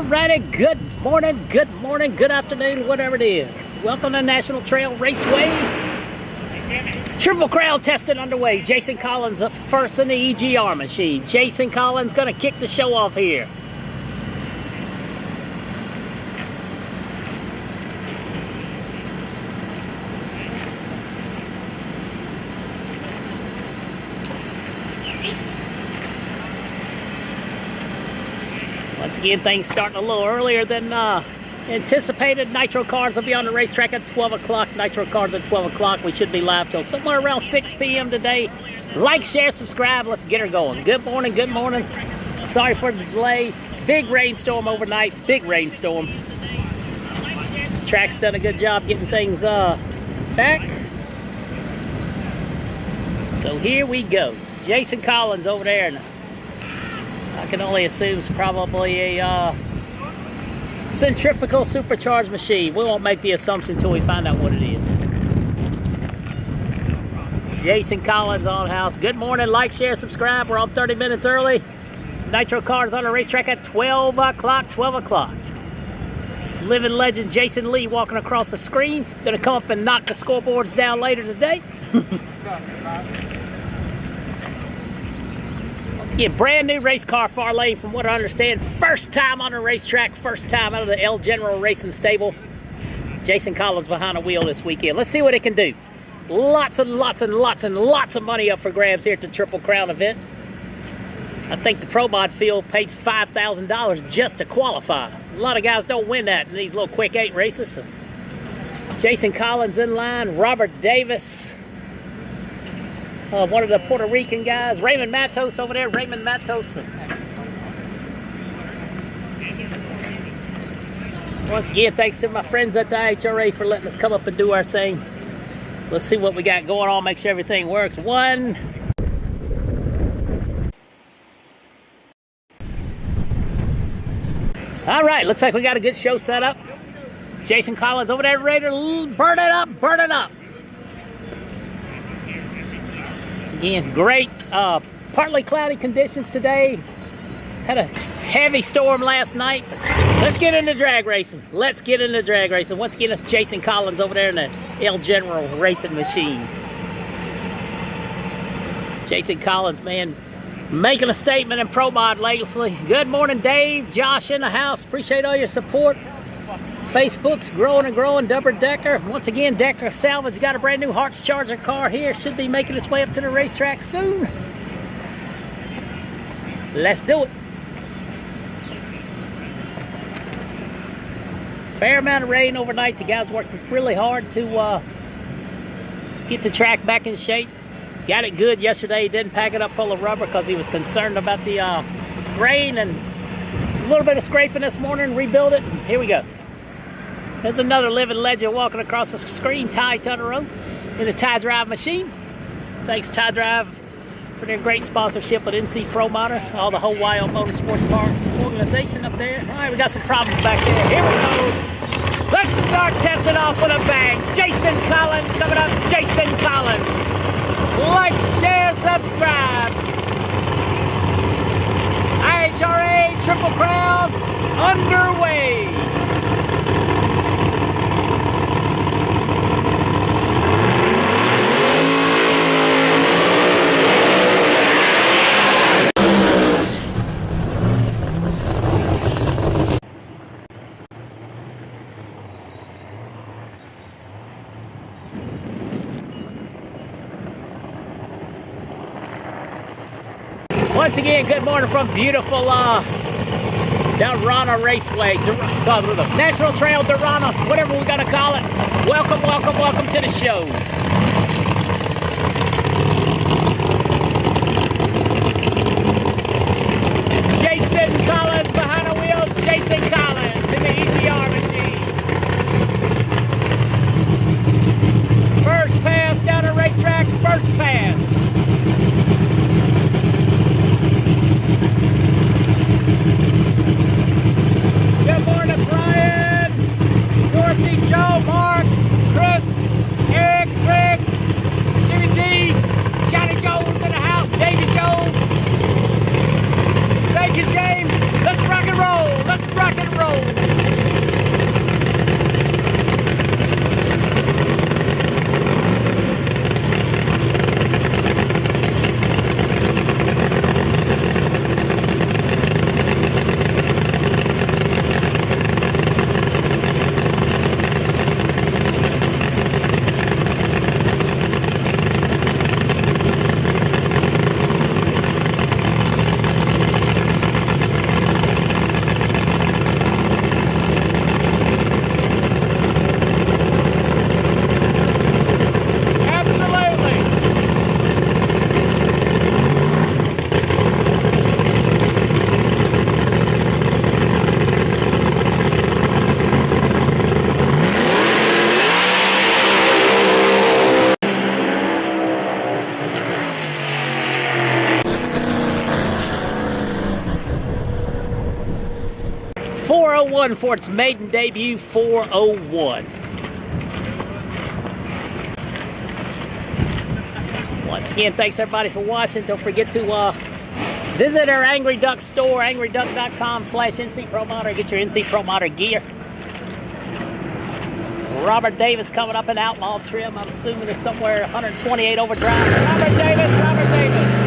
Alrighty, good morning, good afternoon, whatever it is. Welcome to National Trail Raceway. Triple Crown testing underway. Jason Collins up first in the IHRA machine. Jason Collins gonna kick the show off here. Once again, things starting a little earlier than anticipated. Nitro cars will be on the racetrack at 12 o'clock. Nitro cars at 12 o'clock. We should be live till somewhere around 6 p.m. today. Like, share, subscribe. Let's get her going. Good morning, good morning. Sorry for the delay. Big rainstorm overnight. Big rainstorm. Track's done a good job getting things back. So here we go. Jason Collins over there. And I can only assume it's probably a centrifugal supercharged machine. We won't make the assumption until we find out what it is. Jason Collins on house. Good morning. Like, share, subscribe. We're on 30 minutes early. Nitro cars on the racetrack at 12 o'clock. 12 o'clock. Living legend Jason Lee walking across the screen. Gonna come up and knock the scoreboards down later today. Get brand new race car far lane from what I understand. First time on the racetrack, first time out of the El General Racing stable. Jason Collins behind the wheel this weekend. Let's see what it can do. Lots and lots and lots and lots of money up for grabs here at the Triple Crown event. I think the Pro Mod field pays $5,000 just to qualify. A lot of guys don't win that in these little quick 8 races. So Jason Collins in line, Robert Davis. One of the Puerto Rican guys, Raymond Matos over there, Raymond Matos. Once again, thanks to my friends at the IHRA for letting us come up and do our thing. Let's see what we got going on, make sure everything works. One. All right, looks like we got a good show set up. Jason Collins over there ready to burn it up, burn it up. Again, great partly cloudy conditions today. Had a heavy storm last night. Let's get into drag racing. Let's get into drag racing. Once again, it's Jason Collins over there in the El General Racing machine. Jason Collins, man, making a statement in Pro Mod lately. Good morning, Dave, Josh in the house. Appreciate all your support. Facebook's growing and growing. Double Decker. Once again, Decker Salvage got a brand new Hearts Charger car here. Should be making its way up to the racetrack soon. Let's do it. Fair amount of rain overnight. The guys worked really hard to get the track back in shape. Got it good yesterday. He didn't pack it up full of rubber because he was concerned about the rain, and a little bit of scraping this morning. Rebuild it. Here we go. There's another living legend walking across the screen, Ty Tuttero, in the Ty Drive machine. Thanks, Ty Drive, for their great sponsorship with NC Pro Motor, all the whole YO Motorsports Car organization up there. All right, we got some problems back there. Here we go. Let's start testing off with a bang. Jason Collins coming up. Jason Collins. Like, share, subscribe. IHRA Triple Crown underway. Once again, good morning from beautiful Dorana Raceway, National Trail Dorana, whatever we gotta call it. Welcome, welcome, welcome to the show. Jason Collins behind the wheel. Jason Collins in the IHRA machine. First pass down the racetrack, first pass. Good morning, Brian, Dorothy, Joe, Mark, Chris, Eric, Greg, Jimmy D, Johnny Jones in the house, David Jones. Thank you, James. Let's rock and roll. Let's rock and roll. 401 for its maiden debut, 401. Once again, thanks everybody for watching. Don't forget to visit our Angry Duck store, angryduck.com/NC Pro Modder. Get your NC Pro Modder gear. Robert Davis coming up in outlaw trim. I'm assuming it's somewhere 128 overdrive. Robert Davis, Robert Davis.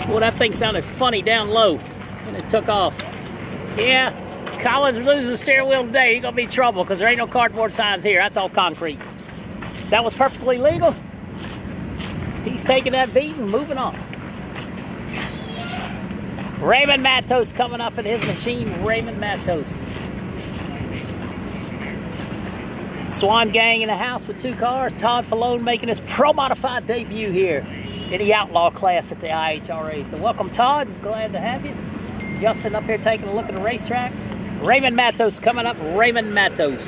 Well, that thing sounded funny down low when it tock off. Yeah, Colin's losing the steering wheel today. He's gonna be trouble because there ain't no cardboard signs here. That's all concrete. That was perfectly legal. He's taking that beat and moving on. Raymond Matos coming up in his machine. Raymond Matos. Swan Gang in the house with 2 cars. Todd Falone making his Pro Modified debut here in the Outlaw class at the IHRA. So welcome, Todd. Glad to have you. Justin up here taking a look at the racetrack. Raymond Matos coming up. Raymond Matos.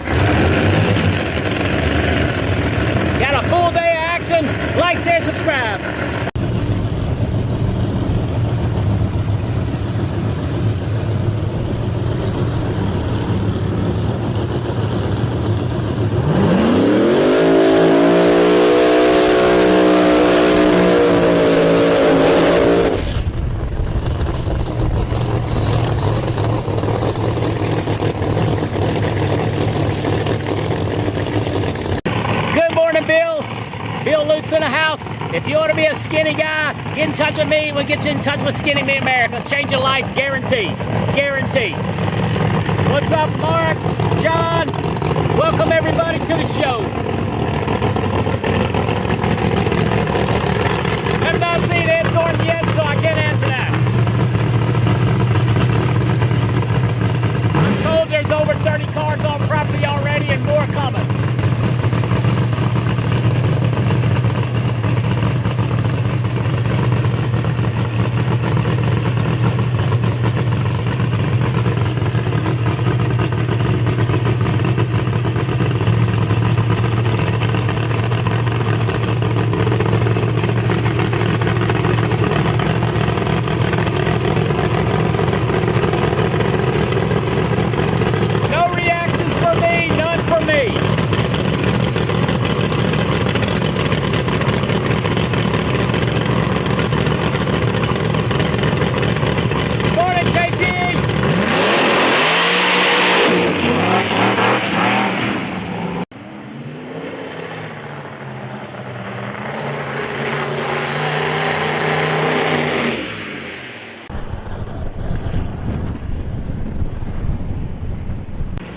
Got a full day of action. Like, share, subscribe. Bill Lute's in the house. If you want to be a skinny guy, get in touch with me. We'll get you in touch with Skinny Me America. Change your life, guaranteed. Guaranteed. What's up, Mark? John? Welcome everybody to the show. Have not seen Ed Thornton yet, so I can't answer that. I'm told there's over 30 cars on property already and more coming.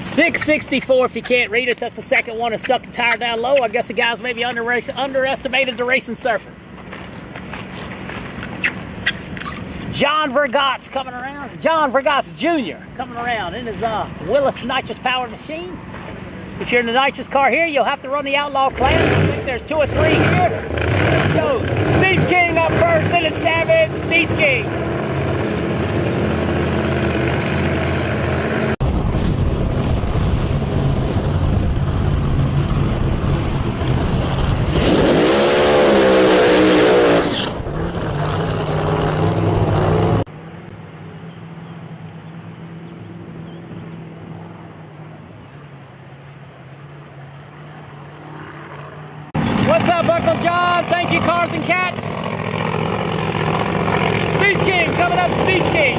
.664 if you can't read it. That's the second one to suck the tire down low. I guess the guys maybe underestimated the racing surface. John Vergott's coming around. John Vergott's Jr. coming around in his Willis nitrous-powered machine. If you're in the nitrous car here, you'll have to run the Outlaw class. I think there's 2 or 3 here. Let's go. Steve King up first in the Savage. Steve King. What's up, Uncle John? Thank you, Cars and Cats. Steve King, coming up, Steve King.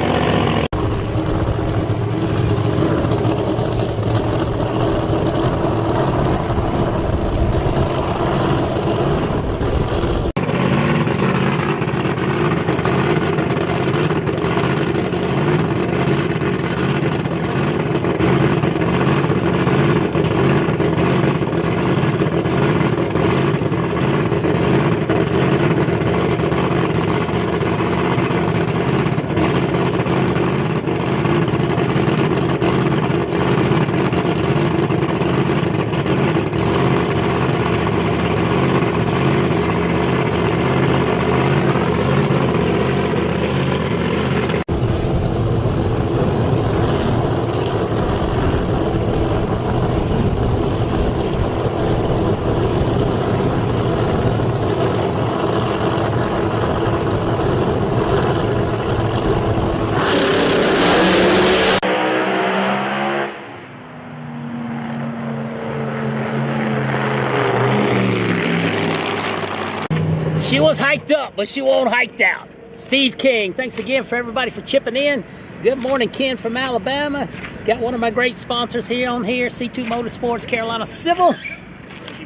She was hiked up, but she won't hiked out. Steve King, thanks again for everybody for chipping in. Good morning, Ken from Alabama. Got one of my great sponsors here on here, C2 Motorsports, Carolina Civil.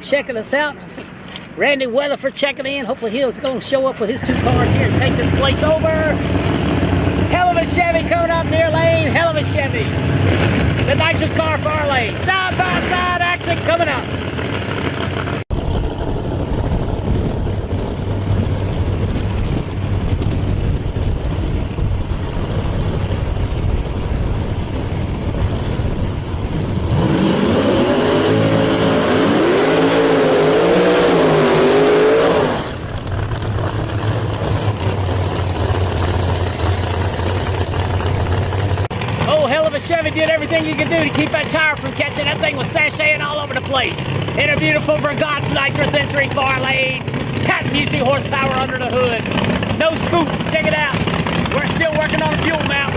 Checking us out. Randy Weatherford checking in. Hopefully he's going to show up with his 2 cars here and take this place over. Hell of a Chevy coming up near lane. Hell of a Chevy. The nitrous car far lane. Side by side action coming up. Chevy did everything you could do to keep that tire from catching. That thing was sashaying all over the place. In a beautiful Vergott's nitrous entry far lane. Patent UC horsepower under the hood. No scoop. Check it out. We're still working on a fuel mount.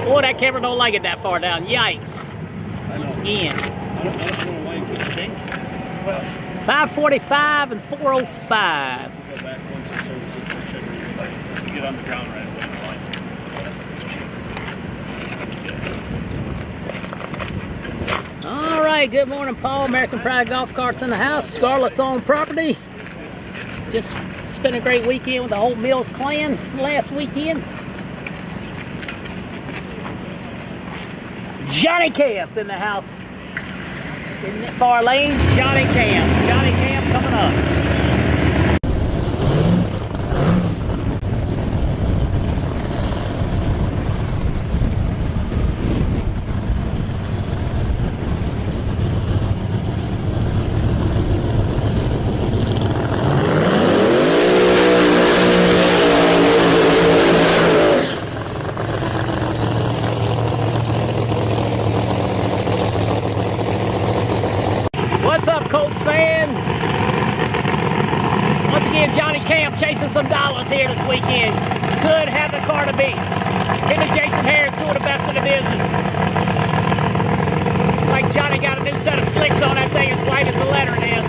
Boy, that camera don't like it that far down. Yikes. Once again. 545 and 405. Go back once it services the sugar. You get underground right away. All right, good morning, Paul. American Pride Golf Carts in the house. Scarlett's own property. Just spent a great weekend with the whole Mills clan last weekend. Johnny Camp in the house. In the far lane, Johnny Camp. Johnny Camp coming up. What's up, Colts fan? Once again, Johnny Camp chasing some dollars here this weekend. Could have the car to beat. Him and Jason Harris, two of the best in the business. Like Johnny got a new set of slicks on that thing as white as the letter it is.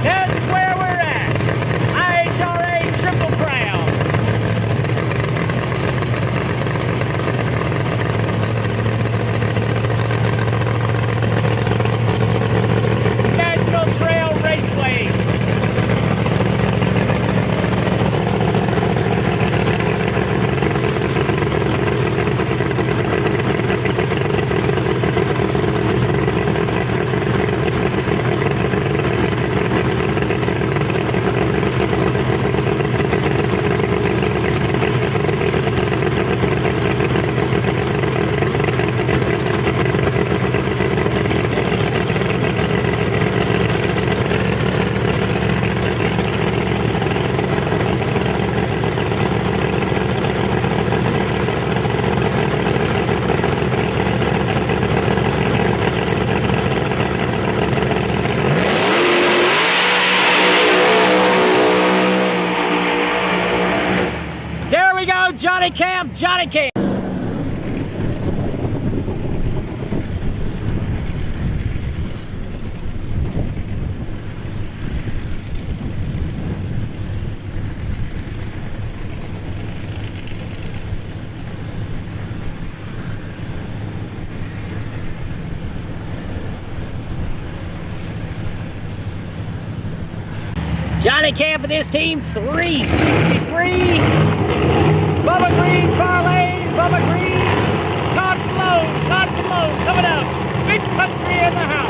That's where we're at. IHRA Triple Crown. National Trail Raceway. There we go, Johnny Camp, Johnny Camp. Johnny Camp and his team, 363. Bubba Green, far lane, Bubba Green. Todd Flow, coming up. Big country in the house.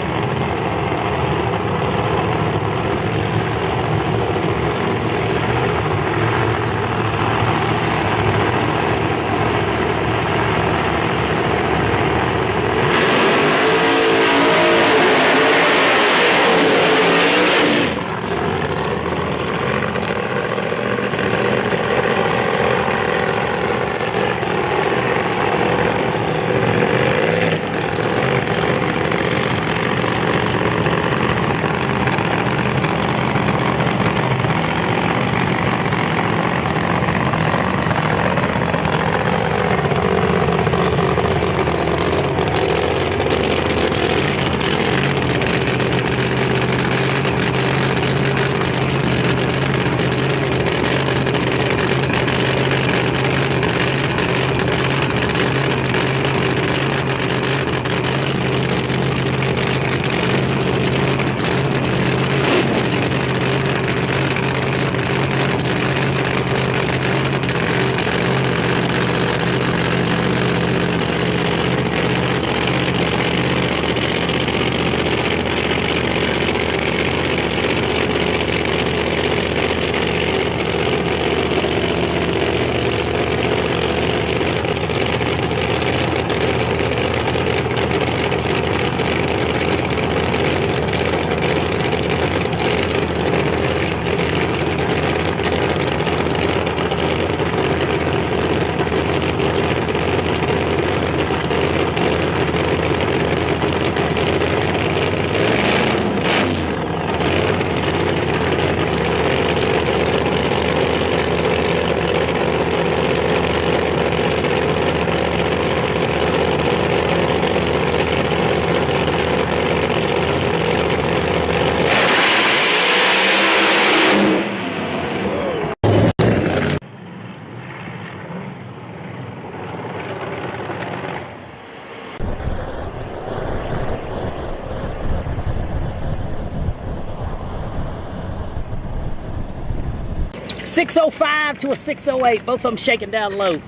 605 to a 608, both of them shaking down low.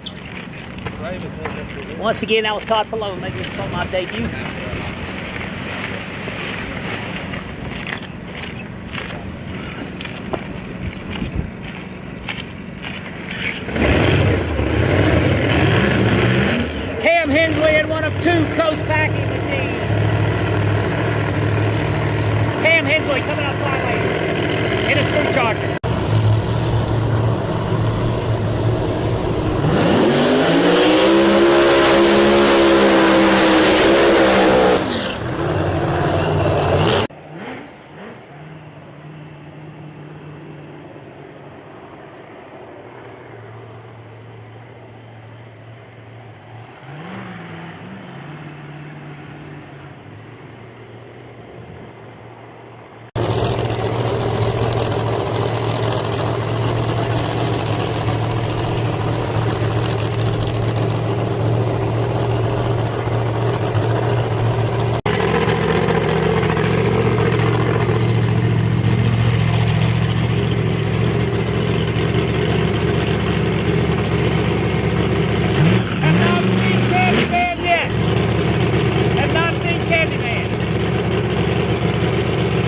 Once again, that was Todd Falone making it on my debut. Cam Hensley in one of two coast packing machines. Cam Hensley coming up flyway in a screw charger.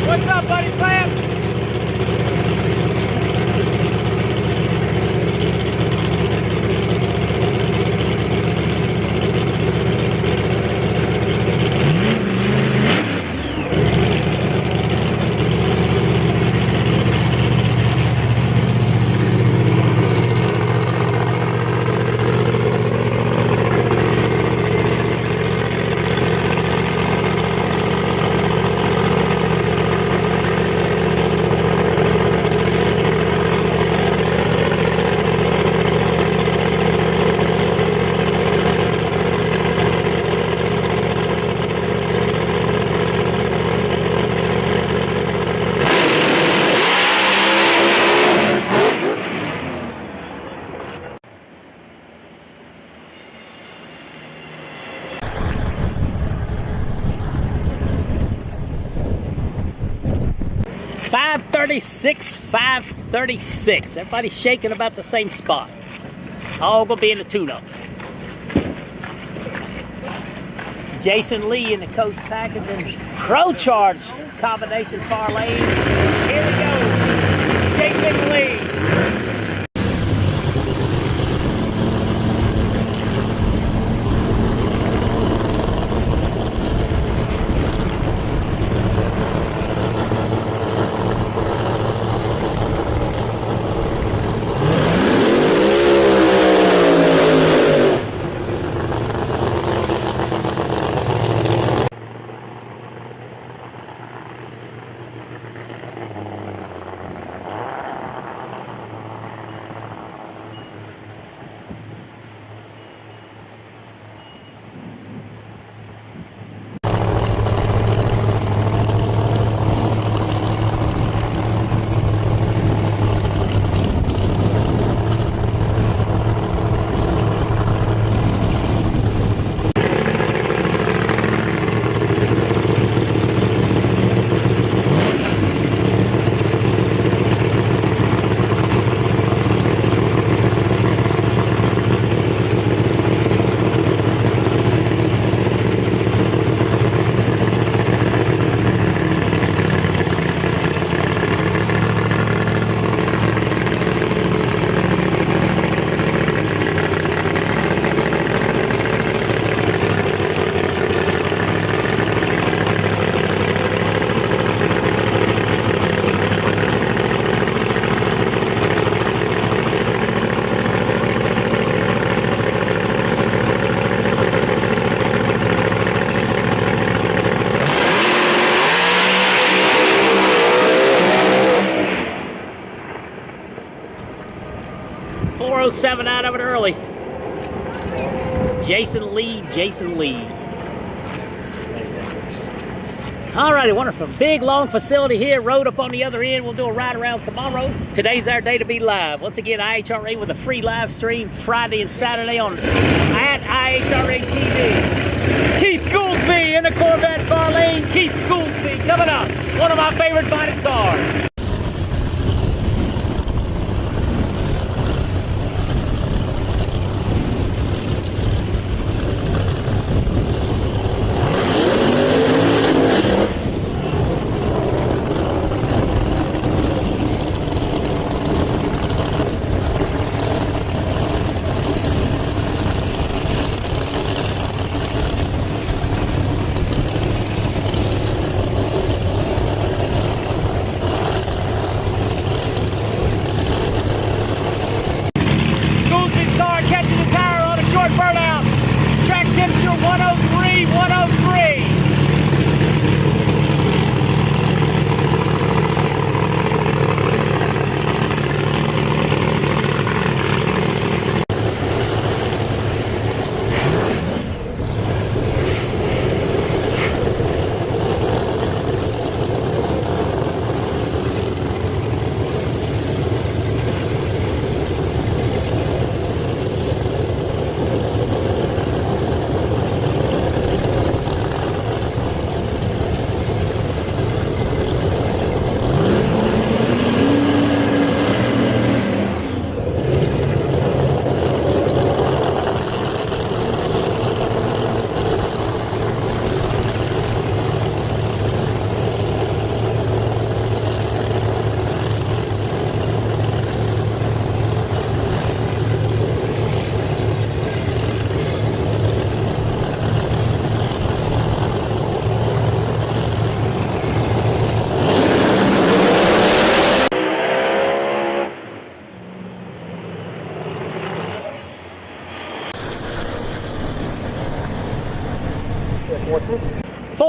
What's up, buddy? Clam? .536, 536. Everybody's shaking about the same spot. All gonna be in the tune-up. Jason Lee in the Coast Packaging Pro Charge combination far lane. Here we go. Jason Lee. .407 out of it early. Jason Lee, Jason Lee. Alrighty, wonderful. Big, long facility here. Road up on the other end. We'll do a ride around tomorrow. Today's our day to be live. Once again, IHRA with a free live stream Friday and Saturday on at IHRA TV. Keith Goolsby in the Corvette far lane. Keith Goolsby coming up. One of my favorite bodied cars.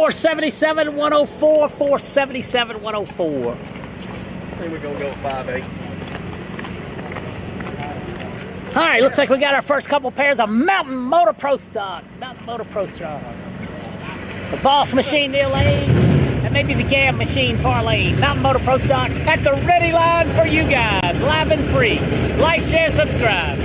477 104, 477 104. I think we're gonna go 5'8". All right, looks like we got our first couple pairs of Mountain Motor Pro stock. Mountain Motor Pro stock. The Voss machine near lane, and maybe the Gam machine far lane. Mountain Motor Pro stock at the ready line for you guys, live and free. Like, share, subscribe.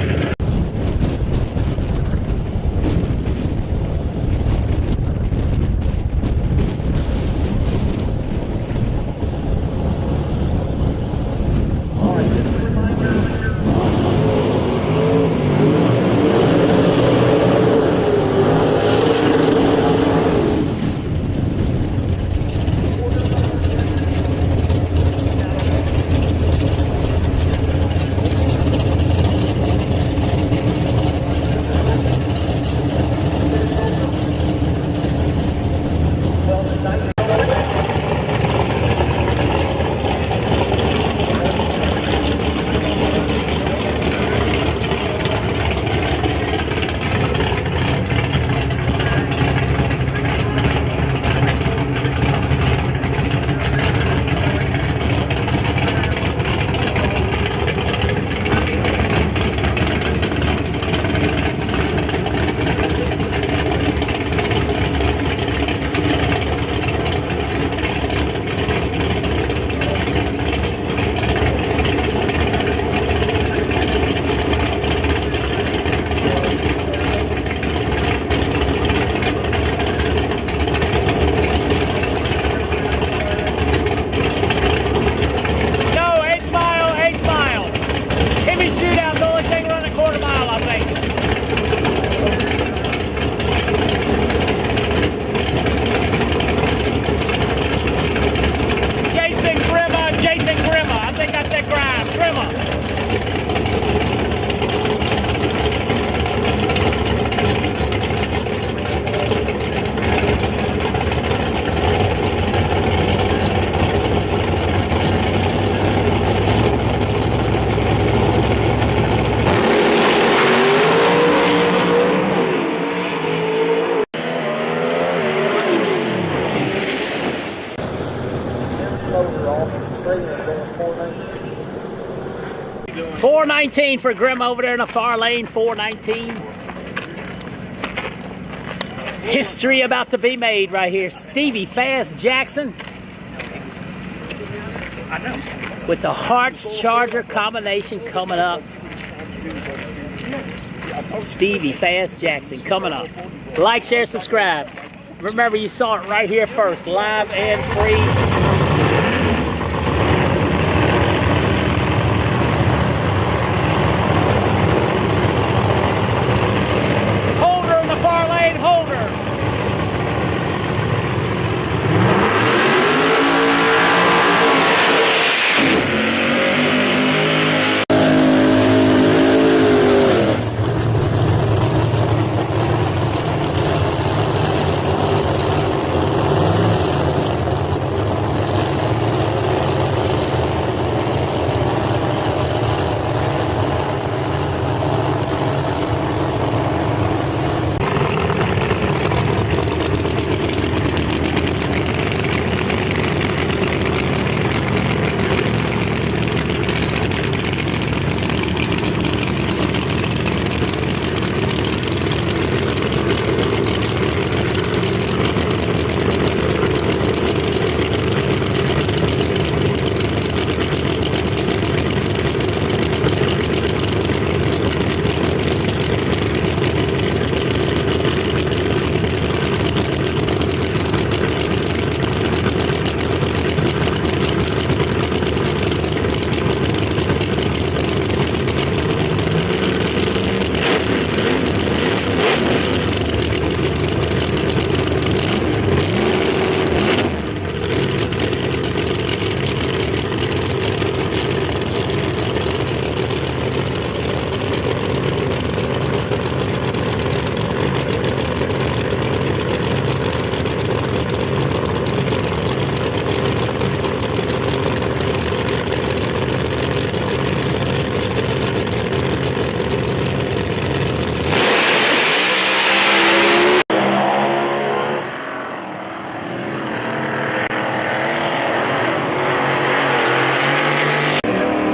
$419 for Grim over there in the far lane, $419. History about to be made right here. Stevie Fast Jackson with the Hearts Charger combination coming up. Stevie Fast Jackson coming up. Like, share, subscribe. Remember, you saw it right here first, live and free.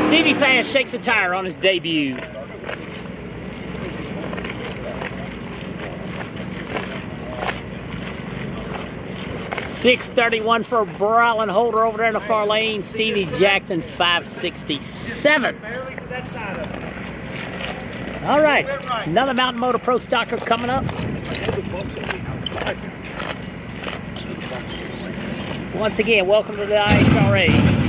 Stevie Fast shakes a tire on his debut. .631 for Brylan Holder over there in the far lane. Stevie Jackson 567. All right, another Mountain Motor Pro Stocker coming up. Once again, welcome to the IHRA.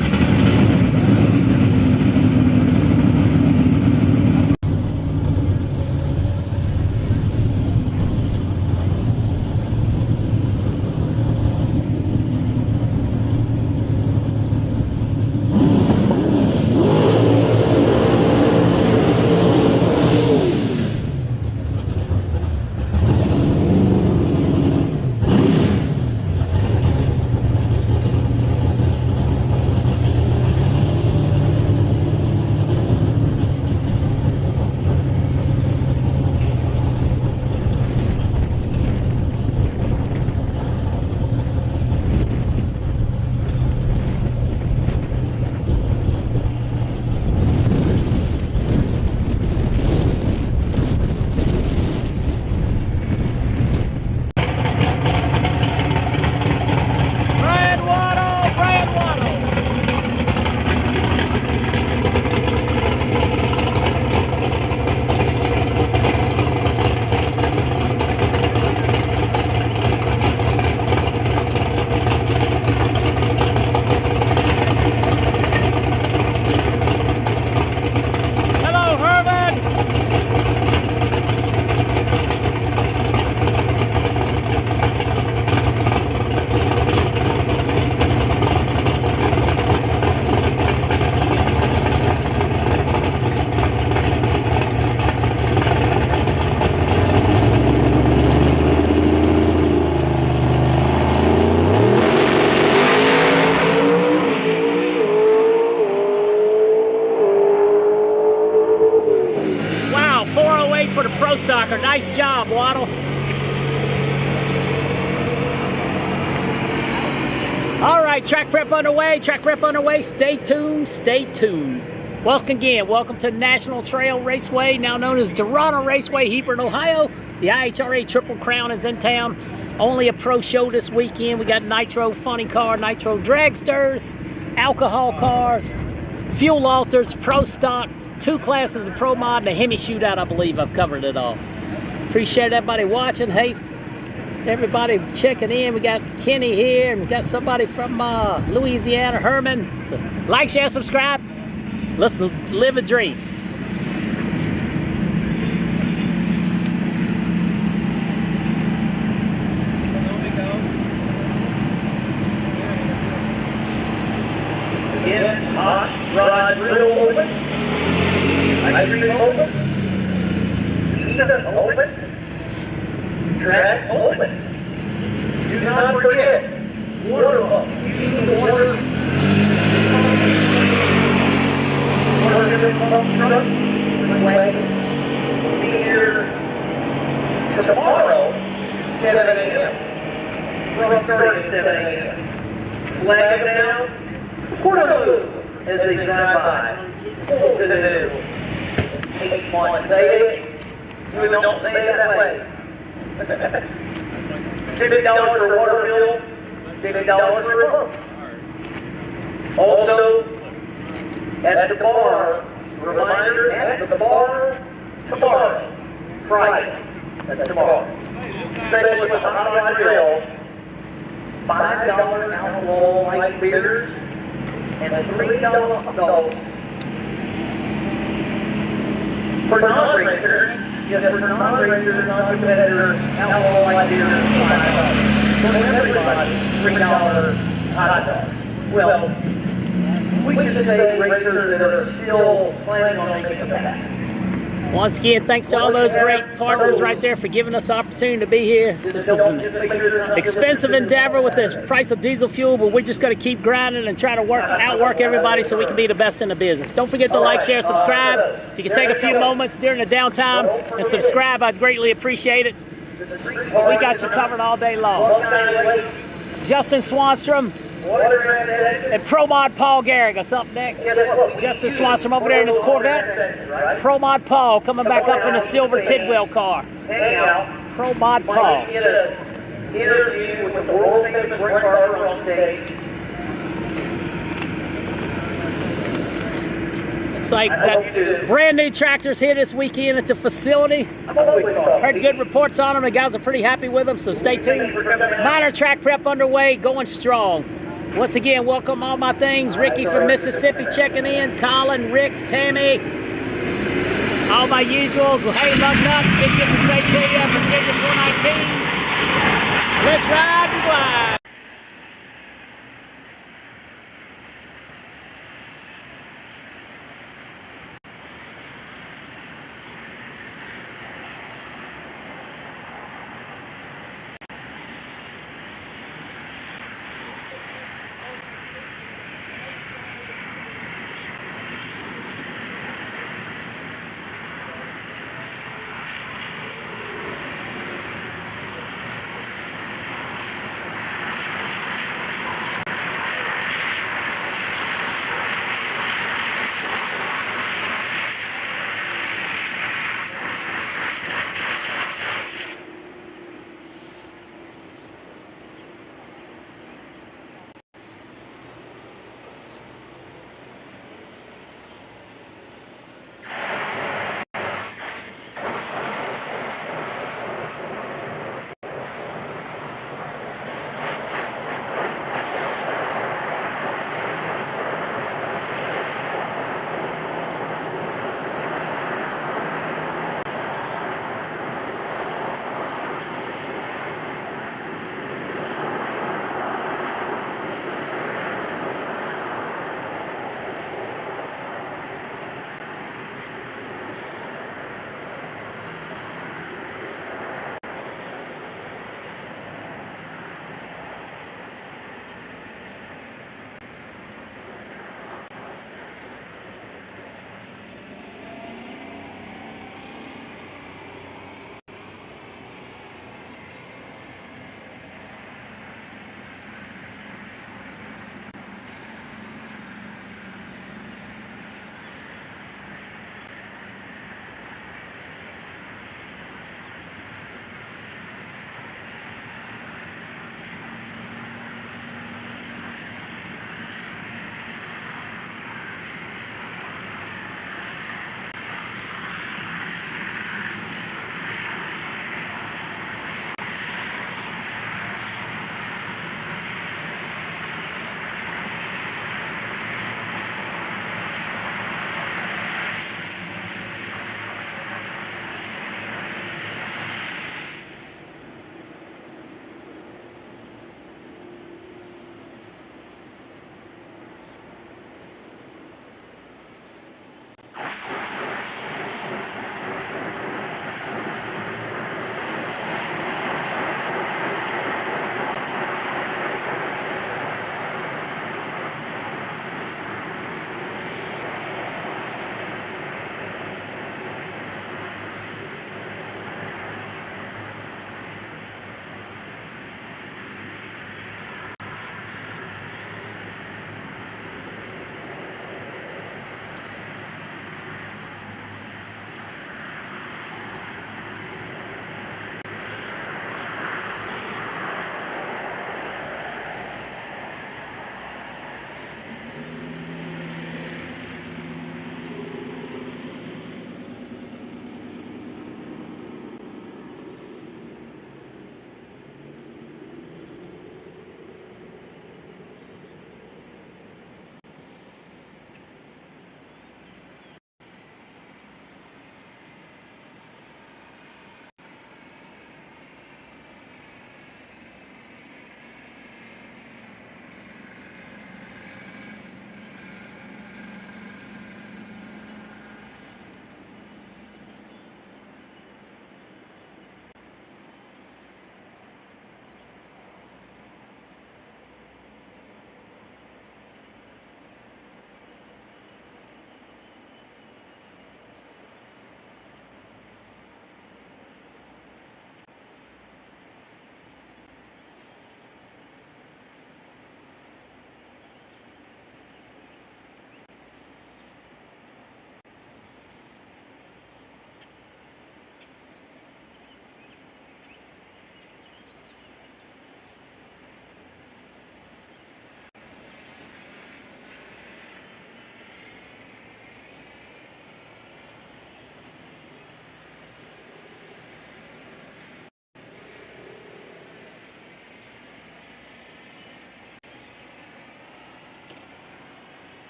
For the Pro Stocker. Nice job, Waddle. All right, track prep underway. Track prep underway. Stay tuned. Stay tuned. Welcome again. Welcome to National Trail Raceway, now known as Toronto Raceway, Hebron, Ohio. The IHRA Triple Crown is in town. Only a pro show this weekend. We got nitro funny car, nitro dragsters, alcohol cars, fuel alters, pro stock, 2 classes of pro mod, and a Hemi shootout. I believe I've covered it all. Appreciate everybody watching. Hey, everybody checking in. We got Kenny here, and we got somebody from Louisiana, Herman. So like, share, subscribe. Let's live a dream. Get hot rod grill open. Ice cream open. Pizza open. Track open. Do not forget, water pump. Using the water. Water pump truck. Be here tomorrow, 7 a.m. From starting 7 a.m. Flag them down. Portaloo as they drive by. Full to the new. Hate want to say it, we don't say it that way. $50 for a water bill, $50 for a pump. Also, at the bar, reminder, at the bar tomorrow, Friday. That's tomorrow. Especially with the hot rod grill, $5 alcohol light beers, and a $3 hot dog. For non-racers, yes, for non-racers, non-competitor, alcohol light beer, $5. For everybody, $3 hot dog. Well, we should say racers that are still planning on making a pass. Once again, thanks to all those great partners right there for giving us the opportunity to be here. This is an expensive endeavor with the price of diesel fuel, but we're just going to keep grinding and try to outwork everybody so we can be the best in the business. Don't forget to like, share, subscribe. If you can take a few moments during the downtime and subscribe, I'd greatly appreciate it. We got you covered all day long. Justin Swanstrom, Water And Pro Mod Paul Gehrig us up next. Justin Swanson over there in his Corvette. Pro Mod Paul coming back up in a silver Tidwell car. Pro Mod Paul. Get an interview with the world famous sprint car on stage. Looks like brand new tractors here this weekend at the facility. Heard good reports on them. The guys are pretty happy with them, so stay tuned. Minor track prep underway, going strong. Once again, welcome all my things. Ricky from Mississippi checking in. Colin, Rick, Tammy. All my usuals. Hey, luck up. Good to say to you. Virginia 419. Let's ride and glide.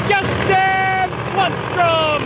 Justin Swanstrom.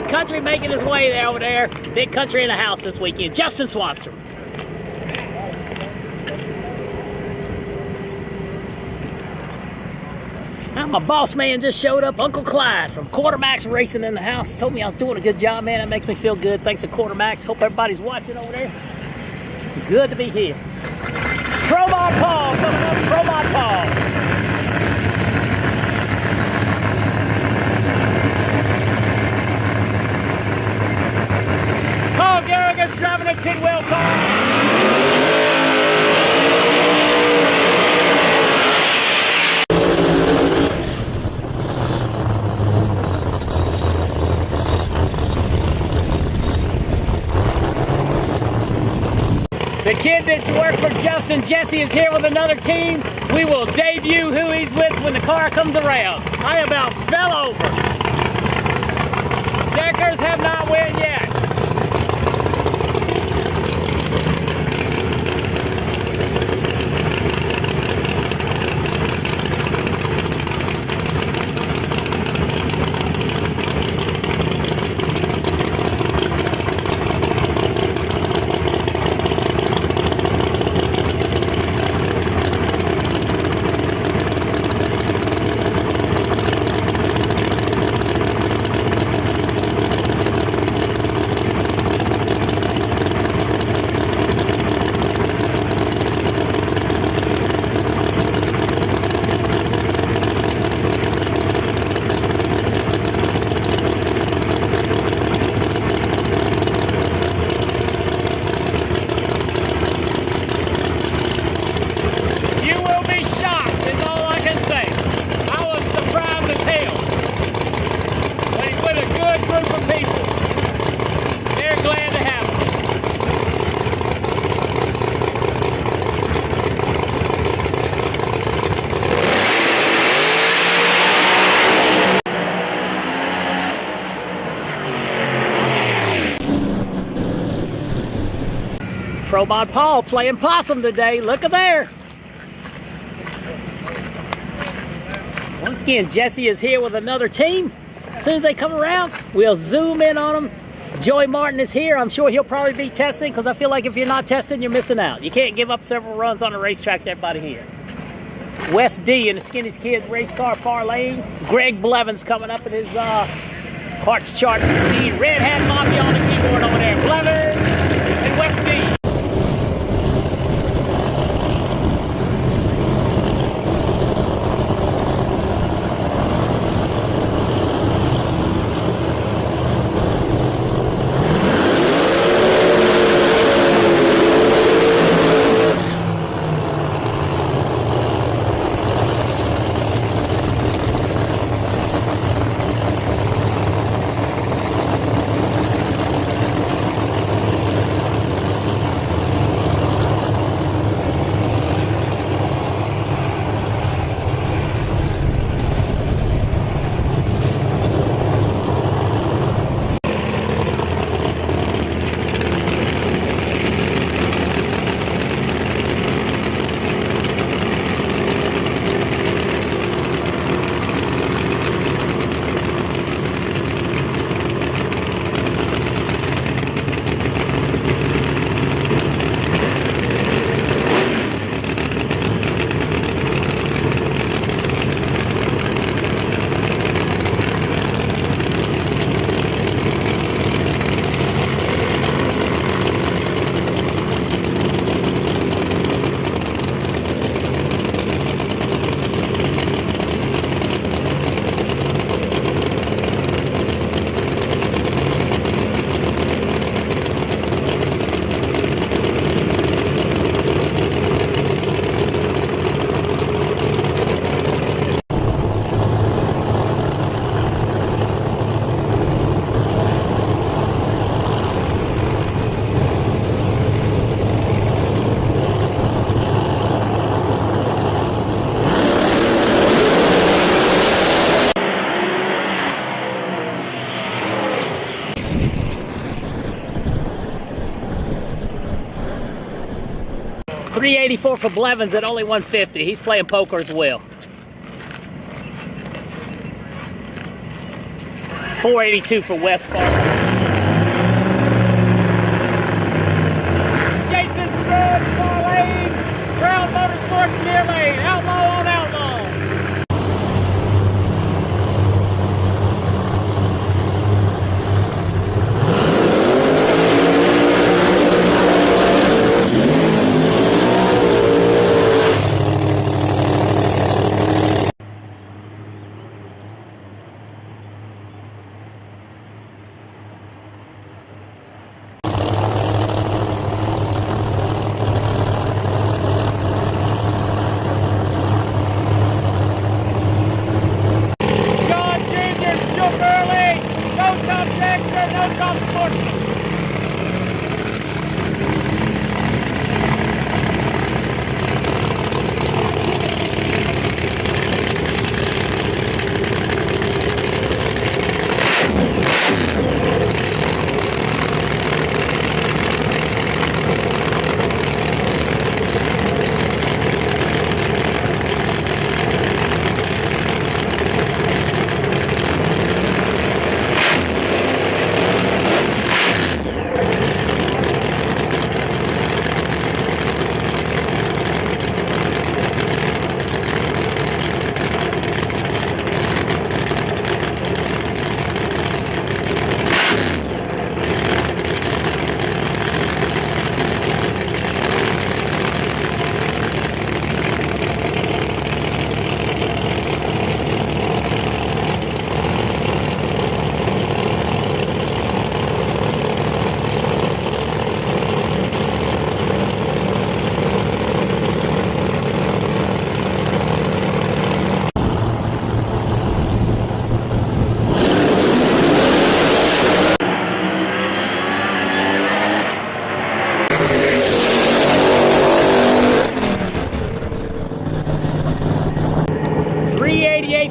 Country making his way there over there. Big Country in the house this weekend. Justin Swanstrom. Now my boss man just showed up, Uncle Clyde from Quartermax Racing in the house. Told me I was doing a good job, man. That makes me feel good. Thanks to Quartermax. Hope everybody's watching over there. Good to be here. Pro-Mod Paul coming up. Pro-Mod Paul. Paul Garrigan's driving a Tidwell car. The kid that worked for Justin, Jesse, is here with another team. We will debut who he's with when the car comes around. I about fell over. Deckers have not won yet. Pro-Mod Paul playing possum today. Look at there. Once again, Jesse is here with another team. As soon as they come around, we'll zoom in on them. Joey Martin is here. I'm sure he'll probably be testing because I feel like if you're not testing, you're missing out. You can't give up several runs on a racetrack to everybody here. Wes D in the Skinny's Kid race car far lane. Greg Blevins coming up in his parts chart. The Red Hat Mafia on the keyboard over there. Blevins and Wes D. 384 for Blevins at only 150. He's playing poker as well. 482 for West Fargo. Jason Scruggs, far lane. Crown Motorsports near lane. Outlaw on outlaw.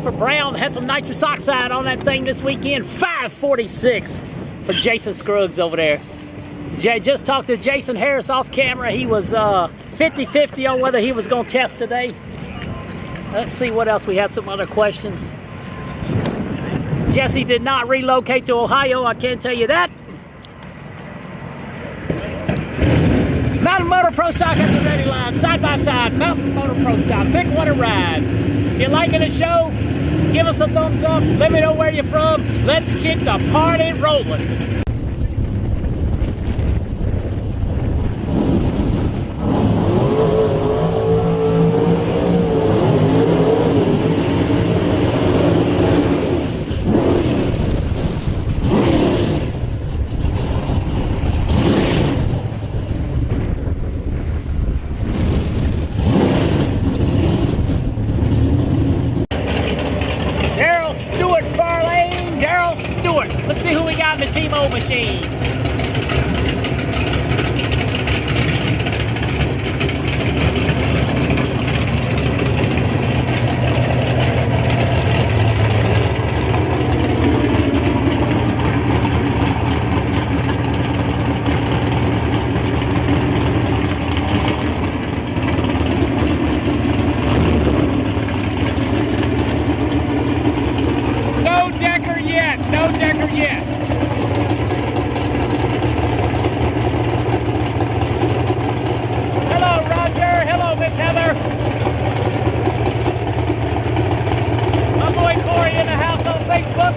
For Brown, had some nitrous oxide on that thing this weekend. 546 for Jason Scruggs over there. Just talked to Jason Harris off camera. He was 50-50 on whether he was going to test today. Let's see what else. We had some other questions. Jesse did not relocate to Ohio, I can't tell you that. Mountain Motor Pro Stock at the ready line, side by side. Mountain Motor Pro Stock, pick one to ride. If you're liking the show, give us a thumbs up. Let me know where you're from. Let's get the party rolling. Let's see who we got in the T-Mobile machine. No Decker yet. No Decker yet. Hello, Roger. Hello, Miss Heather. My boy Corey in the house on Facebook.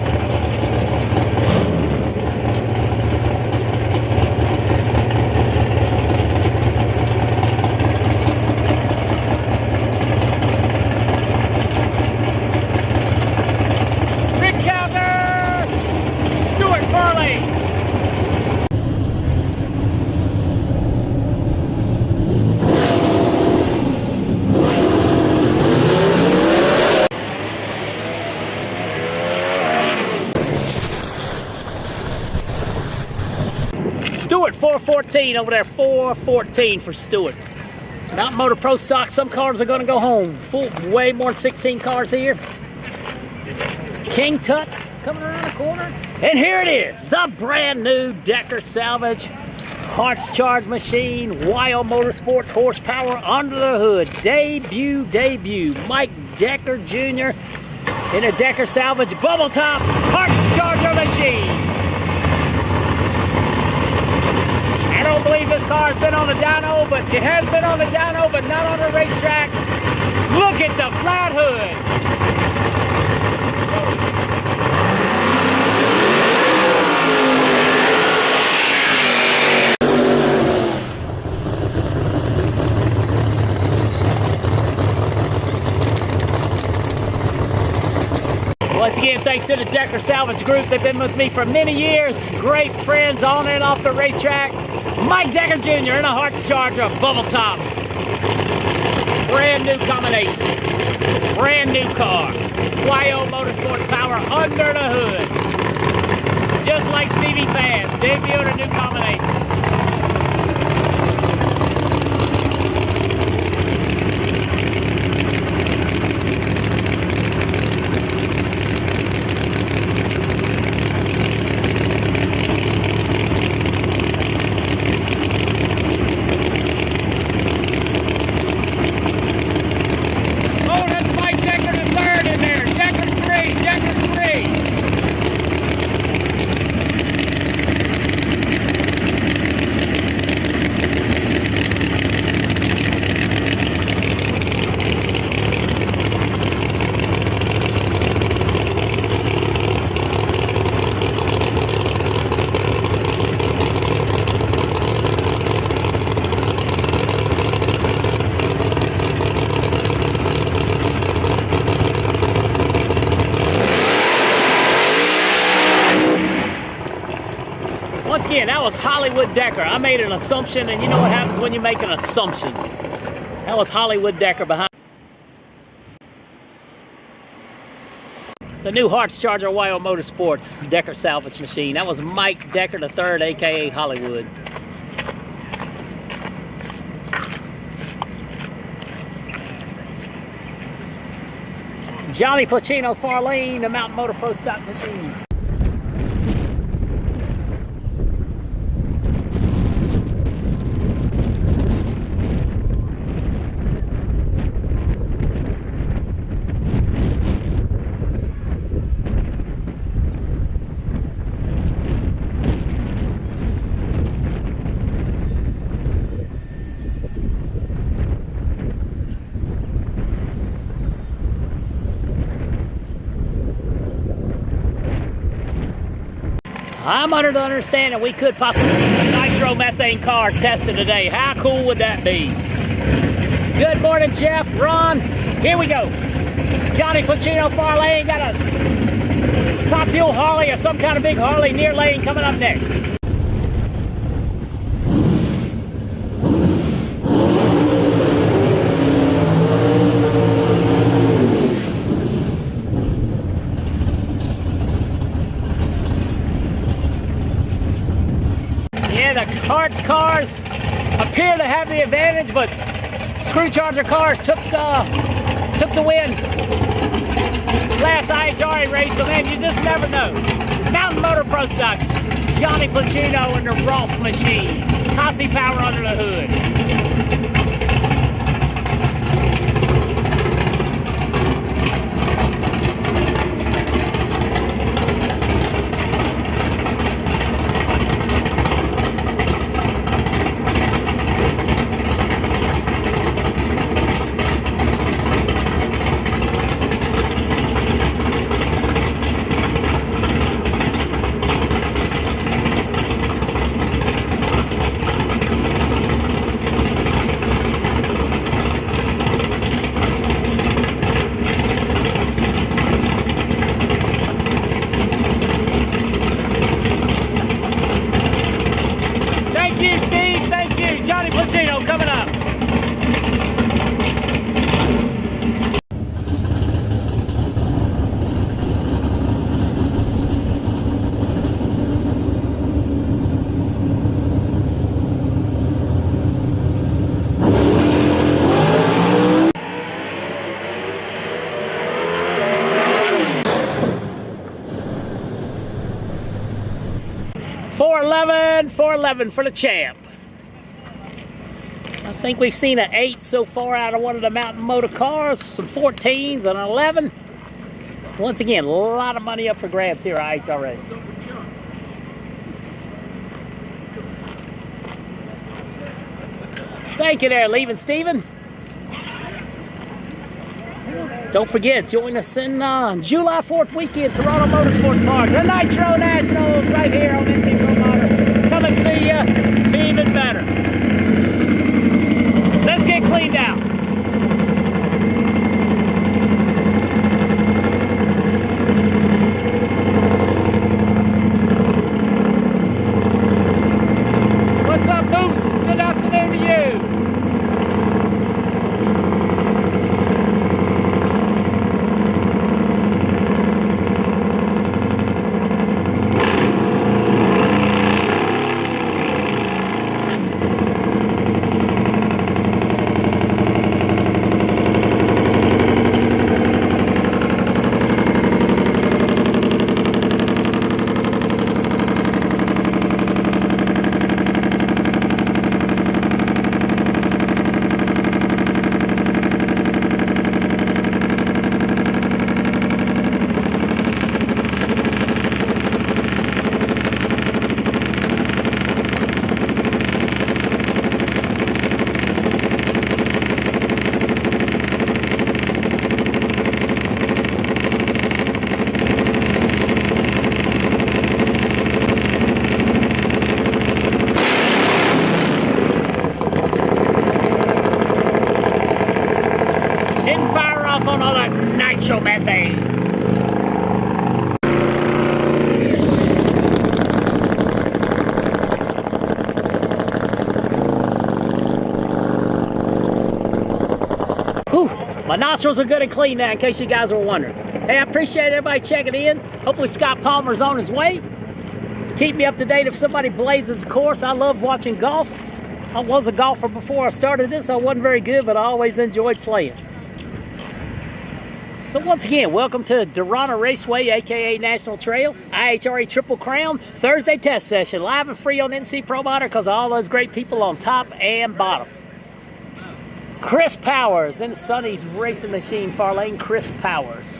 Stewart 414 over there, 414 for Stewart. Mountain Motor Pro Stock, some cars are going to go home. Full, way more than 16 cars here. King Tut coming around the corner. And here it is, the brand new Decker Salvage Hearts Charge machine, Wild Motorsports horsepower under the hood. Debut. Mike Decker Jr. in a Decker Salvage bubble top Hearts Charger machine. I don't believe this car's been on the dyno, but it has been on the dyno, but not on the racetrack. Look at the flat hood. Once again, thanks to the Decker Salvage Group. They've been with me for many years. Great friends on and off the racetrack. Mike Decker Jr. in a Hearts Charger bubble top. Brand new combination. Brand new car. Wild Motorsports power under the hood. Just like Stevie fans, debuted a new combination. Once again, that was Hollywood Decker. I made an assumption, and you know what happens when you make an assumption. That was Hollywood Decker behind the new Hearts Charger Wild Motorsports Decker Salvage machine. That was Mike Decker III, aka Hollywood. Johnny Placino Farlane, the Mountain Motor Pro stock machine. I'm under the understanding we could possibly do some nitromethane cars tested today. How cool would that be? Good morning, Jeff, Ron. Here we go. Johnny Placino Farlane got a Top Fuel Harley or some kind of big Harley near lane coming up next. The Hearts cars appear to have the advantage, but Screw Charger cars took the win last IHRA race, so man, you just never know. Mountain Motor Pro Stock, Johnny Placino and the Ross machine. Posse power under the hood. Coming up. $411 for the champ. I think we've seen an 8 so far out of one of the mountain motor cars, some 14s, an 11. Once again, a lot of money up for grabs here at IHRA. Thank you there, Leaving Steven. Don't forget, join us in July 4th weekend, Toronto Motorsports Park. The IHRA Nationals right here on NC Pro Motor. Come and see you, be even better. Let's get cleaned out. What's up, Moose? Good afternoon to you. Didn't fire off on all that nitromethane. Whew, my nostrils are good and clean now, in case you guys were wondering. Hey, I appreciate everybody checking in. Hopefully Scott Palmer's on his way. Keep me up to date if somebody blazes a course. I love watching golf. I was a golfer before I started this. I wasn't very good, but I always enjoyed playing. So once again, welcome to Toronto Raceway, aka National Trail, IHRA Triple Crown, Thursday test session, live and free on NC Pro Motor because of all those great people on top and bottom. Chris Powers in Sonny's racing machine, far lane, Chris Powers.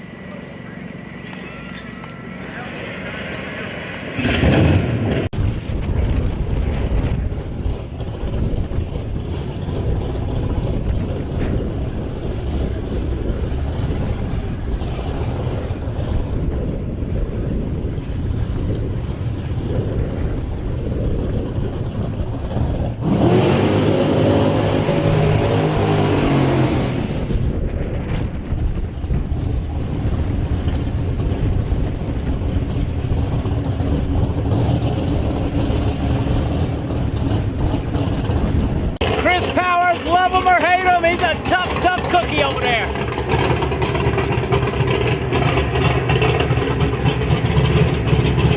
Chris Powers, love him or hate him, he's a tough cookie over there.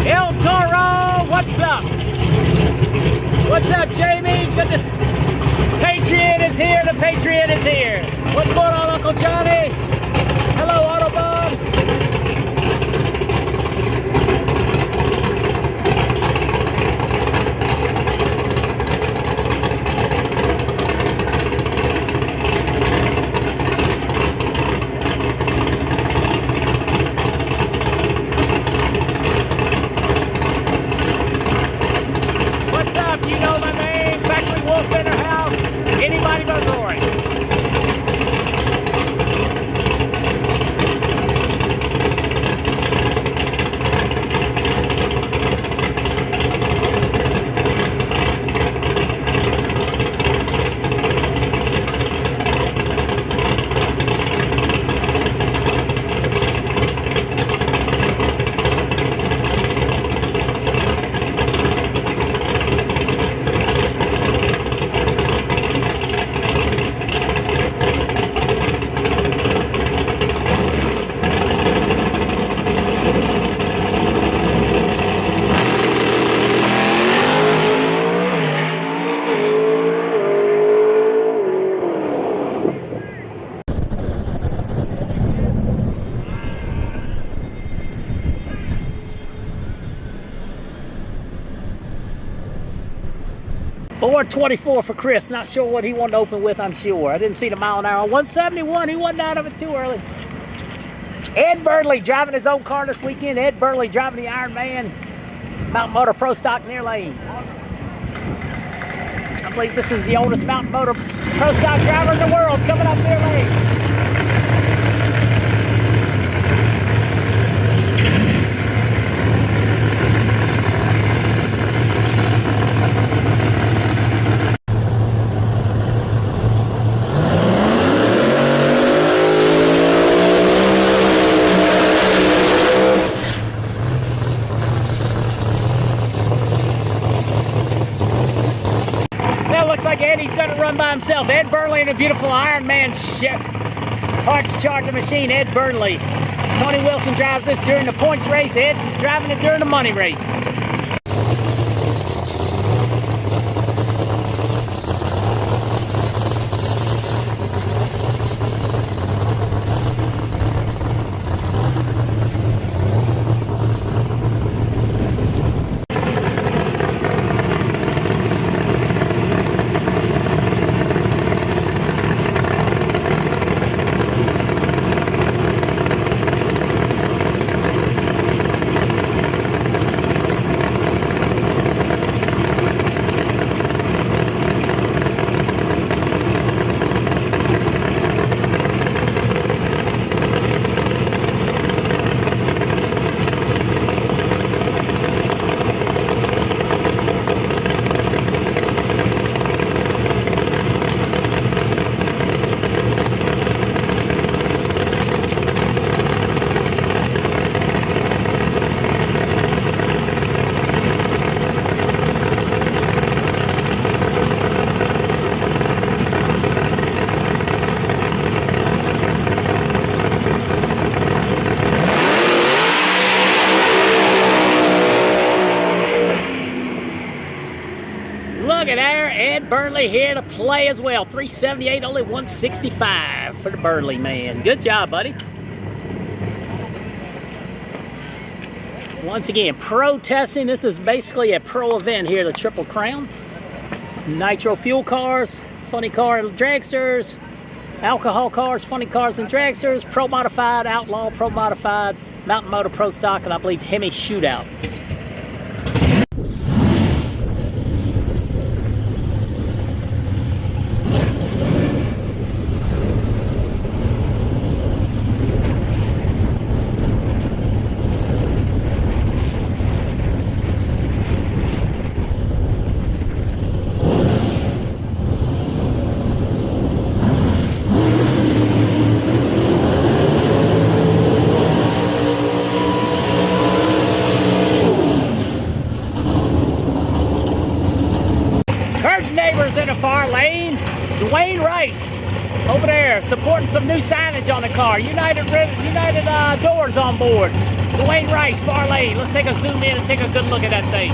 El Toro, what's up? What's up, Jamie? Goodness. Patriot is here, the Patriot is here. What's going on, Uncle Johnny? Hello, Autobahn. Anybody but Roy. 424 for Chris. Not sure what he wanted to open with, I'm sure. I didn't see the mile an hour. 171, he wasn't out of it too early. Ed Burnley driving his own car this weekend. Ed Burnley driving the Ironman Mountain Motor Pro Stock near lane. I believe this is the oldest Mountain Motor Pro Stock driver in the world coming up near lane. Eddie's gonna run by himself. Ed Burnley in a beautiful Ironman parts charging machine. Ed Burnley. Tony Wilson drives this during the points race. Ed's driving it during the money race. Look at there, Ed Burnley here to play as well. 378, only 165 for the Burnley man. Good job, buddy. Once again, pro testing. This is basically a pro event here, the Triple Crown. Nitro fuel cars, funny car and dragsters, alcohol cars, funny cars and dragsters, pro modified, outlaw, pro modified, Mountain Motor Pro Stock, and I believe Hemi Shootout. Neighbors in the far lane, Dwayne Rice over there supporting some new signage on the car. United doors on board. Dwayne Rice, far lane. Let's take a zoom in and take a good look at that thing.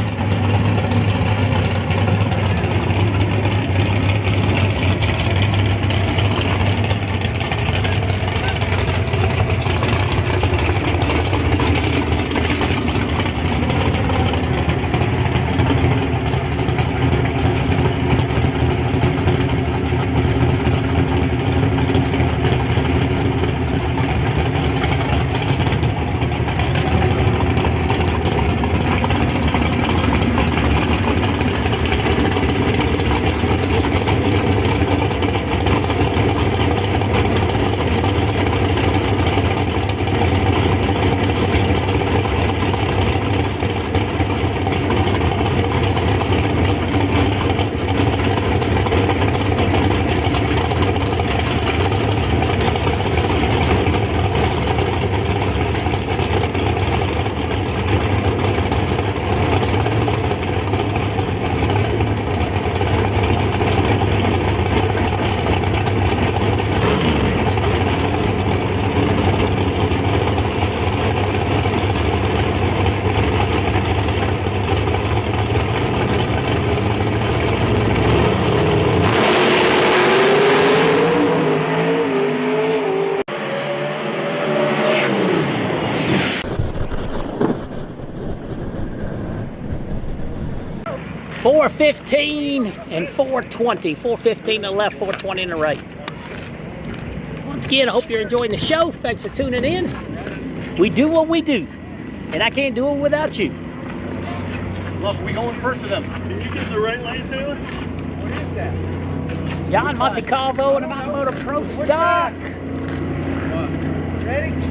415 and 420. 415 in the left, 420 in the right. Once again, I hope you're enjoying the show. Thanks for tuning in. We do what we do, and I can't do it without you. Look, we going first to them. Can you get in the right lane, Taylor? What is that? John Montecalvo and Mountain Motor Pro Stock. Ready?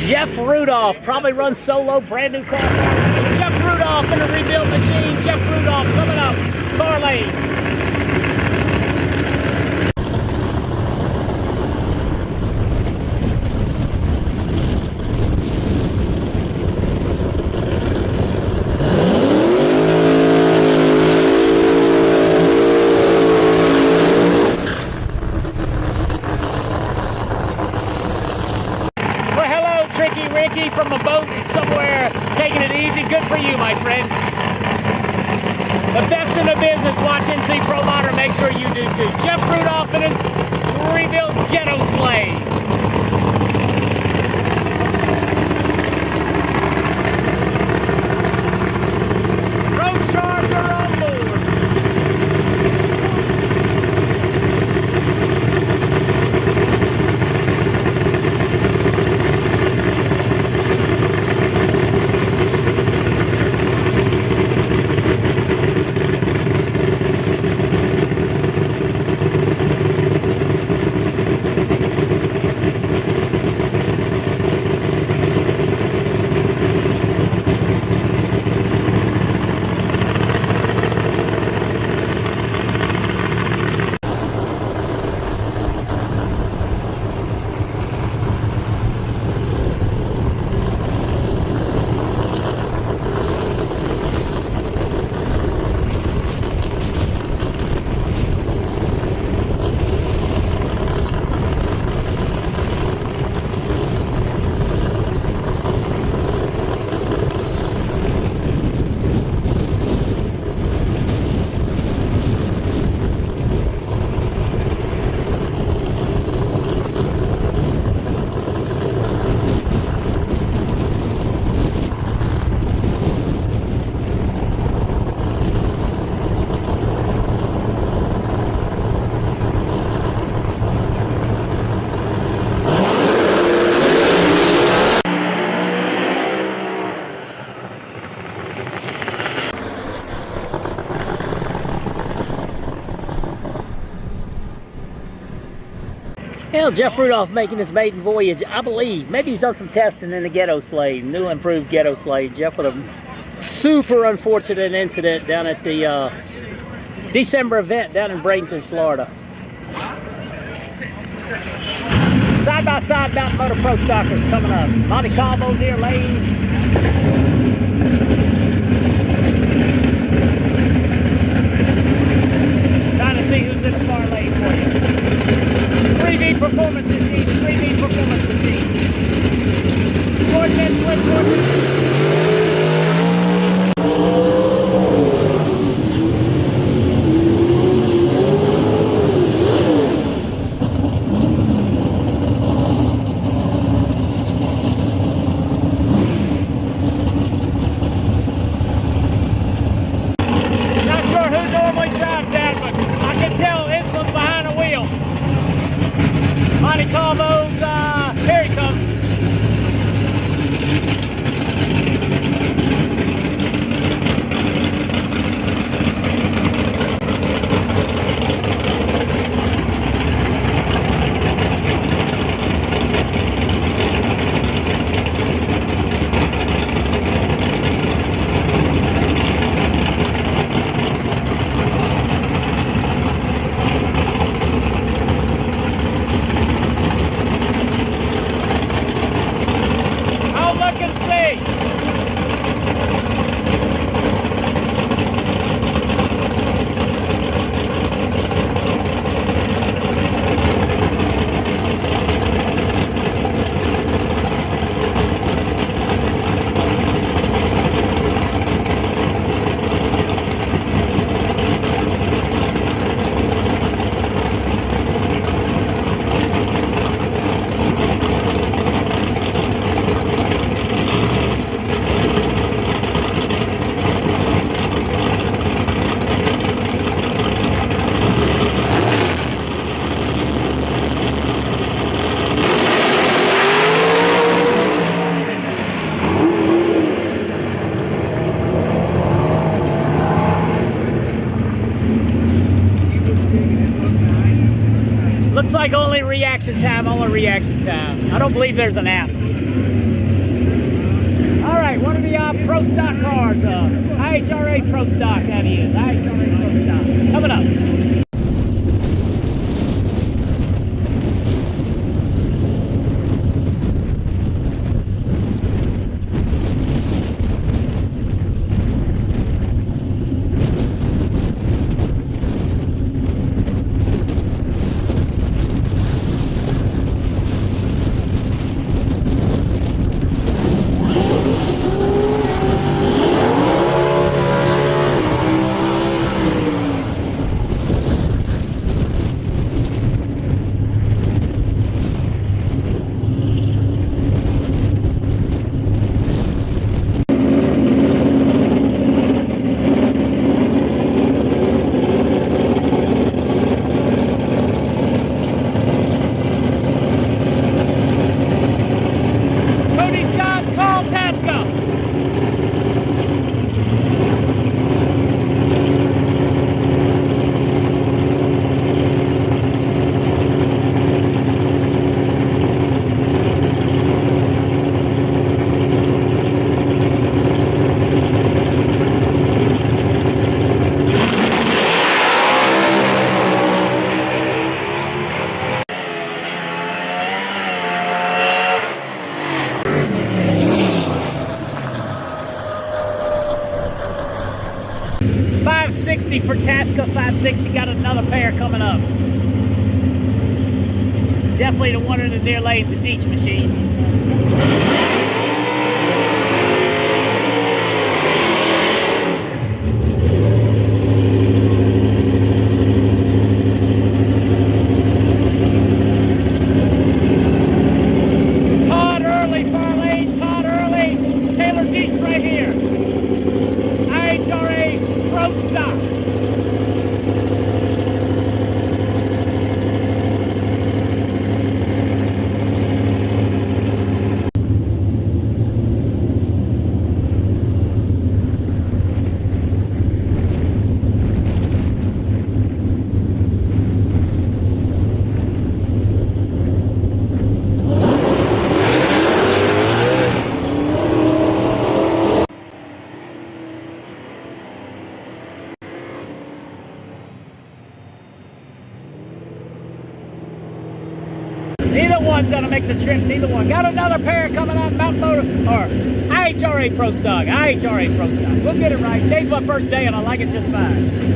Jeff Rudolph probably runs solo, brand new car. Jeff Rudolph in a rebuild machine. Jeff Rudolph coming up. Car lane. From a boat somewhere, taking it easy. Good for you, my friend. The best in the business. Watch NC Pro Modern. Make sure you do too. Jeff Rudolph and his rebuilt ghetto sleigh. Road Charger on board. Well, Jeff Rudolph making his maiden voyage, I believe. Maybe he's done some testing in the ghetto sleigh, new improved ghetto sleigh. Jeff with a super unfortunate incident down at the December event down in Bradenton, Florida. Side by side Mountain Motor Pro Stockers coming up. Montecalvo, Deer Lane. Trying to see who's in the far lane for you. 3V Performance Machine, 3V Performance Machine. Coordinates, switch coordinates. Looks like only reaction time, only reaction time. I don't believe there's an app. All right, one of the Pro Stock cars, IHRA Pro Stock, that is. IHRA Pro Stock. Coming up. $560 for Tasca, $560, got another pair coming up. Definitely the one in the near lanes, the Deech machine. Neither one's gonna make the trip, neither one. Got another pair coming out, Mountain Motor, or IHRA Pro Stock, IHRA Pro Stock. We'll get it right. Today's my first day and I like it just fine.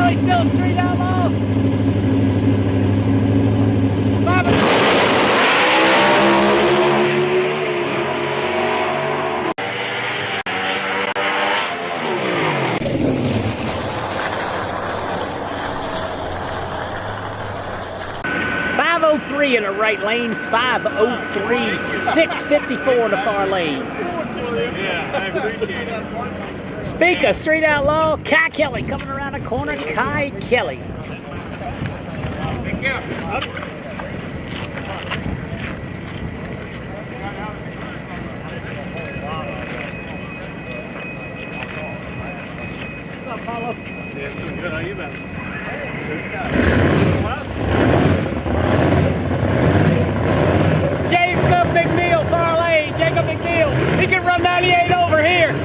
Still a street outlaw. 503 in the right lane, 503, 654 in the far lane. Yeah, I appreciate it. Speaker, Street Outlaw, Kai Kelly coming around the corner. Kai Kelly. Be careful. What's up, Paulo? Yeah, doing good. How you been? Jacob McNeil, far lane. Jacob McNeil. He can run 98 over here.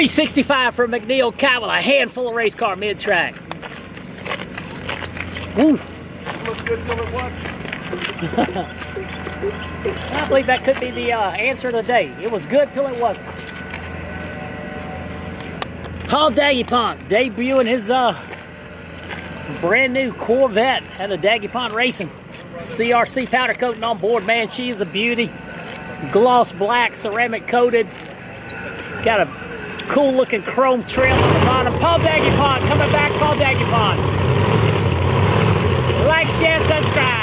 .365 from McNeil Kai with a handful of race car mid-track. Woo! Looks good till it was. I believe that could be the answer of the day. It was good till it wasn't. Paul Daguipont debuting his brand new Corvette out of Daguipont Racing. CRC powder coating on board, man. She is a beauty. Gloss black, ceramic coated. Got a cool looking chrome trim on the bottom. Paul Daguipont coming back. Paul Daguipont. Like, share, subscribe.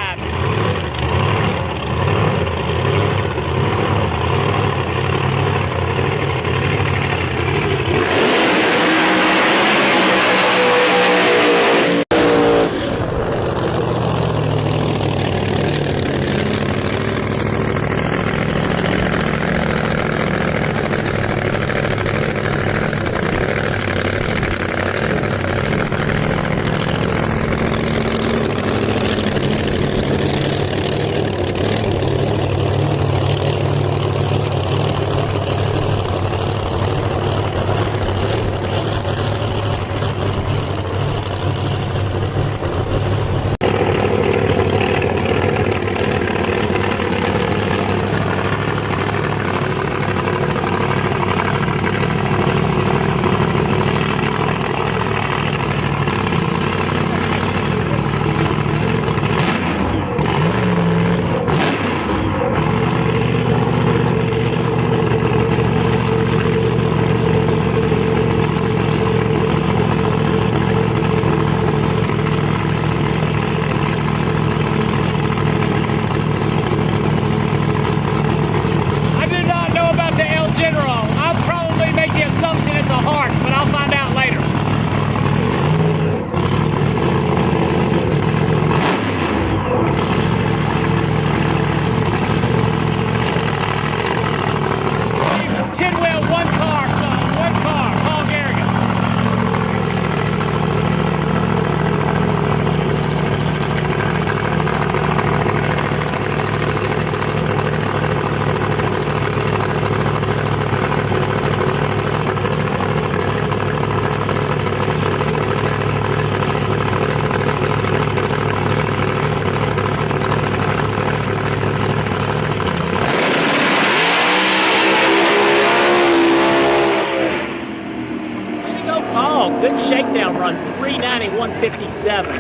Oh, good shakedown run, 390, 157.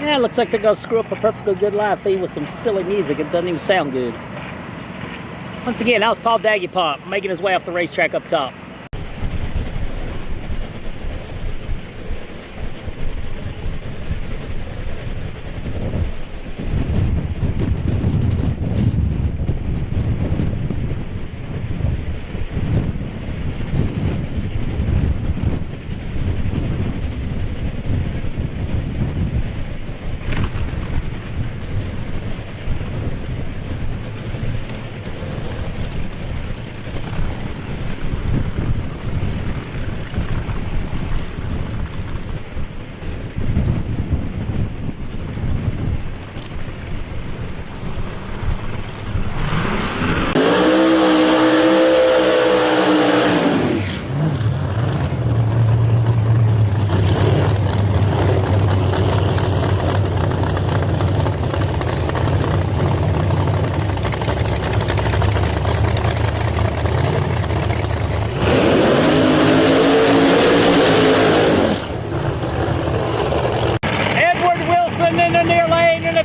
Yeah, looks like they're gonna screw up a perfectly good live feed with some silly music. It doesn't even sound good. Once again, that was Paul Daguerre making his way off the racetrack up top.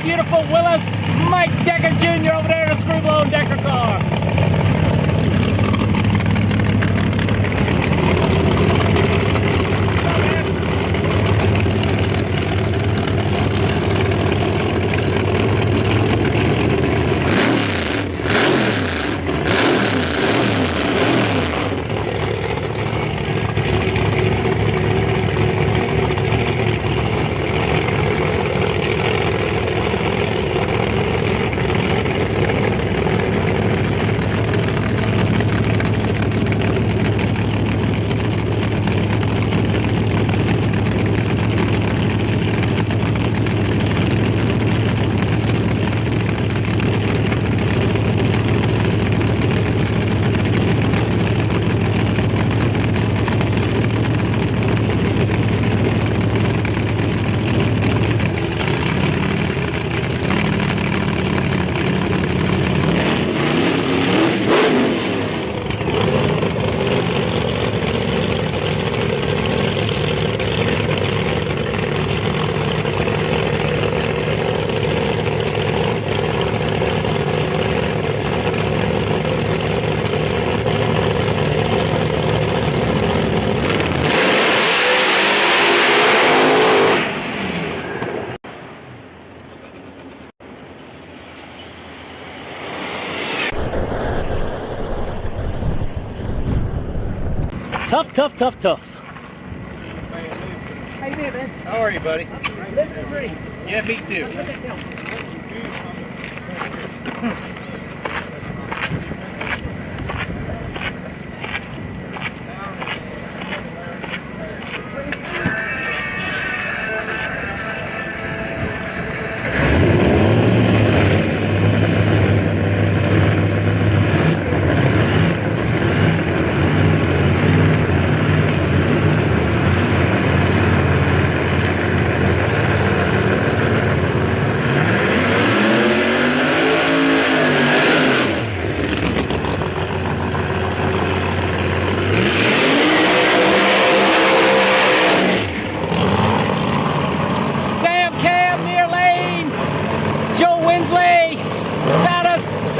Beautiful Willis, Mike Decker Jr. over there in a screw-blown Decker car. Tough, tough, tough, tough. How you doing, man? How are you, buddy? Living the dream. Yeah, me too.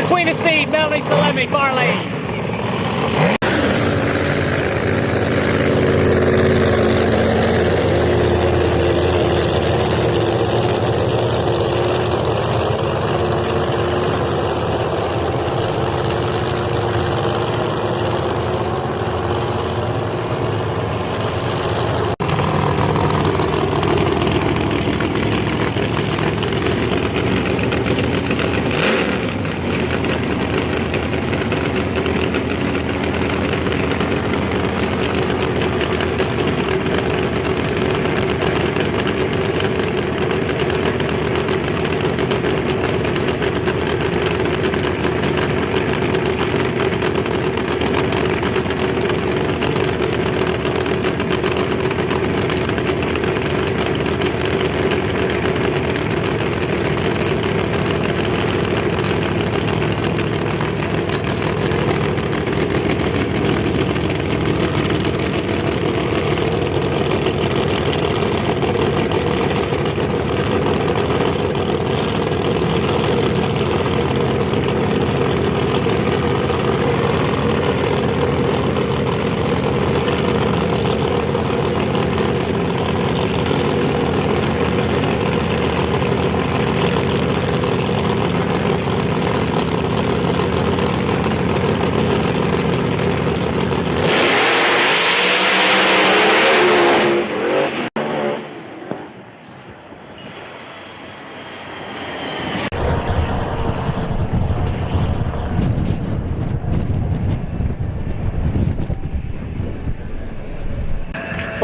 Queen of Speed, Melanie Salemi, far lane.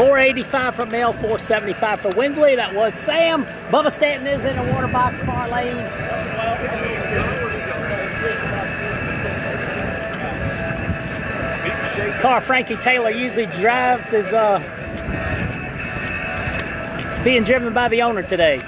485 for Mel, 475 for Winsley. That was Sam. Bubba Stanton is in the water box, far lane. Car Frankie Taylor usually drives is being driven by the owner today.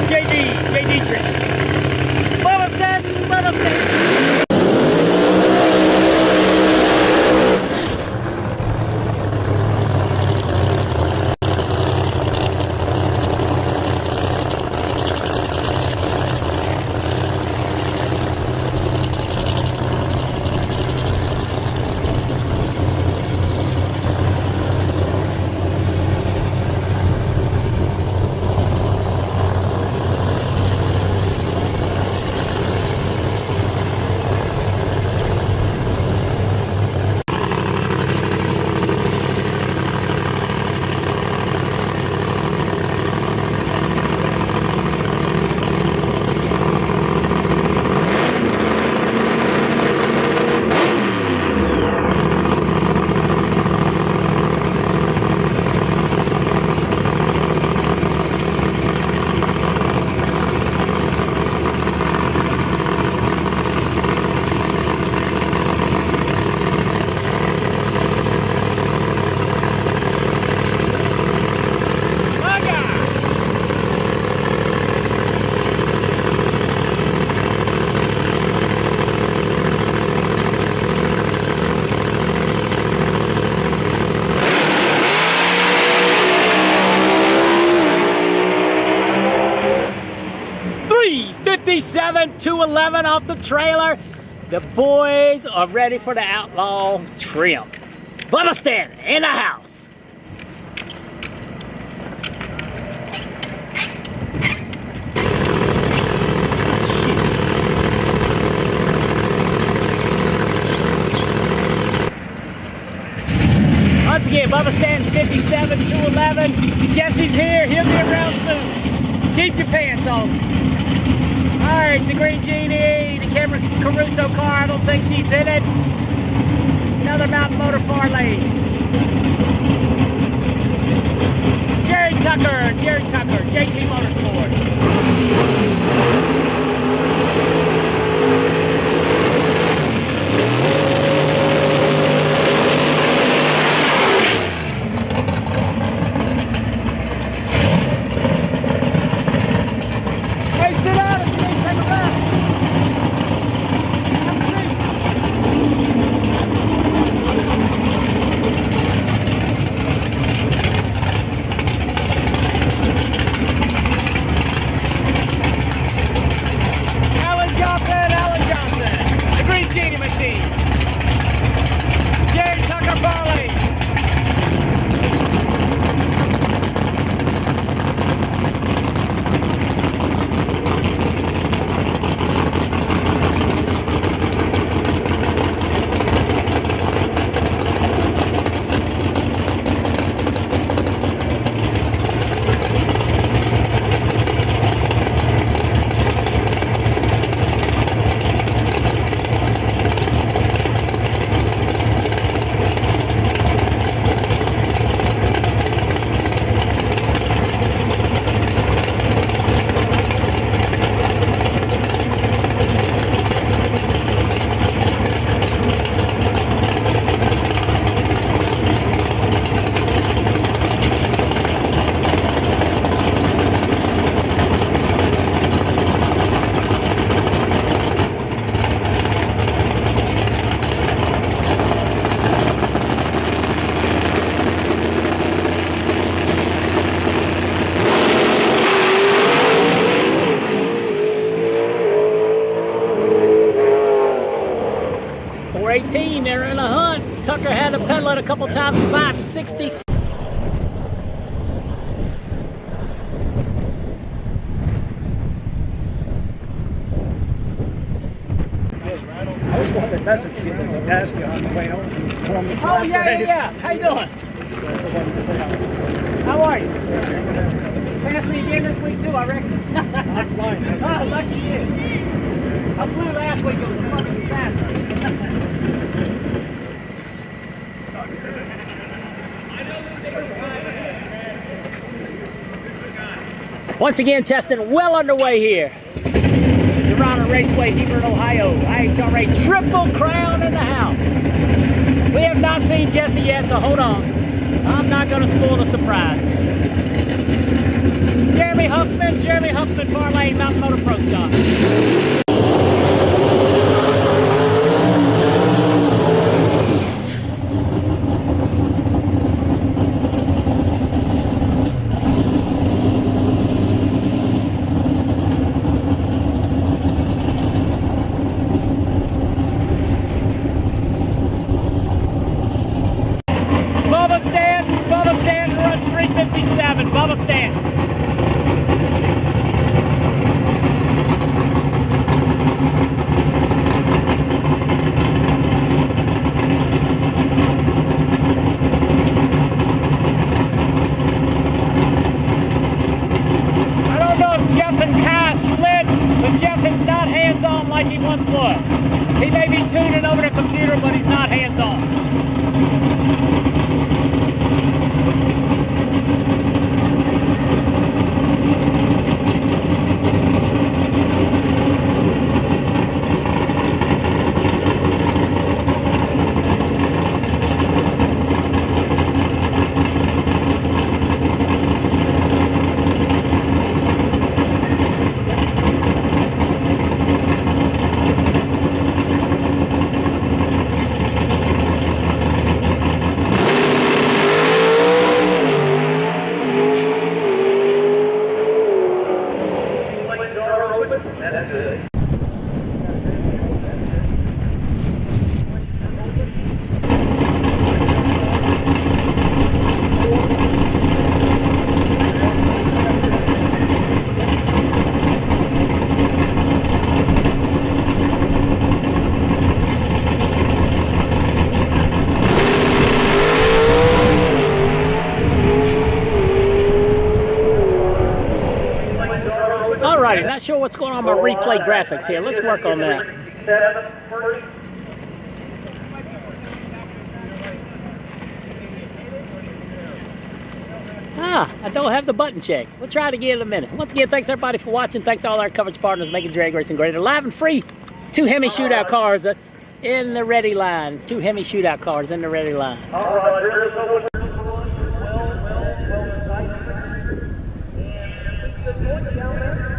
JD trick. Bubba Stanton, Bubba Stanton. .211 off the trailer. The boys are ready for the outlaw trim. Bubba Stanton in the house. Once again, Bubba stands 57, 211. Jesse's here. He'll be around soon. Keep your pants on. All right, the Green Genie, the Cameron Caruso car. I don't think she's in it. Another Mountain Motor 4 lane. Jerry Tucker, JT Motorsport. They're in a hunt. Tucker had to pedal it a couple times, 560. I was going to message you and ask you on the way home from Columbus. Oh, yeah. How you doing? How are you? Pass me again this week, too, I reckon. I'm flying. Oh, lucky you. I flew last week. It was a fucking disaster. Once again, testing well underway here. IHRA Raceway, Hebron, Ohio. IHRA Triple Crown in the house. We have not seen Jesse yet, so hold on. I'm not going to spoil the surprise. Jeremy Huffman, Far Lane, Mountain Motor Pro Stock. Bubba Stand runs 357. Bubba Stand. I don't know if Jeff and Kai split, but Jeff is not hands-on like he once was. He may be tuning over the computer, but he's not hands-on. sure what's going on with my replay graphics here. Let's work on that. 7:30. I don't have the button check. We'll try it again in a minute. Once again, thanks everybody for watching. Thanks to all our coverage partners making drag racing greater. Live and free. 2 Hemi shootout cars in the ready line. 2 Hemi shootout cars in the ready line. All right, there's well excited. And keep the point down there.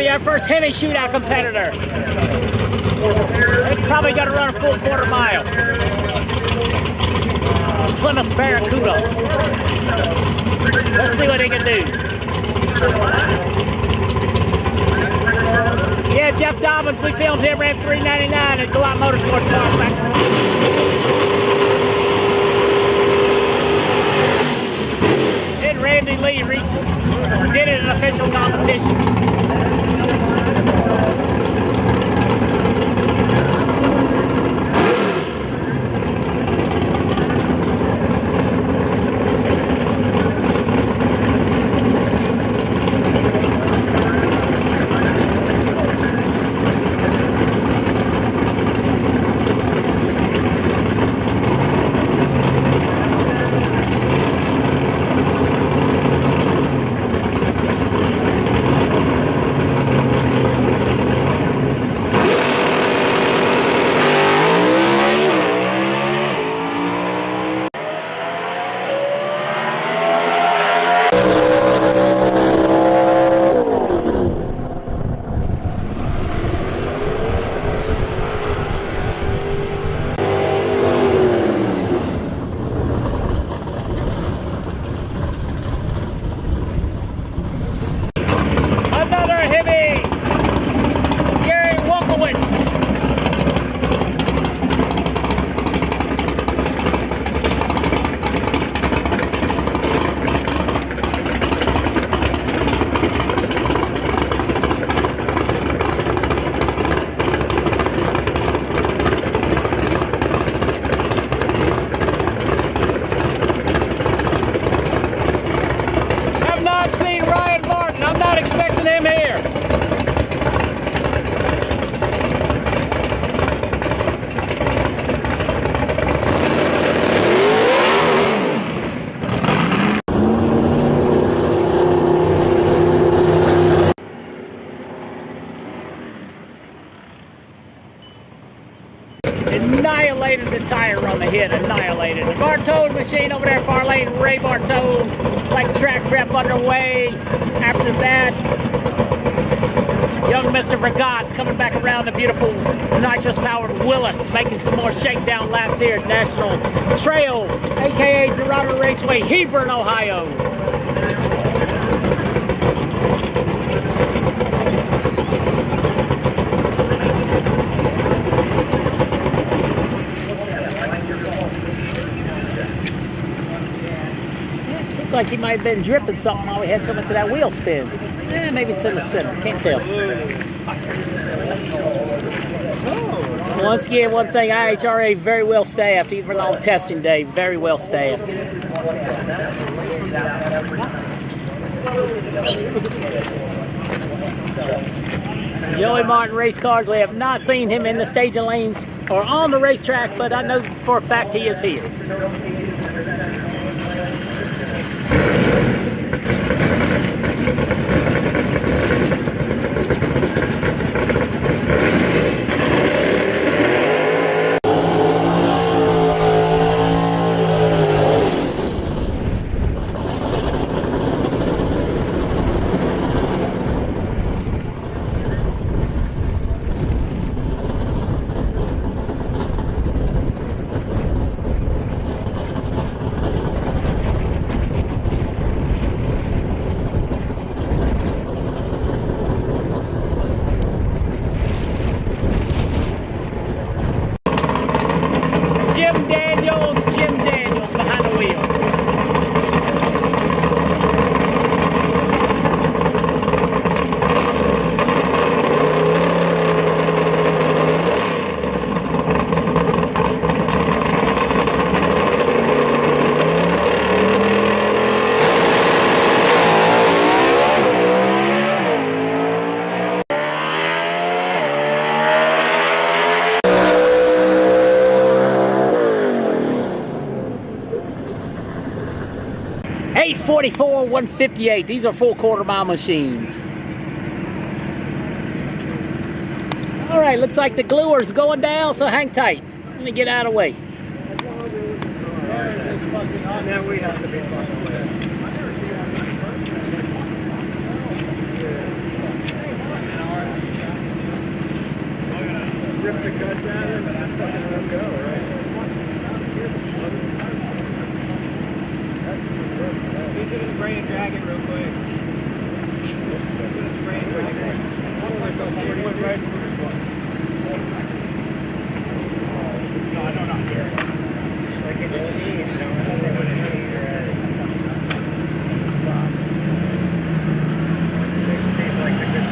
Our first Hemi shootout competitor. They're probably going to run a full quarter mile. Plymouth Barracuda. Let's see what he can do. Yeah, Jeff Dobbins, we filmed him, ran 399 at Galot Motorsports Park back. Then Randy Lee did it in an official competition. Annihilated the tire on the hit, annihilated. The Bartow machine over there, far lane, Ray Bartow, like track prep underway. After that, young Mr. Regat's coming back around the beautiful nitrous-powered Willis, making some more shakedown laps here at National Trail, aka IHRA Raceway, Hebron, Ohio. like he might have been dripping something while we had so much of that wheel spin. Maybe it's in the center. Can't tell. Once again, one thing, IHRA very well staffed, even on testing day, very well staffed. Joey Martin race cars, we have not seen him in the staging lanes or on the racetrack, but I know for a fact he is here. Jim Daniels behind the wheel. .844, 158. These are full quarter-mile machines. All right, looks like the gluer's going down, so hang tight. Let me get out of the way. Now we have to be fucking with it. Rip the guts out of it and just fucking let them go, right? He's gonna spray and drag it real quick. He's gonna spray and drag it. Right through this one. No, I don't know. Like in the teens, you know, when it's here at 60s, like the good.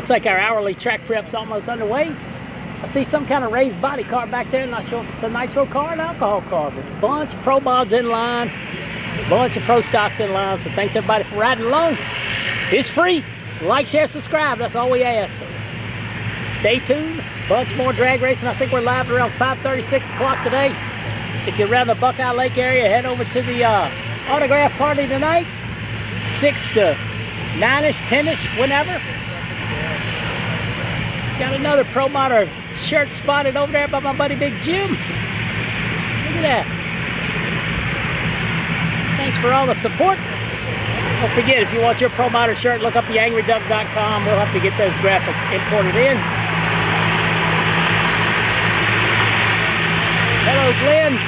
Looks like our hourly track prep's almost underway. I see some kind of raised body car back there. Not sure if it's a nitro car or an alcohol car, but a bunch of pro mods in line, a bunch of pro stocks in line. So thanks everybody for riding along. It's free. Like, share, subscribe. That's all we ask. So stay tuned. Bunch more drag racing. I think we're live around 5:30, 6 o'clock today. If you're around the Buckeye Lake area, head over to the autograph party tonight. 6 to 9-ish, 10-ish, whenever. Got another Pro Modder shirt spotted over there by my buddy Big Jim. Look at that. Thanks for all the support. Don't forget, if you want your Pro Modder shirt, look up theangryduck.com. We'll have to get those graphics imported in. Hello, Glenn.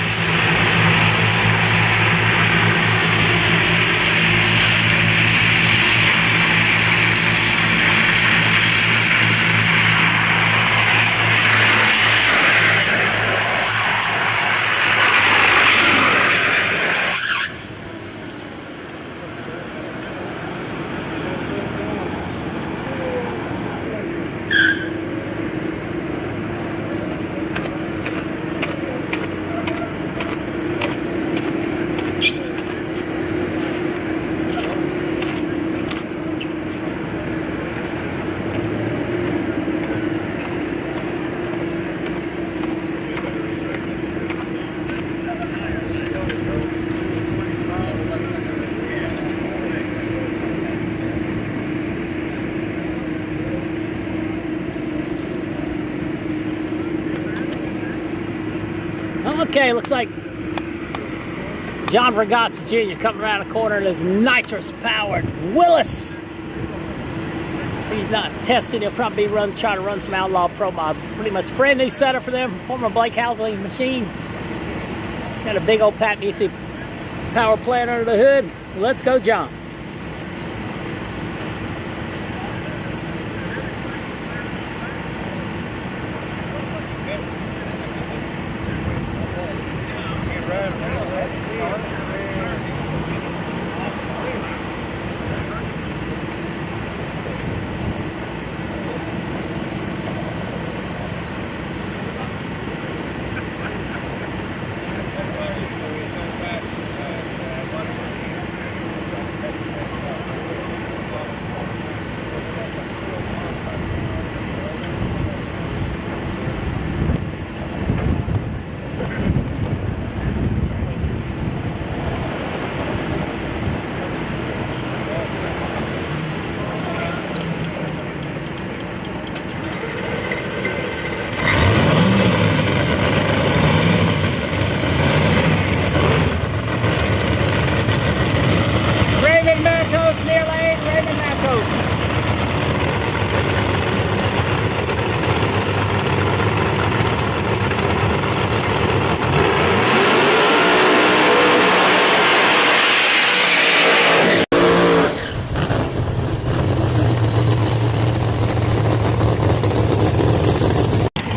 Okay, looks like John Vergatz Jr. coming around the corner in his nitrous-powered Willis. If he's not tested, he'll probably try to run some Outlaw Pro Mod. Pretty much brand new setup for them, former Blake Housley machine. Got a big old Pat Busey power plant under the hood. Let's go, John.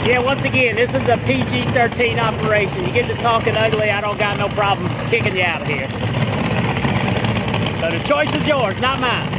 Yeah, once again, this is a PG-13 operation. You get to talking ugly, I don't got no problem kicking you out of here. So the choice is yours, not mine.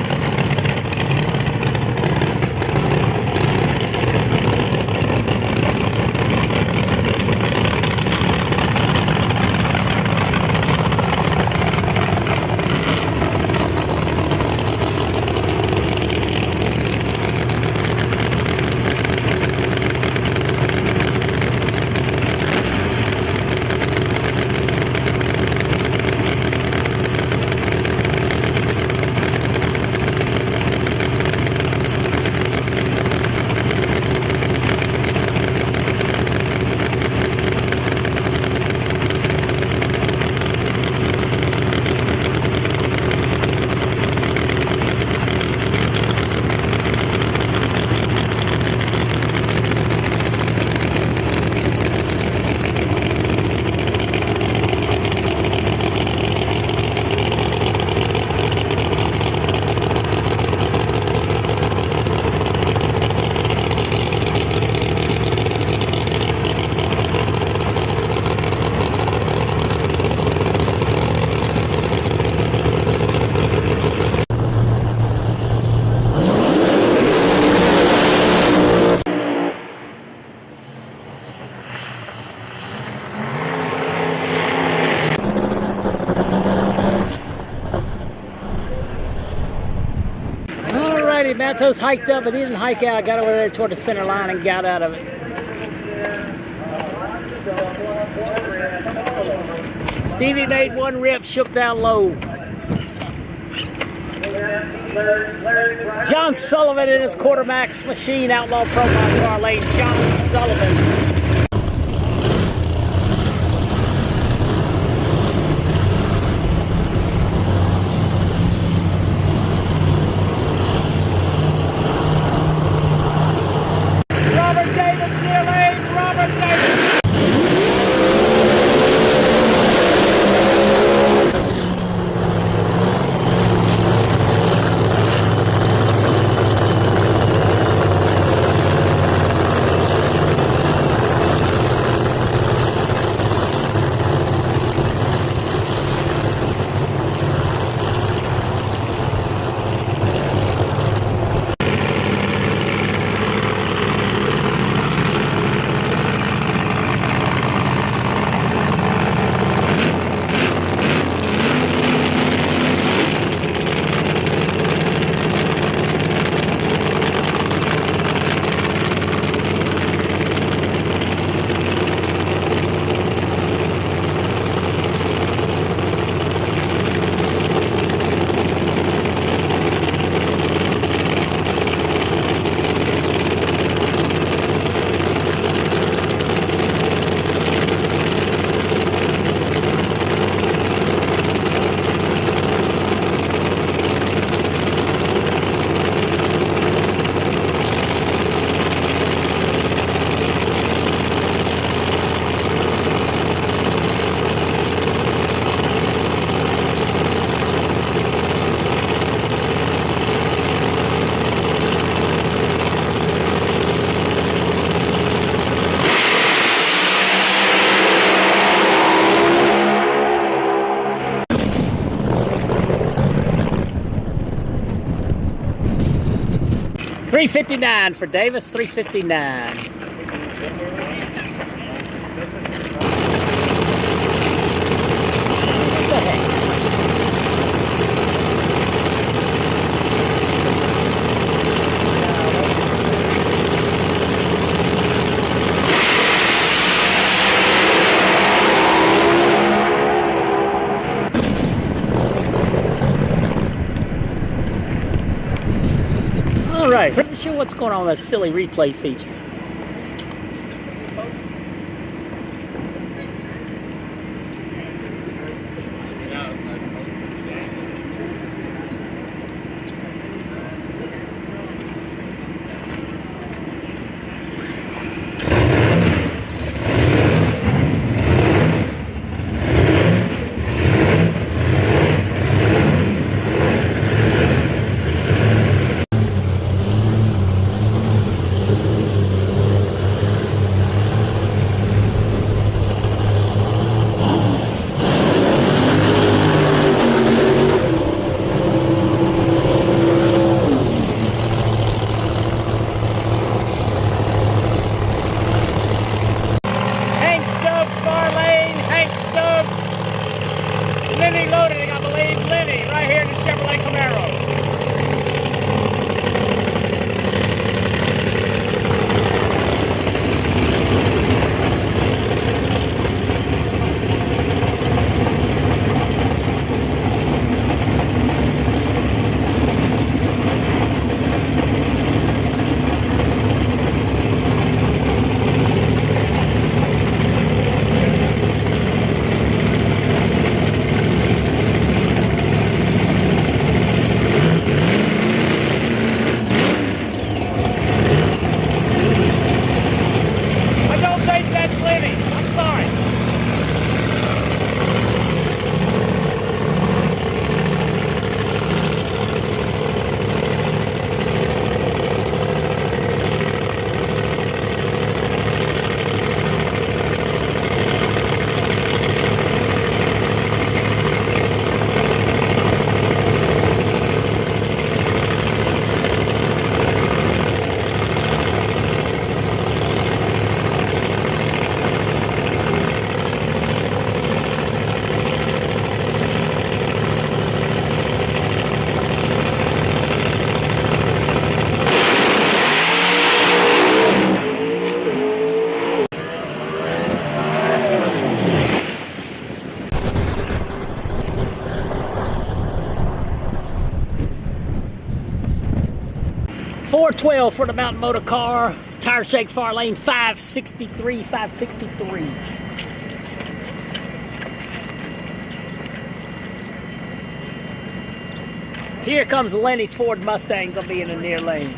Santos hiked up, but he didn't hike out. Got over there toward the center line and got out of it. Stevie made one rip, shook down low. John Sullivan in his Quartermax machine, Outlaw Pro by car lane. John Sullivan. $359 for Davis, $359. Right. Pretty sure what's going on with that silly replay feature. 412 for the Mountain Motor car. Tire shake far lane 563, 563. Here comes Lenny's Ford Mustang, gonna be in the near lane.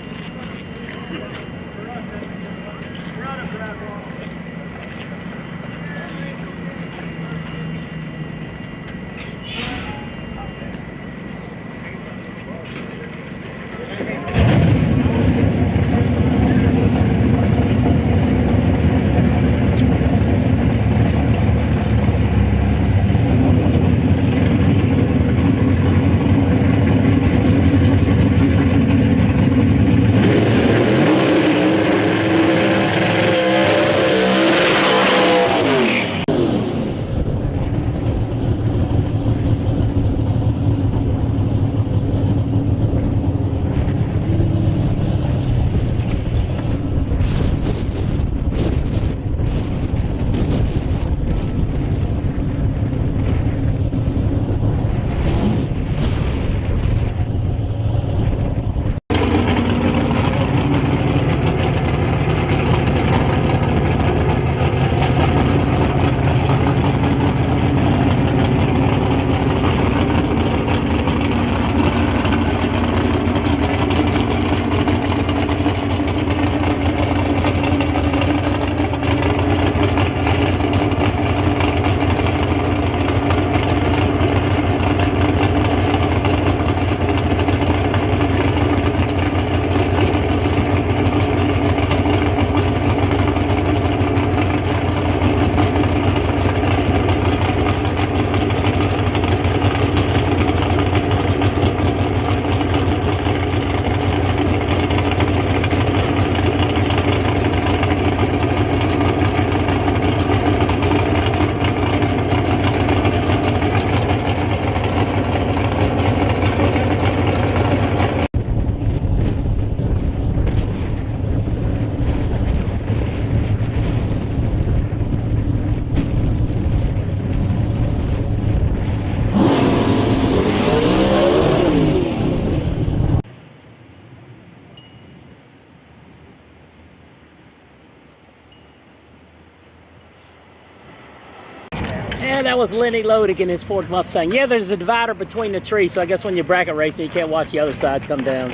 And that was Lenny Lodick in his Ford Mustang. Yeah, there's a divider between the trees, so I guess when you're bracket racing, you can't watch the other side come down.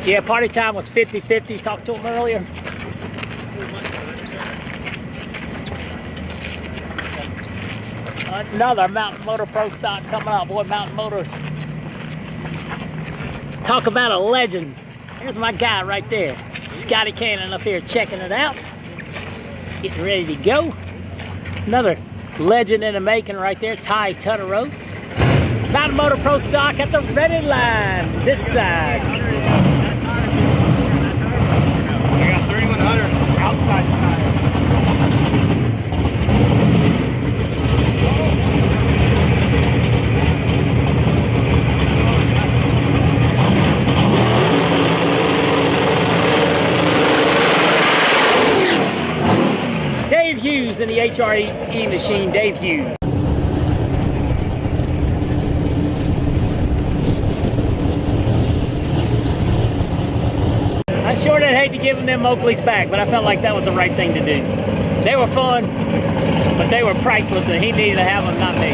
Yeah, party time was 50-50. Talked to him earlier. Another Mountain Motor Pro stock coming out. Boy, Mountain Motors. Talk about a legend. Here's my guy right there. Scotty Cannon up here checking it out. Getting ready to go. Another legend in the making right there. Ty Tutterow. Mountain Motor Pro stock at the ready line. This side. I got 3100 outside tire. Dave Hughes in the IHRA machine. Dave Hughes. I sure did hate to give them Oakleys back, but I felt like that was the right thing to do. They were fun, but they were priceless, and he needed to have them, not me.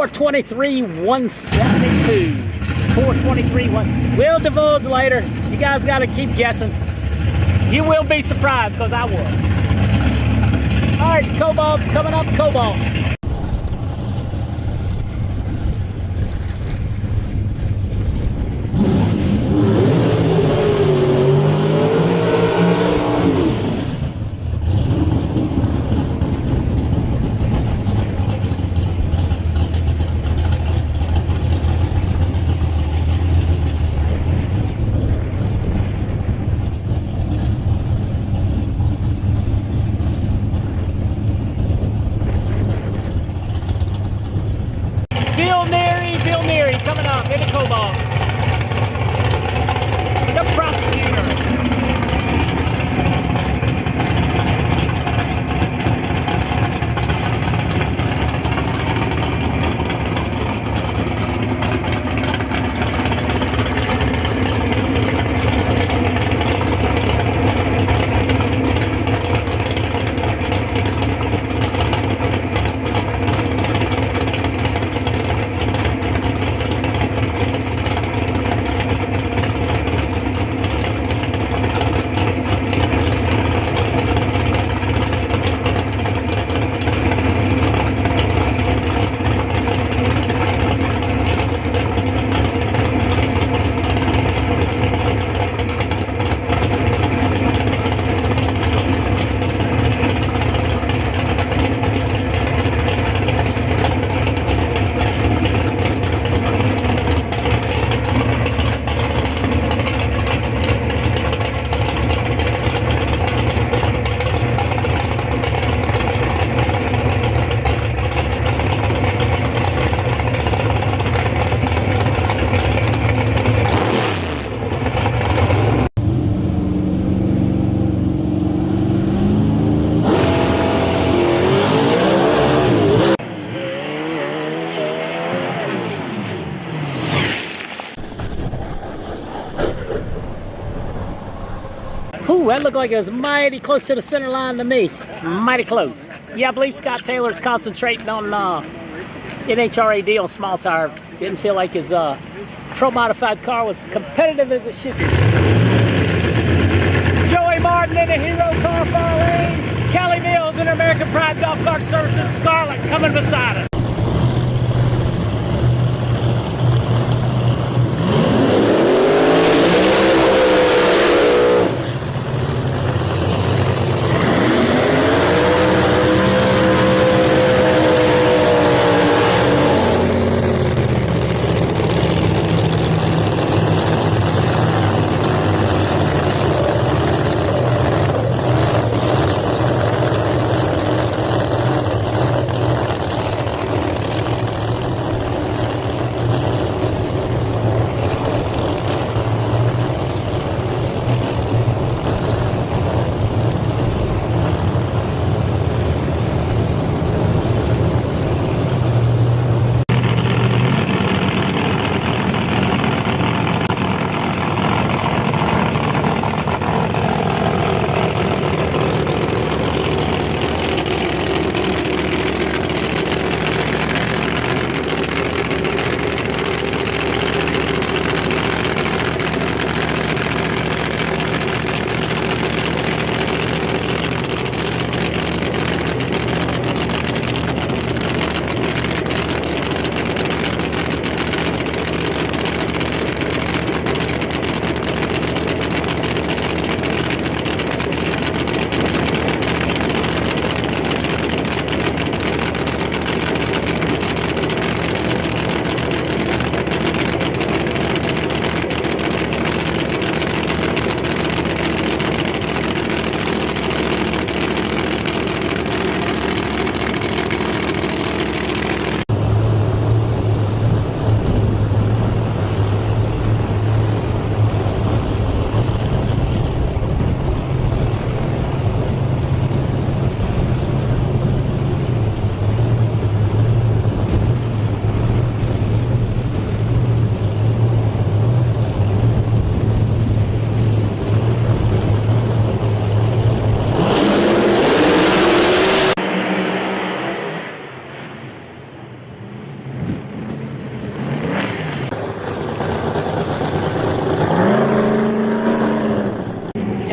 423,172. 423,1. We'll divulge later. You guys got to keep guessing. You will be surprised, because I will. All right, Cobalt's coming up. Cobalt. Bill Neary coming up in the Cobalt. The prosecutor. Ooh, that looked like it was mighty close to the center line to me. Mighty close. Yeah, I believe Scott Taylor's concentrating on NHRA on small tire. Didn't feel like his pro-modified car was competitive as it should be. Joey Martin in the Hero car far lane. Kelly Mills in American Pride Golf Cart Services Scarlet coming beside us.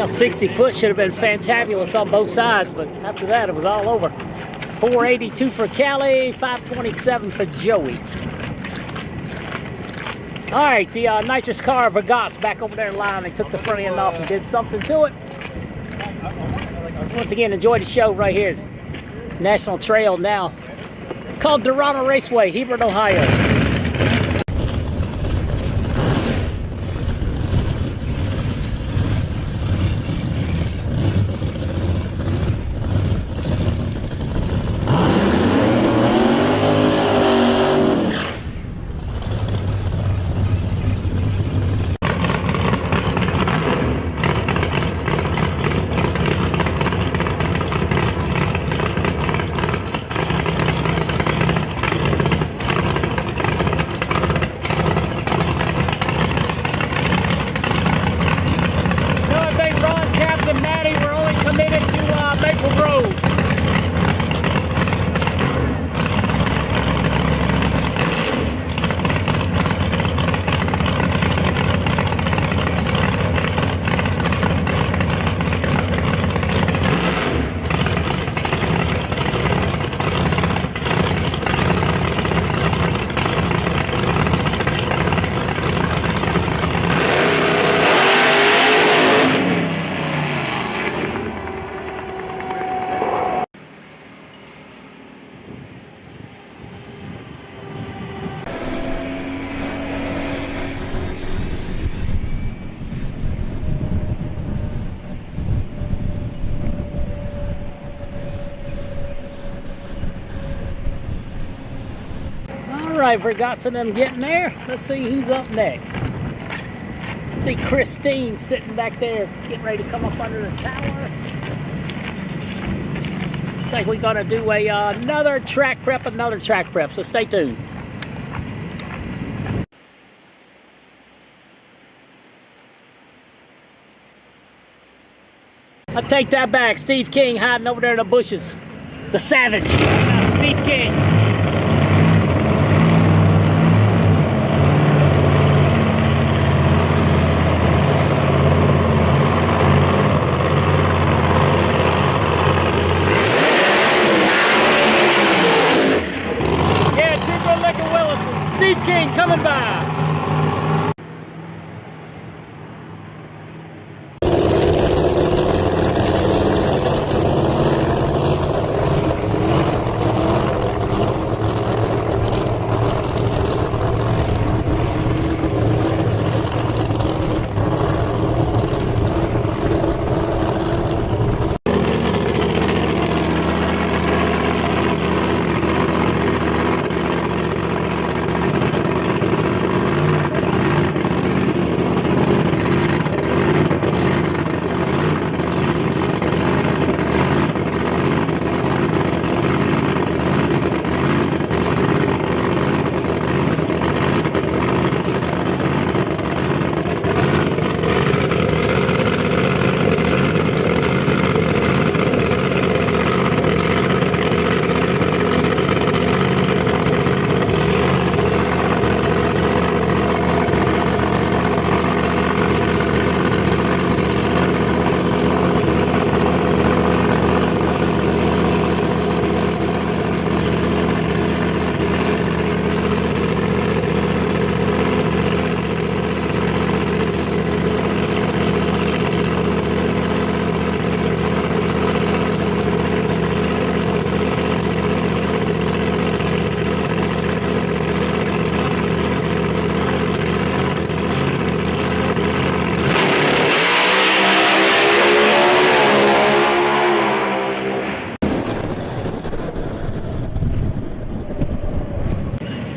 Well, 60 foot should have been fantabulous on both sides, but after that, it was all over. 482 for Callie, 527 for Joey. All right, the nitrous car of Vergas back over there in line. They took the front end off and did something to it. Once again, enjoy the show right here. National Trail now called IHRA Raceway, Hebron, Ohio. All right, Vergas and them getting there. Let's see who's up next. See Christine sitting back there, getting ready to come up under the tower. Looks like we're gonna do another track prep, so stay tuned. I take that back. Steve King hiding over there in the bushes. The Savage. Steve King. Steve King coming by.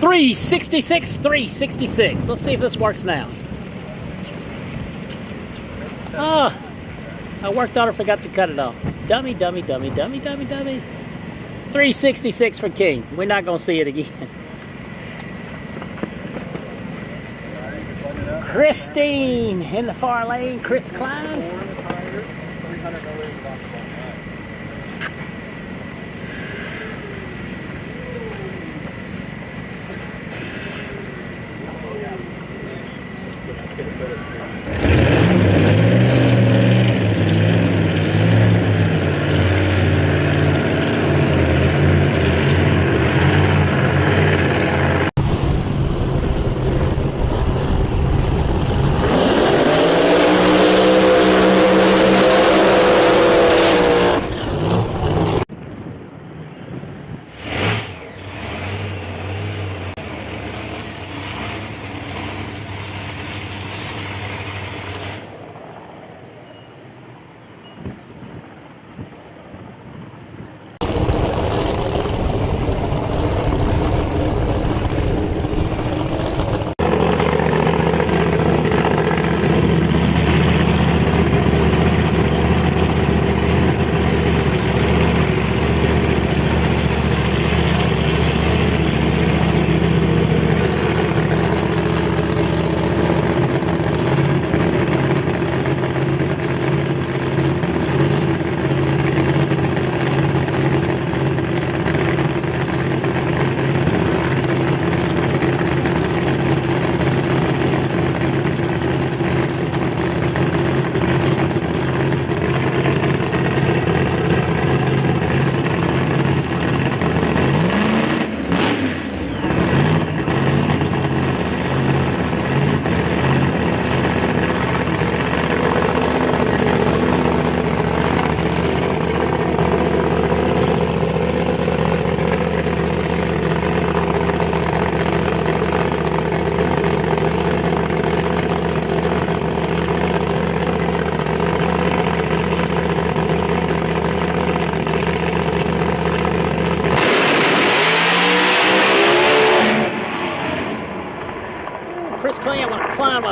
$366. Let's see if this works now. Oh, I worked on it, forgot to cut it off. Dummy. 366 for King. We're not gonna see it again. Christine in the far lane. Chris Klein.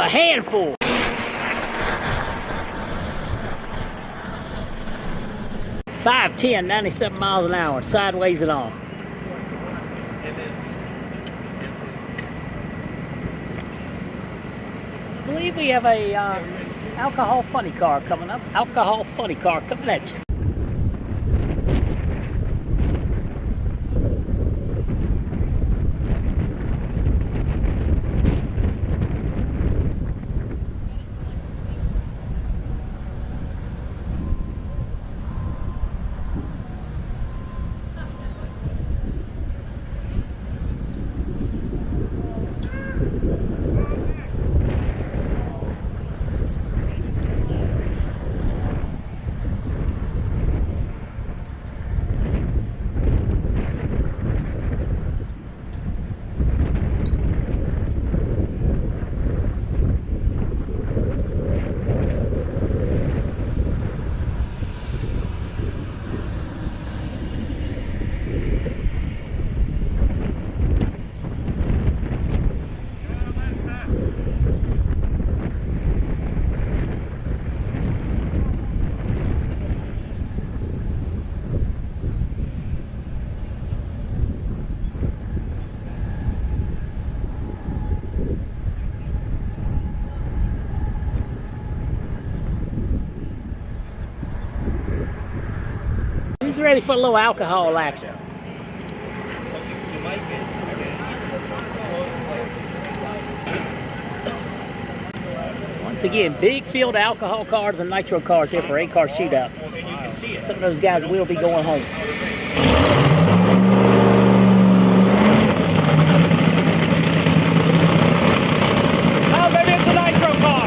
a handful. .510, 97 miles an hour, sideways and all. I believe we have a alcohol funny car coming up. Alcohol funny car coming at you. Who's ready for a little alcohol action? Once again, big field of alcohol cars and nitro cars here for 8-car shootout. Some of those guys will be going home. Oh, maybe it's a nitro car.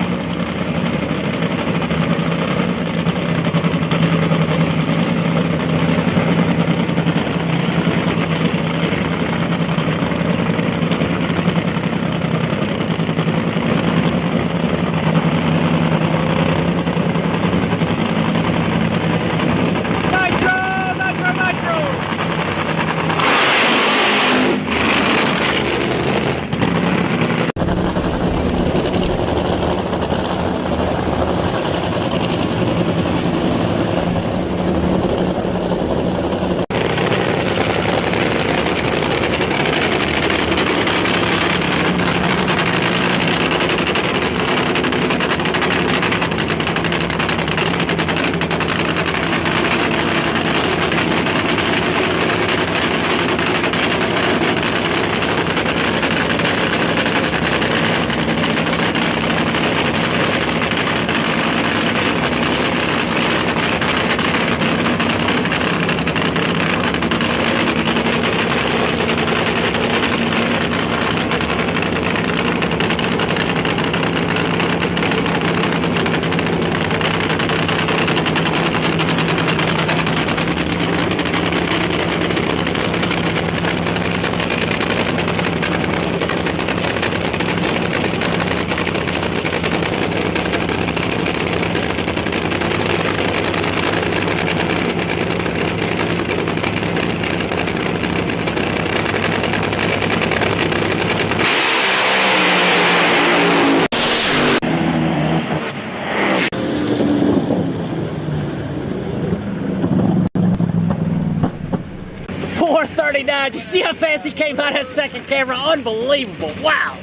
.439. You see how fast he came out of that second camera? Unbelievable. Wow.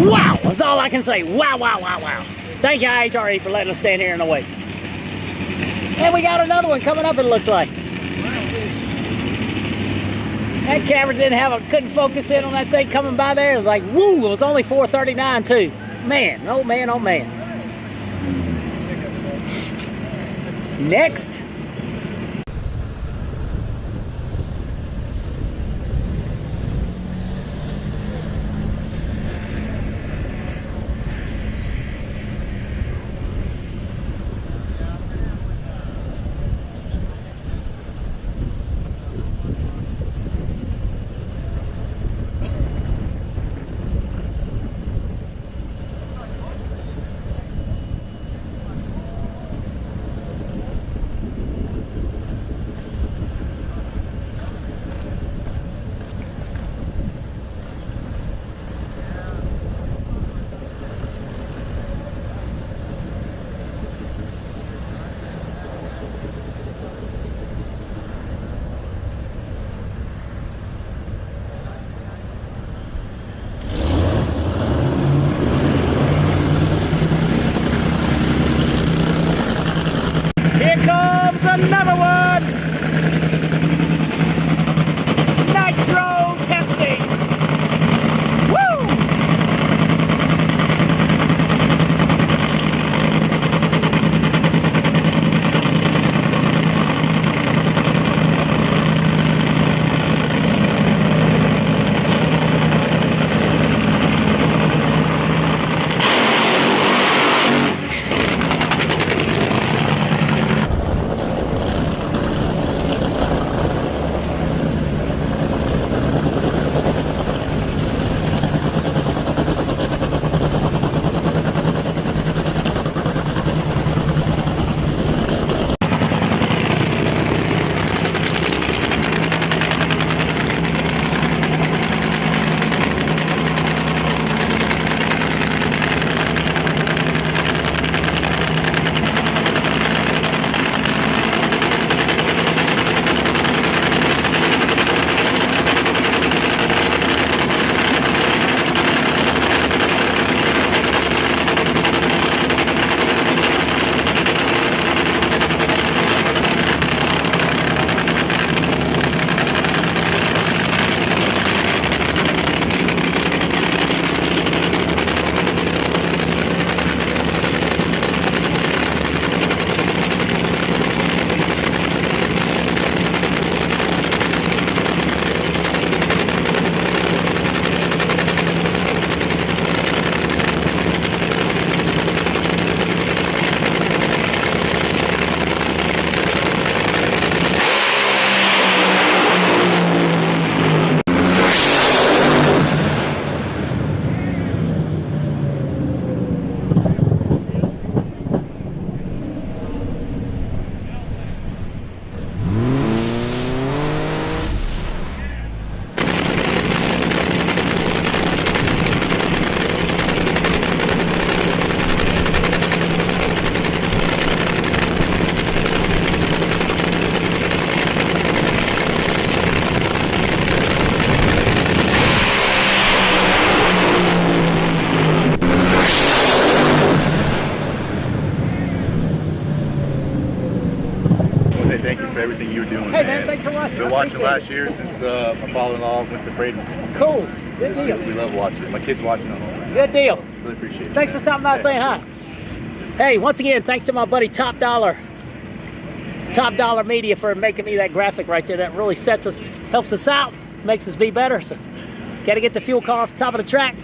Wow, that's all I can say. Wow, wow, wow, wow. Thank you, IHRA, for letting us stand here in the wait. And we got another one coming up, it looks like. That camera couldn't focus in on that thing coming by there. It was like, woo, it was only 439 too. Man, oh man, oh man. Next. everything you're doing, Hey, man, thanks for watching. Been I watching appreciate last year since my father-in-law went to Braden. Cool. Good deal. We love watching it. My kids watching it. Good deal. Really appreciate it. Thanks for stopping by and saying hi. Hey, once again, thanks to my buddy Top Dollar Media for making me that graphic right there. That really helps us out, makes us be better. So, got to get the fuel car off the top of the track.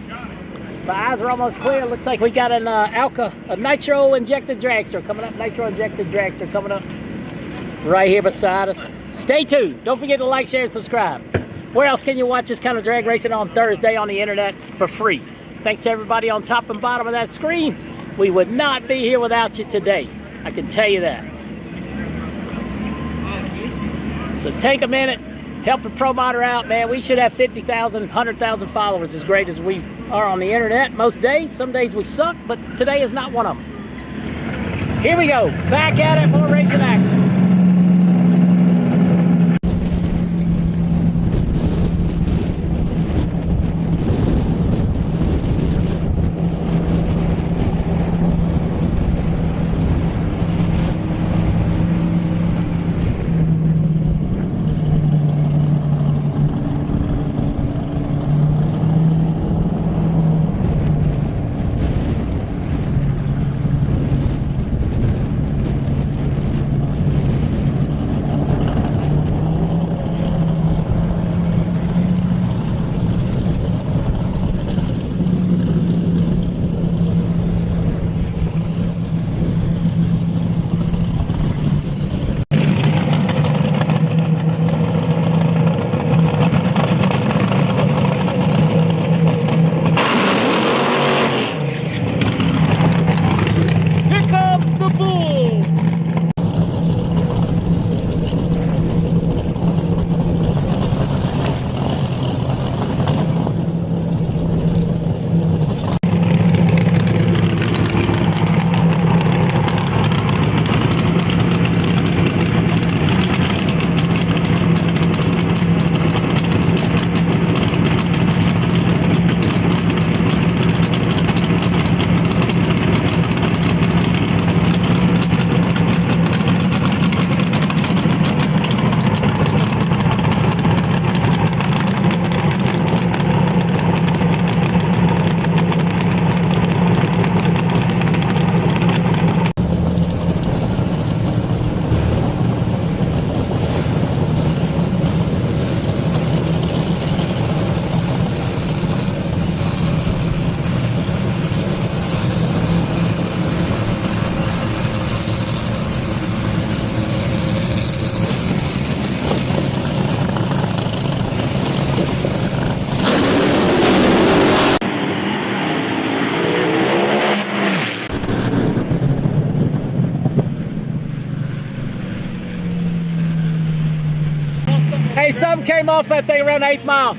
My eyes are almost clear. Looks like we got an a nitro-injected dragster coming up. Nitro-injected dragster coming up right here beside us. Stay tuned. Don't forget to like, share, and subscribe. Where else can you watch this kind of drag racing on Thursday on the internet for free? Thanks to everybody on top and bottom of that screen. We would not be here without you today. I can tell you that. So take a minute, help the promoter out, man. We should have 50,000, 100,000 followers, as great as we are on the internet most days. Some days we suck, but today is not one of them. Here we go, back at it, more racing action. Hey, something came off that thing around 8th mile.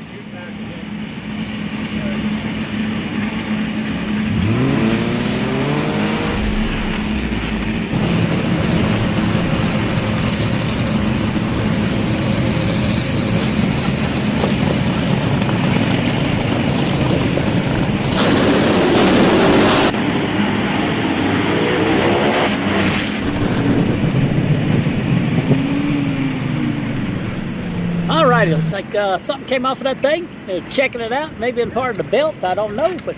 Alrighty, looks like something came off of that thing. They're checking it out, maybe in part of the belt, I don't know, but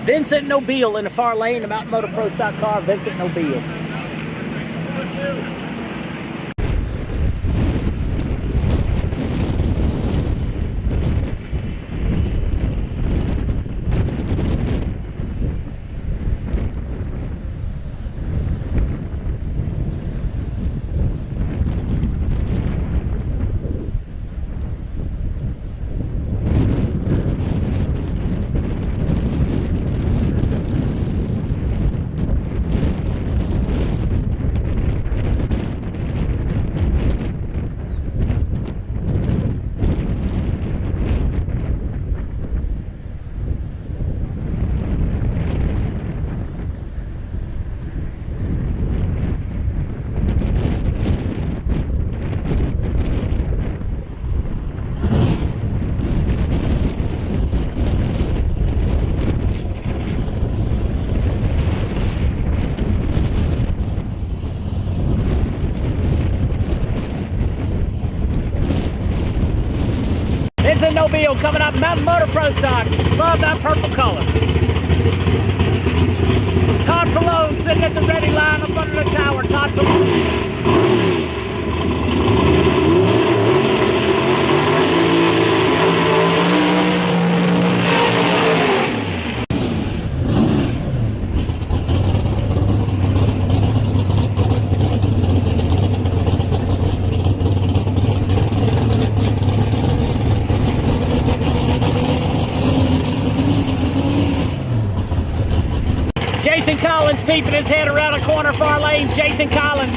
Vincent Nobile in the far lane, the Mountain Moto Pro stock car, Vincent Nobile. Mobile coming up, Mountain Motor Pro Stock. Love that purple color. Todd Falone sitting at the ready line up under the tower. Todd Falone. Jason Collins peeping his head around a corner, far lane. Jason Collins.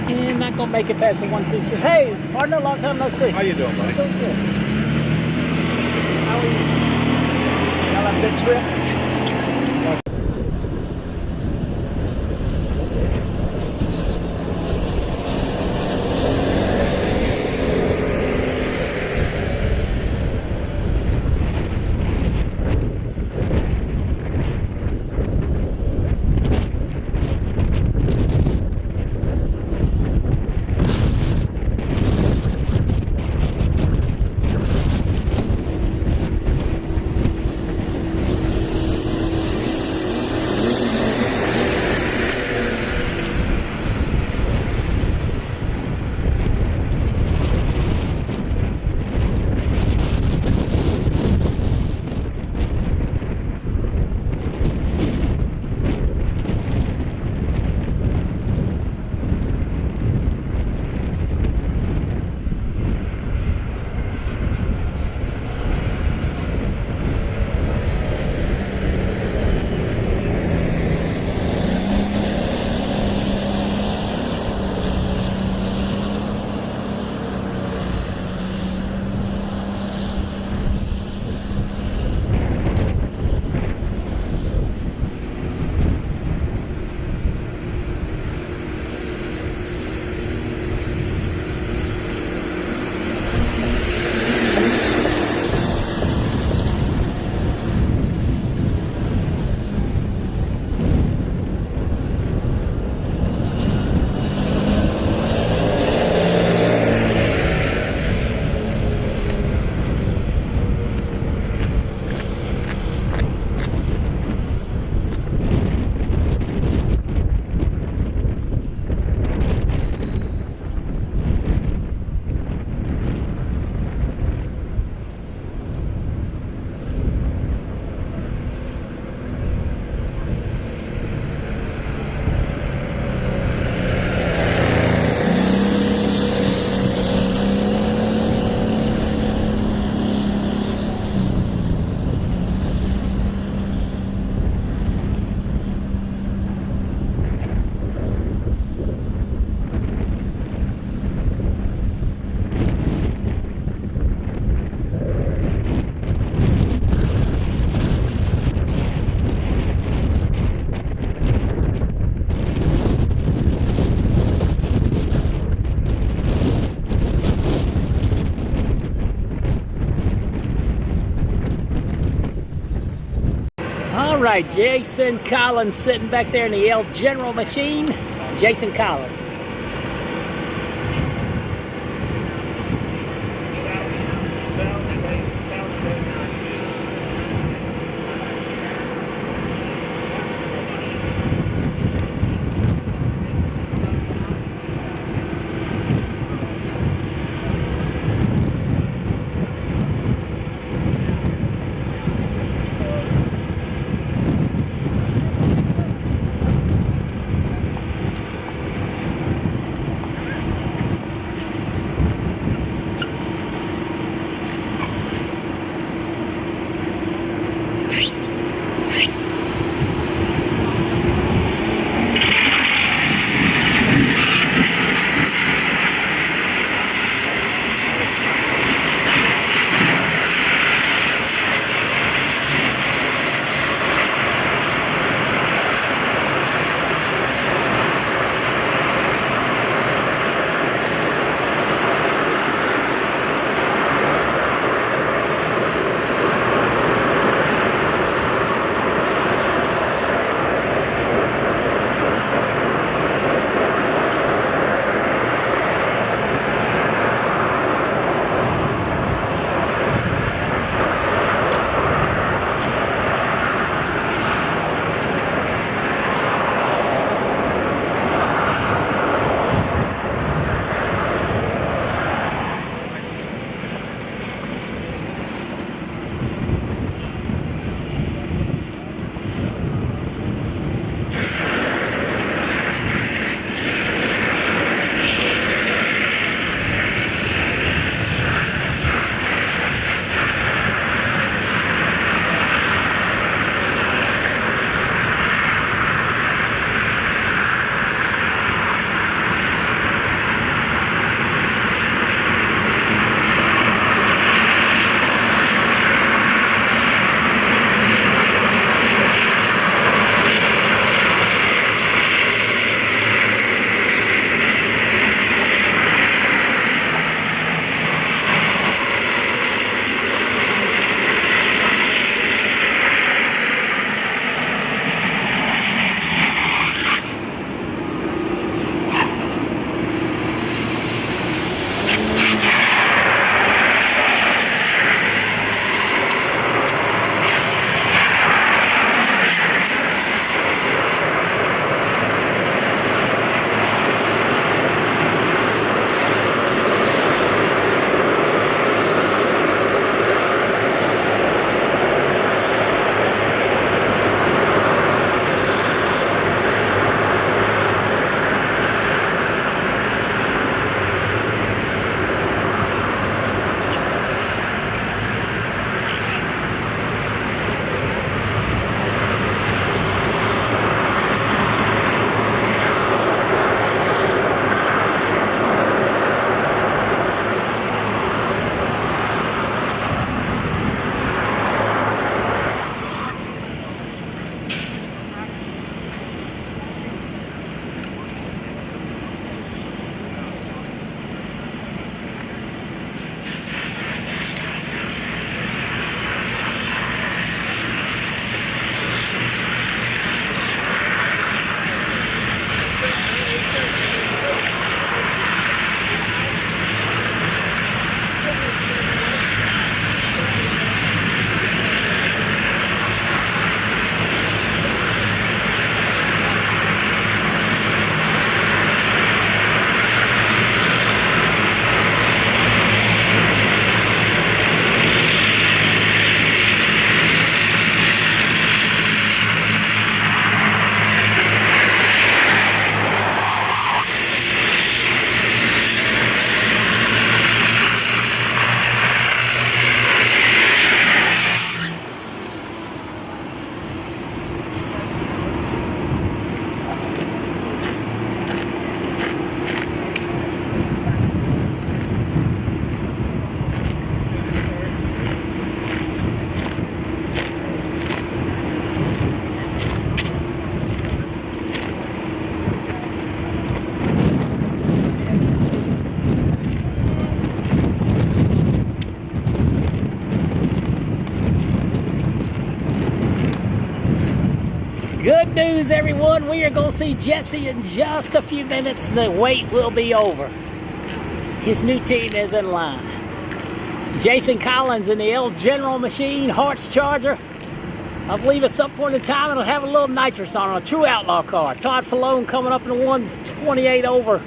And not gonna make it past the 1-2 shoot. Hey, partner, long time no see. How you doing, buddy? Doing good. How are you? Y'all have a good trip? All right, Jason Collins sitting back there in the L General machine. Jason Collins. Good news, everyone. We are going to see Jesse in just a few minutes. The wait will be over. His new team is in line. Jason Collins in the L General Machine Hearts Charger. I believe at some point in time it'll have a little nitrous on it, a true outlaw car. Todd Falone coming up in a 128 over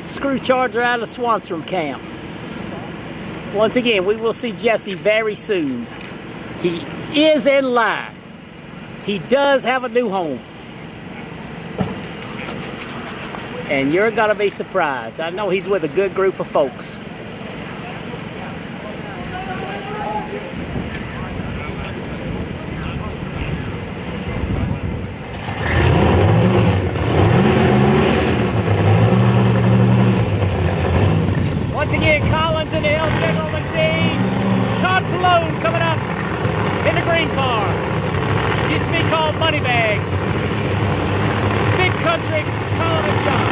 screw charger out of Swanstrom camp. Once again, we will see Jesse very soon. He is in line. He does have a new home. And you're gonna be surprised. I know he's with a good group of folks. Once again, Collins in the L General Machine. Todd Falone coming up in the green car. Used to be called Moneybags. Big Country calling a shot.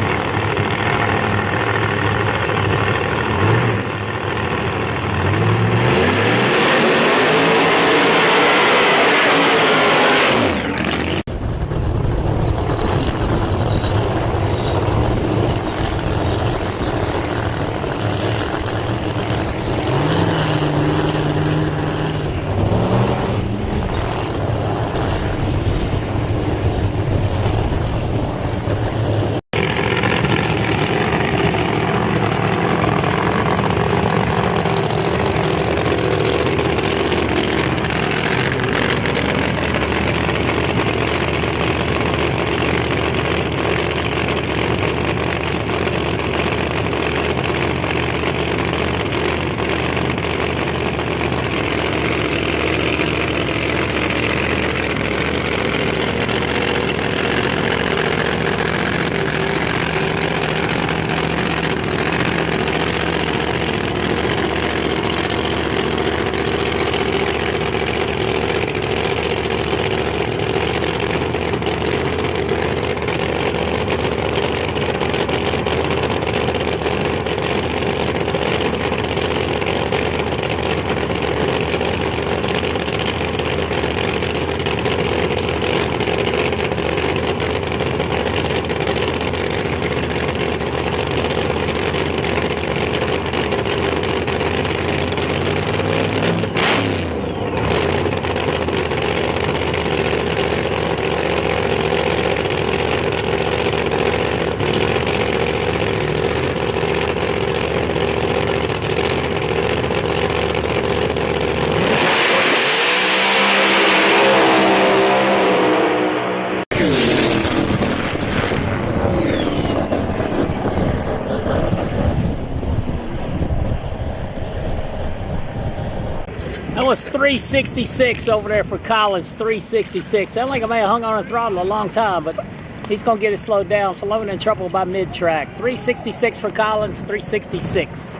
That was 366 over there for Collins, 366. Sounds like I may have hung on the throttle a long time, but he's going to get it slowed down. Falone in trouble by mid-track. 366 for Collins, 366.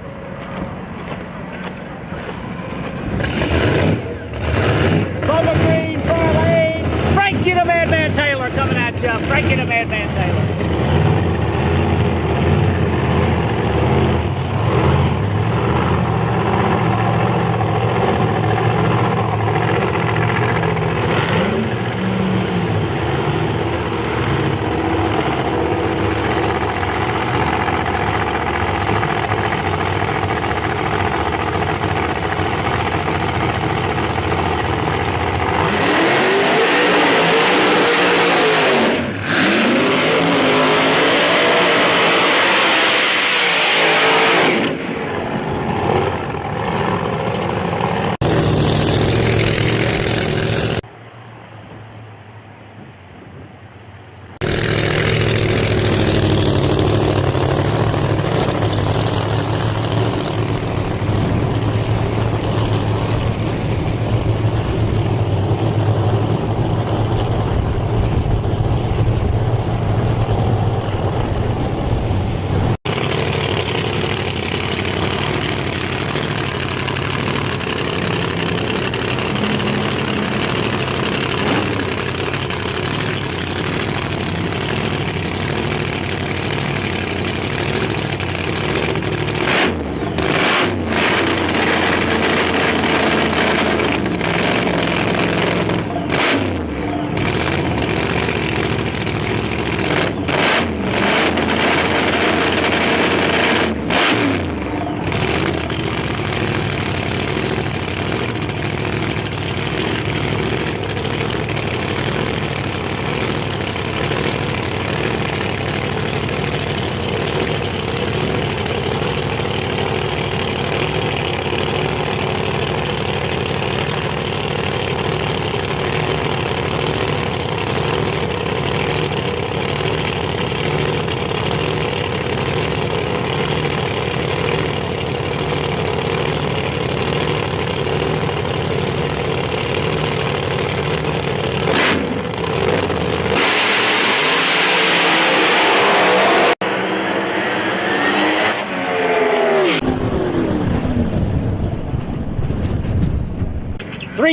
Bubba Green, 4 lane. Frankie the Madman Taylor coming at you. Frankie the Madman Taylor.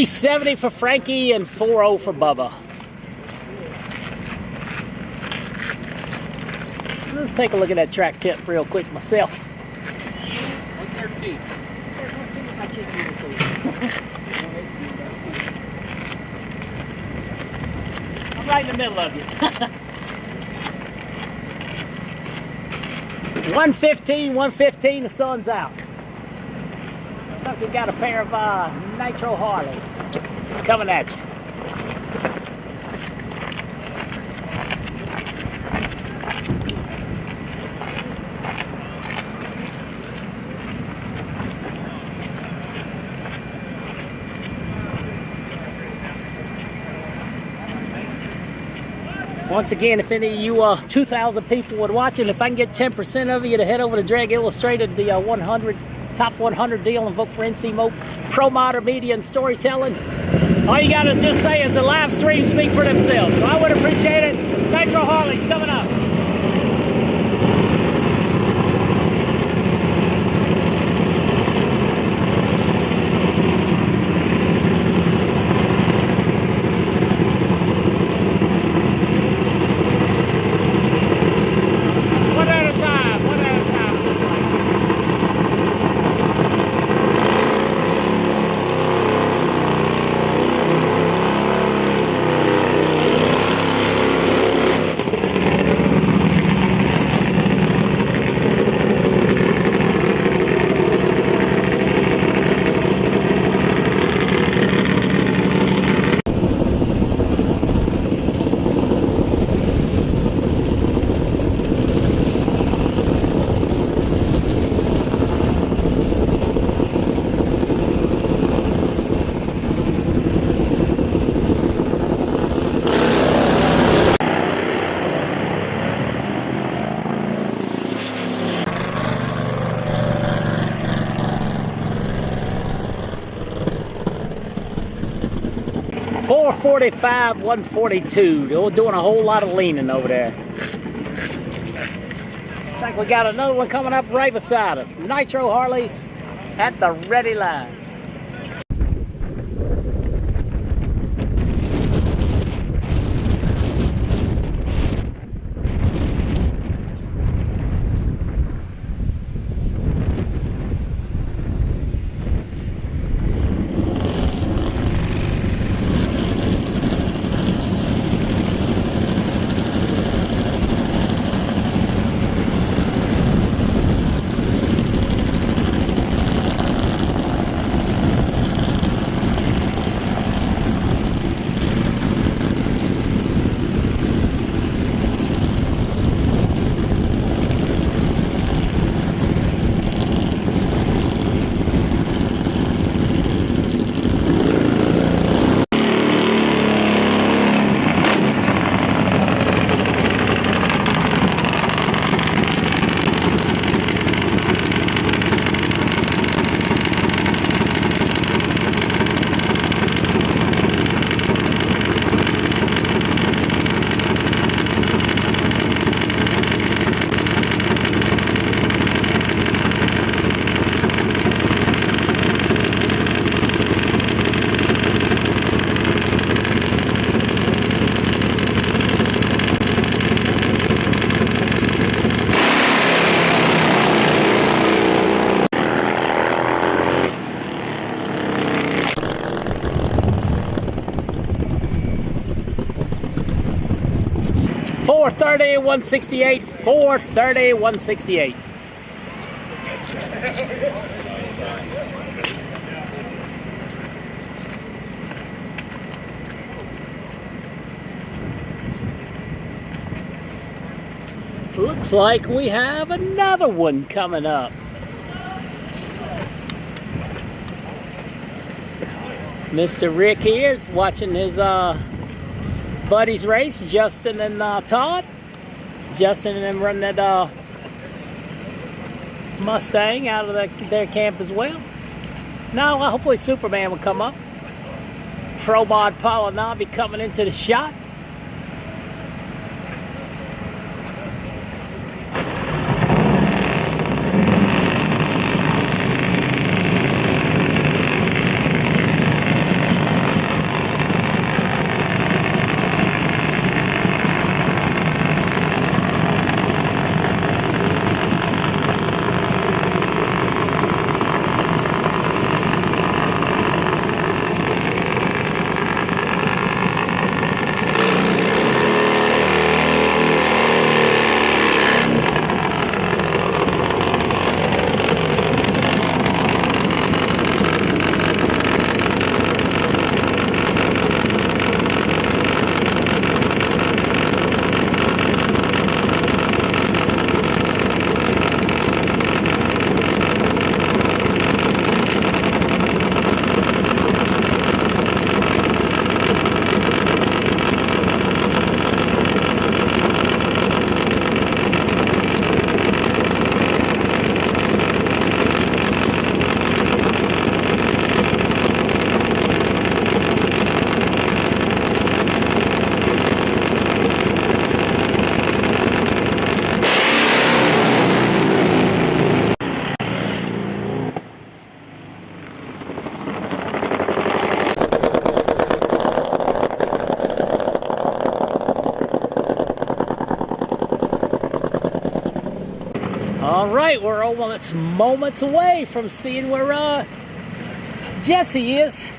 370 for Frankie and 40 for Bubba. Let's take a look at that track tip real quick myself. 113. I'm right in the middle of you. 115, the sun's out. So we got a pair of Nitro Harleys coming at you. Once again, if any of you 2,000 people would watch it, if I can get 10% of you to head over to Drag Illustrated, the top 100 deal, and vote for NC Mo Pro Modder Media and Storytelling. All you got to just say is the live streams speak for themselves. So I would appreciate it. Nitro Harley's coming up. .445, 142. They're doing a whole lot of leaning over there. Looks like we got another one coming up right beside us. Nitro Harleys at the ready line. .430, 168, .430, 168. Looks like we have another one coming up. Mr. Rick here watching his buddies race, Justin and Todd. Justin and them running that Mustang out of their camp as well. Now, hopefully Superman will come up. Pro Mod Polinavi coming into the shot. All right, we're almost moments away from seeing where Jesse is.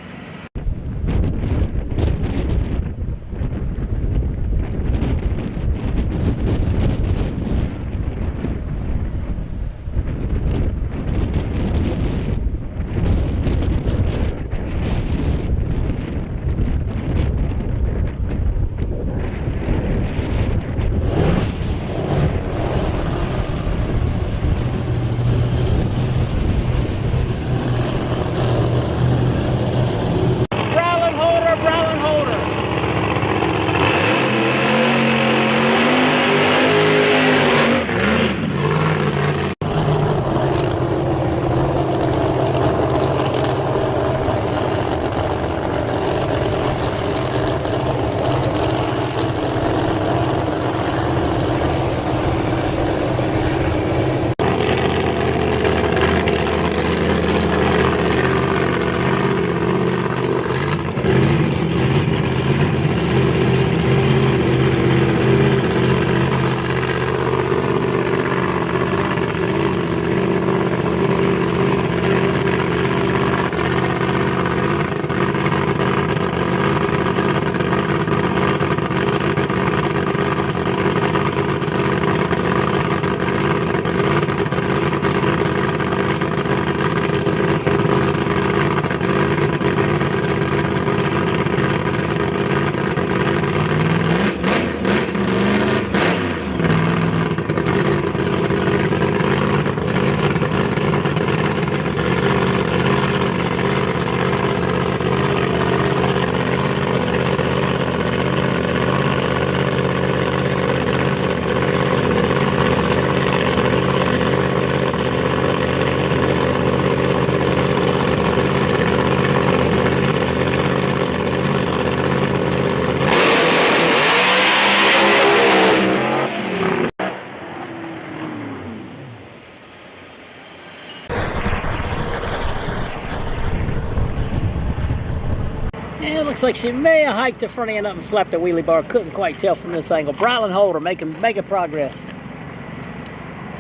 It looks like she may have hiked the front end up and slapped a wheelie bar. Couldn't quite tell from this angle. Brylan Holder making progress.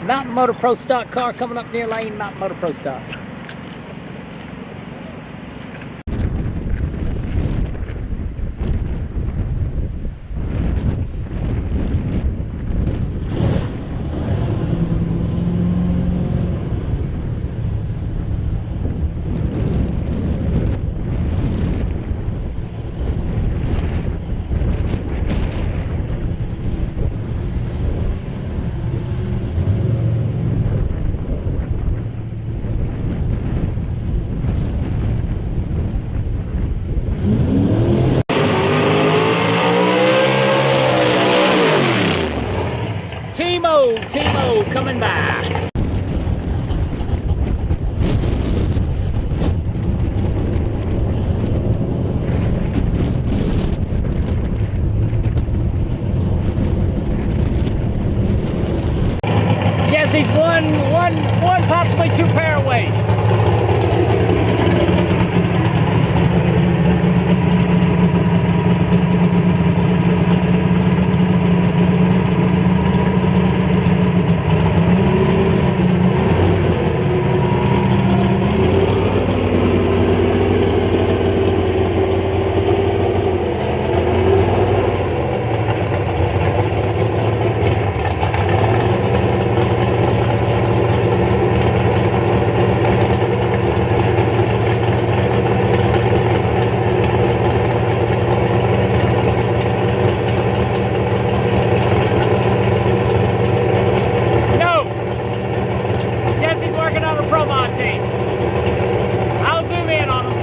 Mountain Motor Pro stock car coming up near lane. Mountain Motor Pro stock. Timo coming by. Jesse's one, possibly two pair away. I'll zoom in on them.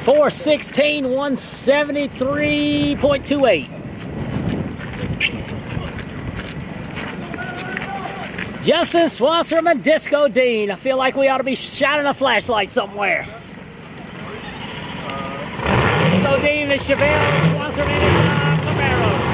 .416, 173.28. Justice Wasserman, Disco Dean. I feel like we ought to be shining a flashlight somewhere. Disco Disco Dean and Chevelle, sponsor man Camaro.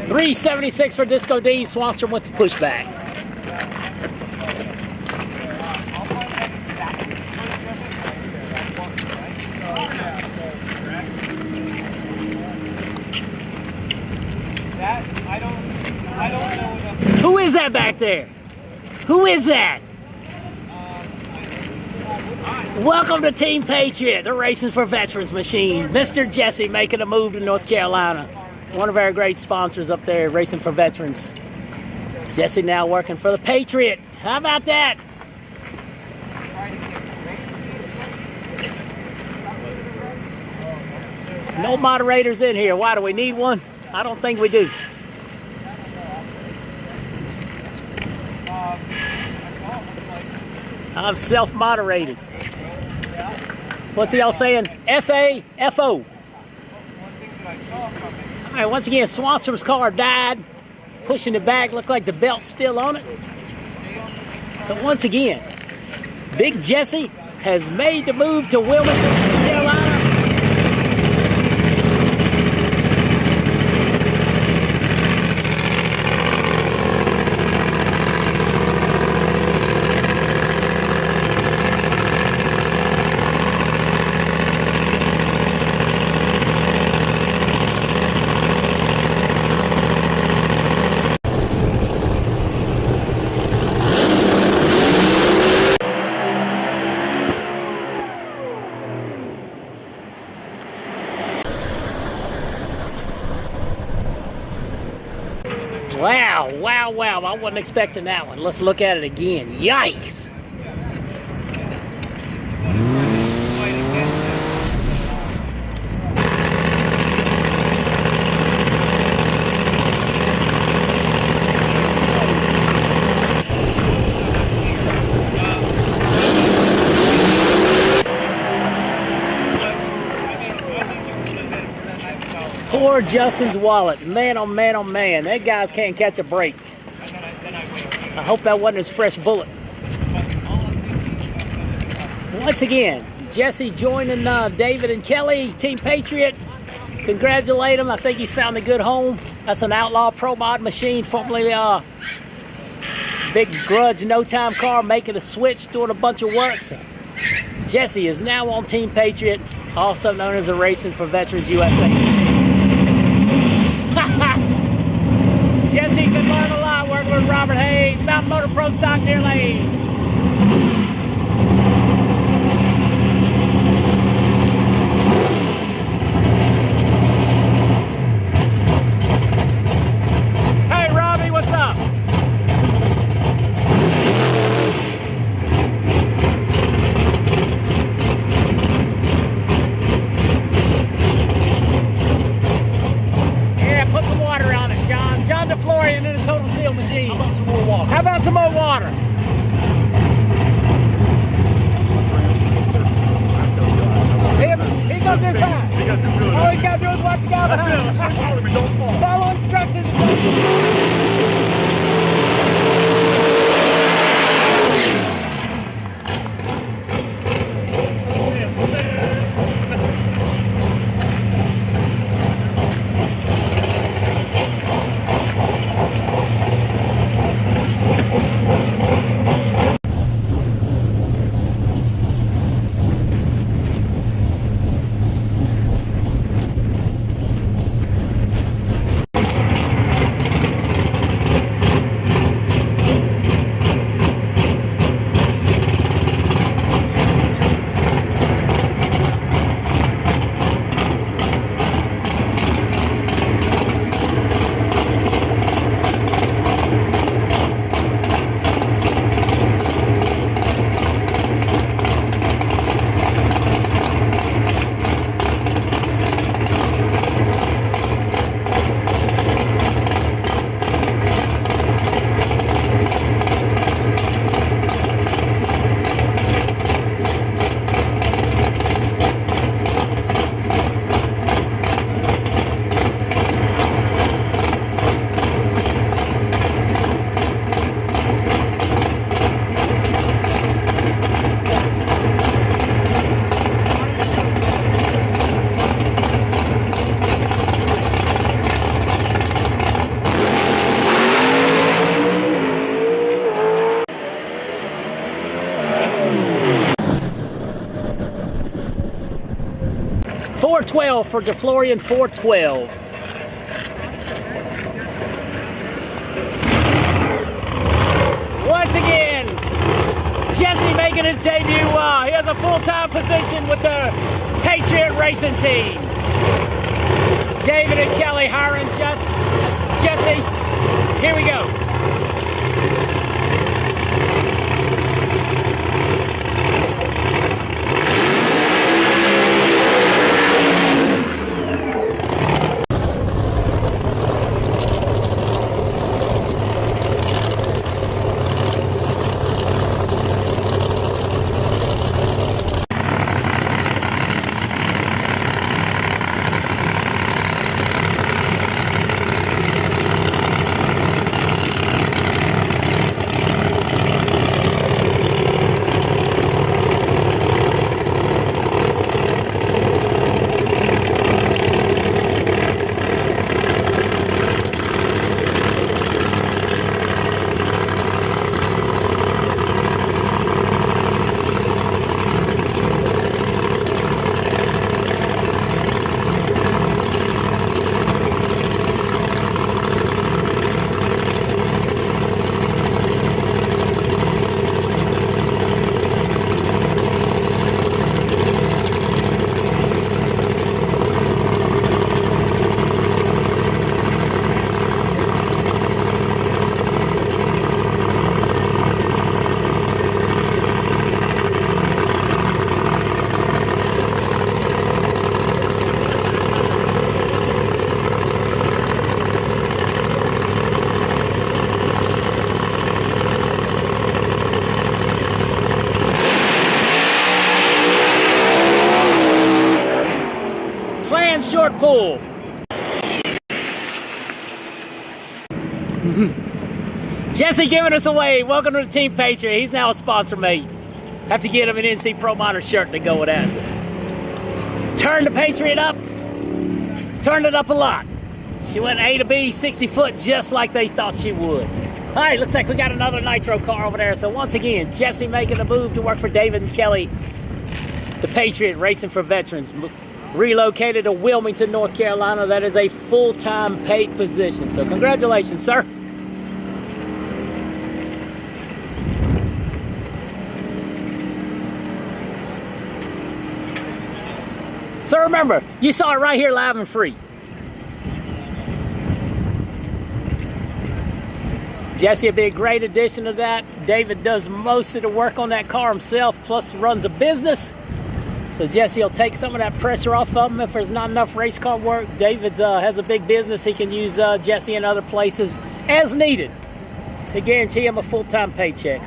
$376 for Disco D. Swanstrom with the pushback. Who is that back there? Who is that? Welcome to Team Patriot, the Racing for Veterans machine. Mr. Jesse making a move to North Carolina. One of our great sponsors up there, Racing for Veterans. Jesse now working for the Patriot. How about that? No moderators in here. Why do we need one? I don't think we do. I'm self-moderated. What's y'all saying? F-A-F-O. All right, once again, Swanstrom's car died. Pushing it back, looked like the belt's still on it. So once again, Big Jesse has made the move to Wilmington, North Carolina. Wow, I wasn't expecting that one. Let's look at it again. Yikes! Poor Justin's wallet. Man, oh man, oh man. That guy's can't catch a break. I hope that wasn't his fresh bullet. Once again, Jesse joining David and Kelly, Team Patriot. Congratulate him. I think he's found a good home. That's an Outlaw Pro Mod machine, formerly Big Grudge No Time car, making a switch, doing a bunch of work. So Jesse is now on Team Patriot, also known as a Racing for Veterans USA. Jesse can learn a lot working with Robert Hayes, Mountain Motor Pro Stock Deer Lane. Hey Robbie, what's up? Yeah, put some water on it, John. John DeFlorian in a Total Seal machine. How about some more water? How about some more water? He gonna do fine. He got to do good. All he gotta do is watch the guy behind him. Follow me, don't fall. Follow instructions. .412 for DeFlorian 412. Once again, Jesse making his debut. He has a full-time position with the Patriot Racing Team. David and Kelly hiring Jesse. Here we go. Short pull. Jesse giving us away. Welcome to the Team Patriot. He's now a sponsor mate. Have to get him an NC Pro Monitor shirt to go with that. Turn the Patriot up. Turned it up a lot. She went A to B, 60 foot, just like they thought she would. All right, looks like we got another nitro car over there. So once again, Jesse making a move to work for David and Kelly, the Patriot Racing for Veterans. Relocated to Wilmington, North Carolina. That is a full-time paid position. So congratulations, sir. So remember, you saw it right here live and free. Jesse will be a great addition to that. David does most of the work on that car himself, plus runs a business. So Jesse will take some of that pressure off of him if there's not enough race car work. David has a big business. He can use Jesse in other places as needed to guarantee him a full-time paycheck.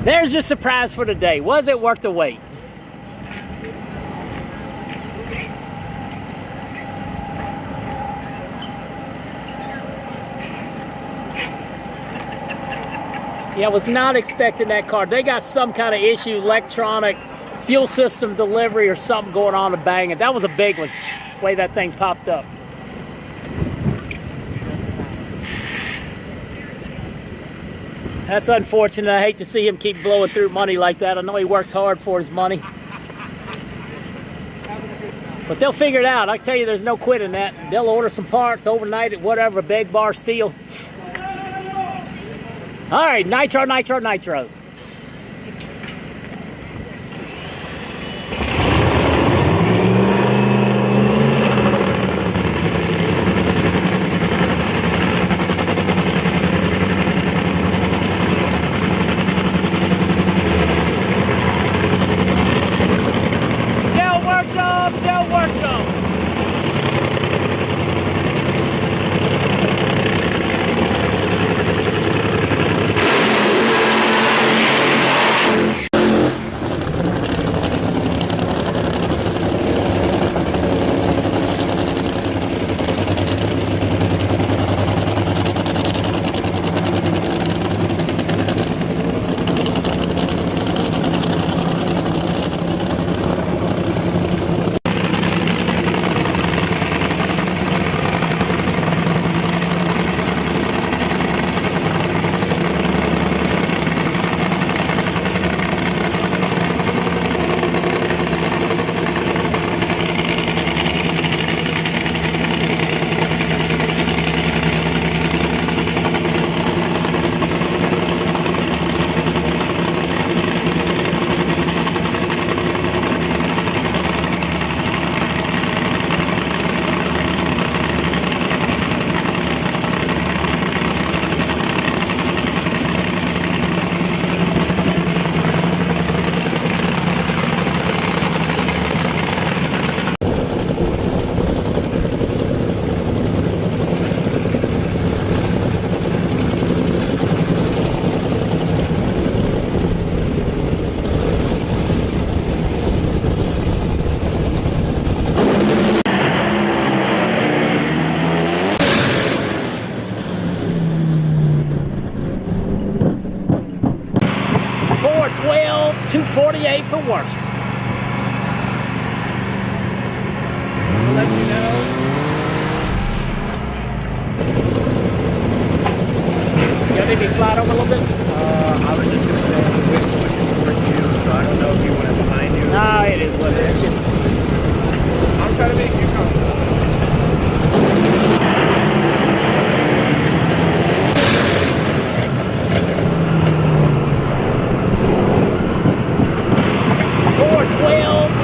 There's your surprise for today. Was it worth the wait? Yeah, I was not expecting that car. They got some kind of issue, electronic, fuel system delivery or something going on to bang it. That was a big one, the way that thing popped up. That's unfortunate. I hate to see him keep blowing through money like that. I know he works hard for his money. But they'll figure it out. I tell you, there's no quitting that. They'll order some parts, overnight it, whatever, beg, bar, steal. All right, nitro, nitro, nitro. Del Worsham. $248 for Worsham. I'll let you know. You need me to slide over a little bit? I was just going to say the wind's pushing towards you, so I don't know if you want it behind you. No, it is what it is. I'm trying to make you comfortable.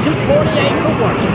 $248 for Worsham.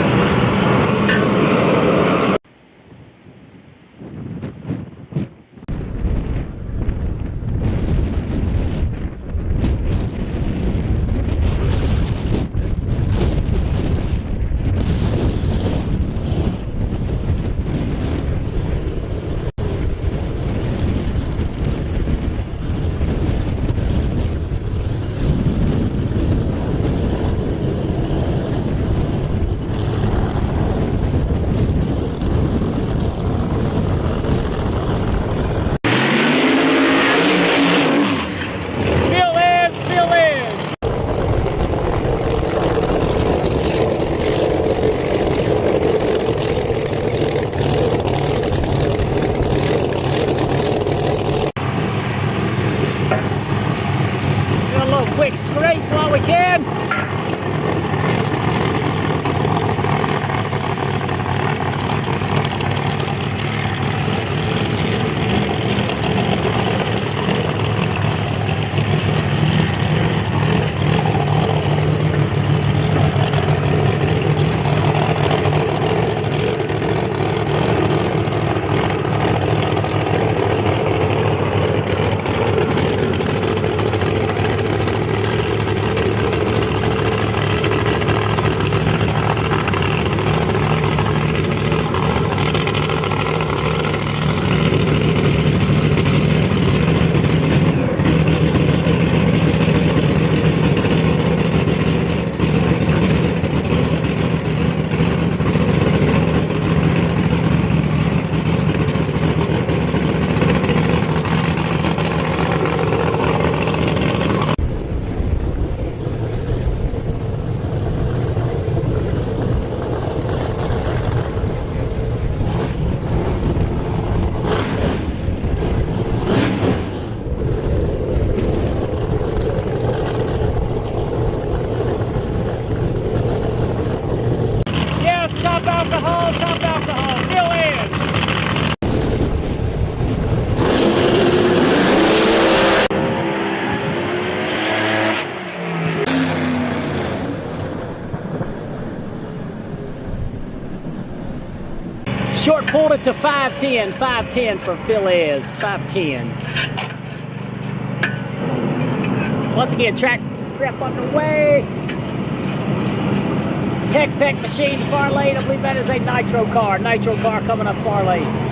alcohol, top alcohol, fill in. Short pulled it to 510, 510 for Phillies, 510. Once again, track prep underway. Tech Peck machine, far lane. I believe that is a nitro car coming up far lane.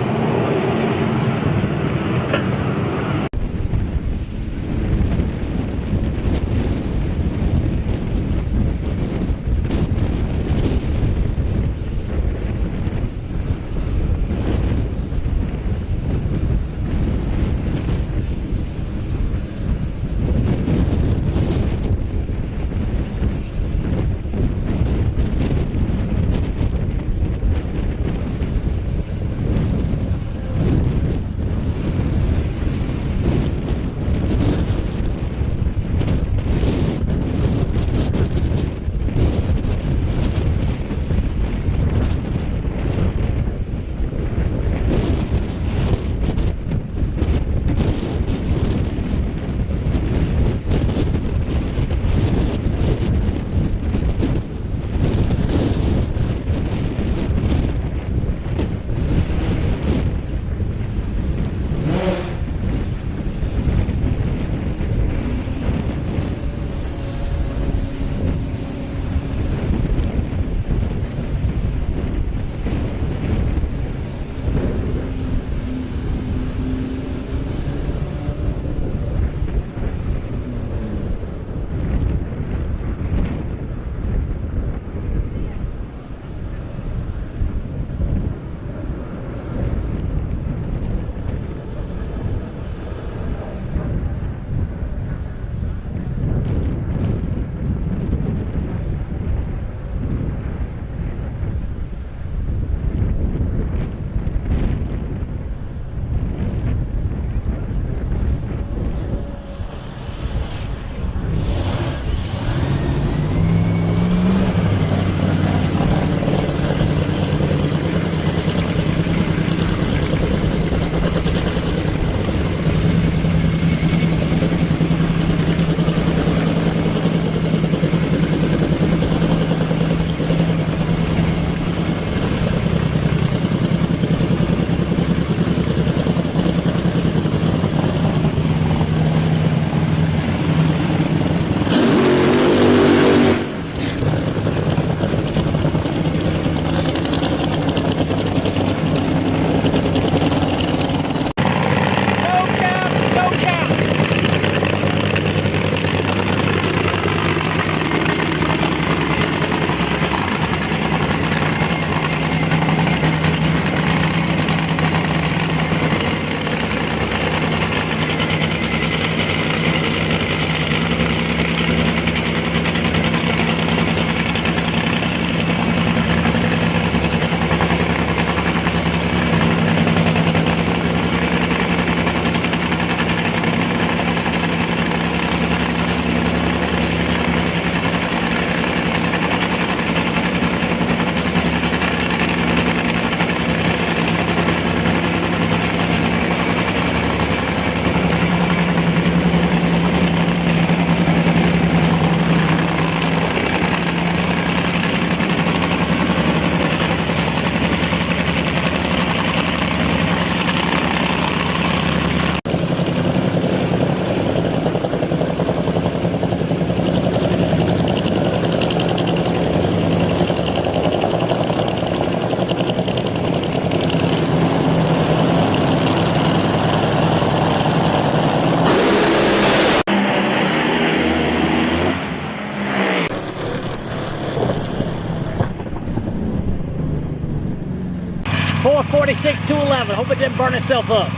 .446 211. Hope it didn't burn itself up.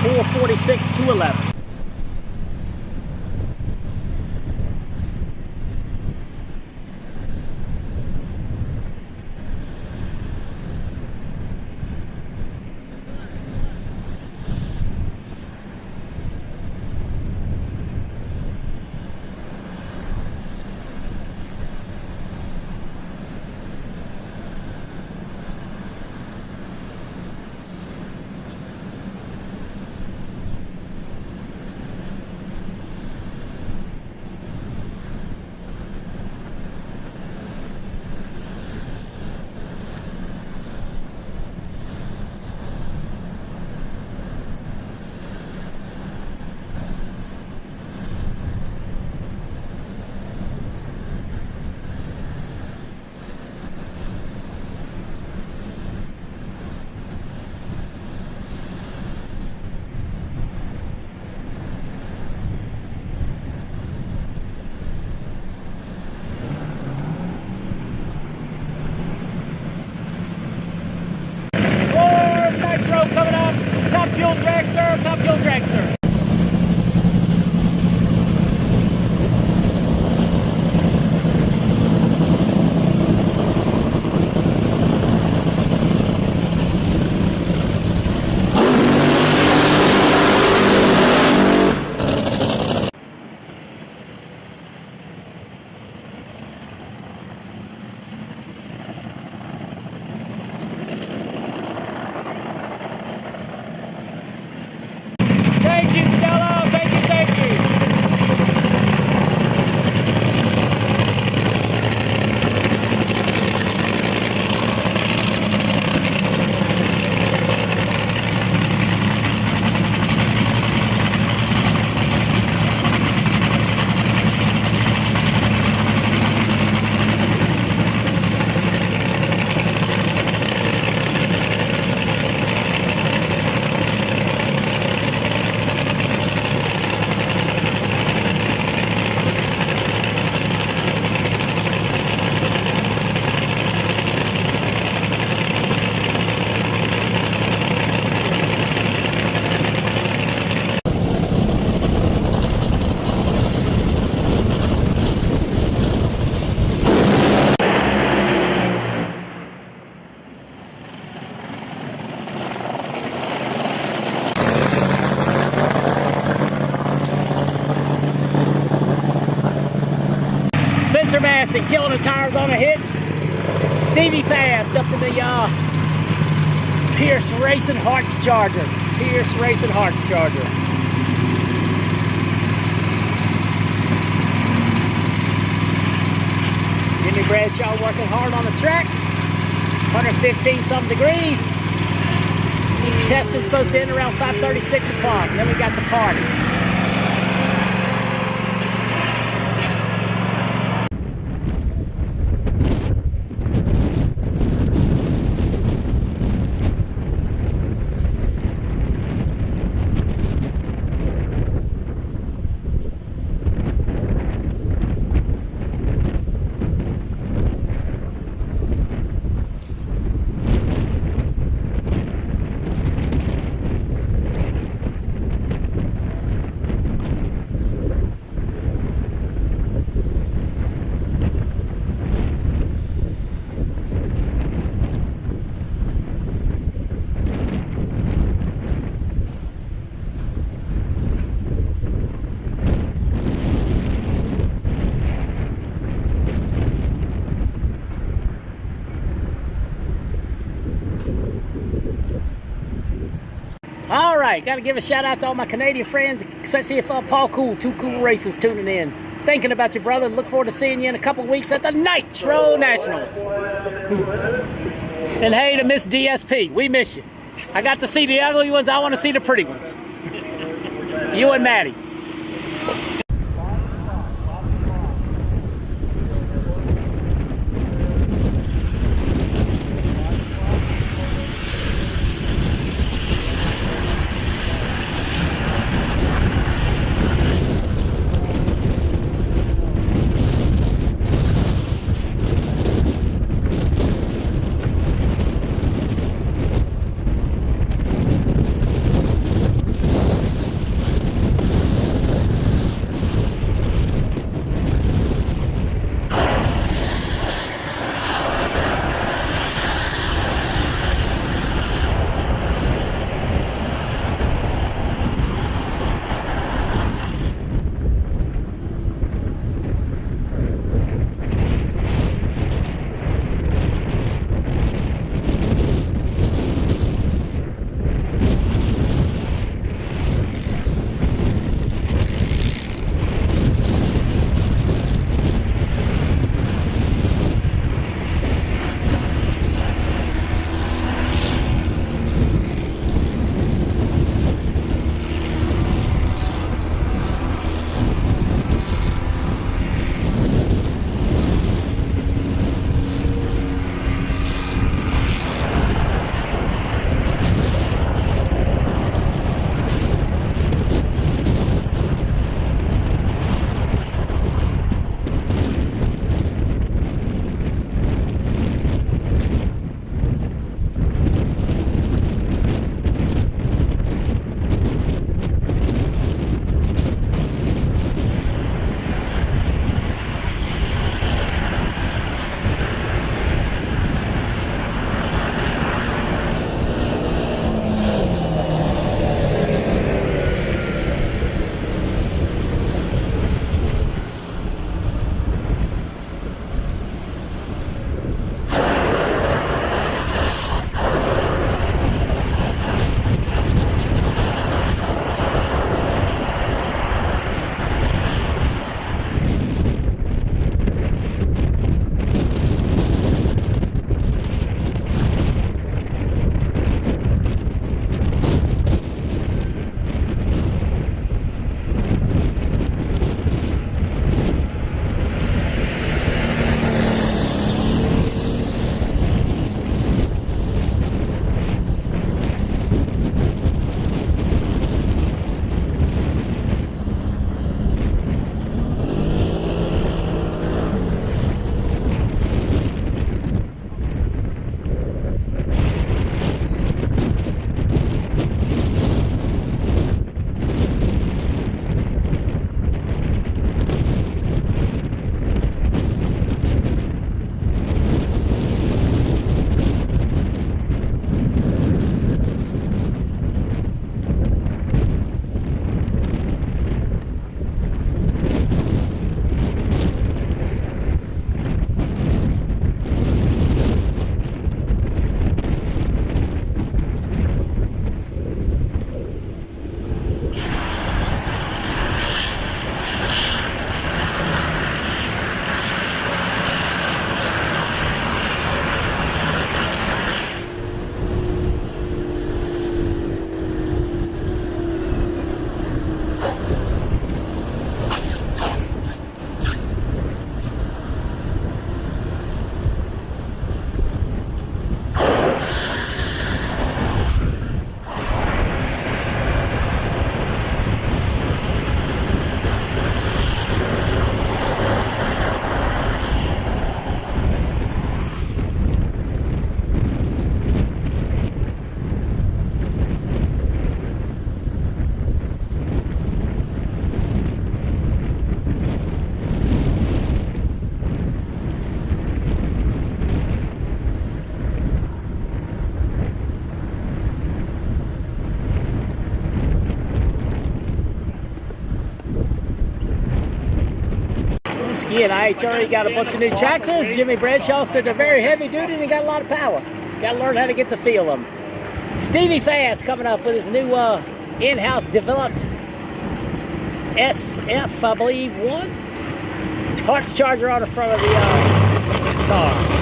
446 211. dragster, top fuel dragster. Thank you, Stella. Thank you, thank you. Spencer Massey killing the tires on a hit. Stevie Fast up in the Pierce Racing Hearts Charger. Pierce Racing Hearts Charger. Jimmy Bradshaw working hard on the track. 115 some degrees. Testing's supposed to end around 5:30, 6 o'clock. Then we got the party. All right, got to give a shout out to all my Canadian friends, especially if Paul Cool, Too Cool Racing's tuning in. Thinking about you, brother. Look forward to seeing you in a couple weeks at the Nitro Nationals. And hey to Miss DSP, we miss you. I got to see the ugly ones. I want to see the pretty ones. You and Maddie. Once again, IHRA got a bunch of new tractors. Jimmy Bradshaw said they're very heavy duty and they got a lot of power. Got to learn how to get the feel of them. Stevie Fast coming up with his new in-house developed SF, I believe, 1. Hart's charger on the front of the car.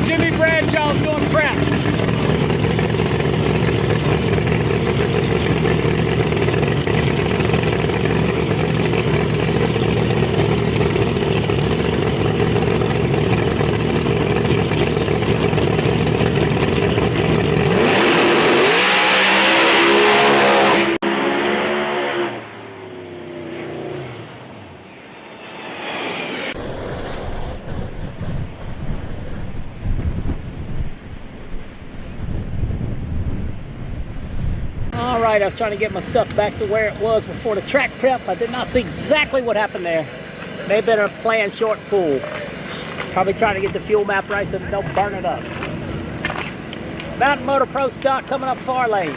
Jimmy Bradshaw's doing prep. All right, I was trying to get my stuff back to where it was before the track prep. I did not see exactly what happened there. May have been a planned short pull. Probably trying to get the fuel map right so that don't burn it up. Mountain Motor Pro stock coming up far lane.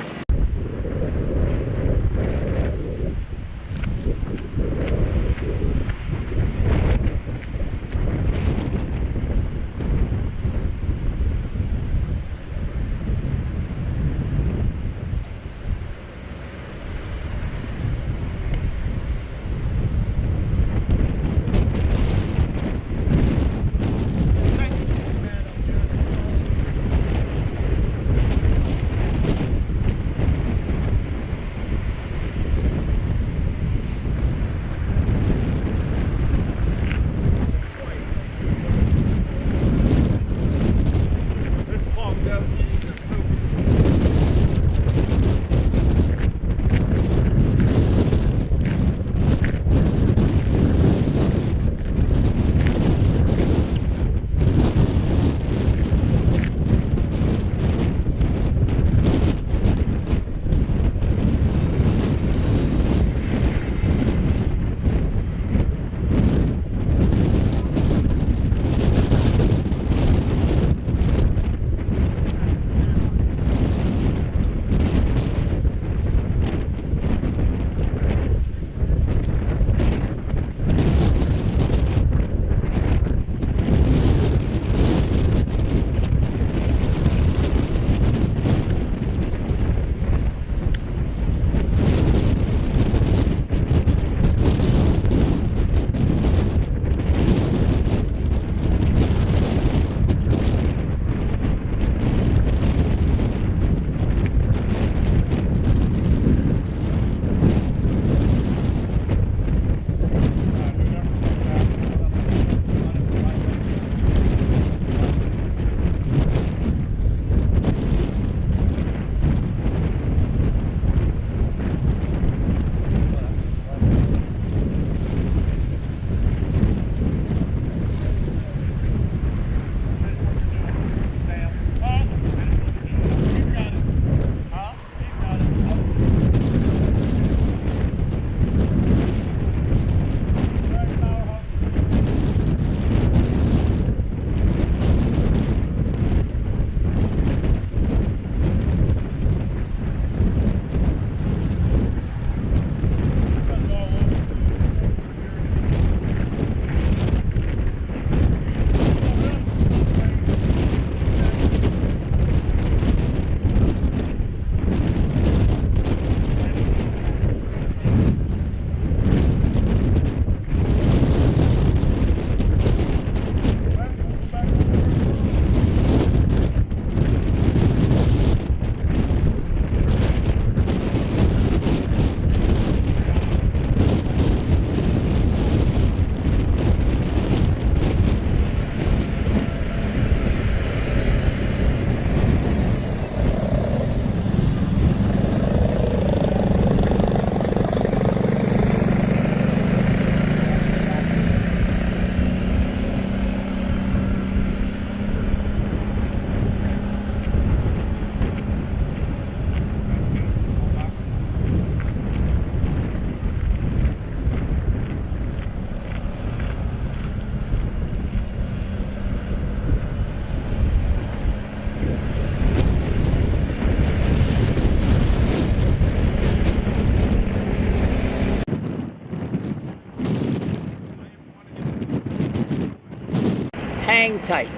hang tight.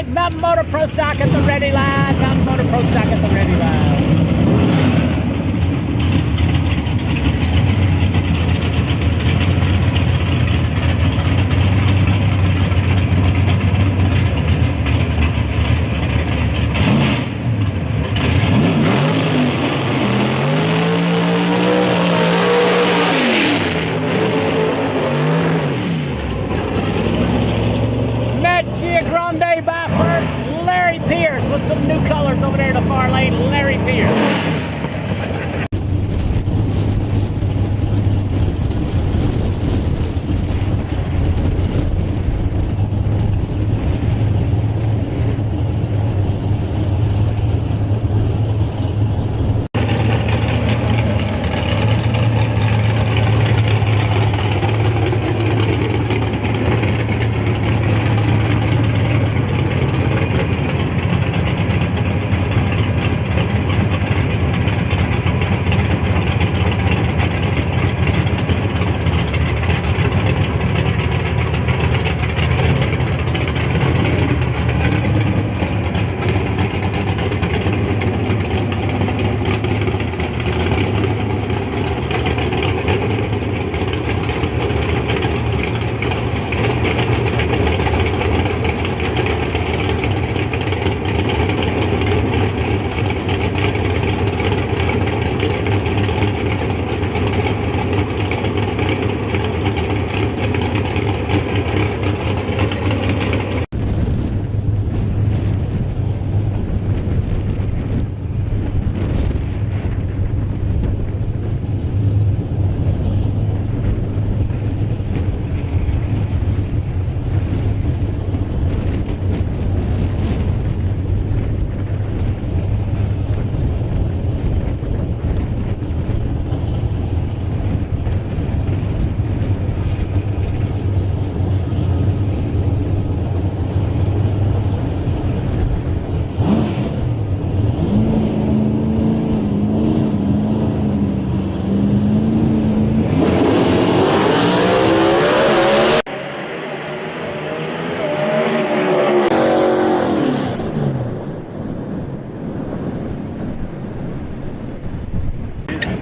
Mountain Motor Pro Stock at the ready line. Mountain Motor Pro Stock at the ready line. Grande by first, Larry Pierce with some new colors over there in the far lane. Larry Pierce.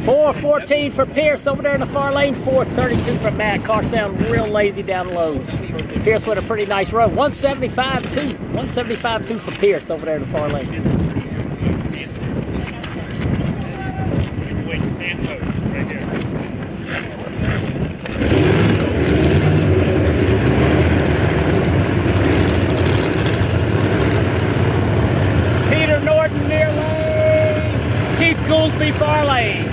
.414 for Pierce over there in the far lane. .432 for Matt. Car sound real lazy down low. Pierce with a pretty nice road. 175.2. 175.2 for Pierce over there in the far lane. Peter Norton near lane. Keith Goolsby far lane.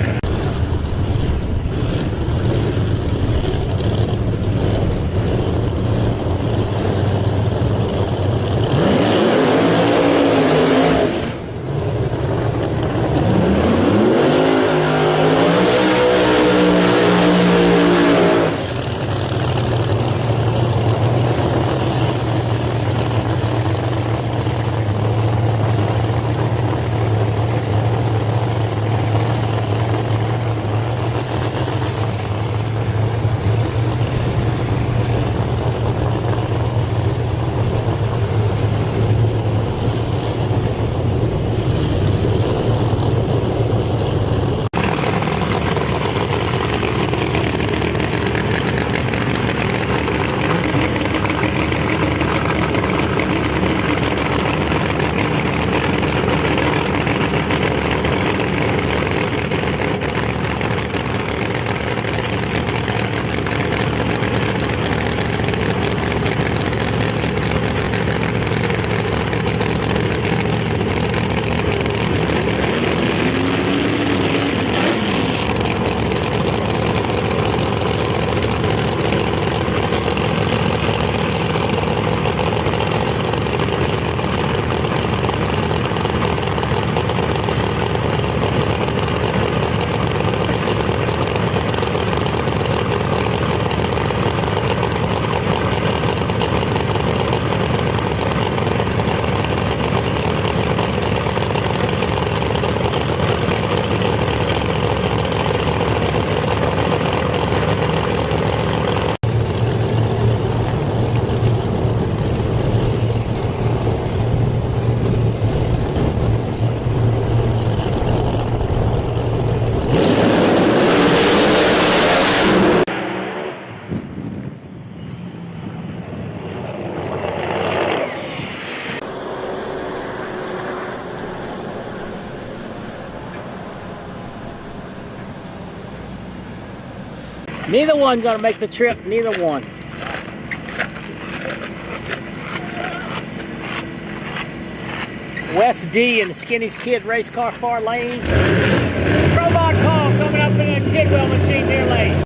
Neither one gonna make the trip, neither one. West D and the Skinny's Kid race car far lane. Robot call coming up in a Tidwell machine near lane.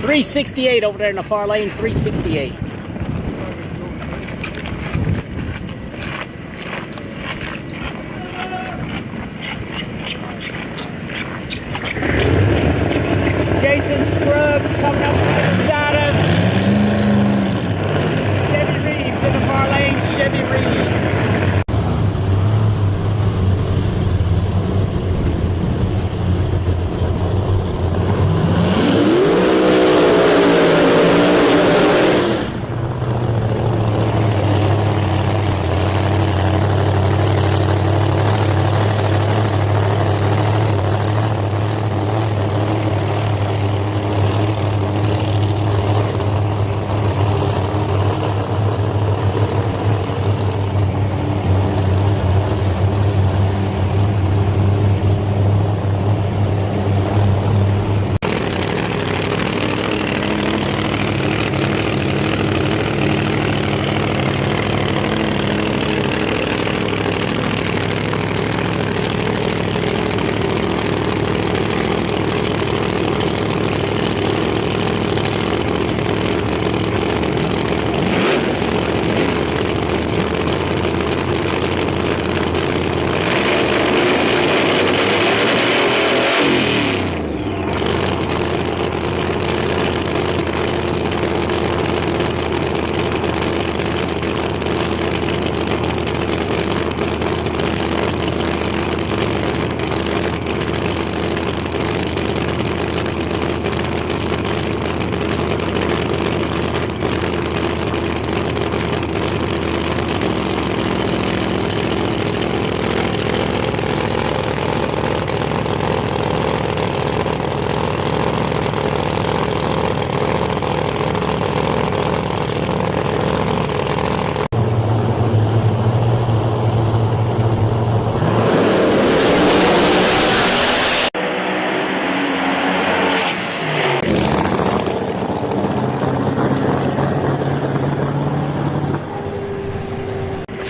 .368 over there in the far lane, 368. Jason Scruggs coming up beside us. Chevy Reeves in the far lane, Chevy Reeves.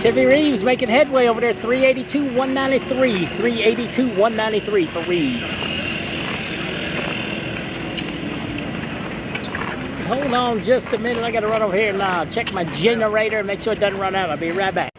Chevy Reeves making headway over there, 382, 193, 382, 193 for Reeves. hold on just a minute. I got to run over here and check my generator and make sure it doesn't run out. I'll be right back.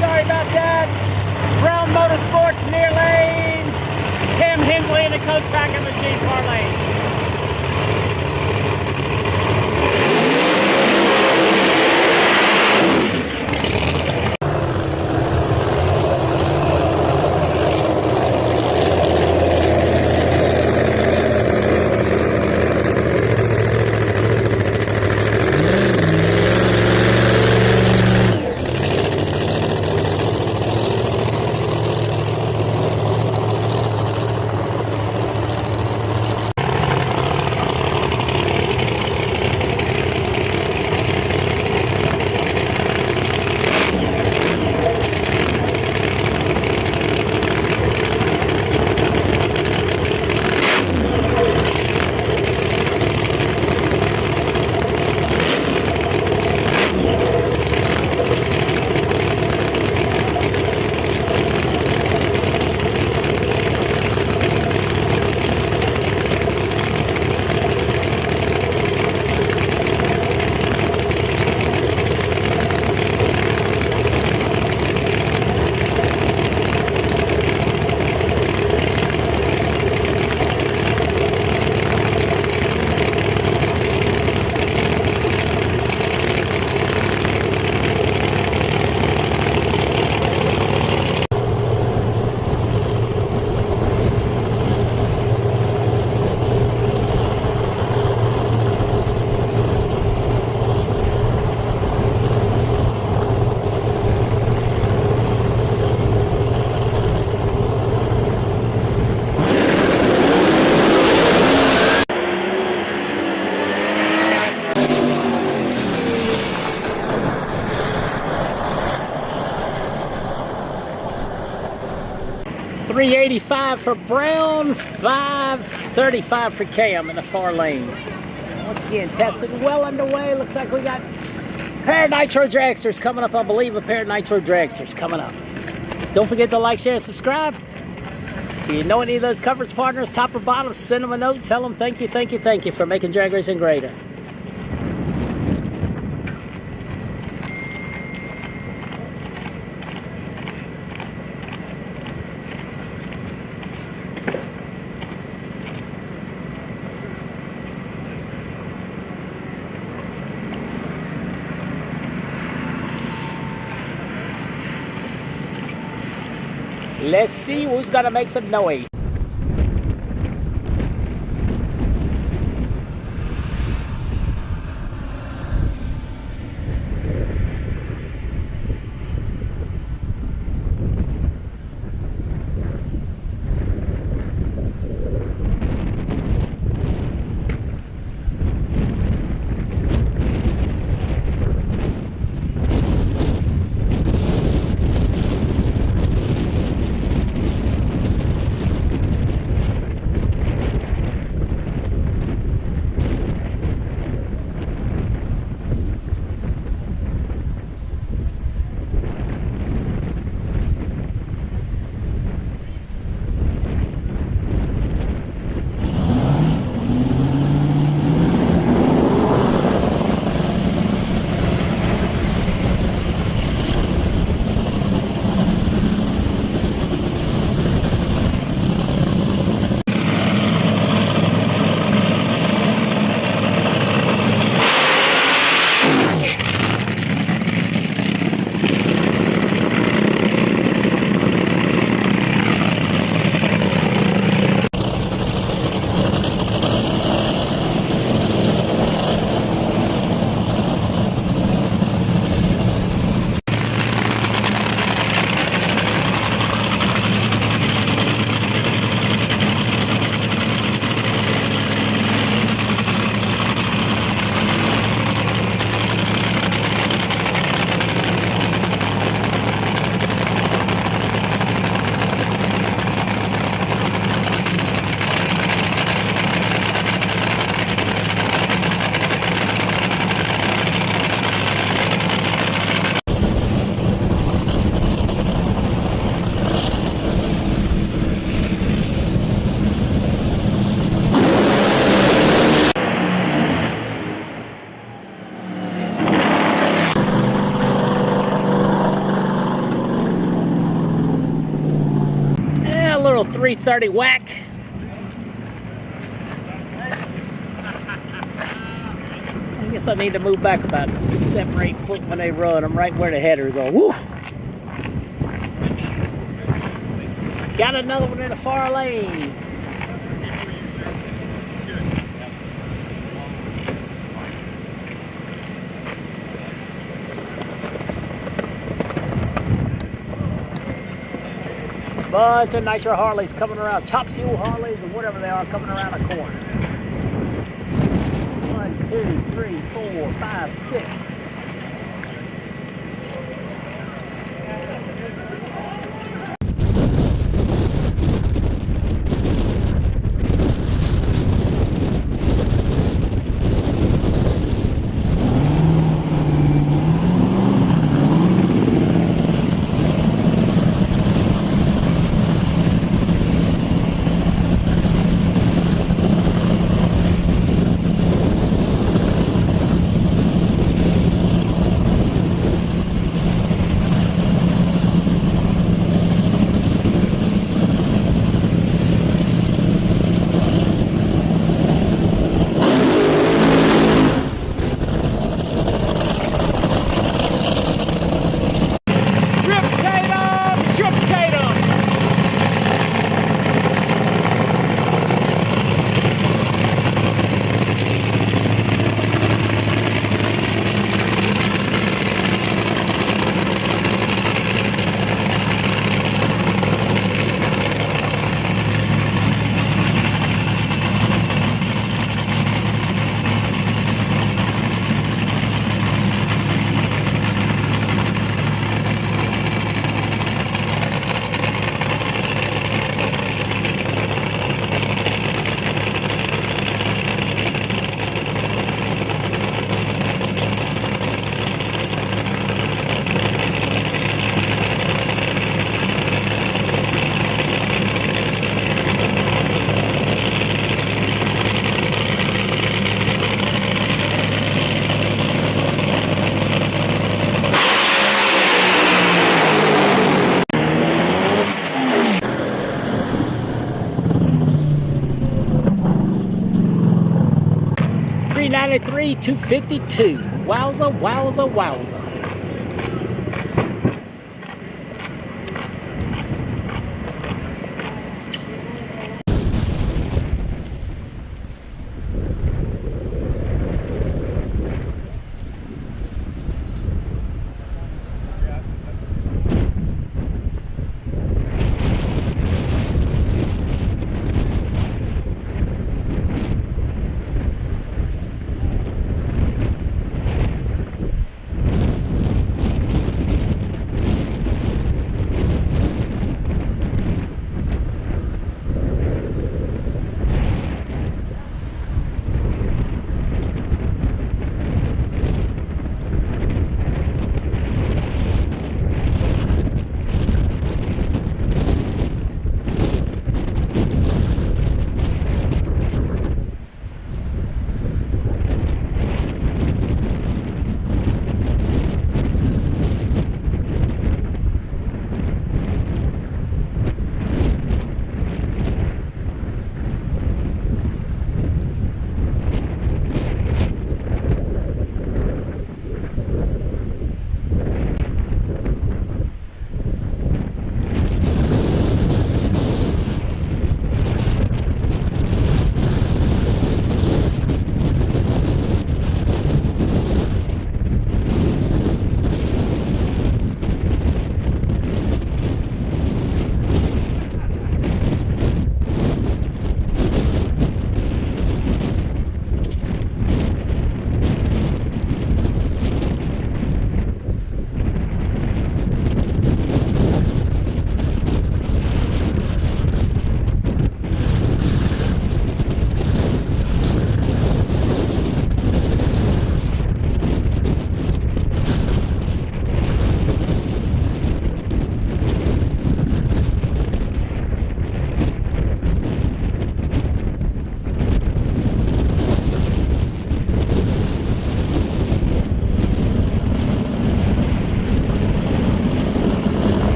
Sorry about that. Brown Motorsports near lane. Tim Hensley in the coach packing machine car lane. $385 for Brown, $535 for Cam in the far lane. Once again, testing well underway. Looks like we got a pair of Nitro Dragsters coming up. I believe a pair of Nitro Dragsters coming up. Don't forget to like, share, and subscribe. If you know any of those coverage partners, top or bottom, send them a note. Tell them thank you, thank you, thank you for making drag racing greater. Let's see who's gonna make some noise. 330 whack. I guess I need to move back about 7 or 8 foot when they run. I'm right where the headers are. Woo! Got another one in the far lane. Bunch of nicer Harleys coming around, chop fuel Harleys or whatever they are, coming around a corner. 1, 2, 3, 4, 5, 6. $393, $252. Wowza, wowza, wowza.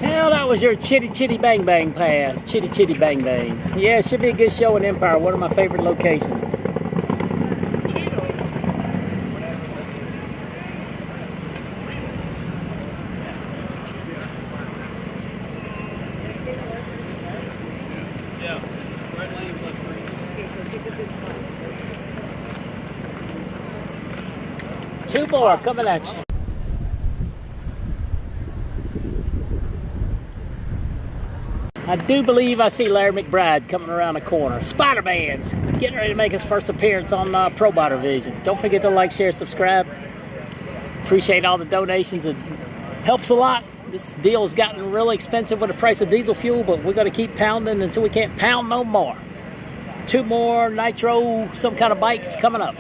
Hell, that was your Chitty Chitty Bang Bang pass. Chitty Chitty Bang Bangs. Yeah, it should be a good show in Empire. One of my favorite locations. Yeah. Red lane, left green. Two more coming at you. I do believe I see Larry McBride coming around the corner. Spider-Man's getting ready to make his first appearance on Pro Botter Vision. Don't forget to like, share, subscribe. Appreciate all the donations. It helps a lot. This deal has gotten really expensive with the price of diesel fuel, but we're going to keep pounding until we can't pound no more. Two more nitro, some kind of bikes coming up.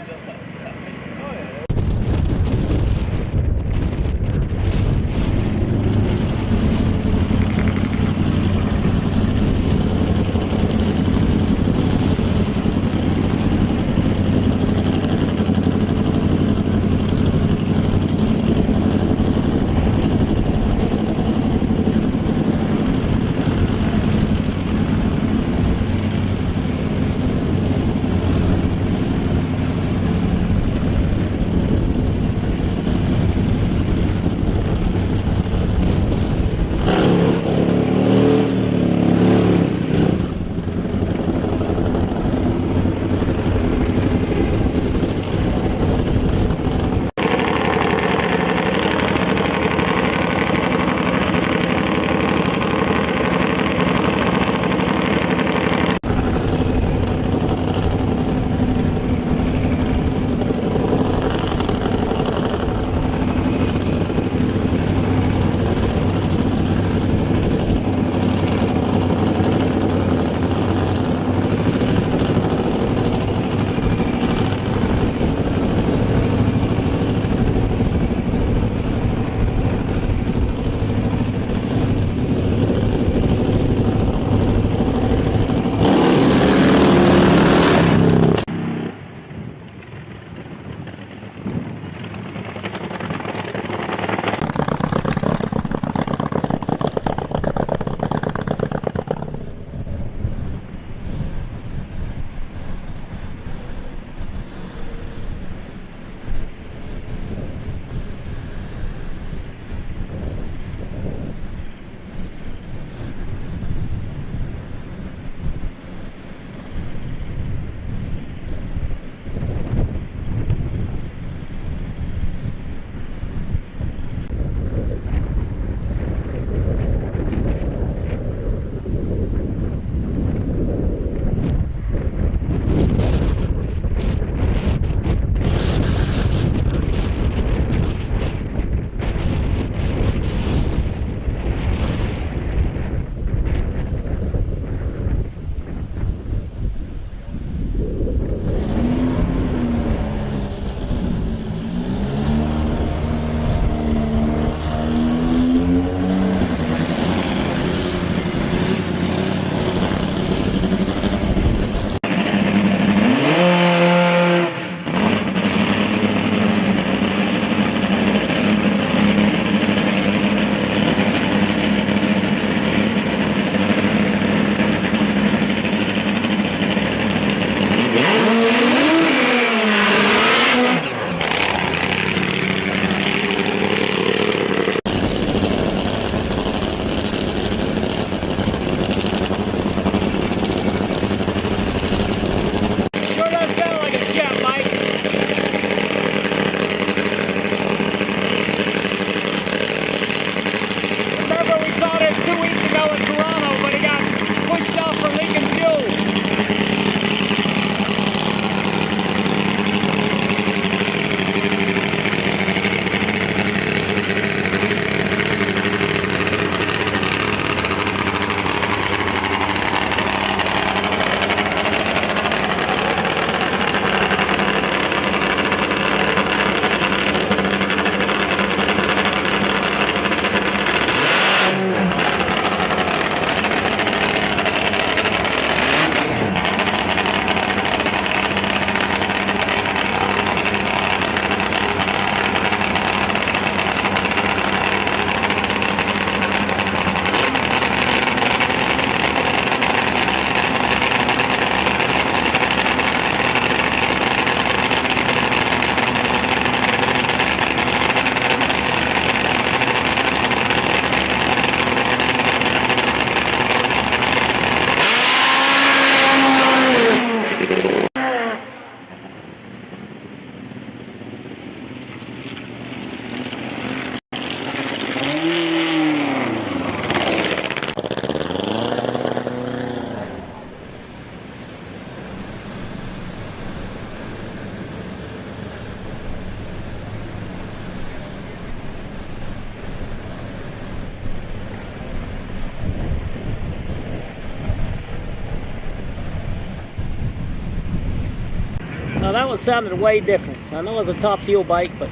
that one sounded way different. I know it was a top fuel bike, but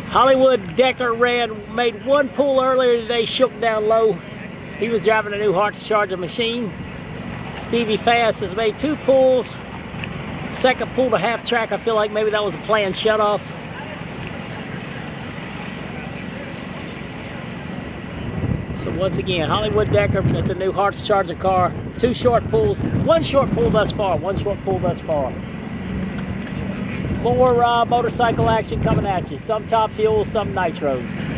Hollywood Decker made one pull earlier today, shook down low. He was driving a new Hartz Charger machine. Stevie Fast has made 2 pulls. Second pull to half track, I feel like maybe that was a planned shutoff. So once again, Hollywood Decker at the new Hartz Charger car. 2 short pulls, 1 short pull thus far, 1 short pull thus far. More motorcycle action coming at you. Some top fuel, some nitros.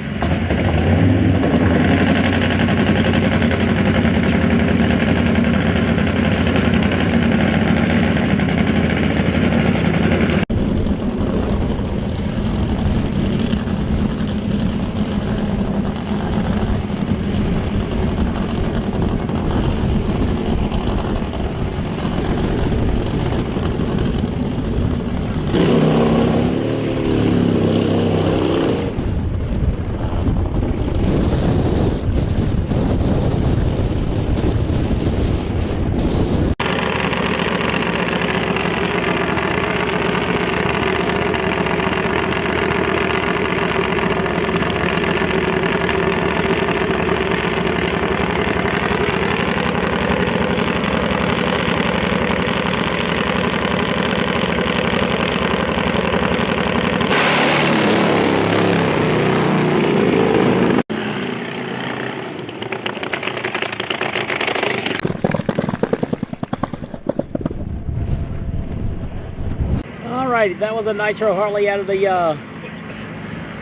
Alrighty, that was a Nitro Harley out of the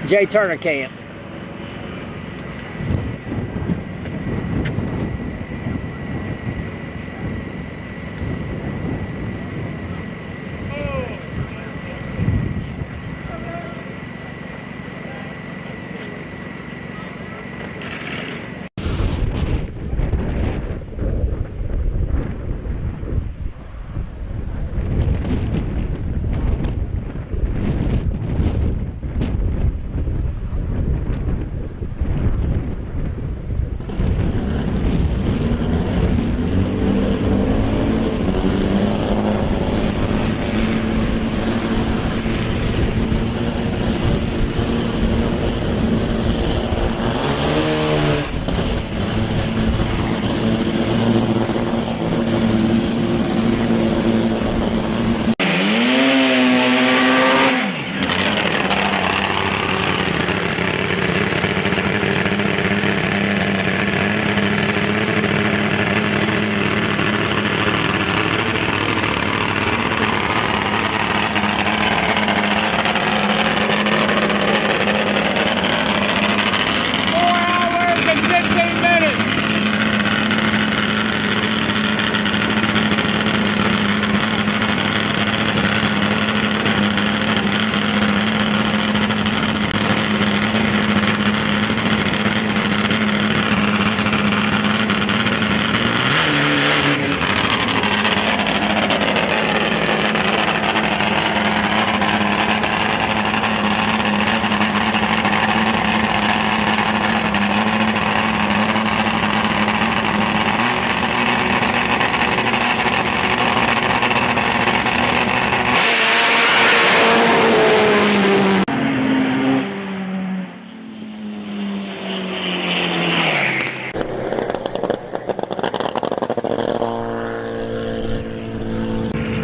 J. Turner camp.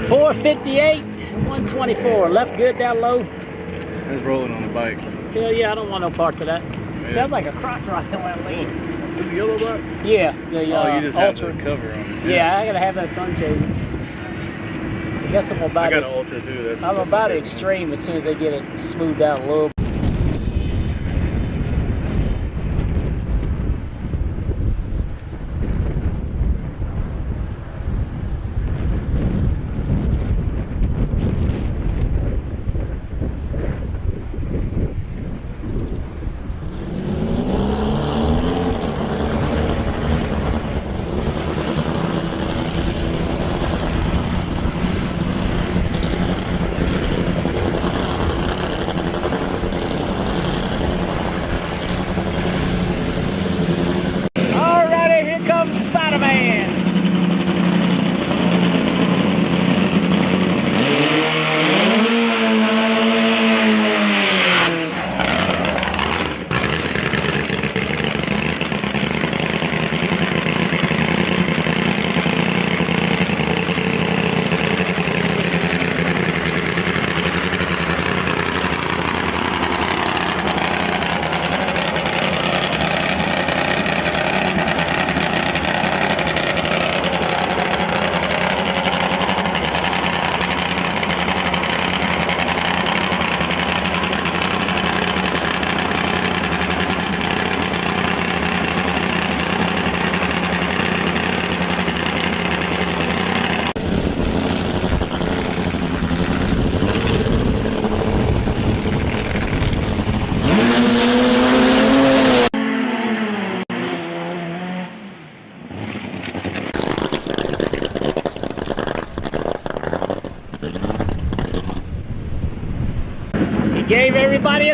.458, 124. Left good down low. It's rolling on the bike. Hell yeah, I don't want no parts of that. Yeah. Sounds like a crotch rocket when it leaves. Is it yellow box? Yeah, the Oh, you just Ultra. have the cover on it. Yeah, I gotta have that sunshade. I guess I'm about I got an Ultra too. I'm about to extreme as soon as they get it smoothed out a little.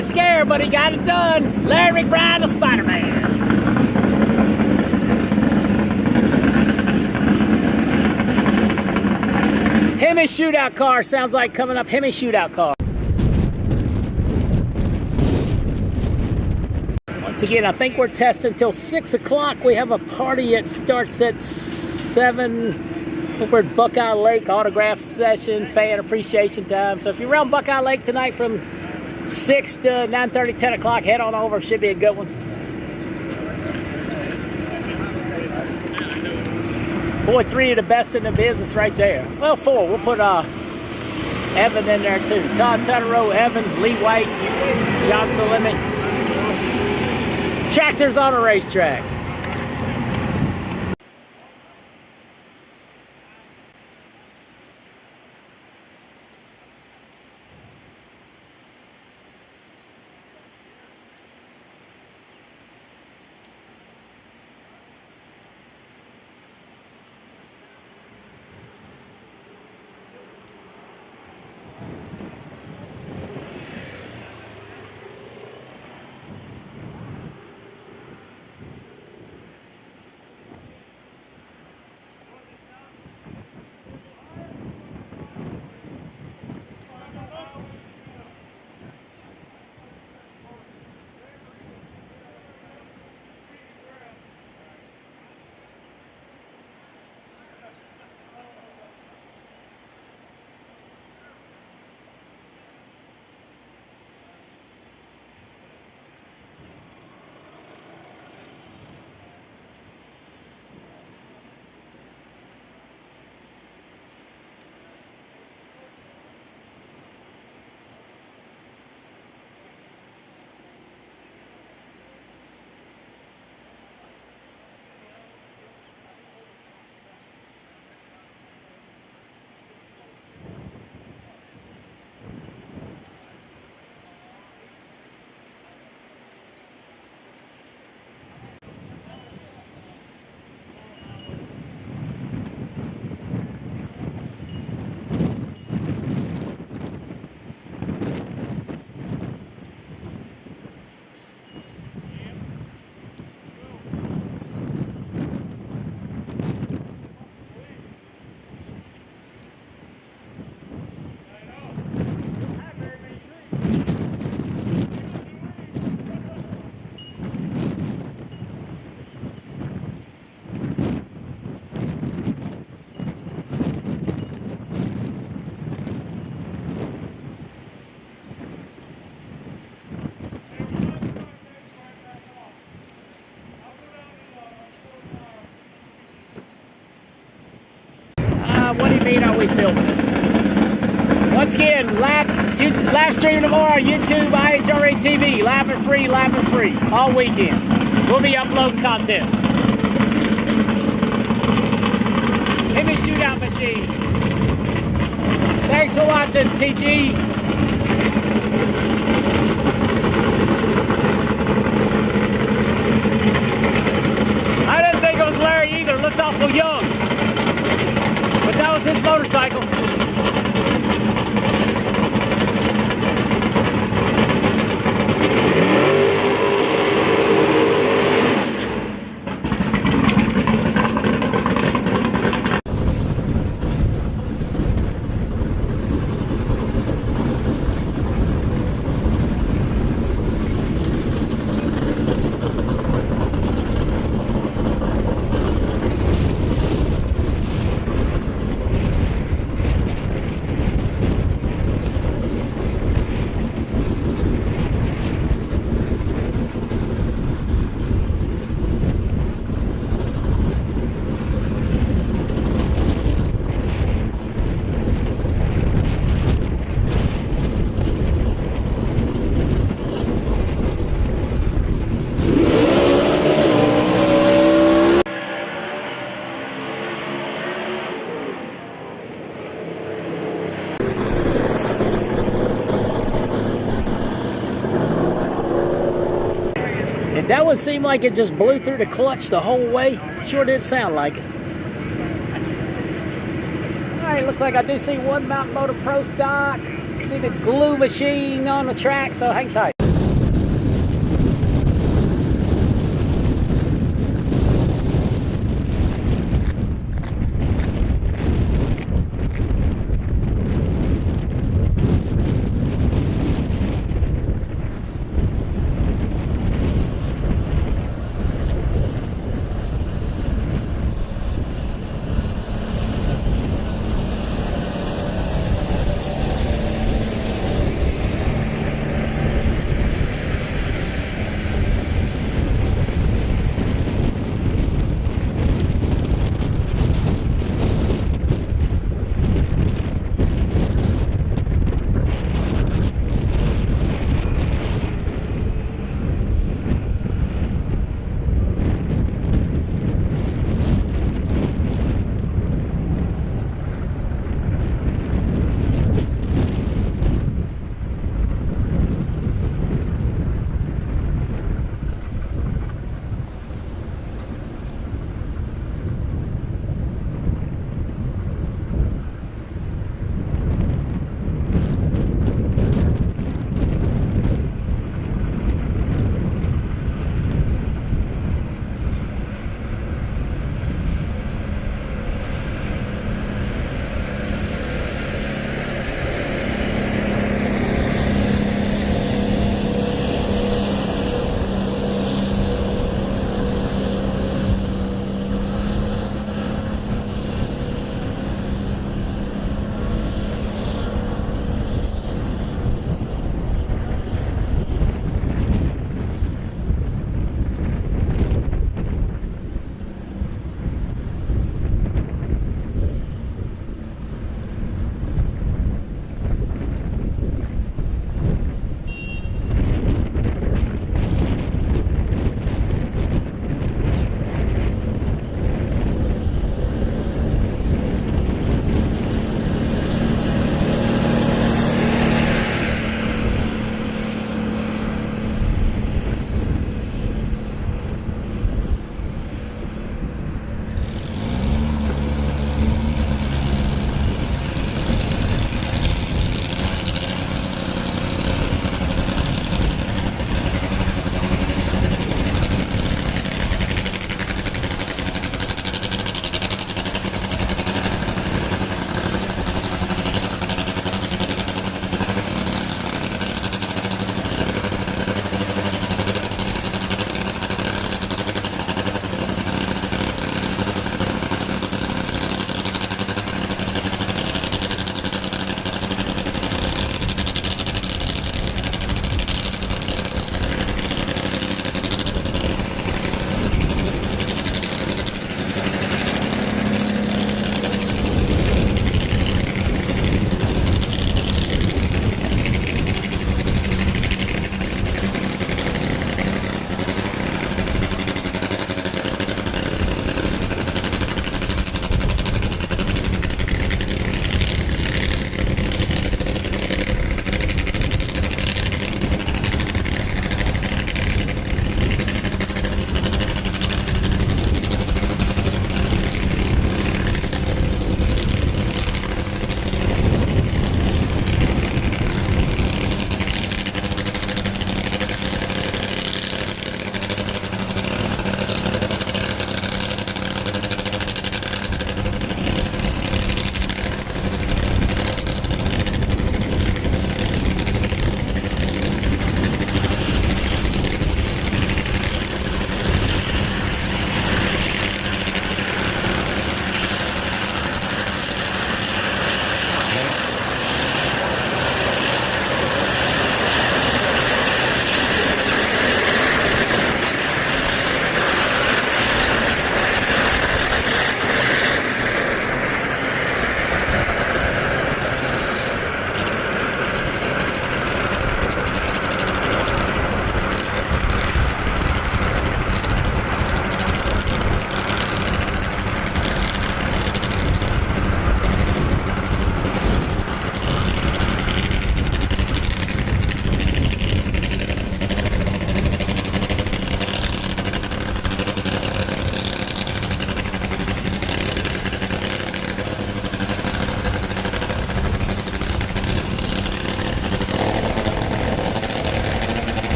a scare, but he got it done. Larry McBride, the Spider-Man. Hemi shootout car sounds like coming up. Hemi shootout car. Once again, I think we're testing till 6 o'clock. We have a party that starts at 7 over at Buckeye Lake. Autograph session, fan appreciation time. So if you're around Buckeye Lake tonight from 6 to 9:30, 10 o'clock, head on over. Should be a good one. Boy, 3 of the best in the business right there. Well, 4. We'll put Evan in there too. Todd Tutterow, Evan, Lee White, John Salimic. Tractors on a racetrack. What do you mean, are we filming it? Once again, live stream tomorrow, YouTube, IHRA TV, live and free, all weekend. We'll be uploading content. Hemi shootout machine. Thanks for watching, TG. I didn't think it was Larry either. Looked awful young. But that was his motorcycle. That one seemed like it just blew through the clutch the whole way. Sure did sound like it. Alright, looks like I do see one Mountain Motor Pro stock. See the glue machine on the track, so hang tight.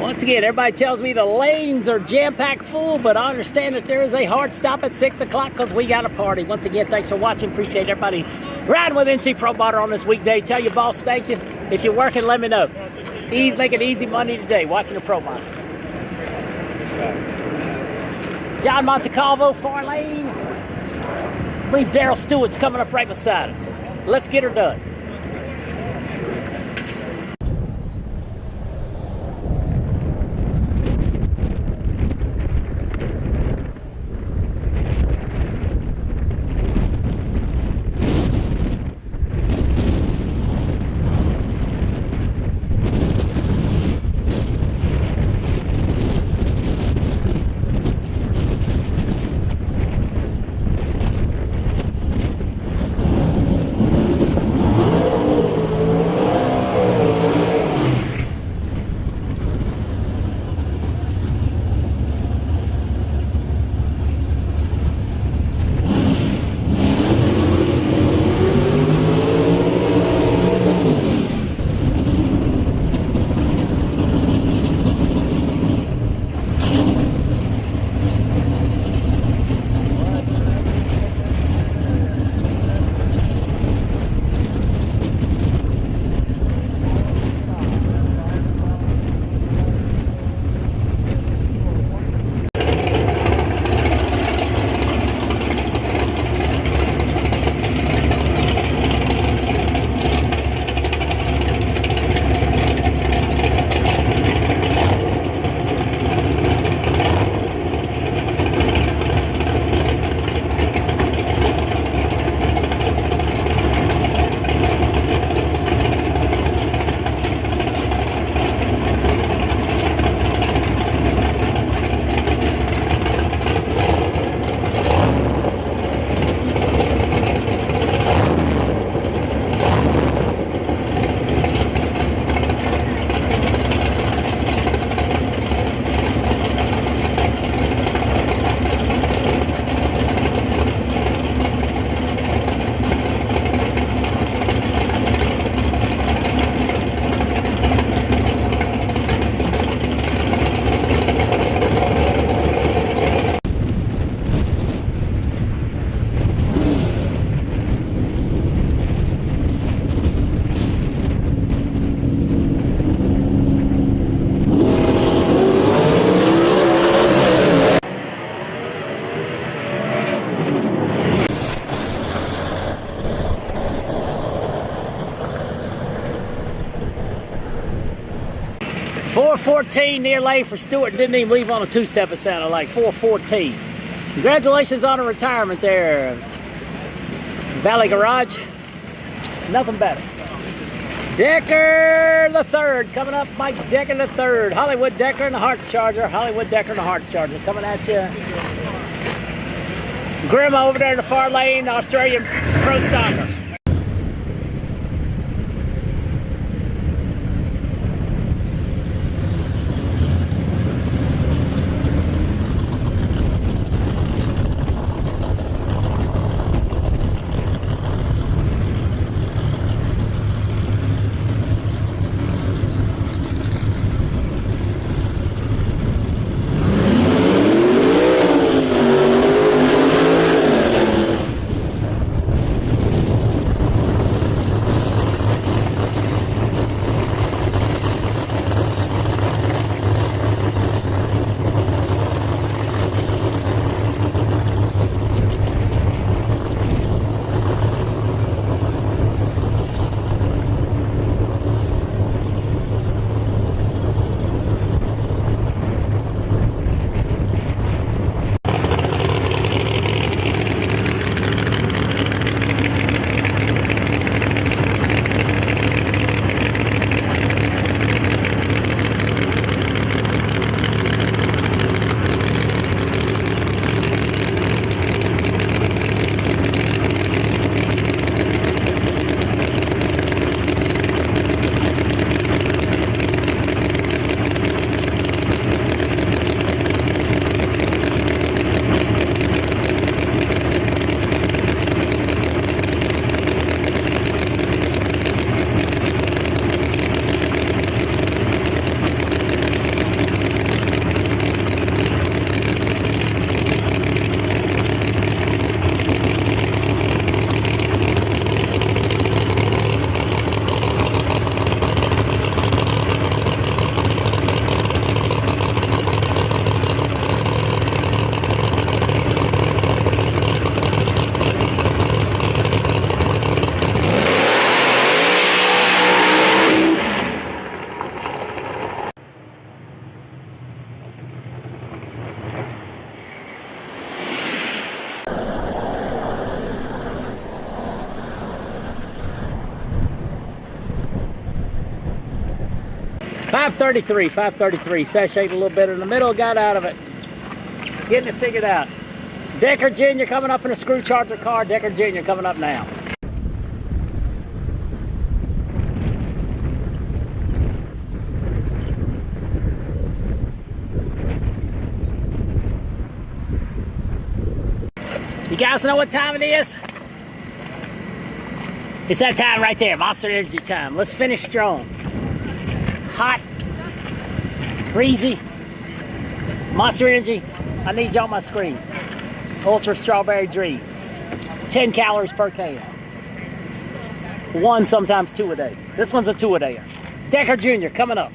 Once again, everybody tells me the lanes are jam-packed full, but I understand that there is a hard stop at 6 o'clock because we got a party. Once again, thanks for watching. Appreciate everybody riding with NC Pro Motor on this weekday. Tell your boss thank you. If you're working, let me know. Make it easy Monday today, watching the Pro Motor. John Montecalvo, 4 lane. I believe Daryl Stewart's coming up right beside us. Let's get her done. .414 near lane for Stewart. Didn't even leave on a two-step, it sounded like. 414. Congratulations on a retirement there, Valley Garage. Nothing better. Decker the third coming up. Mike Decker the third. Hollywood Decker and the Hearts Charger. Hollywood Decker and the Hearts Charger coming at you. Grim over there in the far lane. Australian Pro Stocker. 533, sashayed a little bit in the middle, got out of it. Getting it figured out. Decker Jr. coming up in a screw charger car. Decker Jr. coming up now. You guys know what time it is? It's that time right there, Monster Energy time. Let's finish strong. Hot, breezy, Monster Energy. I need you on my screen. Ultra Strawberry Dreams. 10 calories per can. 1, sometimes 2 a day. This one's a 2 a day. Decker Jr. coming up.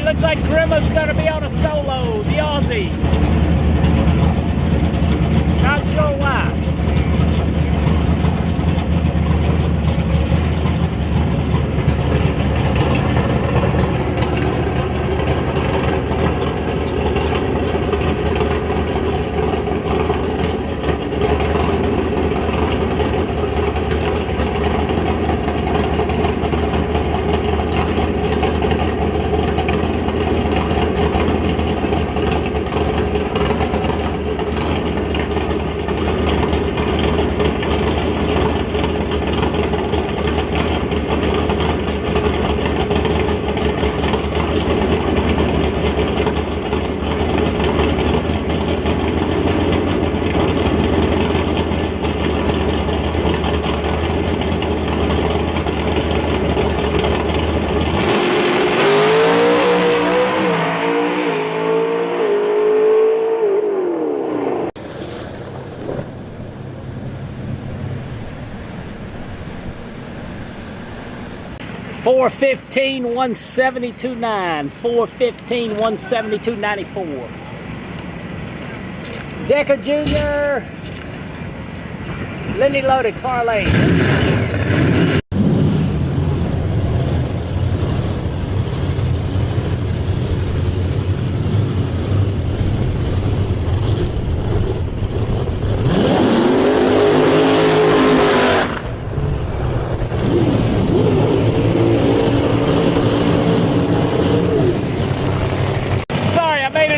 Looks like Grimma's gonna be on a solo, the Aussie. Not sure why. $415, $172.9. $415, $172.94. Decker Jr. Lindy Loaded, far lane.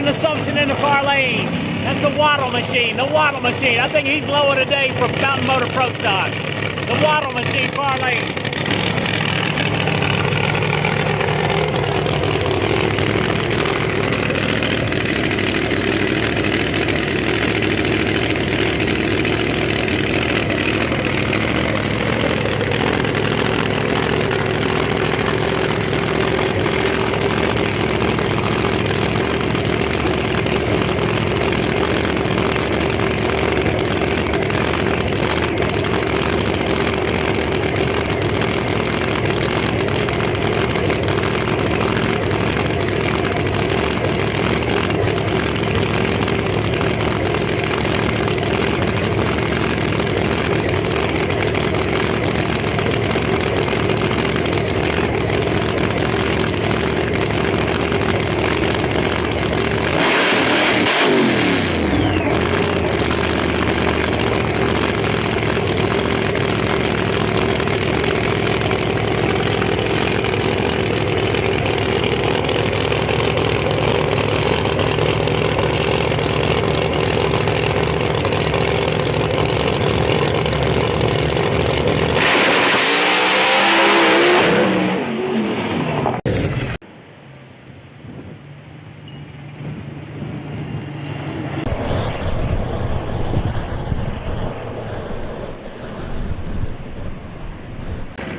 Assumption in the far lane. That's the Waddle Machine. The Waddle Machine. I think he's lower today from Mountain Motor Pro Stock. The Waddle Machine, far lane.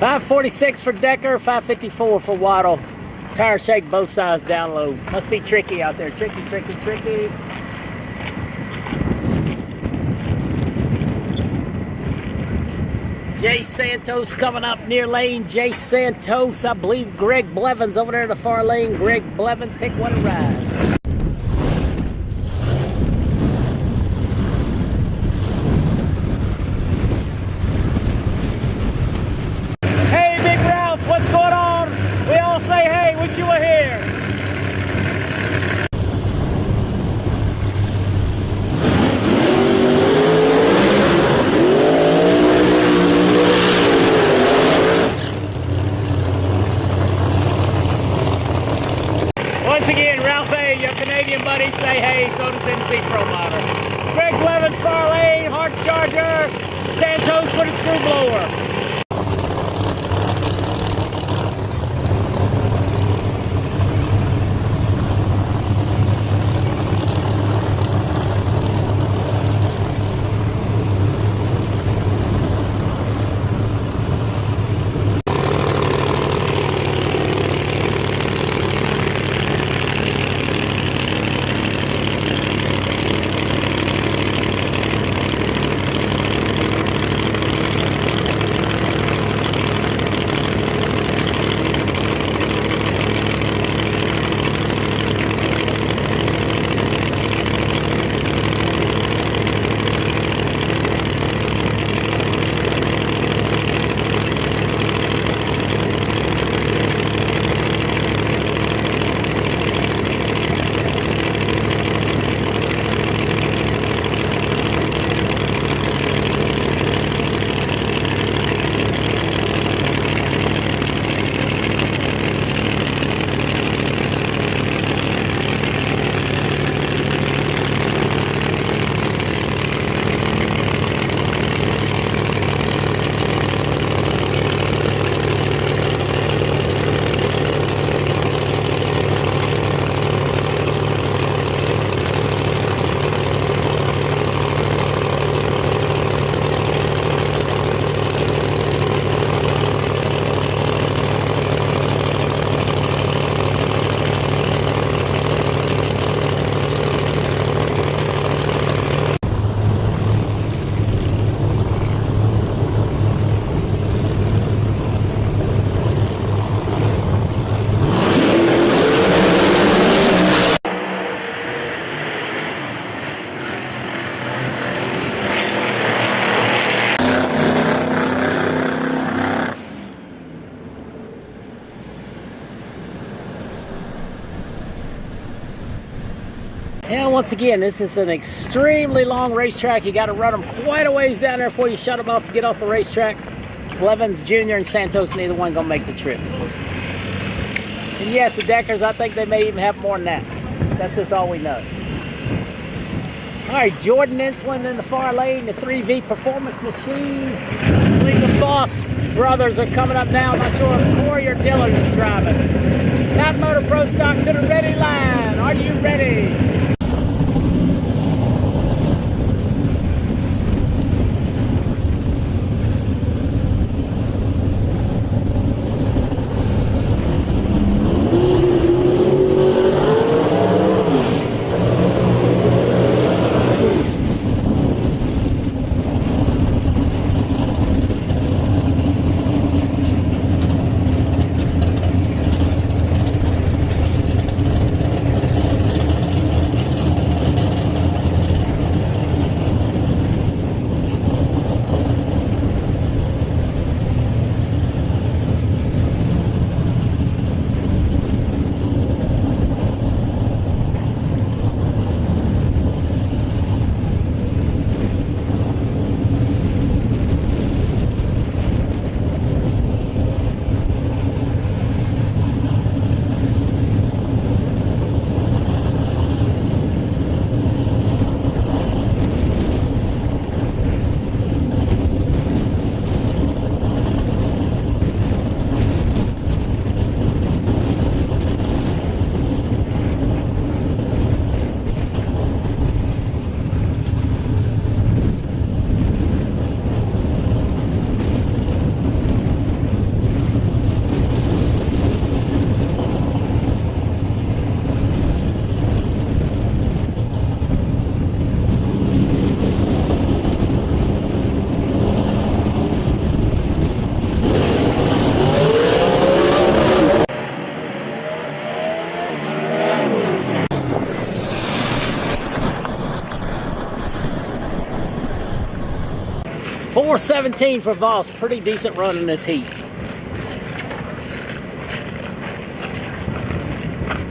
546 for Decker, 554 for Waddle. Tire shake both sides down low. Must be tricky out there. Tricky, tricky, tricky. Jay Santos coming up near lane. Jay Santos, I believe Greg Blevins over there in the far lane. Greg Blevins, pick one to ride. Hey, Big Ralph, what's going on? We all say hey, wish you were here. Once again, Ralph A., your Canadian buddies say hey, so does NC Pro Model. Greg Blevins, far lane, Hart's Charger, Santos for the screw blower. And once again, this is an extremely long racetrack. You got to run them quite a ways down there before you shut them off to get off the racetrack. Blevins Jr. and Santos, neither one gonna make the trip. And yes, the Deckers, I think they may even have more than that. That's just all we know. All right, Jordan Insulin in the far lane, the 3V Performance Machine. I believe the Foss brothers are coming up now. I'm not sure if Corey or Dillard is driving. Top Motor Pro Stock to the ready line. Are you ready? 4:17 for Voss. Pretty decent run in this heat.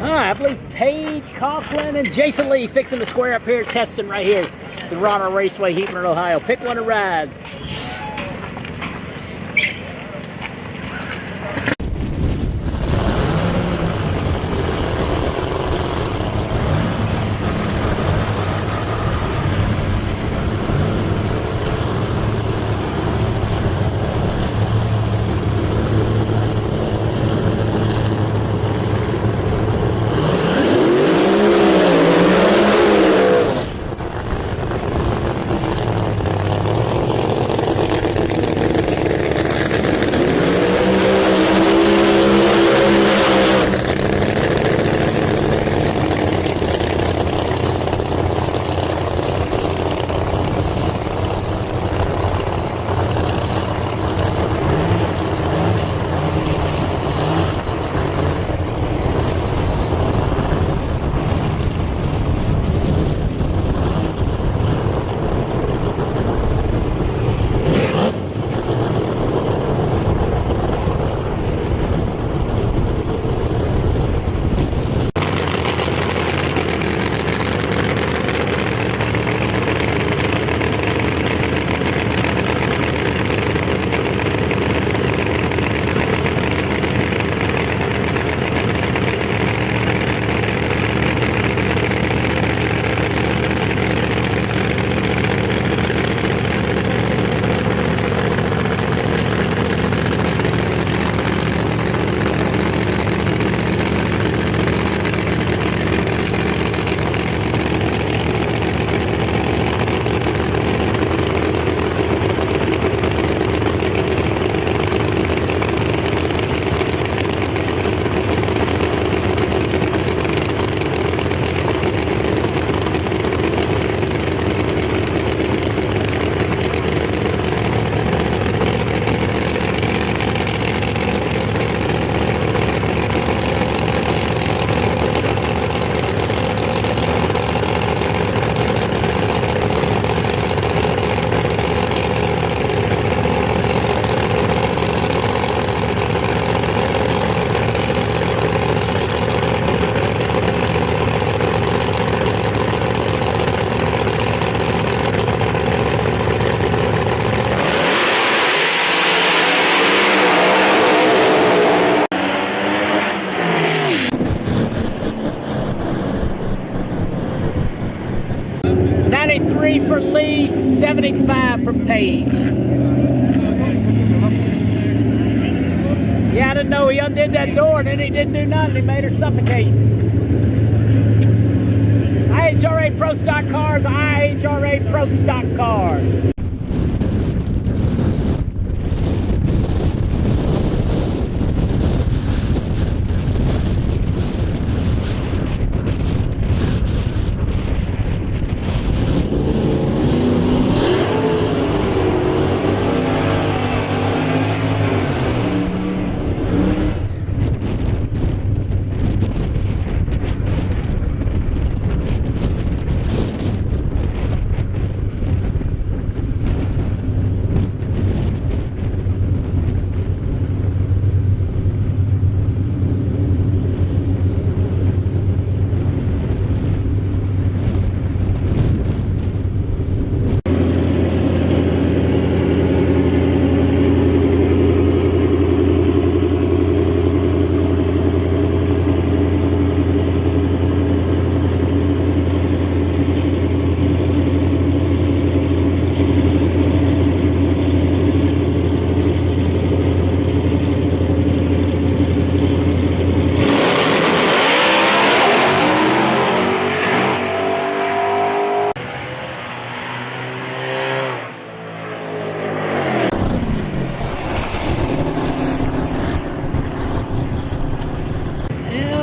All right, I believe Paige Coughlin and Jason Lee fixing the square up here, testing right here at the IHRA Raceway, Heatman, Ohio. Pick one to ride. For Lee, 75 for Page. Yeah, I didn't know he undid that door and then he didn't do nothing. He made her suffocate. IHRA Pro Stock Cars, IHRA Pro Stock Cars.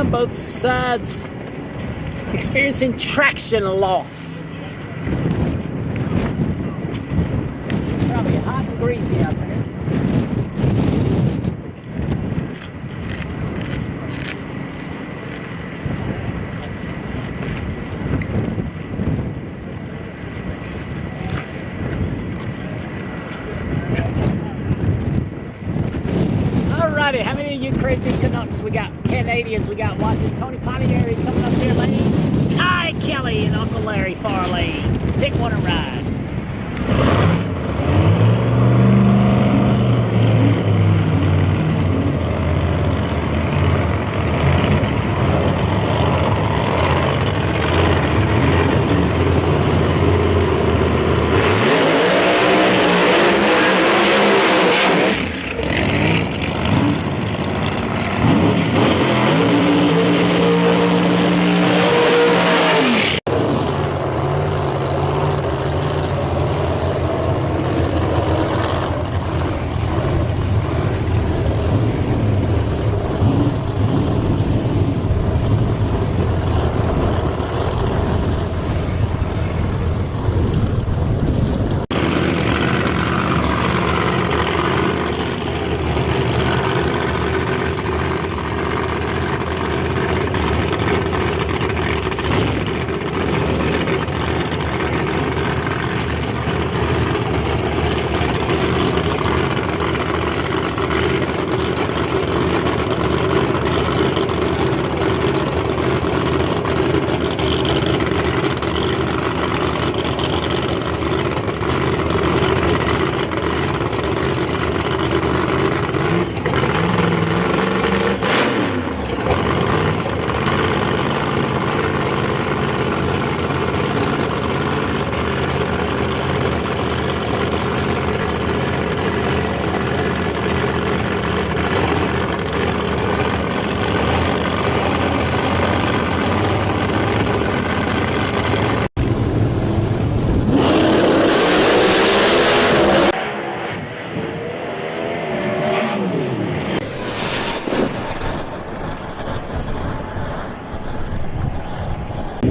Both sides experiencing traction loss. It's probably hot and greasy out there. crazy Canucks. We got Canadians. We got watching Tony Pontieri coming up near lane. Kai Kelly and Uncle Larry far lane. Pick one and ride.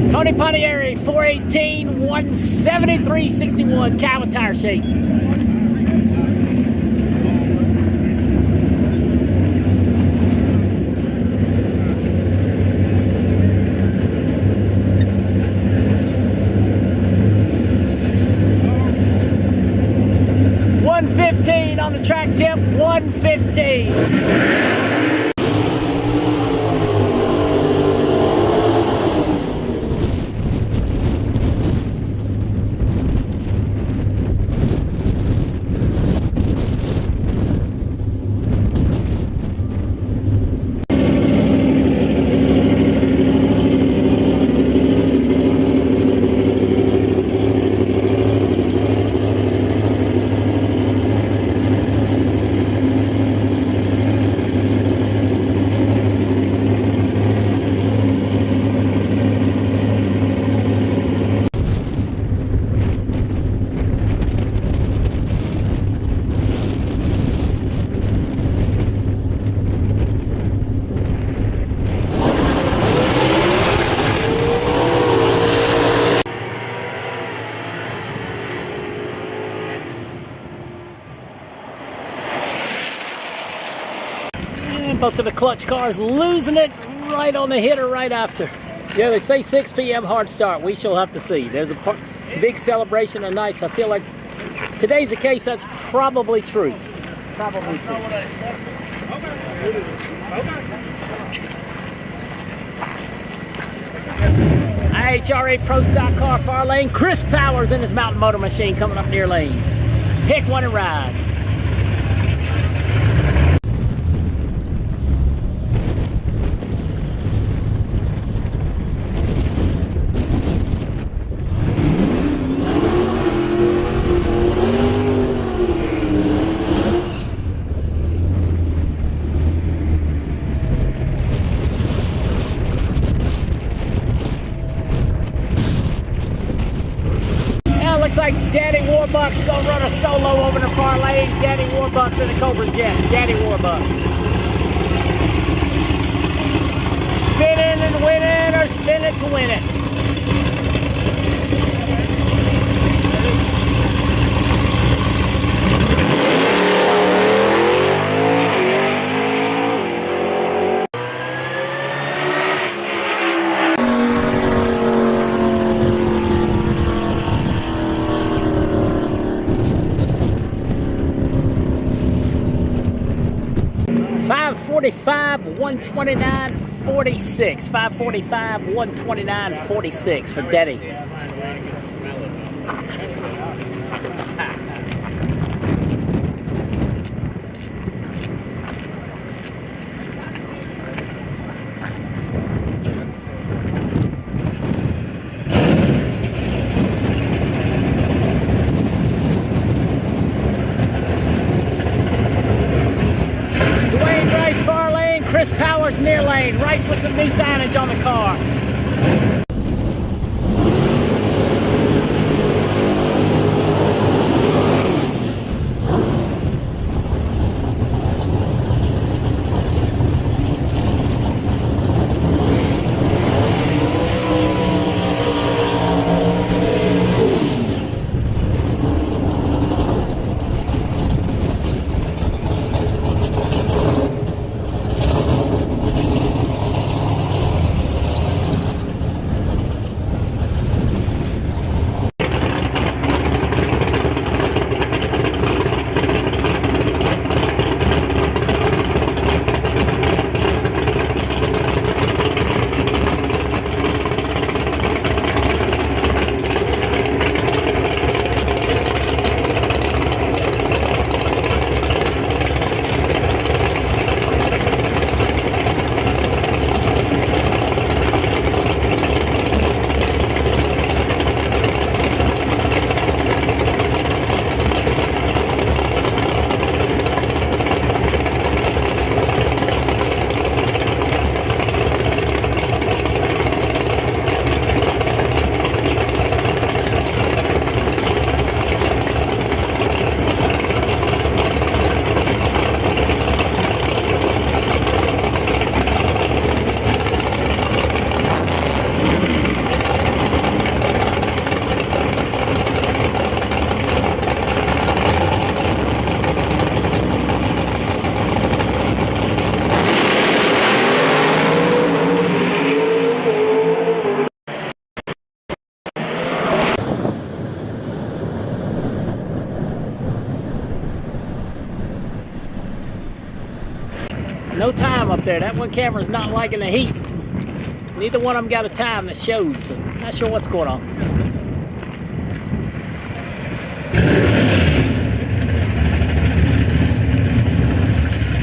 Tony Pontieri, 418, 173, 61, Calvin tire shape. On the track tip, 115. Both of the clutch cars losing it right on the hitter right after. Yeah, they say 6 p.m. hard start. We shall have to see. There's a big celebration of nights. I feel like today's the case. That's probably true. Probably true. IHRA Pro Stock car far lane. Chris Powers in his mountain motor machine coming up near lane. Pick one and ride. Looks like Daddy Warbucks gonna run a solo over the far lane. Daddy Warbucks in the Cobra Jet. Daddy Warbucks. Spinning and winning, or spinning to win it. 5:45, 129.46. 5:45, 129.46 for Deddy. Chris Powers near lane. Rice with some new signage on the car. No time up there. That one camera's not liking the heat. Neither one of them got a time that shows, so not sure what's going on.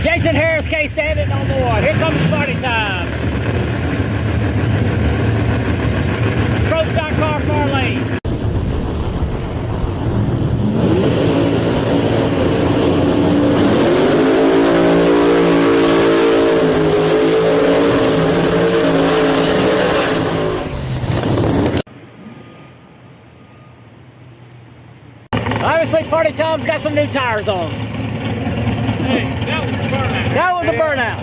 Jason Harris can't stand it no more. Here comes party time. Pro stock car far lane. Obviously, Party Tom's got some new tires on. Hey, that was a burnout. That was a burnout.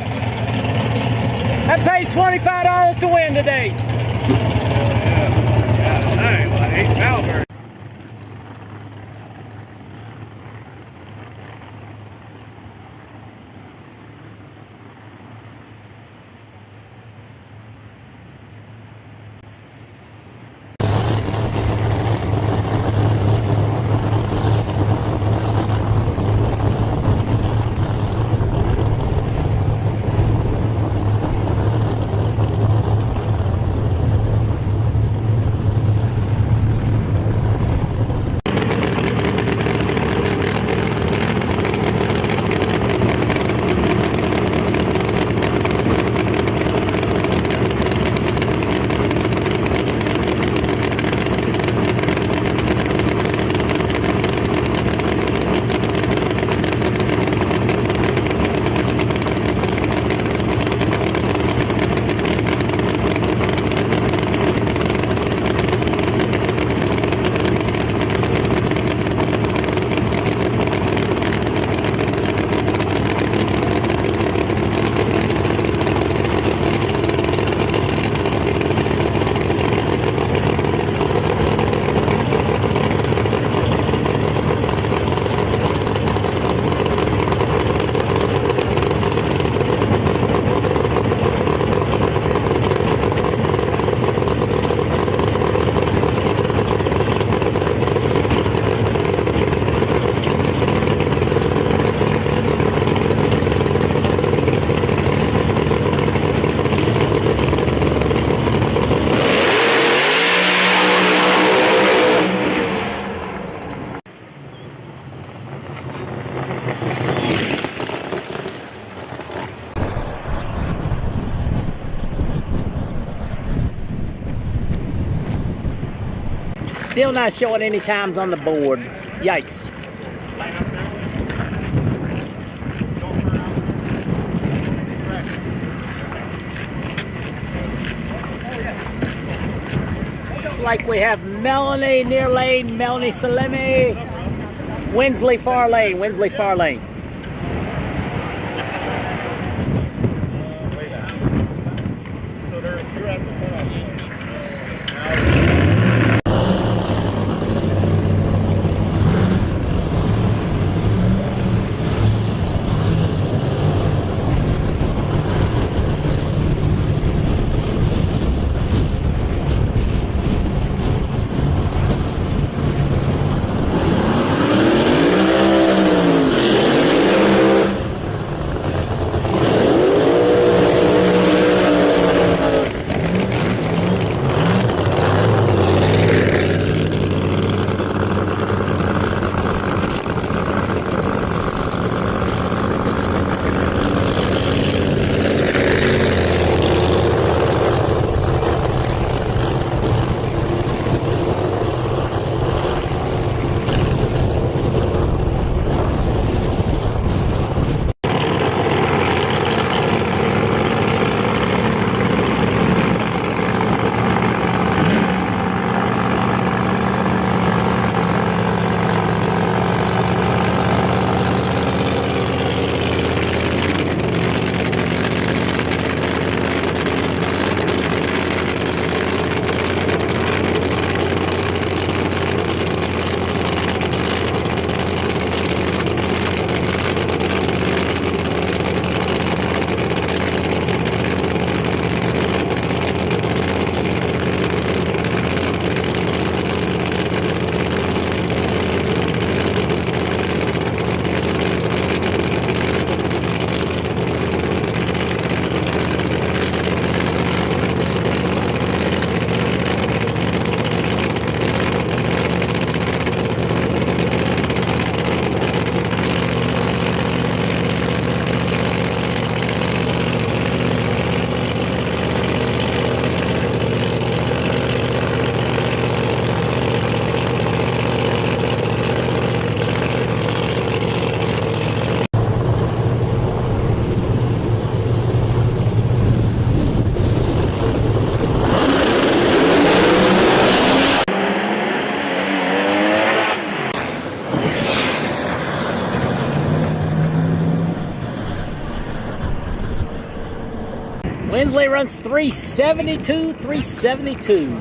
That pays $25 to win today. Hey, well, 8 Valverde. Still not showing any times on the board. Yikes. Looks like we have Melanie near lane, Melanie Salemi. Winsley far lane, Winsley far lane. Winsley runs 372, 372.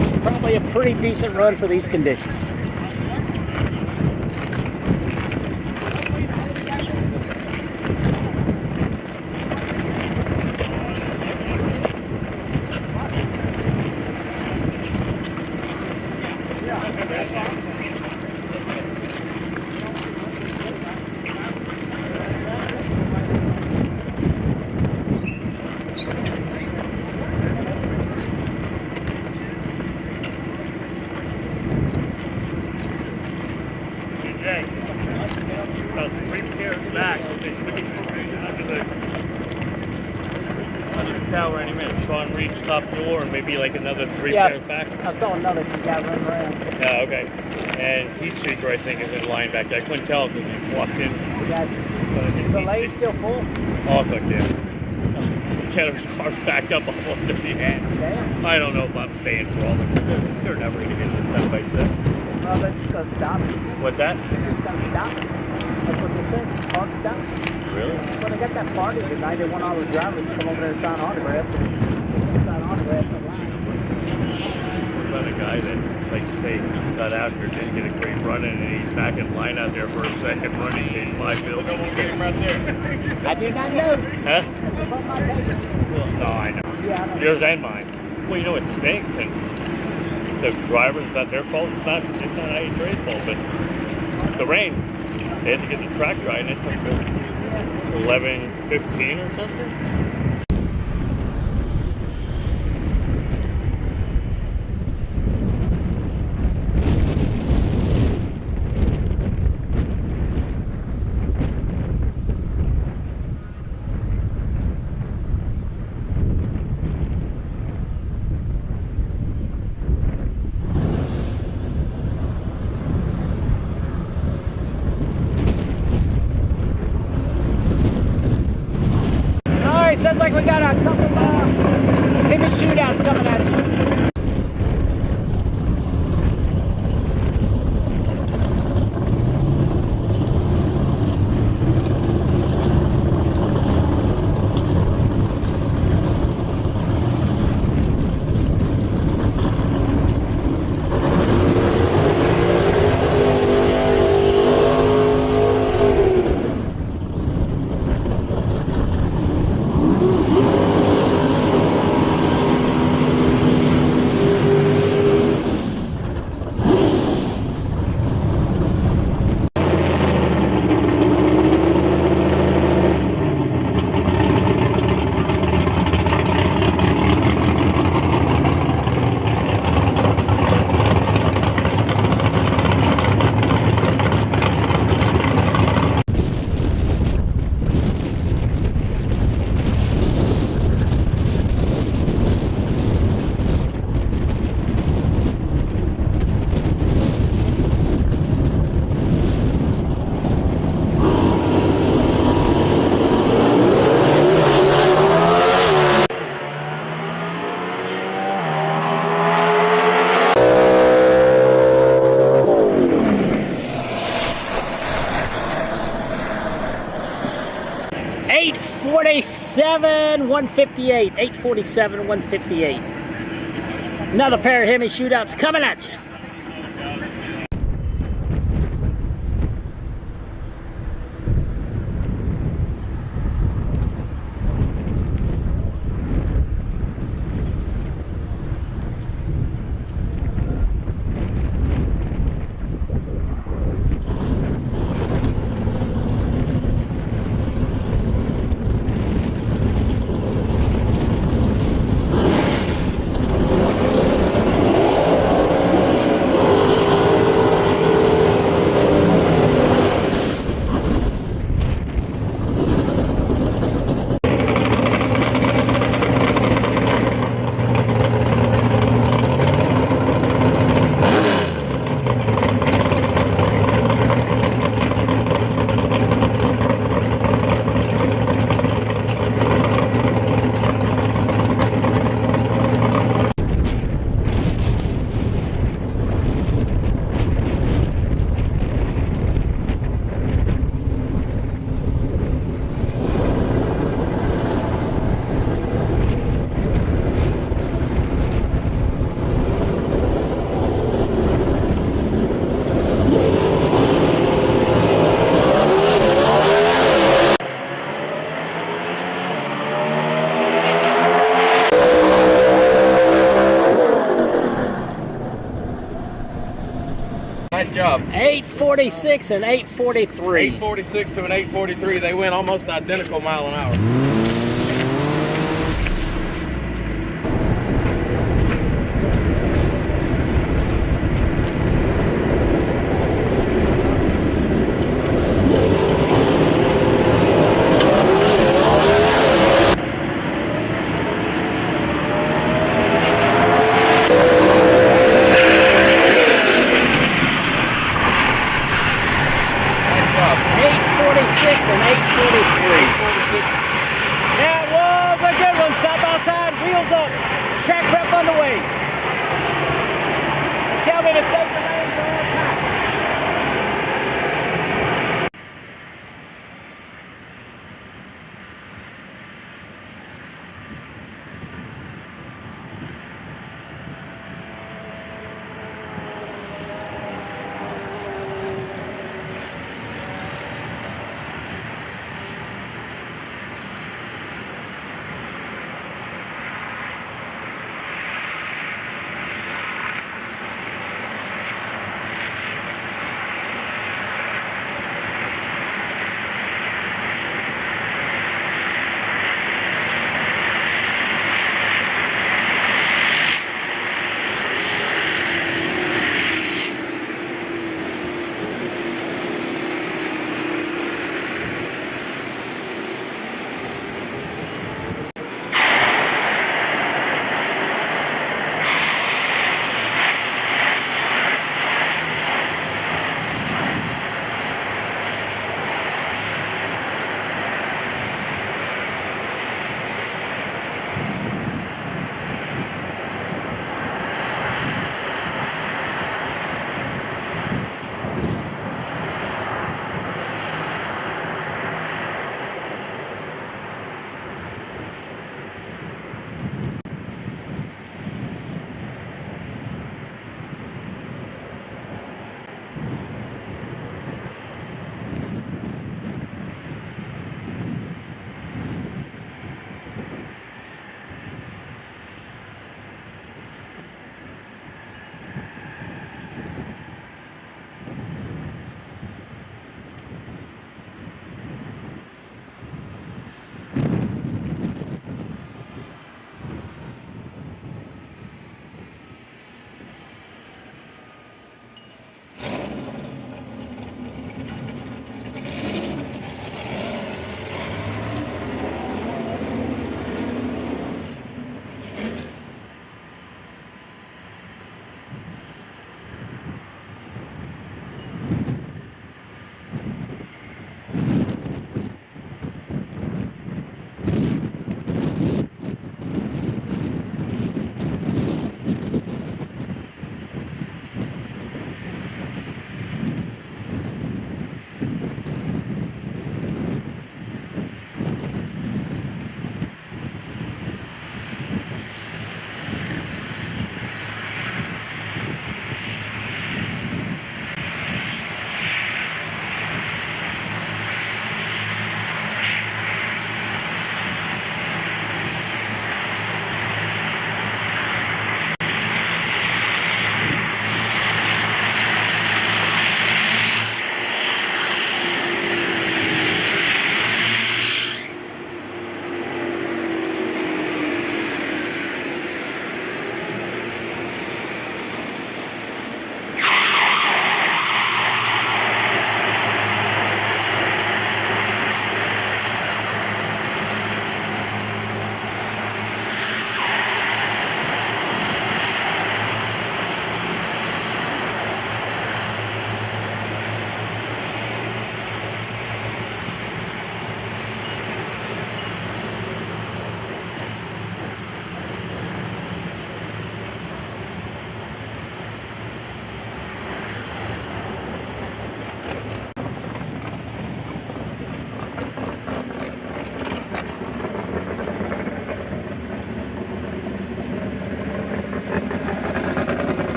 It's probably a pretty decent run for these conditions. About 3 pairs back, they should be under the tower any minute. Sean Reed's top door, and maybe like another 3 pairs back. I saw another guy run around. Yeah, okay. And heat seeker, I think, is in line back there. I couldn't tell because he walked in. The lane's still full? Oh, fuck yeah. Kenner's car's backed up almost to the end. Damn. I don't know if I'm staying for all of them. They're never going to get this step by step. Well, they're just going to stop. What's that? They're just going to stop. That's what they said. Hard stop. Really? Well, they got that party tonight. They want all the drivers to come over there and sign autographs. Sign autographs online. What about a guy that, like, say, got out here, didn't get a great run in, and he's back in line out there for a second run, he paid $5 bills. Look, we'll get him right there. I do not know. Huh? That's above my paper. Well, no, I know. Yeah, I know. Yours and mine. Well, you know, it stinks, and the drivers, it's not their fault. It's not IHRA's fault, but the rain. They had to get the track dry, and it took 11:15 or something. Anyway, sounds like we got a couple heavy shootouts coming at you. $847, $158. $847, $158. Another pair of Hemi shootouts coming at you. Nice job. 846 and 843. 846 to an 843. They went almost identical mile an hour. That was a good one, side by side, wheels up, track prep underway. Tell me to stay for lane for all time.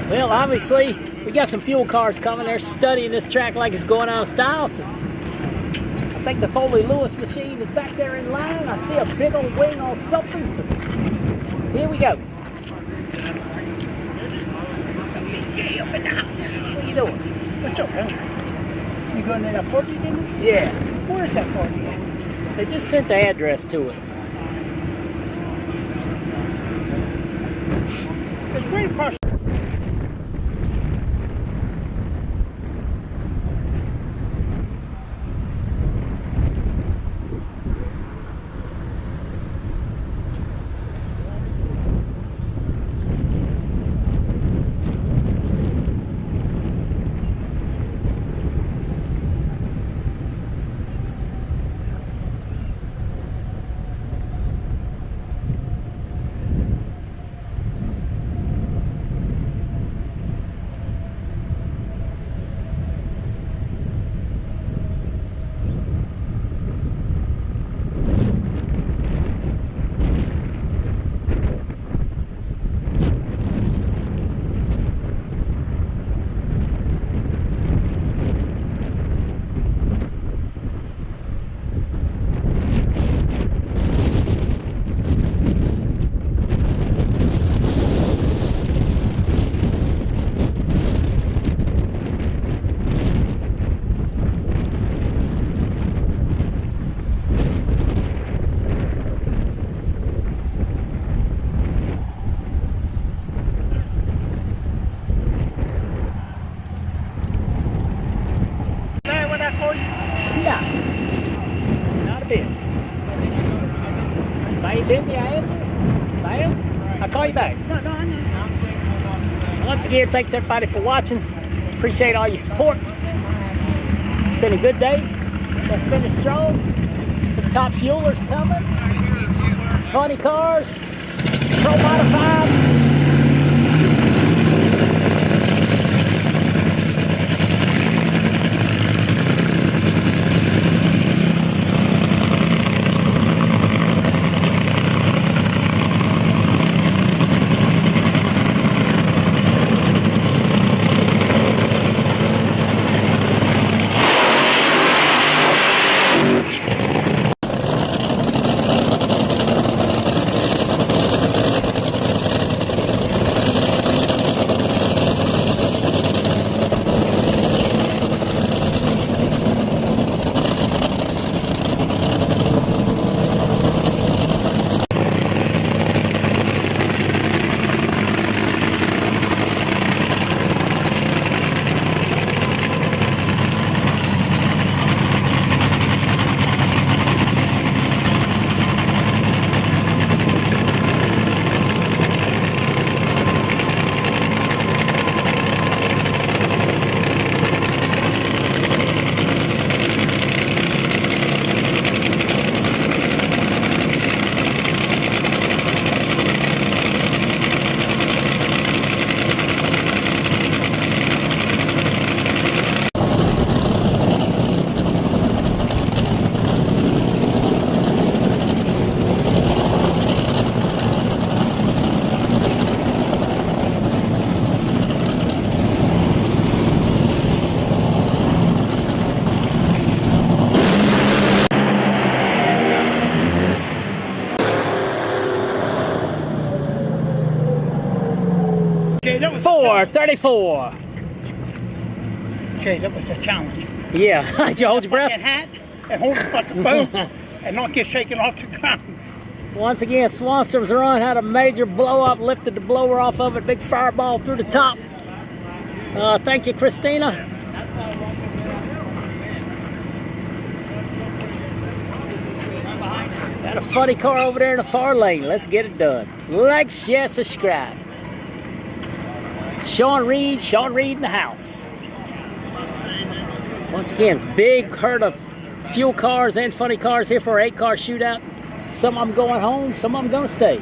Well, obviously, we got some fuel cars coming. They're studying this track like it's going out of style. So I think the Foley Lewis machine is back there in line. I see a big old wing on something. So here we go. Up in the house. What are you doing? What's up, man? You going to that party dinner? Yeah. Where's that party at? They just sent the address to it. It's right across. No. Not a bit. If I ain't busy, I answer. If I am, I'll call you back. No, I know. Once again, thanks everybody for watching. Appreciate all your support. It's been a good day. They finished strong. The top fuelers coming. Funny cars. Pro Modified. Okay, that was 434. Okay, that was a challenge. Yeah. Did you hold your breath? Fucking hat and hold the fucking phone and not get shaken off the ground. Once again, Swanstrom's run had a major blow up, lifted the blower off of it, big fireball through the top. Thank you, Christina. Got a funny car over there in the far lane. Let's get it done. Like, share, subscribe. Sean Reed in the house. Once again, big herd of fuel cars and funny cars here for an 8-car shootout. Some of them going home, some of them going to stay.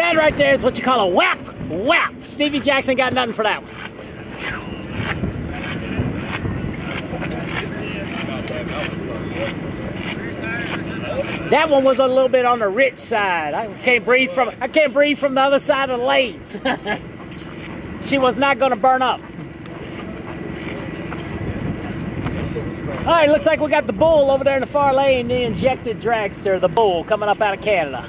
That right there is what you call a whap. Whap. Stevie Jackson got nothing for that one. That one was a little bit on the rich side. I can't breathe from the other side of the lanes. She was not going to burn up. All right, looks like we got the Bull over there in the far lane, the injected dragster, the Bull, coming up out of Canada.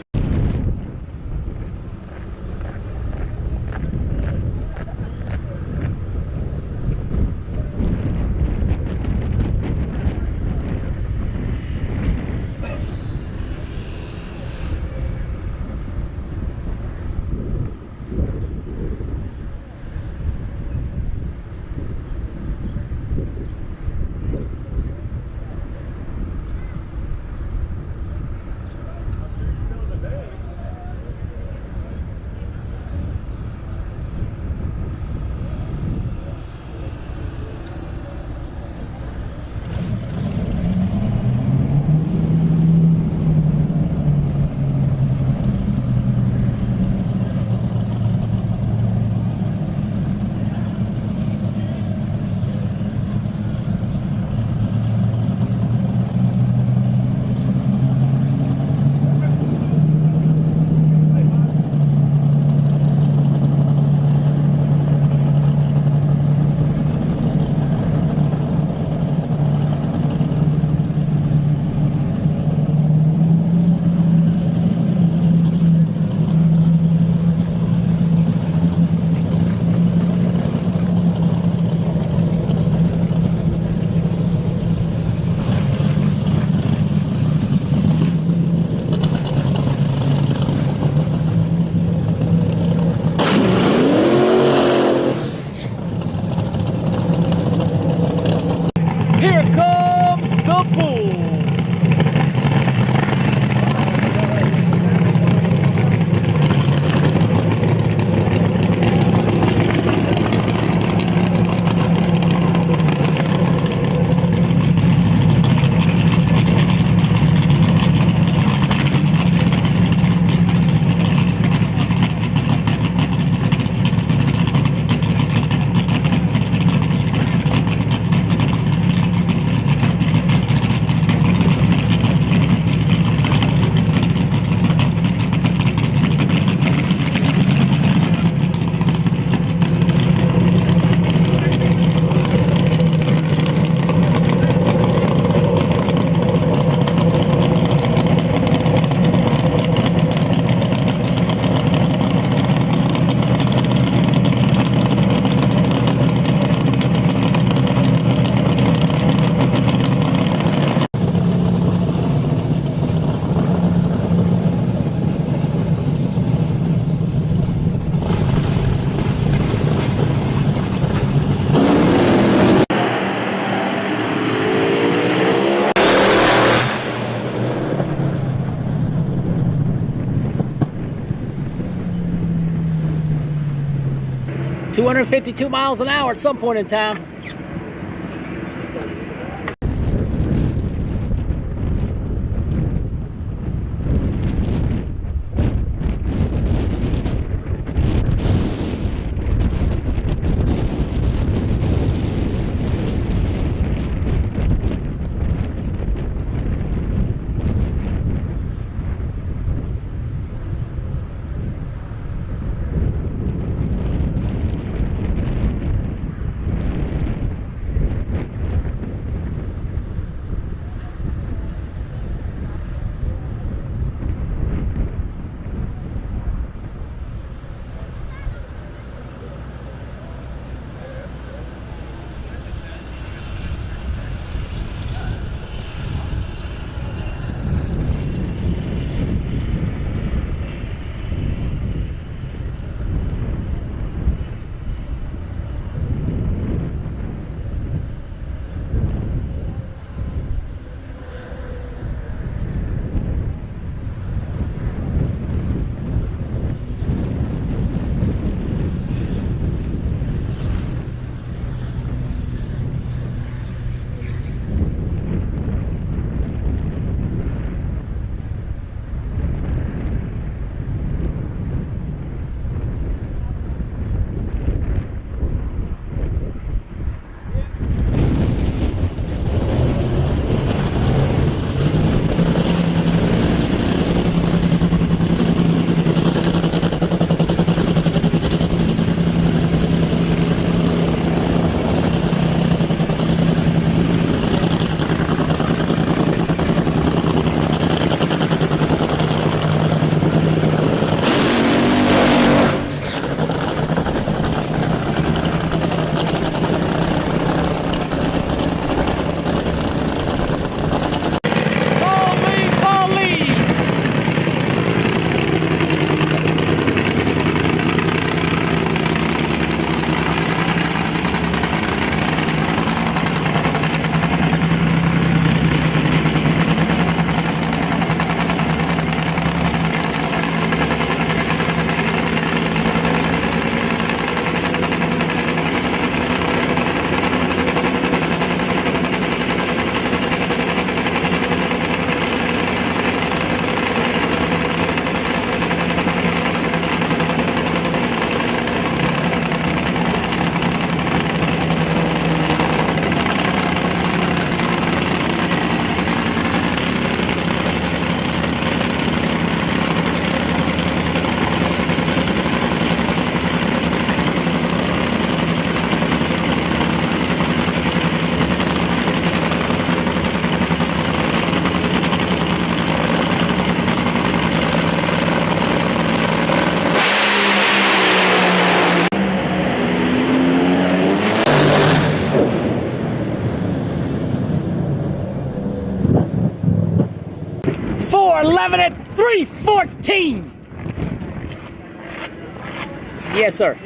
Here comes the Bull. $252 miles an hour at some point in time. 4:11 at 3:14. Yes, sir.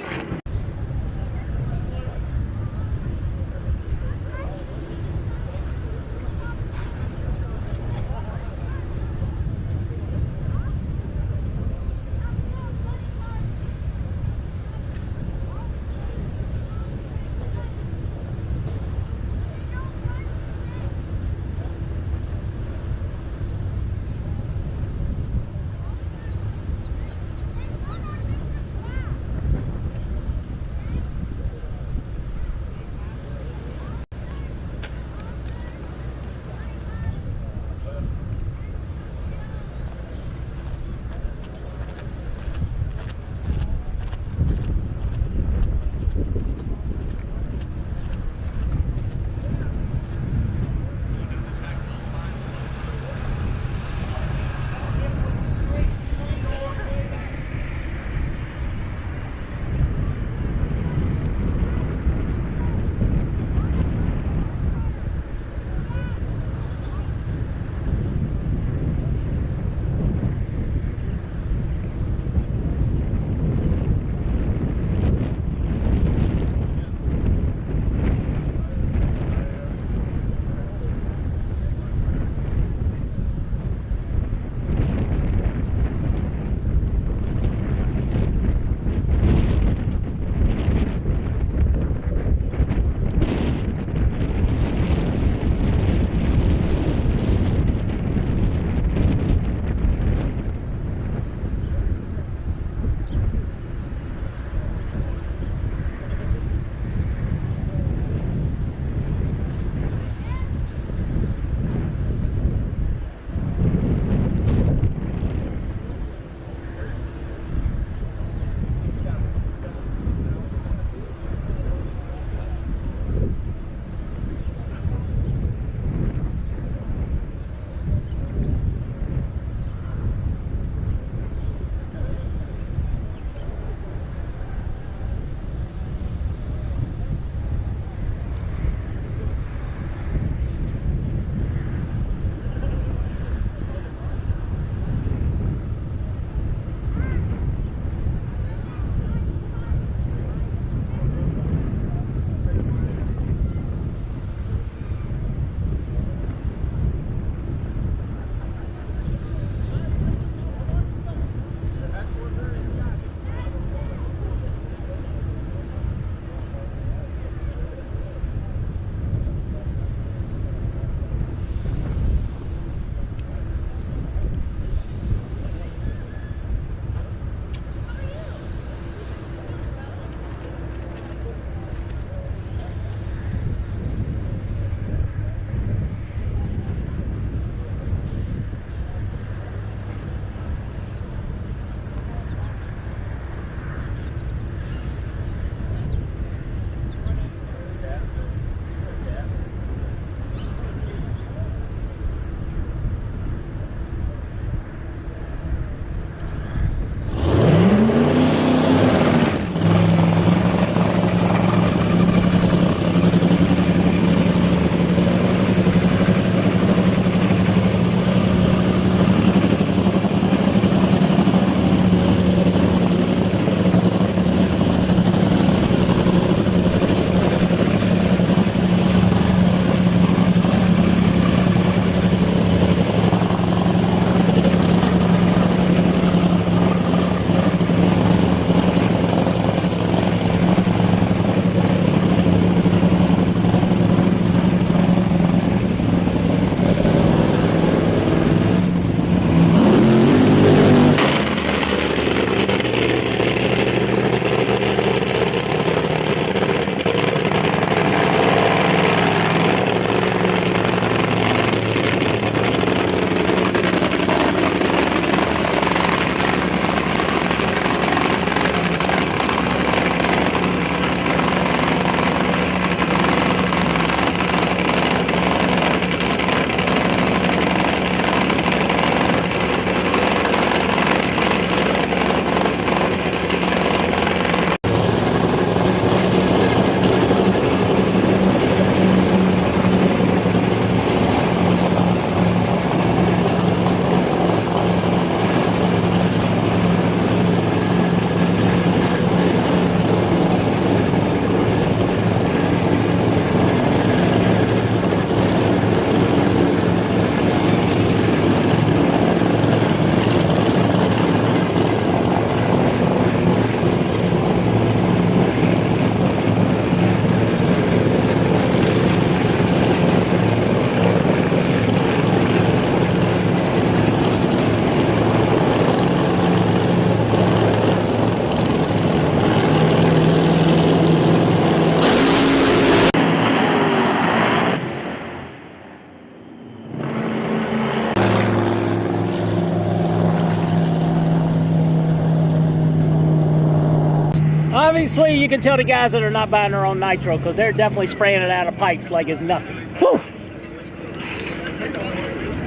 Obviously, you can tell the guys that are not buying their own nitro because they're definitely spraying it out of pipes like it's nothing. Whew.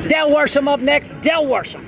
Del Worsham up next. Del Worsham.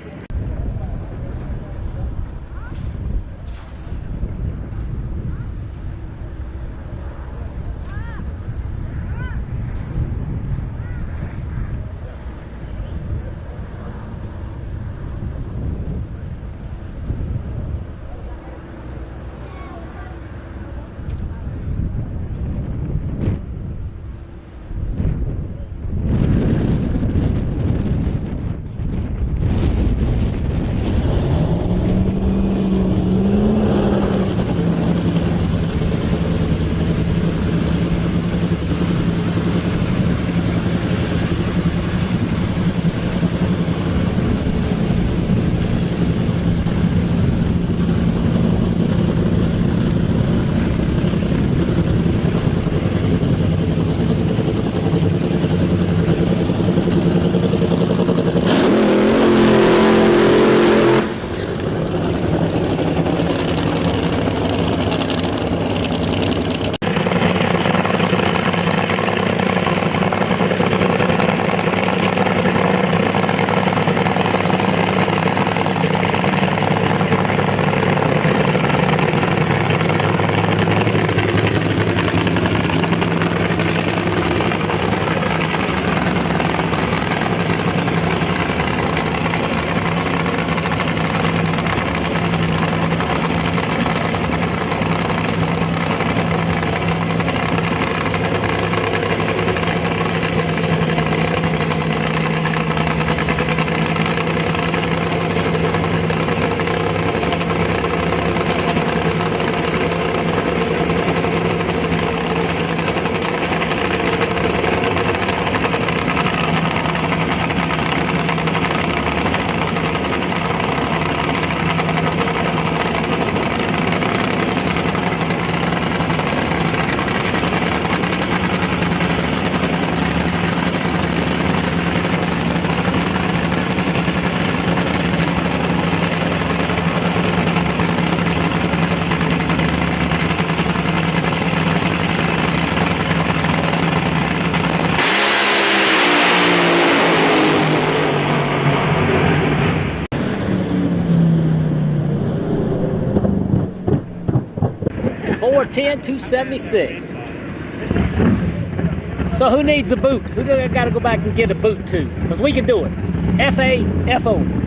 $410,276. So who needs a boot? Who do I got to go back and get a boot to? Because we can do it. F-A-F-O.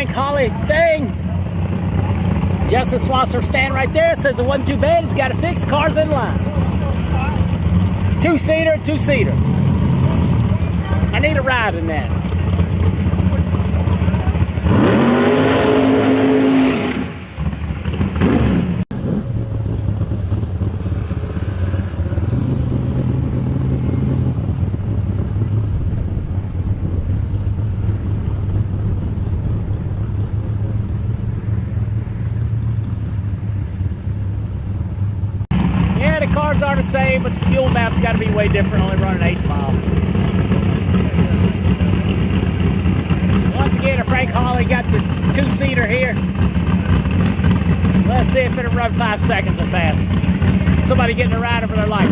Holly thing. Justin Swasser stand right there. Says it wasn't too bad. He's got to fix. Cars in line. Two-seater, two-seater. I need a ride in that. Cars are the same, but the fuel map's got to be way different, only running 8 miles. Once again, Frank Hawley got the two-seater here. Let's see if it'll run 5 seconds or fast. Somebody getting a ride over their life.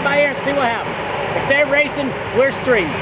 by here and see what happens. If they're racing, we're streaming.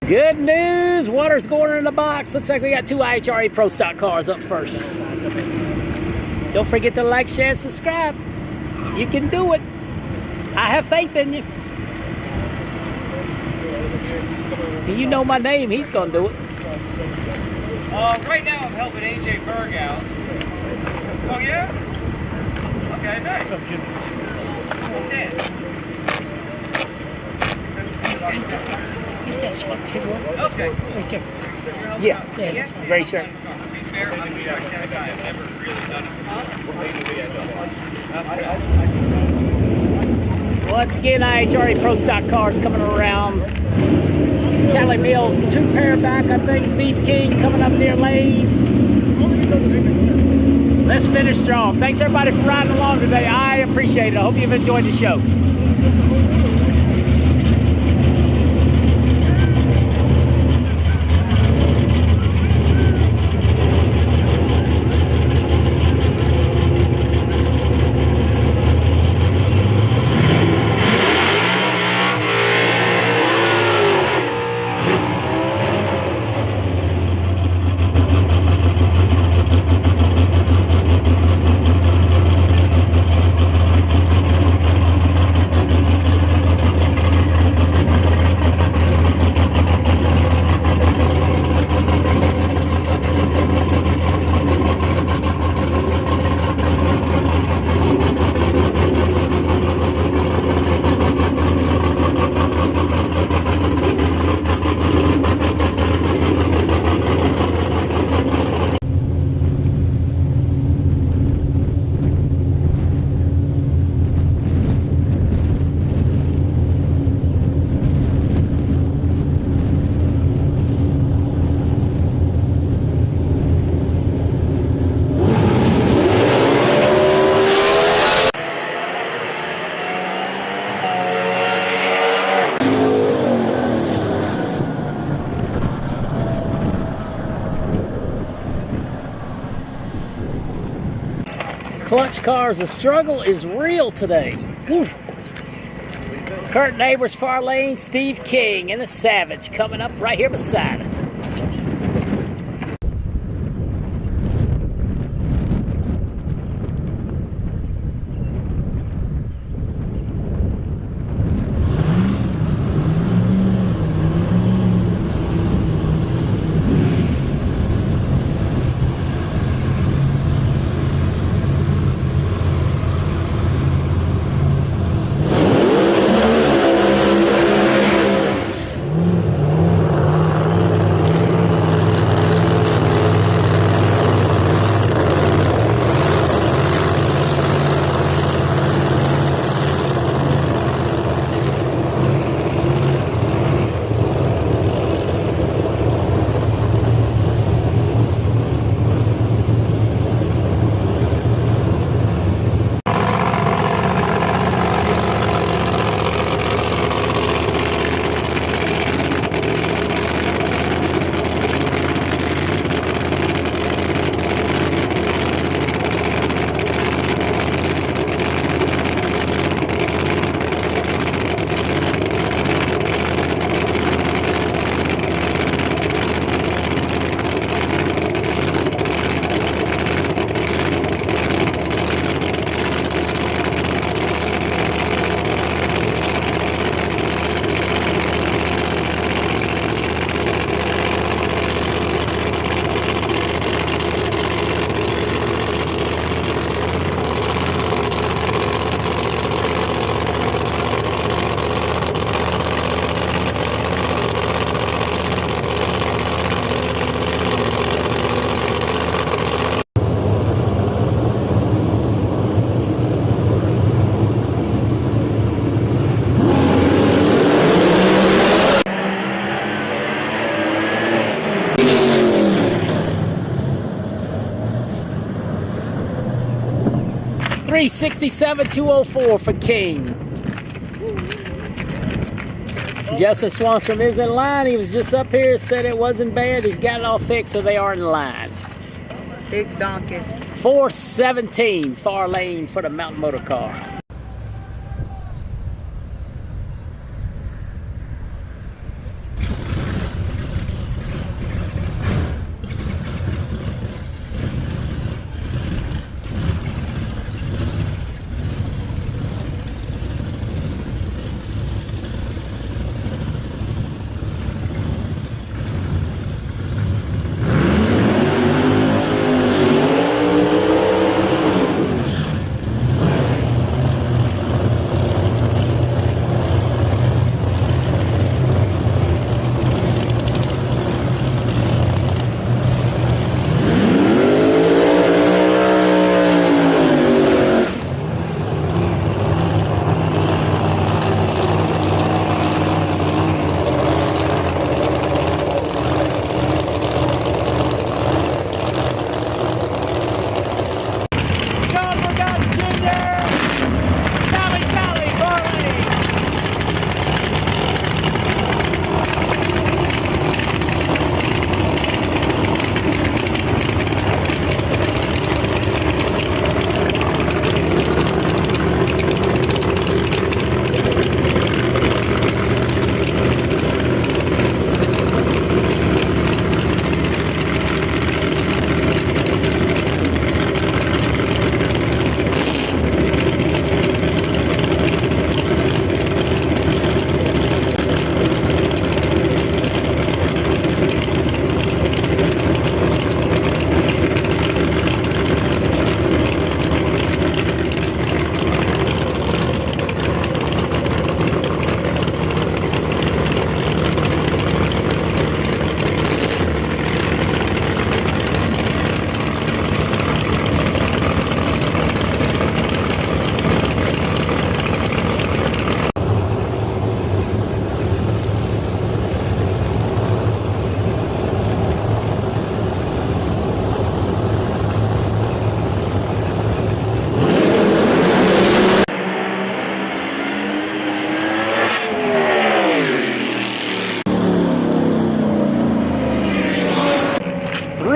Good news, water's going in the box. Looks like we got 2 IHRA Pro Stock cars up first. Don't forget to like, share, and subscribe. You can do it. I have faith in you. You know my name, he's gonna do it. Right now I'm helping AJ Berg out. Oh yeah? Okay, nice. Okay. Yeah, very sure. To be fair, I've never really done it. Once again, IHRA Pro Stock cars coming around. Cali Mills, 2 pair back, I think. Steve King coming up near lane. Let's finish strong. Thanks everybody for riding along today. I appreciate it. I hope you've enjoyed the show. Clutch cars, the struggle is real today. Woo. Kurt Neighbors, far lane, Steve King, and the Savage coming up right here beside us. $367,204 for King. Justin Swanstrom is in line. He was just up here, said it wasn't bad. He's got it all fixed, so they are in line. Big donkey. 417, far lane for the Mountain Motor Car.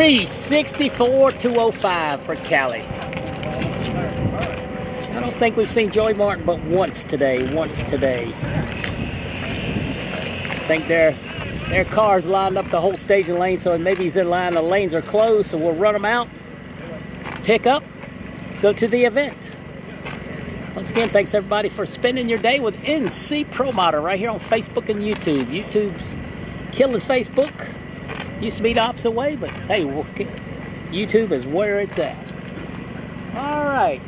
$364,205 for Cali. I don't think we've seen Joey Martin but once today. I think their car's lined up the whole staging lane, so maybe he's in line. The lanes are closed, so we'll run them out, pick up, go to the event. Once again, thanks everybody for spending your day with NC Pro Modder right here on Facebook and YouTube. YouTube's killing Facebook. Used to be the opposite way, but hey, YouTube is where it's at. All right.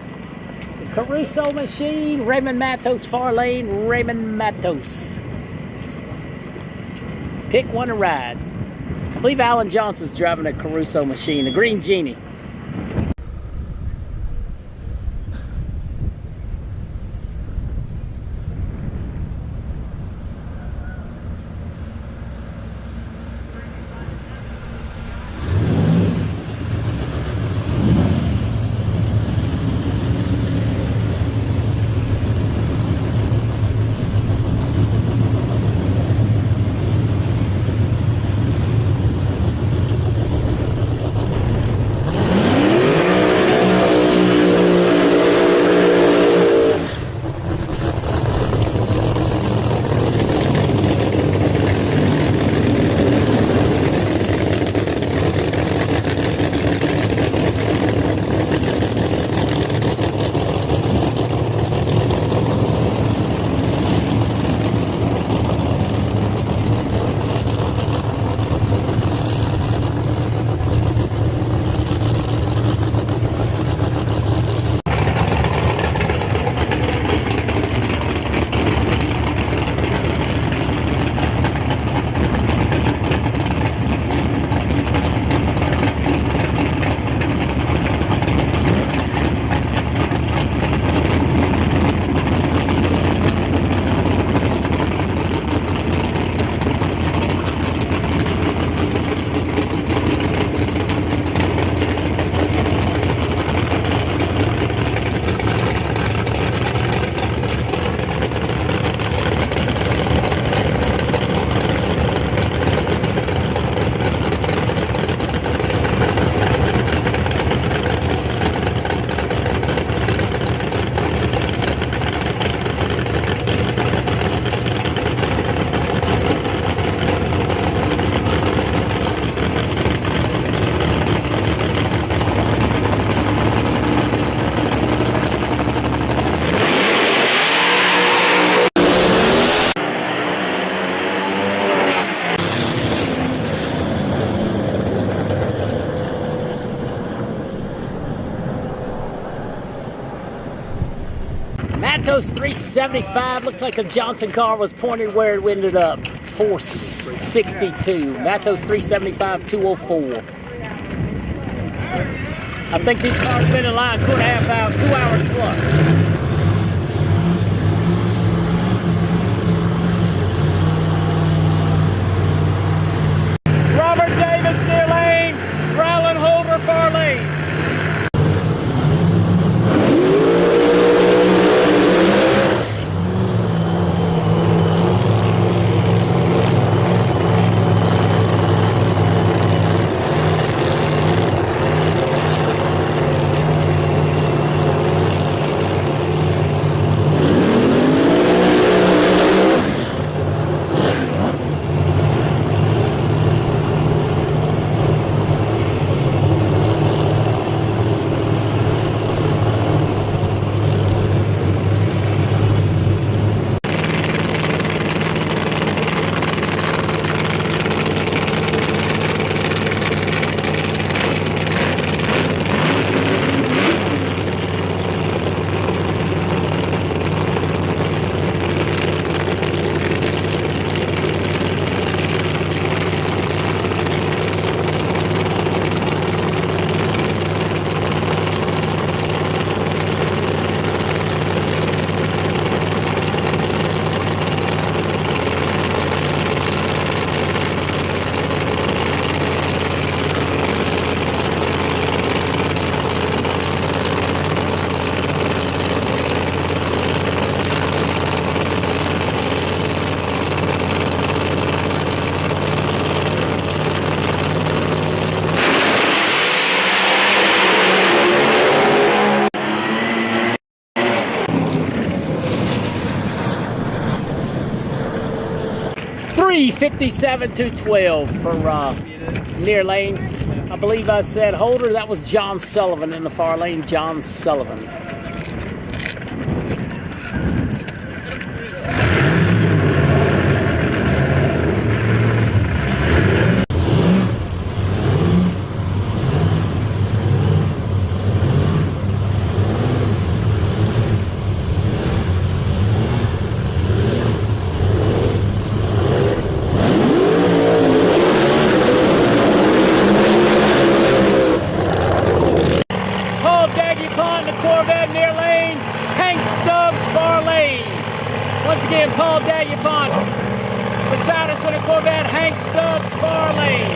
The Caruso machine, Raymond Matos, far lane, Raymond Matos. Pick one to ride. I believe Alan Johnson's driving a Caruso machine, the Green Genie. Matos 375. Looks like a Johnson car was pointed where it ended up. 462. Matos 375 204. I think these cars have been in line 2.5 hours, 2 hours plus. Robert Davis near lane, Rylan Holder far lane. 357 212 for near lane. I believe I said Holder. That was John Sullivan in the far lane. John Sullivan. Corvette near lane, Hank Stubbs far lane. Once again, Paul Daguerpont beside us in the Corvette, Hank Stubbs far lane.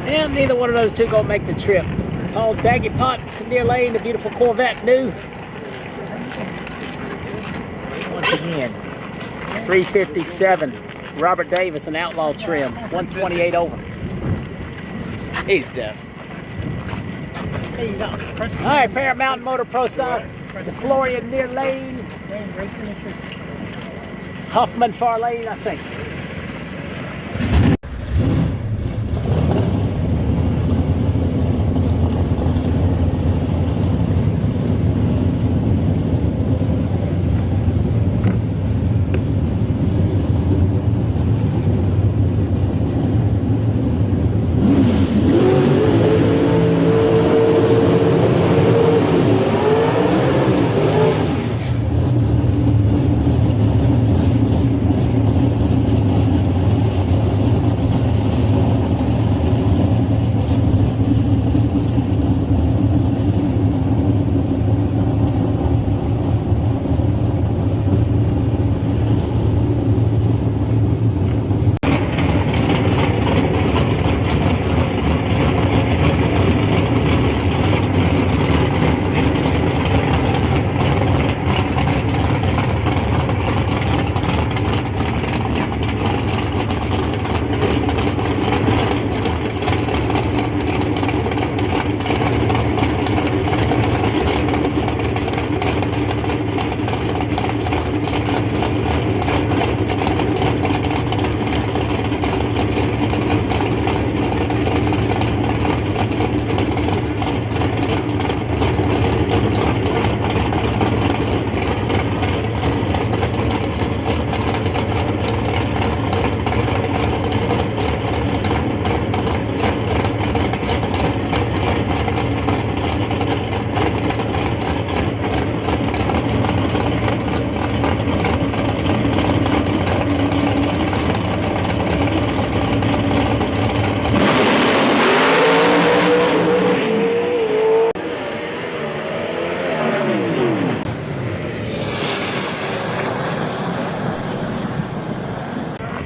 And neither one of those two gonna make the trip. Paul Daguerpont near lane, the beautiful Corvette new. Once again, 357. Robert Davis, an outlaw trim, 128 over. He's deaf. All right, Paramount Motor Pro Stock, the Florian near lane. Huffman far lane, I think.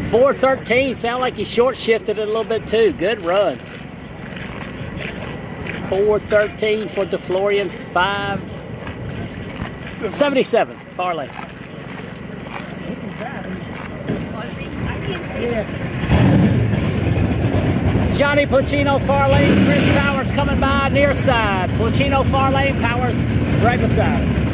.413, sound like he short shifted it a little bit too. Good run. 413 for DeFlorian, 577 far lane. Johnny Placino, far lane. Chris Powers coming by near side. Placino, far lane. Powers right beside us.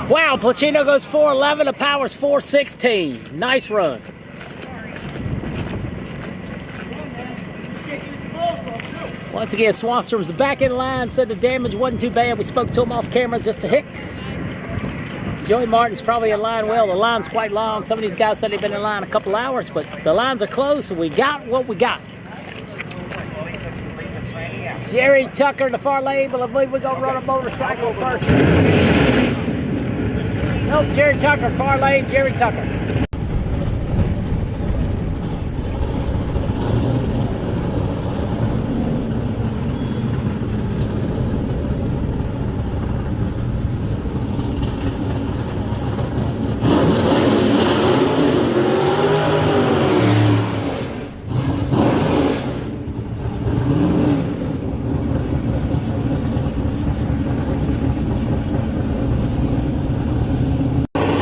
Wow, Placino goes 411, the Powers 416. Nice run. Once again, Swanstrom's back in line, said the damage wasn't too bad. We spoke to him off camera just a hick. Joey Martin's probably in line well. The line's quite long. Some of these guys said they've been in line a couple hours, but the lines are closed, so we got what we got. Jerry Tucker in the far lane, but I believe we're going to run a motorcycle first. Nope, Jerry Tucker, far lane, Jerry Tucker.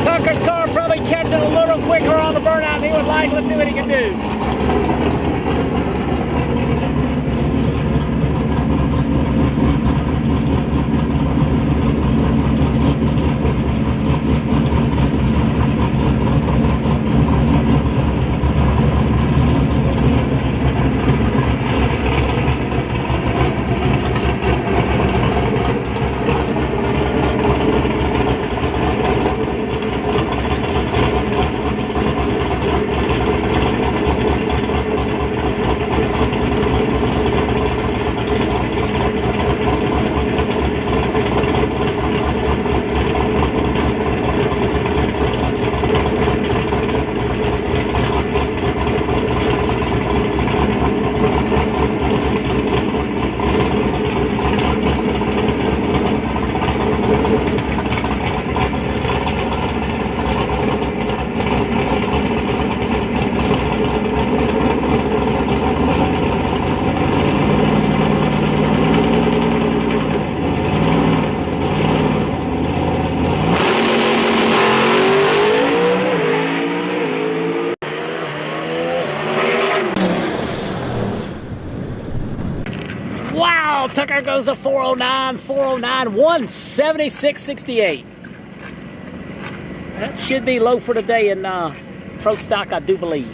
Tucker's car probably catching a little quicker on the burnout than he would like. Let's see what he can do. Wow, Tucker goes to 409, 409, 176.68. That should be low for the day in pro stock, I do believe.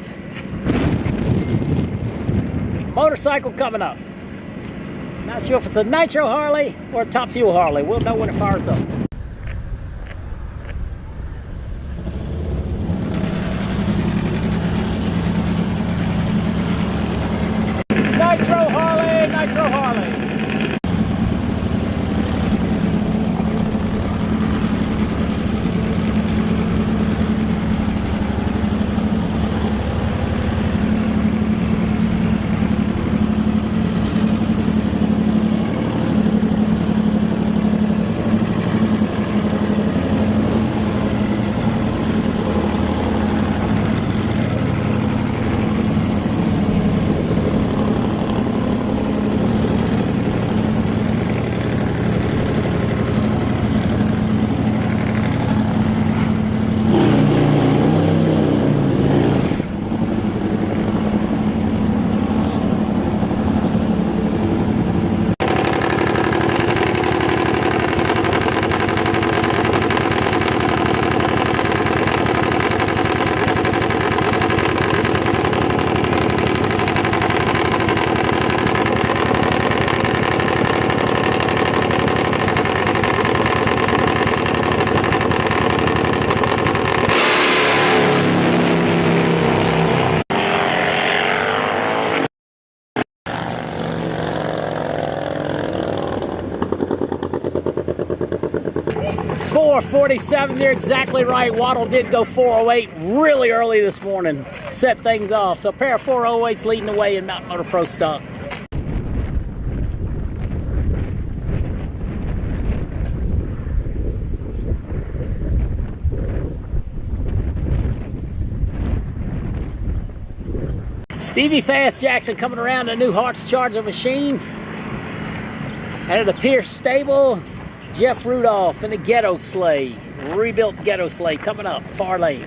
Motorcycle coming up. Not sure if it's a nitro Harley or a top fuel Harley. We'll know when it fires up. Nitro Harley. 447, you're exactly right. Waddle did go 408 really early this morning. Set things off. So a pair of 408s leading the way in Mountain Motor Pro stock. Stevie Fast Jackson coming around a new Hearts Charger machine. Out of the Pierce stable, Jeff Rudolph in the Ghetto Sleigh. Rebuilt Ghetto Sleigh coming up, far lane.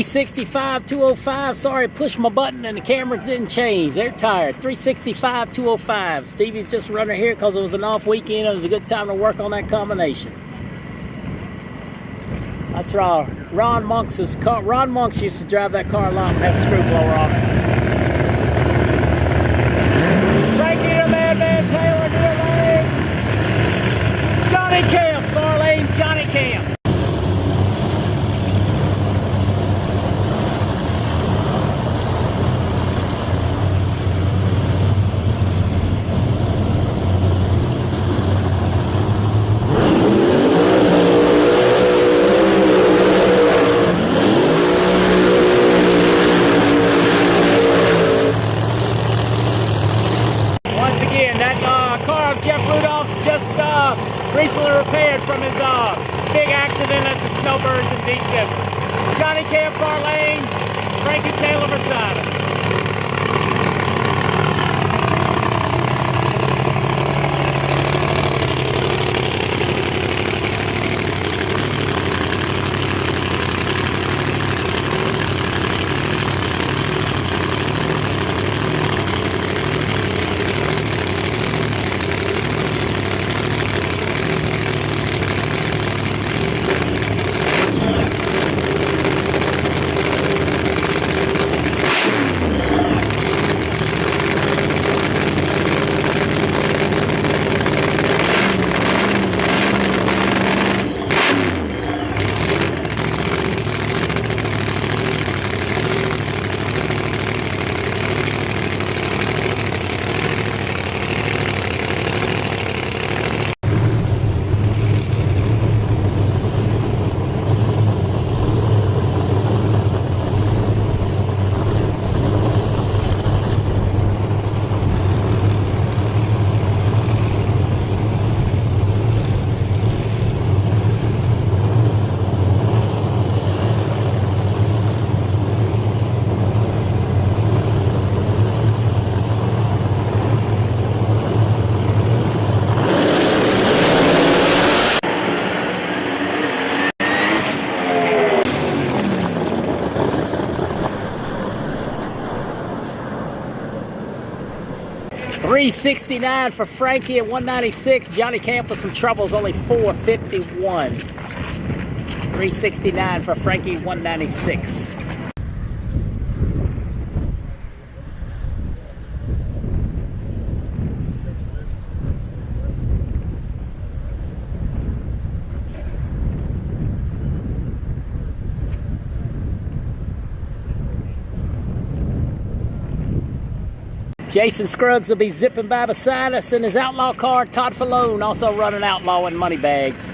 .365 205. Sorry, pushed my button and the camera didn't change. They're tired. .365 205. Stevie's just running here because it was an off weekend. It was a good time to work on that combination. That's right. Ron Monks' car. Ron Monks used to drive that car a lot and have a screw blower on it. Thank you to Madman Taylor, dear lane. Johnny Camp, far lane, Johnny Camp. the Snowbirds in December. Johnny Camp, far lane, Frankie Taylor beside us. $369 for Frankie at 196. Johnny Camp with some troubles, only $451. $369 for Frankie, 196. Jason Scruggs will be zipping by beside us in his Outlaw car. Todd Falone also running Outlaw in money bags.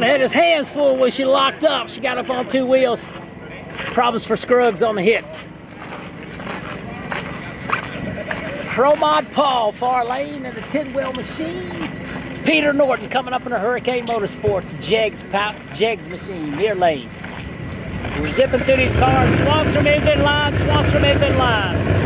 Had his hands full when she locked up. She got up on two wheels. Problems for Scruggs on the hit. Pro Mod Paul, far lane, and the 10-wheel machine. Peter Norton coming up in a Hurricane Motorsports Jegs machine, near lane. We're zipping through these cars. Swanstrom is in line. Swanstrom is in line.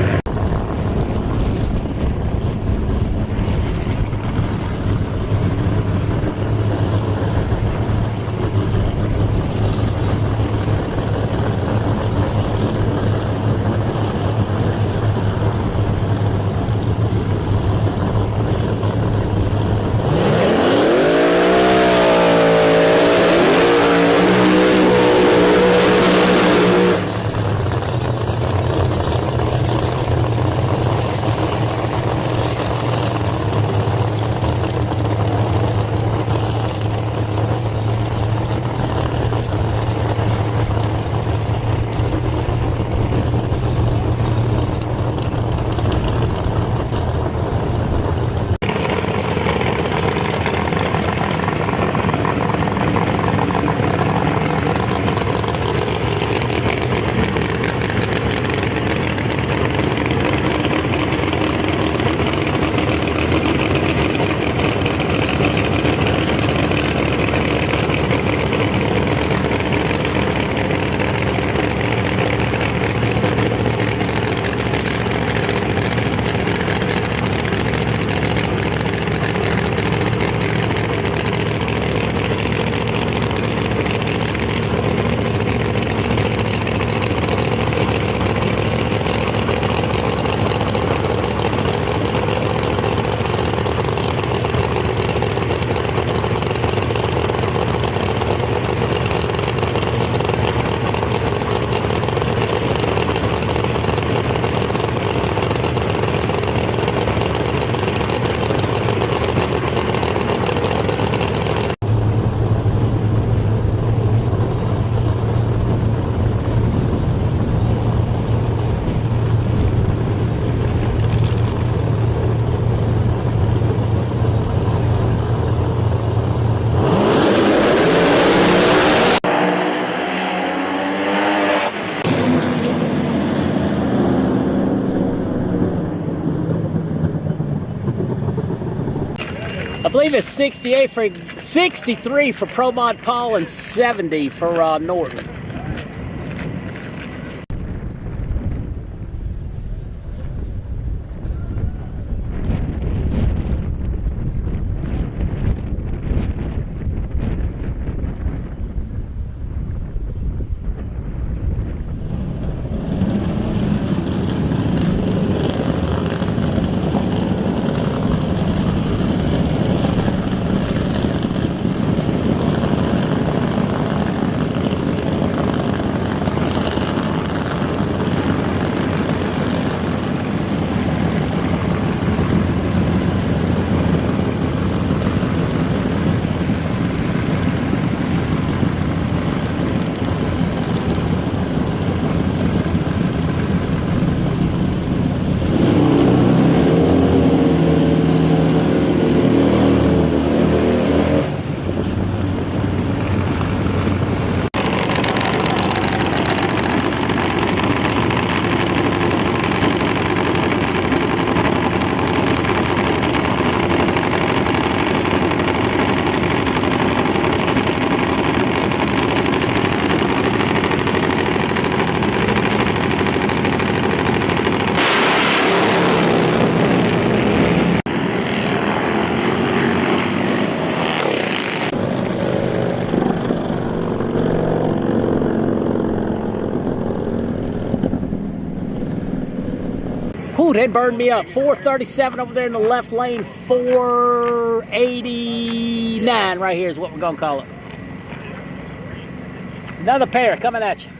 I believe it's 68 for 63 for Pro Mod Paul and 70 for Norton. Whew, they burned me up. 437 over there in the left lane. 489 right here is what we're going to call it. Another pair coming at you.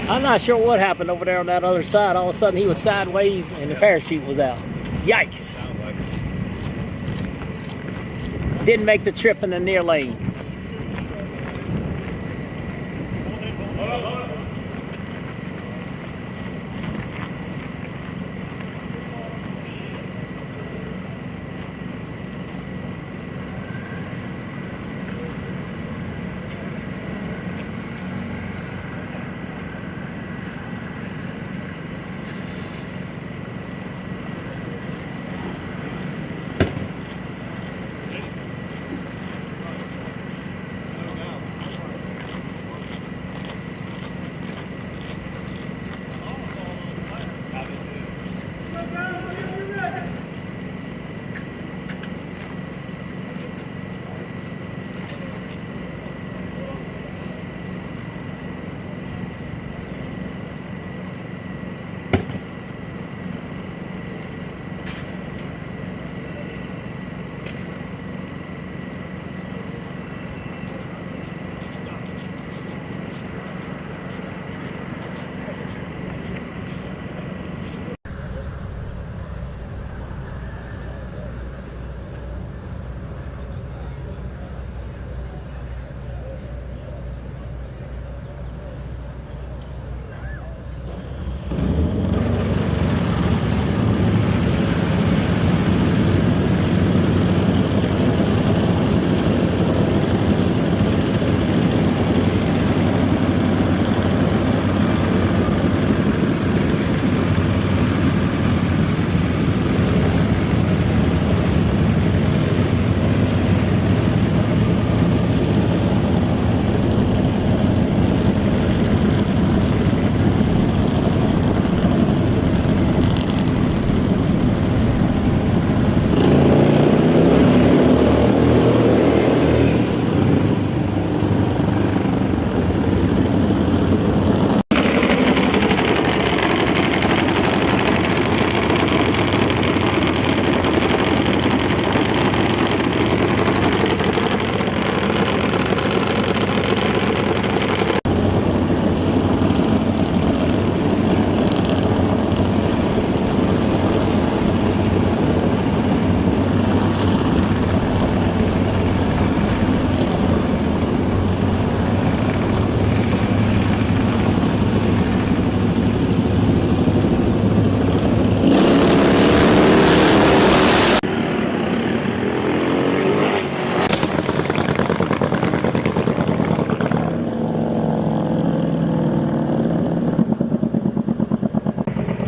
I'm not sure what happened over there on that other side. All of a sudden he was sideways and the parachute was out. Yikes. Didn't make the trip in the near lane.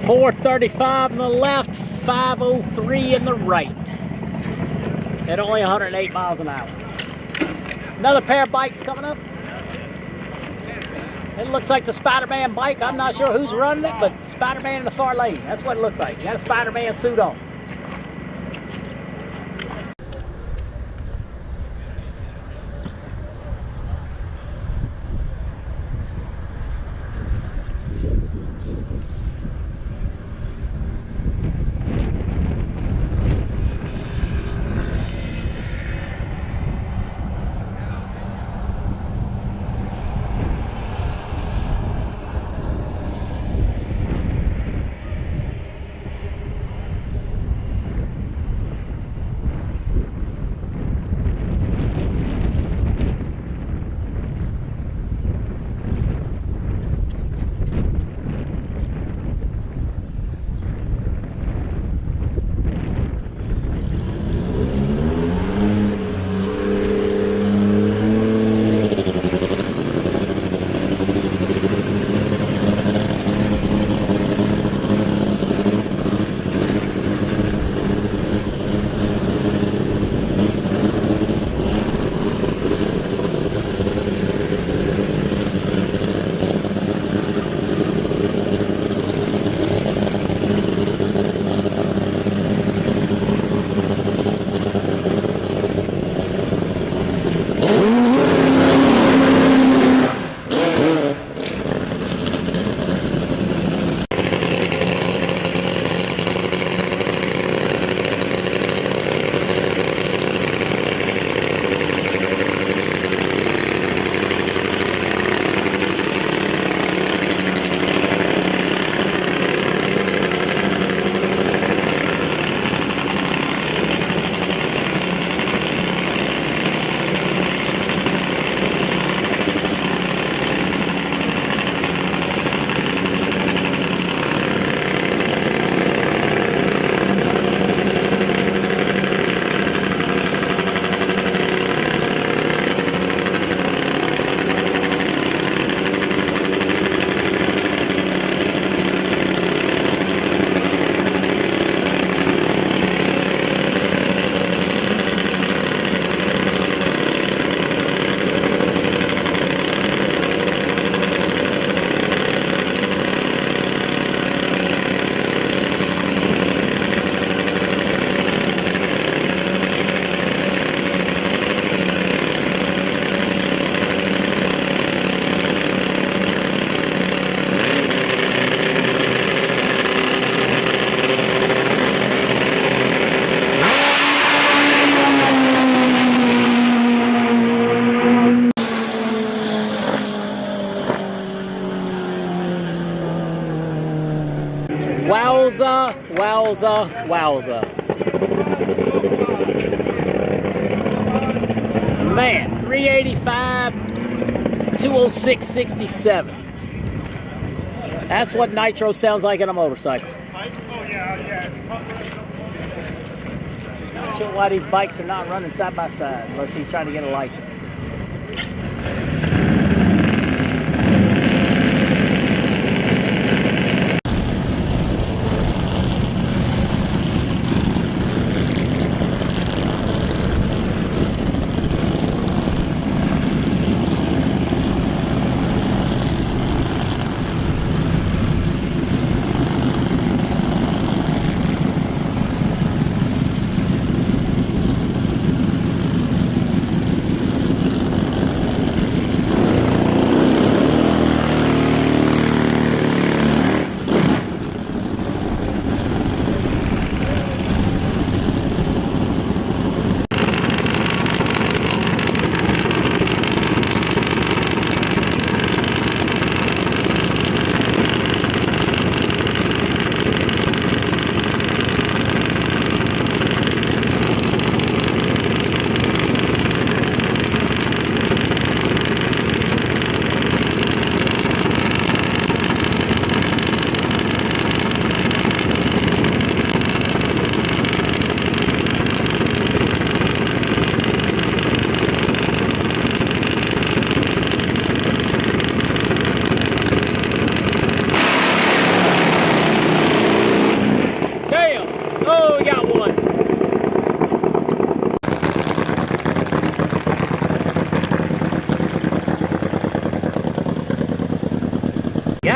435 on the left, 503 in the right. At only 108 miles an hour. Another pair of bikes coming up. It looks like the Spider-Man bike. I'm not sure who's running it, but Spider-Man in the far lane. That's what it looks like. You got a Spider-Man suit on. Wowza, wowza, wowza. Man, 385, 206.67. That's what nitro sounds like on a motorcycle. Not sure why these bikes are not running side by side unless he's trying to get a license.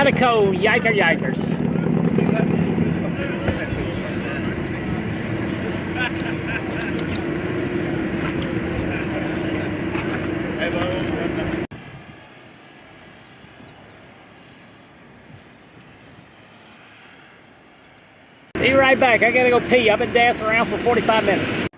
Got a cone, yiker yikers. Be right back. I gotta go pee. I've been dancing around for 45 minutes.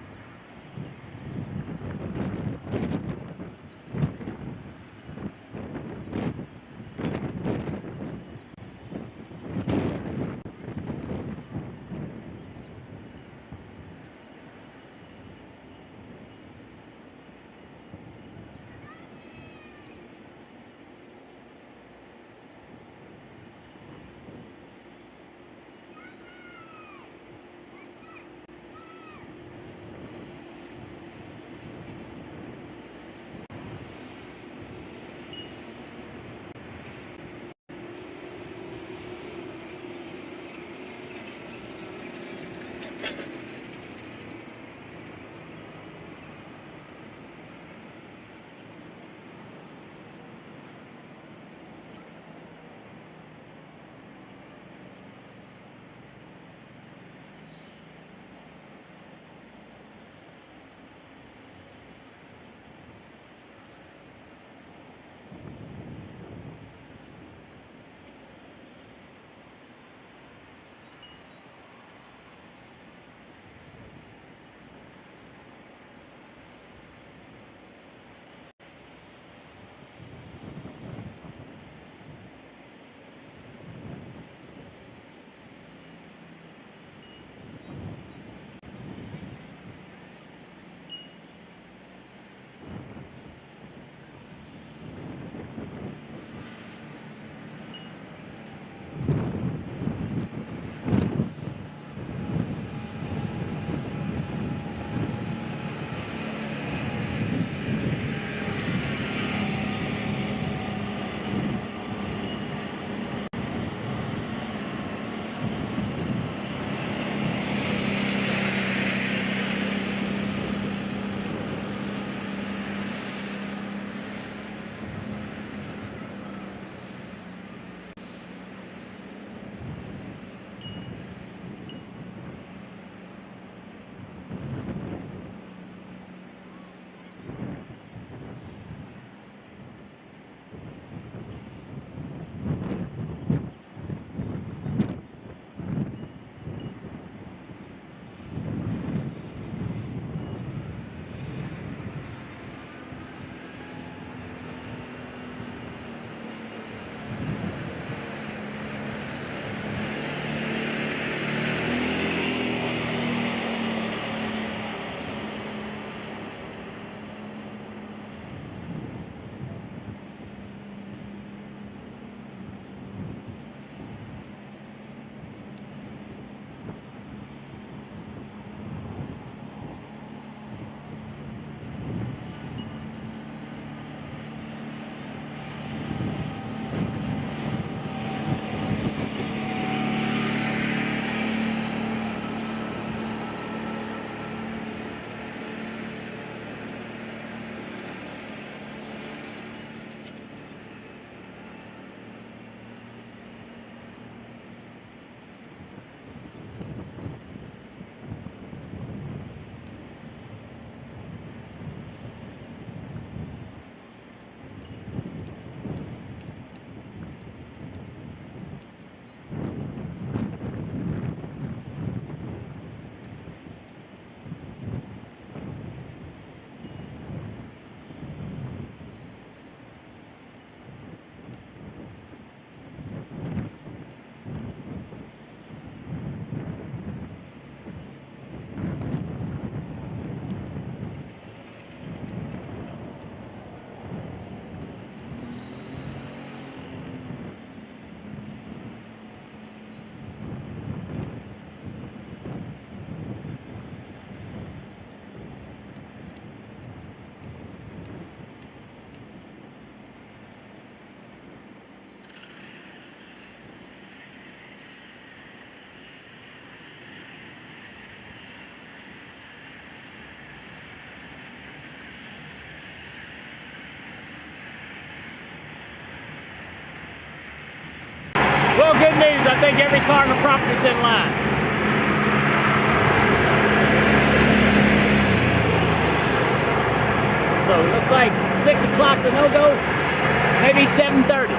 think every car on the property is in line. So it looks like 6 o'clock's a no-go, maybe 7:30.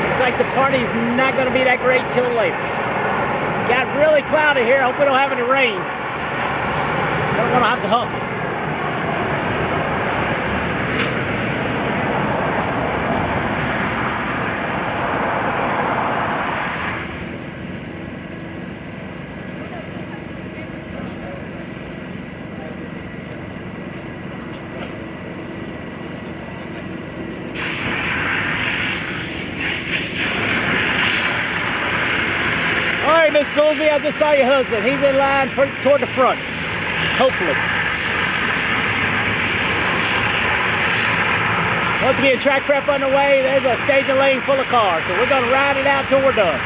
Looks like the party's not going to be that great till later. Got really cloudy here. Hope we don't have any rain. We're going to have to hustle. Miss Goolsby, I just saw your husband. He's in line toward the front, hopefully. Once again, track prep underway. There's a staging lane full of cars, so we're gonna ride it out till we're done.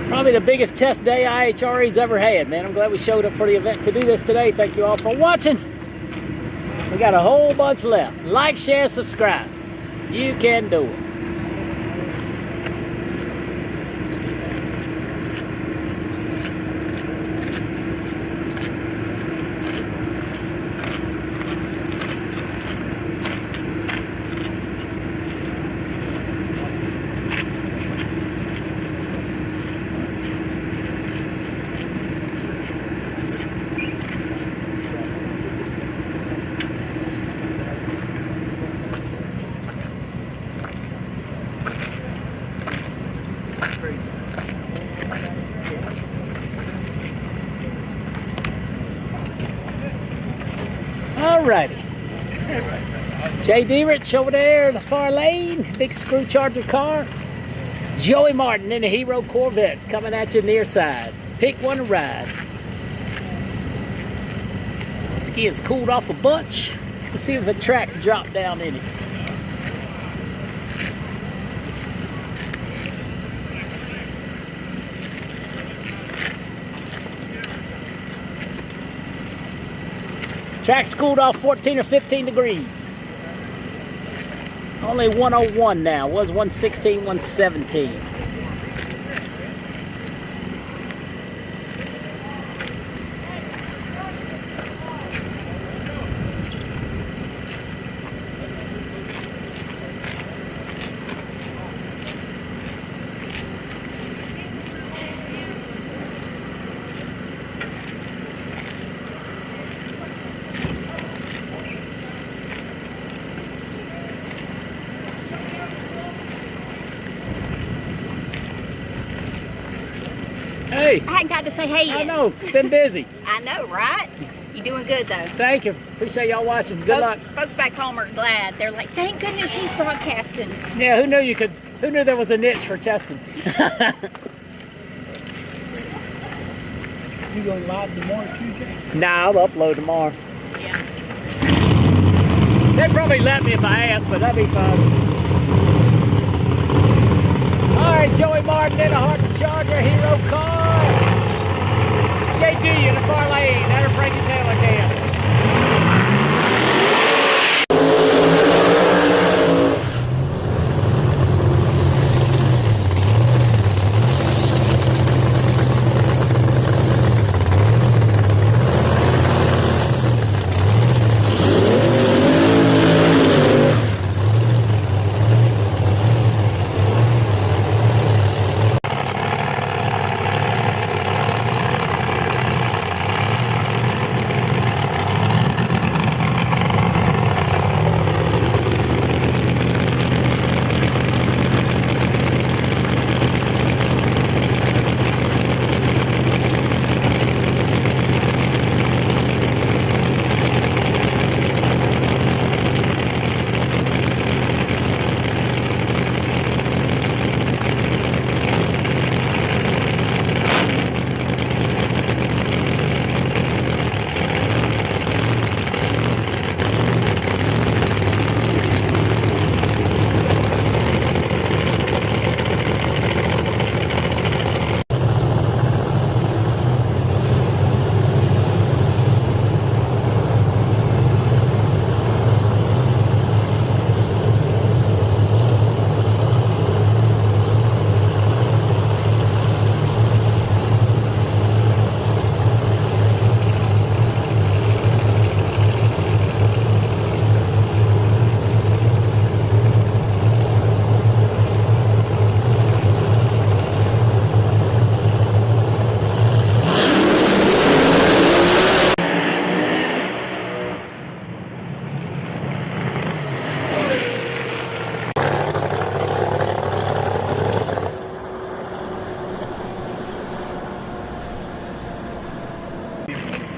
Probably the biggest test day IHRA's ever had, man. I'm glad we showed up for the event to do this today. Thank you all for watching. We got a whole bunch left. Like, share, subscribe. You can do it. Alrighty. J.D. Rich over there in the far lane, big screw charger car. Joey Martin in the Hero Corvette coming at you near side. Pick one to ride. Skin's cooled off a bunch. Let's see if the tracks drop down in it. Track's cooled off 14 or 15 degrees. Only 101 now. Was 116, 117. Hey. I hadn't got to say hey yet. I know, it's been busy. I know, right? You doing good though. Thank you. Appreciate y'all watching. Good luck. Folks back home are glad. They're like, thank goodness he's broadcasting. Yeah, who knew there was a niche for testing? You going live tomorrow, Tuesday? Nah, I'll upload tomorrow. Yeah. They'd probably let me if I asked, but that'd be fun. Alright, Joey Martin in a Hart's Charger Hero car. JD in the far lane. That'll break his tail again.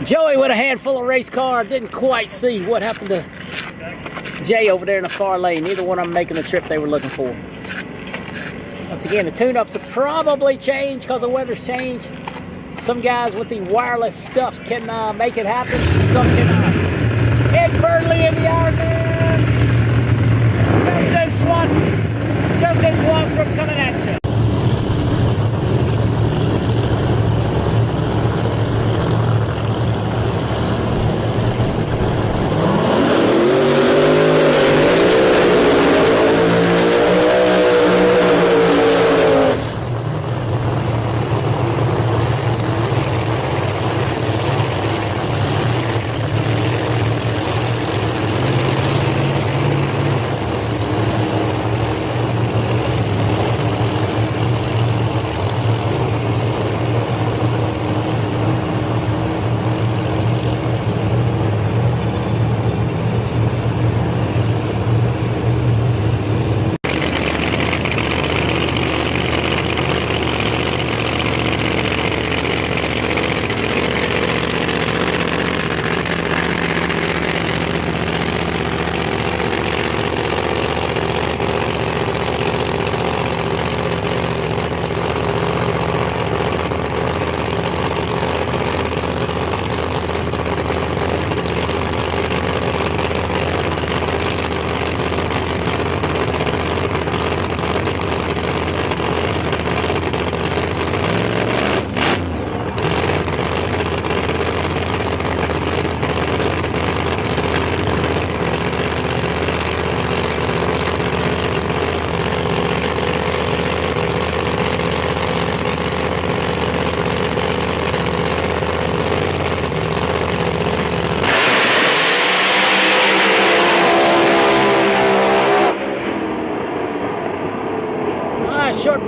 Joey with a handful of race car. Didn't quite see what happened to Jay over there in the far lane. Neither one of them making the trip they were looking for. Once again, the tune-ups have probably changed because the weather's changed. Some guys with the wireless stuff can make it happen. Some cannot. Ed Burnley in the Ironman. Justin Swanstrom coming at you.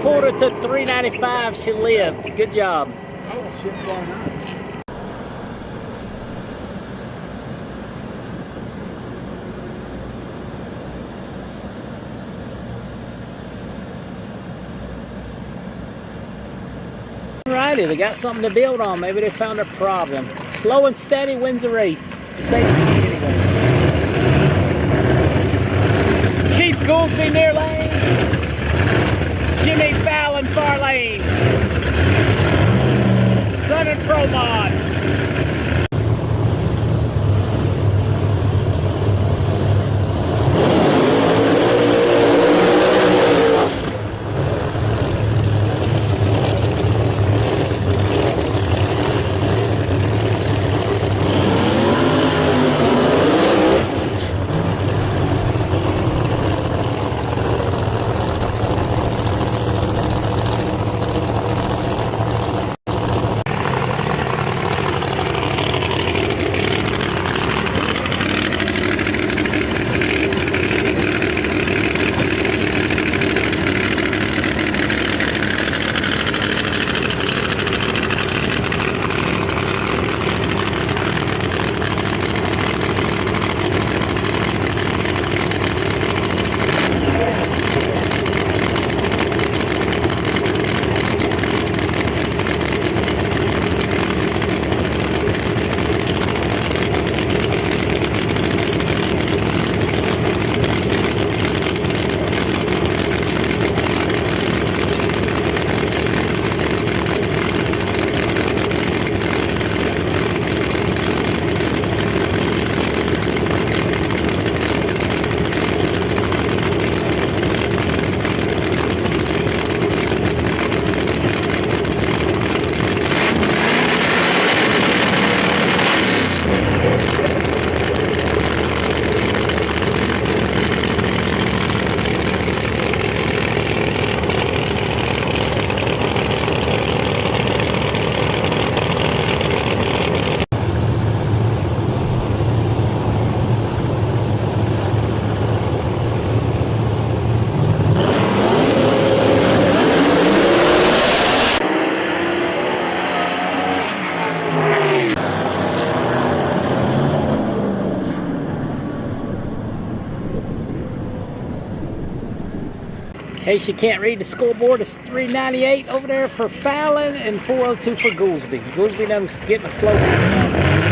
quarter to 395. She lived. Good job. Alrighty, they got something to build on. Maybe they found a problem. Slow and steady wins the race. You say anyway. Keith Goolsby near lane. Jimmy Fallon far lane. Running pro mod. In case you can't read the scoreboard, it's 398 over there for Fallon and 402 for Goolsby. Goolsby knows getting a slow down.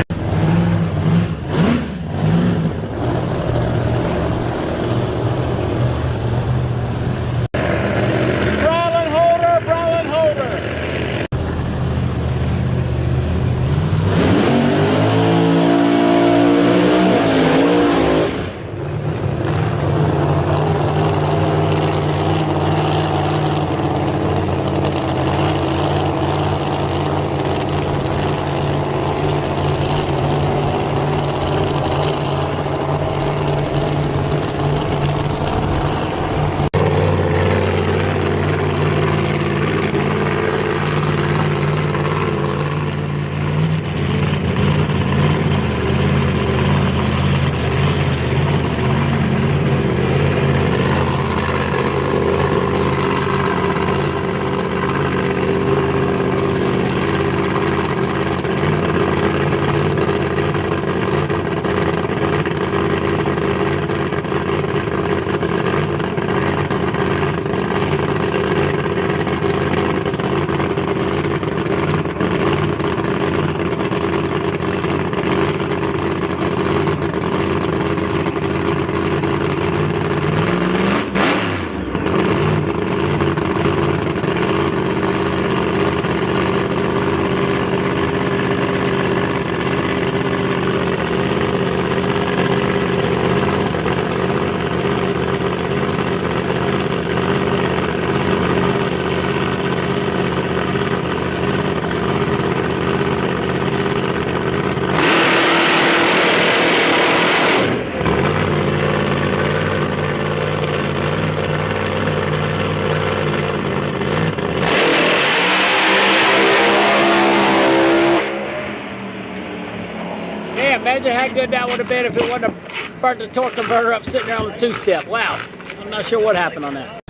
Imagine how good that would have been if it wouldn't have burnt the torque converter up sitting there on the two-step. Wow, I'm not sure what happened on that.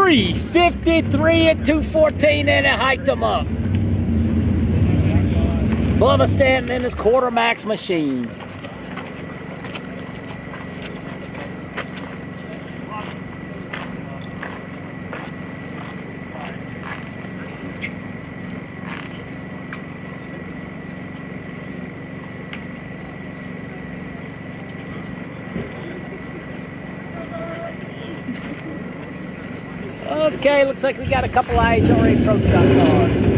3:53 at 2:14, and it hiked him up. Bubba standing in his quarter max machine. Okay, looks like we got a couple IHRA Pro Stock cars.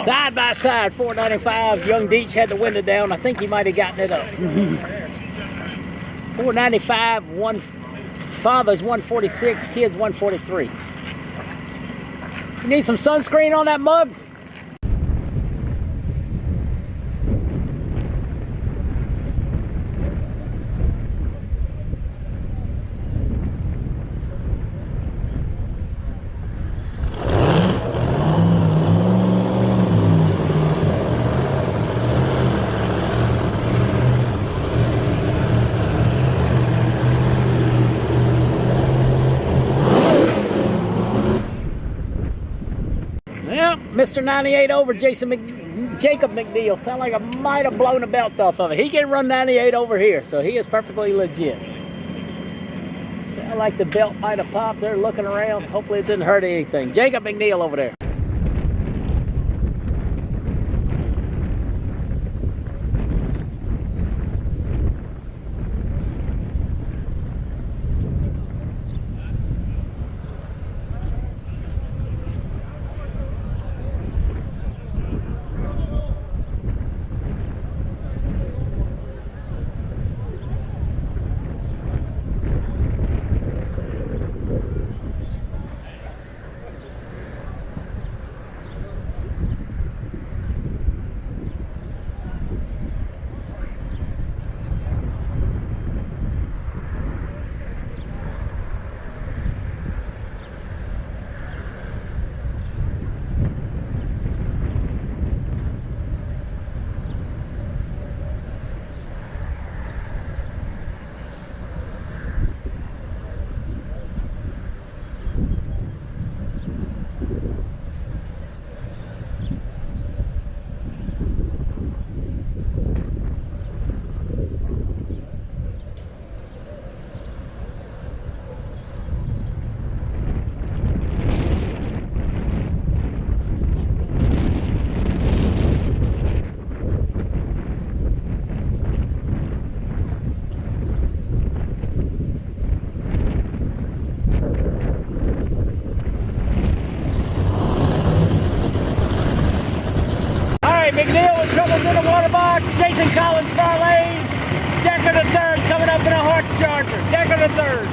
Side by side, 495s. Young Deech had the window down. I think he might have gotten it up. 495, one father's 146, kids 143. You need some sunscreen on that mug? Well, Mr. 98 over Jacob McNeil. Sound like I might have blown the belt off of it. He can run 98 over here, so he is perfectly legit. Sound like the belt might have popped there looking around. Hopefully it didn't hurt anything. Jacob McNeil over there. McNeil with troubles in the water box. Jason Collins, far lane. Decker the third coming up in a horse charger. Decker the third.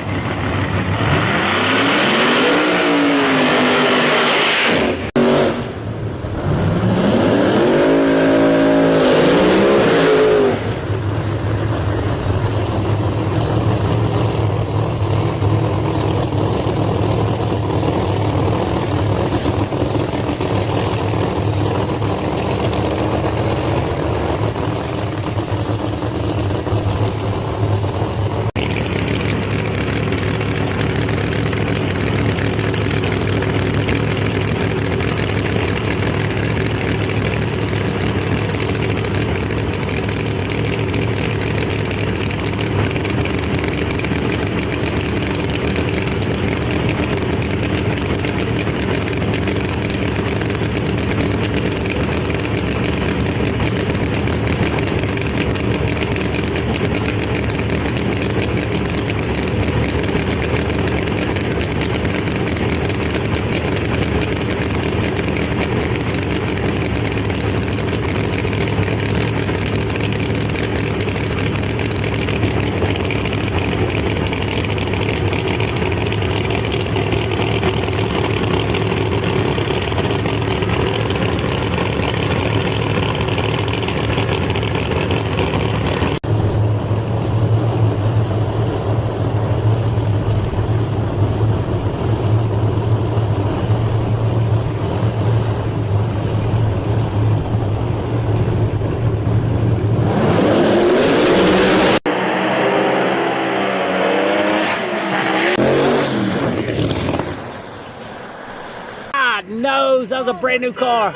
was a brand new car.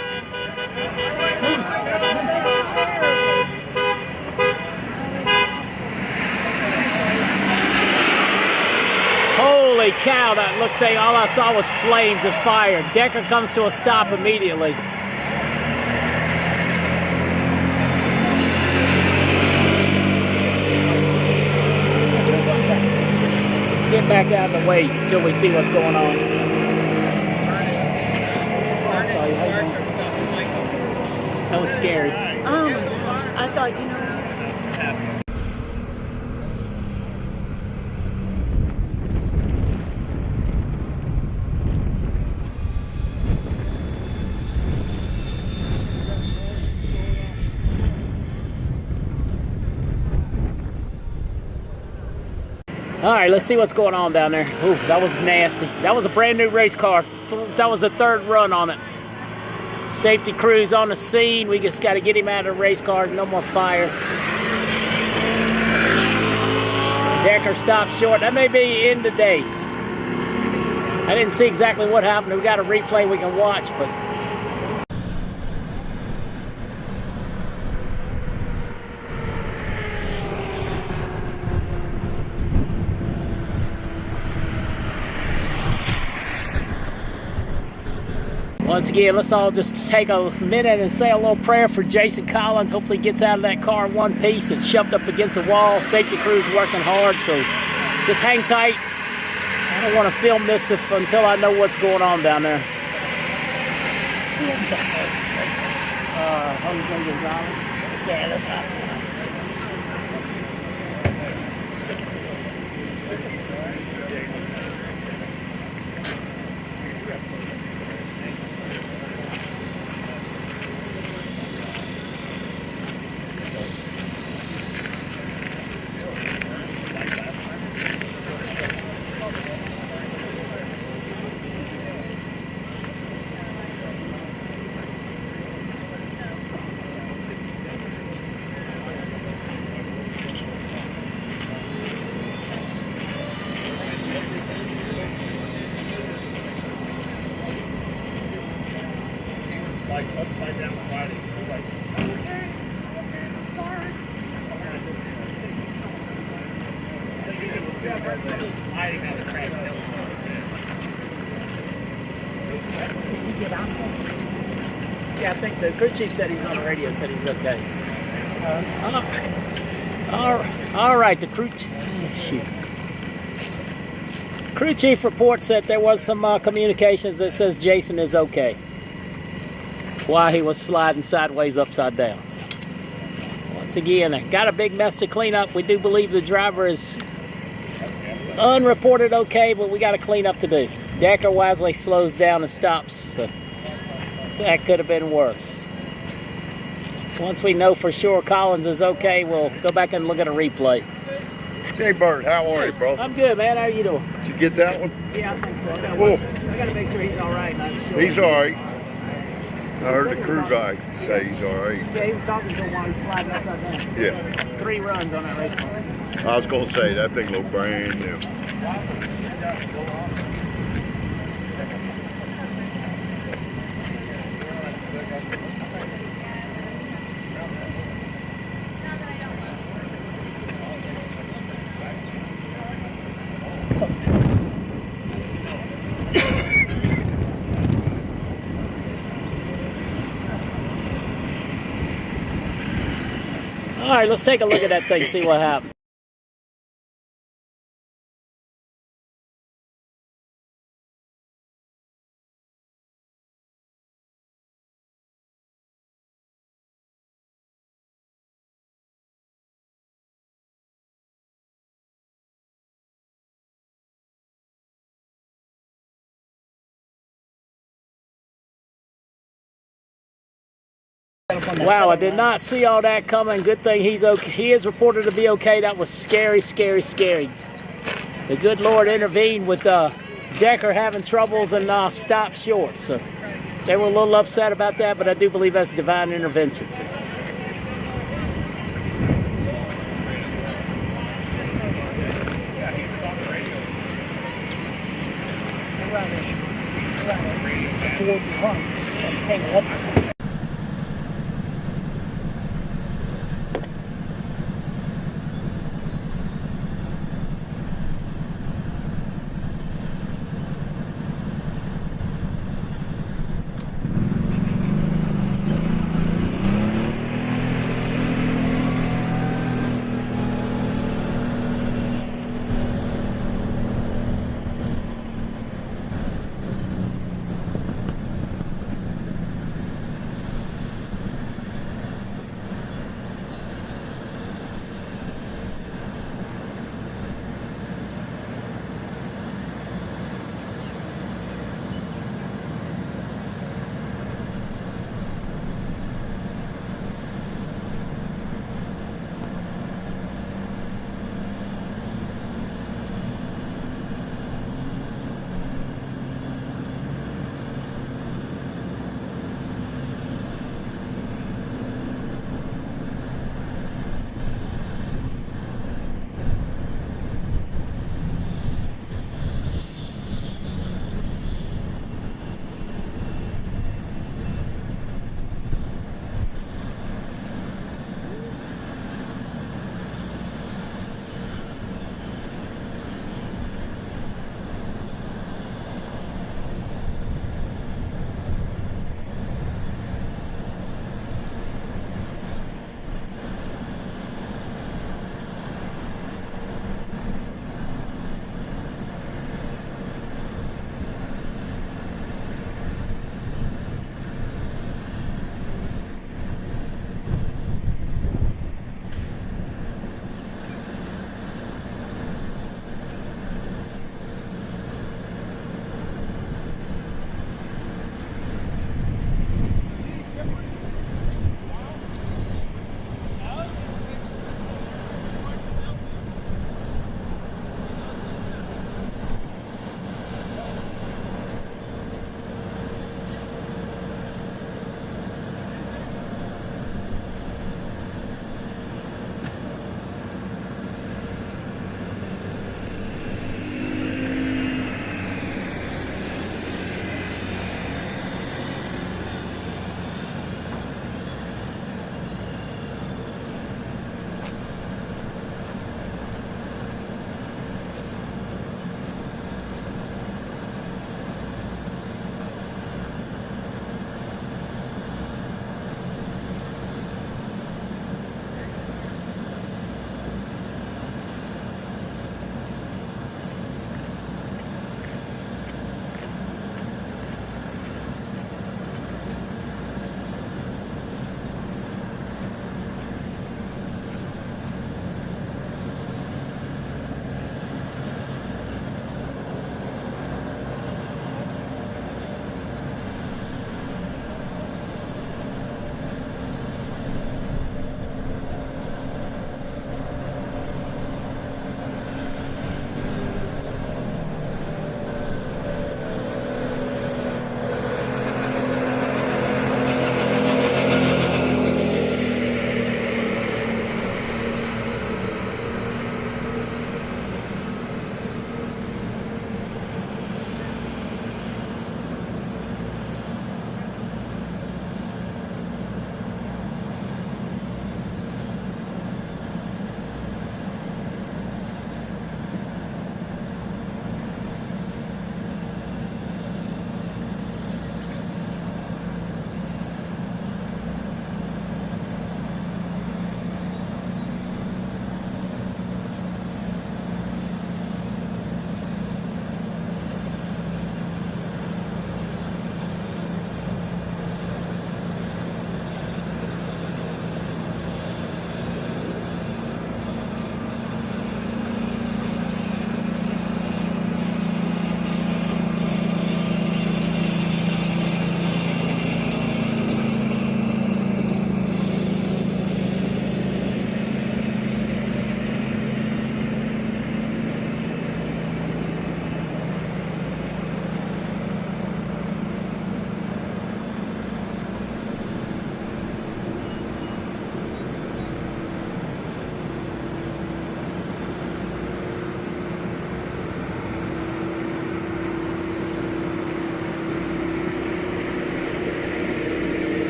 Holy cow, that looked thing, all I saw was flames and fire. Decker comes to a stop immediately. Let's get back out of the way until we see what's going on. That was scary. I thought, you know. All right, let's see what's going on down there. Ooh, that was nasty. That was a brand new race car. That was the third run on it. Safety crews on the scene. We just got to get him out of the race car. No more fire. Decker stopped short. That may be in today. I didn't see exactly what happened. We got a replay we can watch, but. Once again, let's all just take a minute and say a little prayer for Jason Collins. Hopefully he gets out of that car in one piece. It's shoved up against the wall. Safety crew's working hard, so just hang tight. I don't want to film this until I know what's going on down there. Yeah, that's not. Like upside down sliding. Like, sliding down the track. Yeah, I think so. Crew chief said he was on the radio, said he was okay. All right, the crew chief. Crew chief reports that there was some communications that says Jason is okay while he was sliding sideways upside down. So, once again, got a big mess to clean up. We do believe the driver is unreported okay, but we got to clean up to do. Decker wisely slows down and stops, so that could have been worse. Once we know for sure Collins is okay, we'll go back and look at a replay. Hey Bert, how are you, bro? I'm good, man. How are you doing? Did you get that one? Yeah, I think so. I Cool. gotta make sure he's all right. Sure. He's all right. I heard the crew guy say he's all right. Yeah, he was talking to him while he was sliding upside down. Yeah. 3 runs on that race car. I was going to say, that thing looked brand new. All right, let's take a look at that thing, see what happened. Wow, I did not see all that coming. Good thing he's okay. He is reported to be okay. That was scary, scary, scary. The good Lord intervened with Decker having troubles and stopped short. So they were a little upset about that, but I do believe that's divine intervention. So. hang up.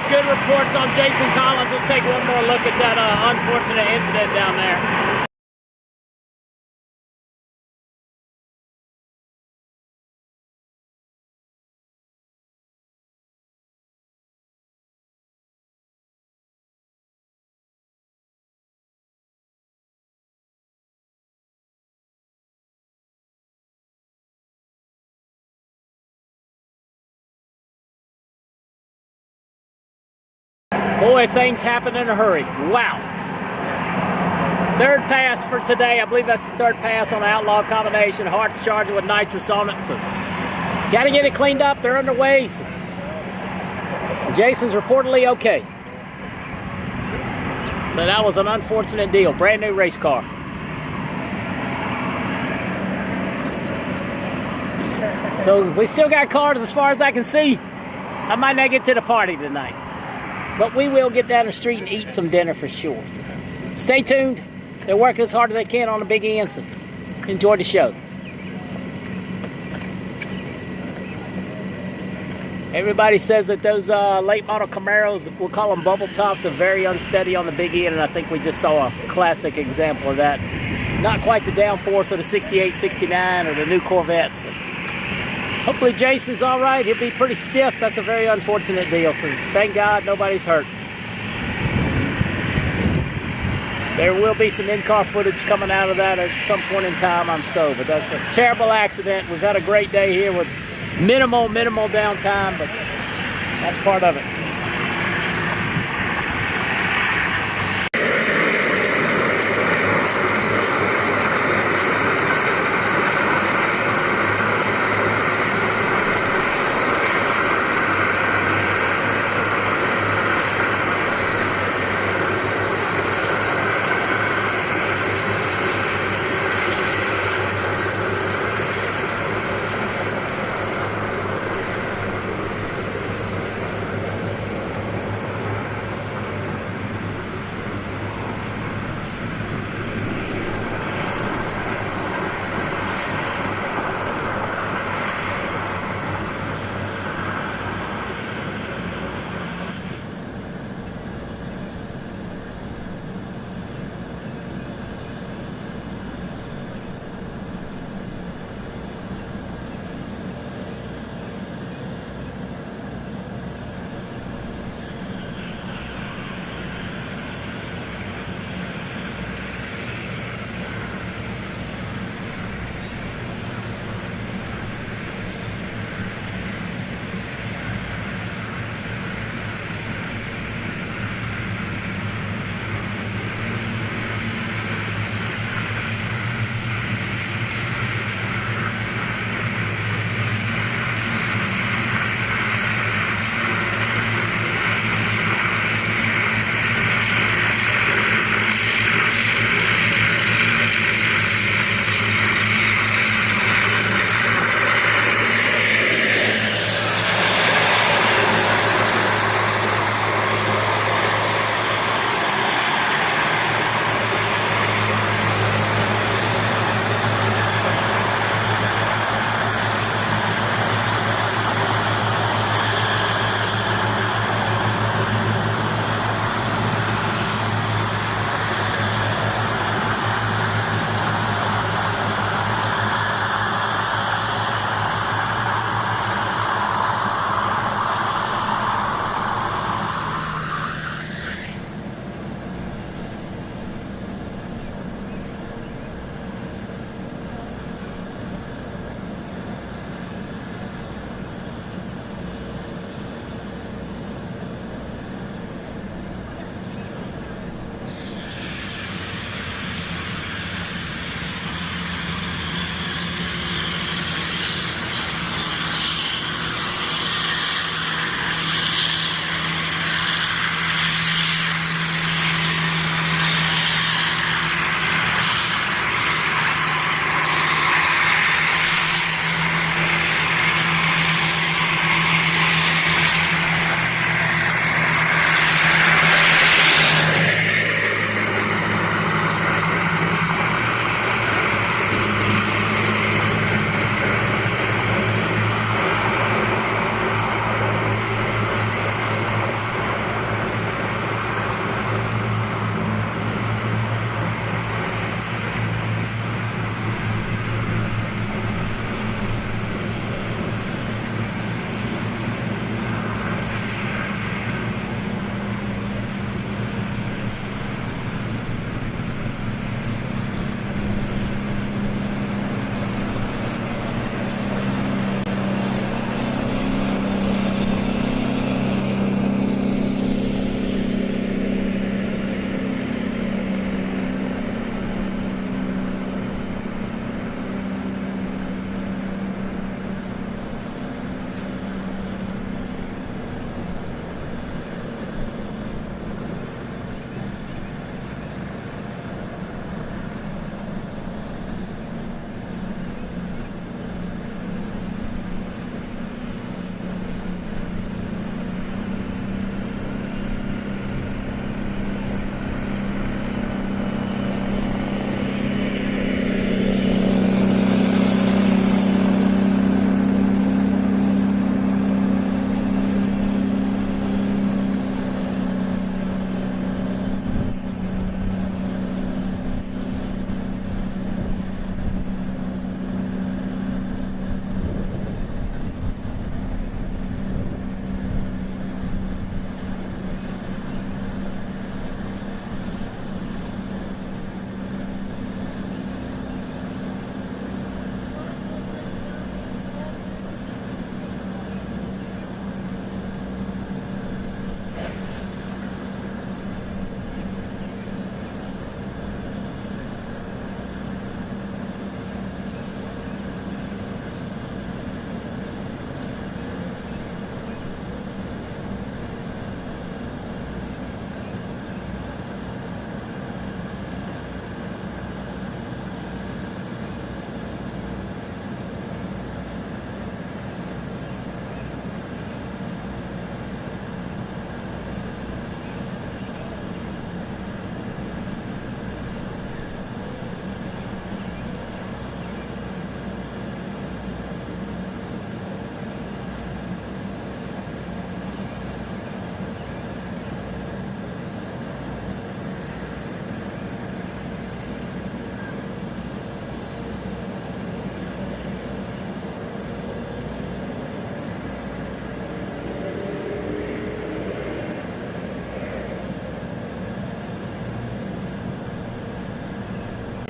good reports on Jason Collins. Let's take one more look at that unfortunate incident down there. Boy, things happen in a hurry. Wow. Third pass for today. I believe that's the third pass on the outlaw combination. Hart's charging with nitrous on it, so got to get it cleaned up. They're underway. So Jason's reportedly okay. So that was an unfortunate deal. Brand new race car. So we still got cars as far as I can see. I might not get to the party tonight, but we will get down the street and eat some dinner for sure. So stay tuned. They're working as hard as they can on the big end, so enjoy the show. Everybody says that those late model Camaros, we'll call them bubble tops, are very unsteady on the big end, and I think we just saw a classic example of that. Not quite the downforce of the 68, 69 or the new Corvettes. So hopefully Jason's all right. He'll be pretty stiff. That's a very unfortunate deal, so thank God nobody's hurt. There will be some in-car footage coming out of that at some point in time, I'm so, but that's a terrible accident. We've had a great day here with minimal downtime, but that's part of it.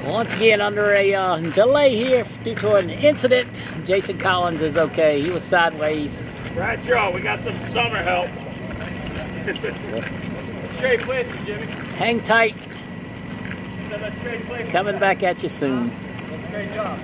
Once again, under a delay here due to an incident. Jason Collins is okay. He was sideways. Right, y'all. We got some summer help. Straight places, Jimmy. Hang tight. Straight places. Coming back at you soon. Great job.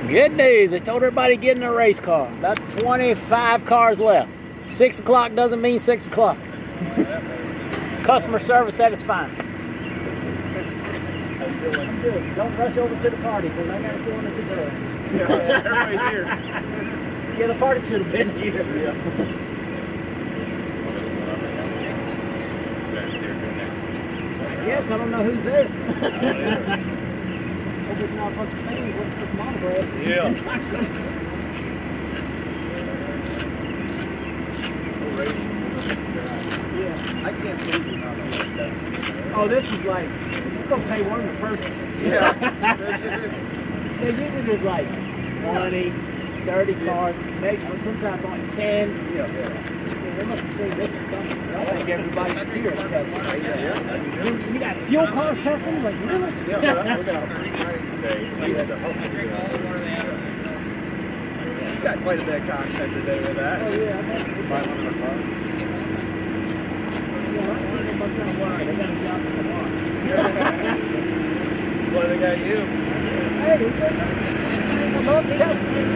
Good news. I told everybody to get in a race car. About 25 cars left. 6 o'clock doesn't mean 6 o'clock. Customer service at its finest. I'm good. Don't rush over to the party because I got a feeling it's a dud. Yeah, everybody's here. Yeah, the party should have been here. Yeah. Yes, I don't know who's there. Hope there's not a bunch of fans looking for some autographs. Yeah. Yeah. I can't believe you're not on that test. Oh, this is like, this is going to pay one of the purses. Yeah. Usually there's like 20, 30 cars, maybe sometimes like 10. Yeah. They must have seen this one coming. I think everybody's here is testing. You got fuel cars testing? Like, really? Yeah, we got a free training today. We had to hustle today. You got quite a bit of content today with that. Oh, yeah. 500 cars. They must not worry. They got a job in the bar. That's why they got you. Hey, I love testing.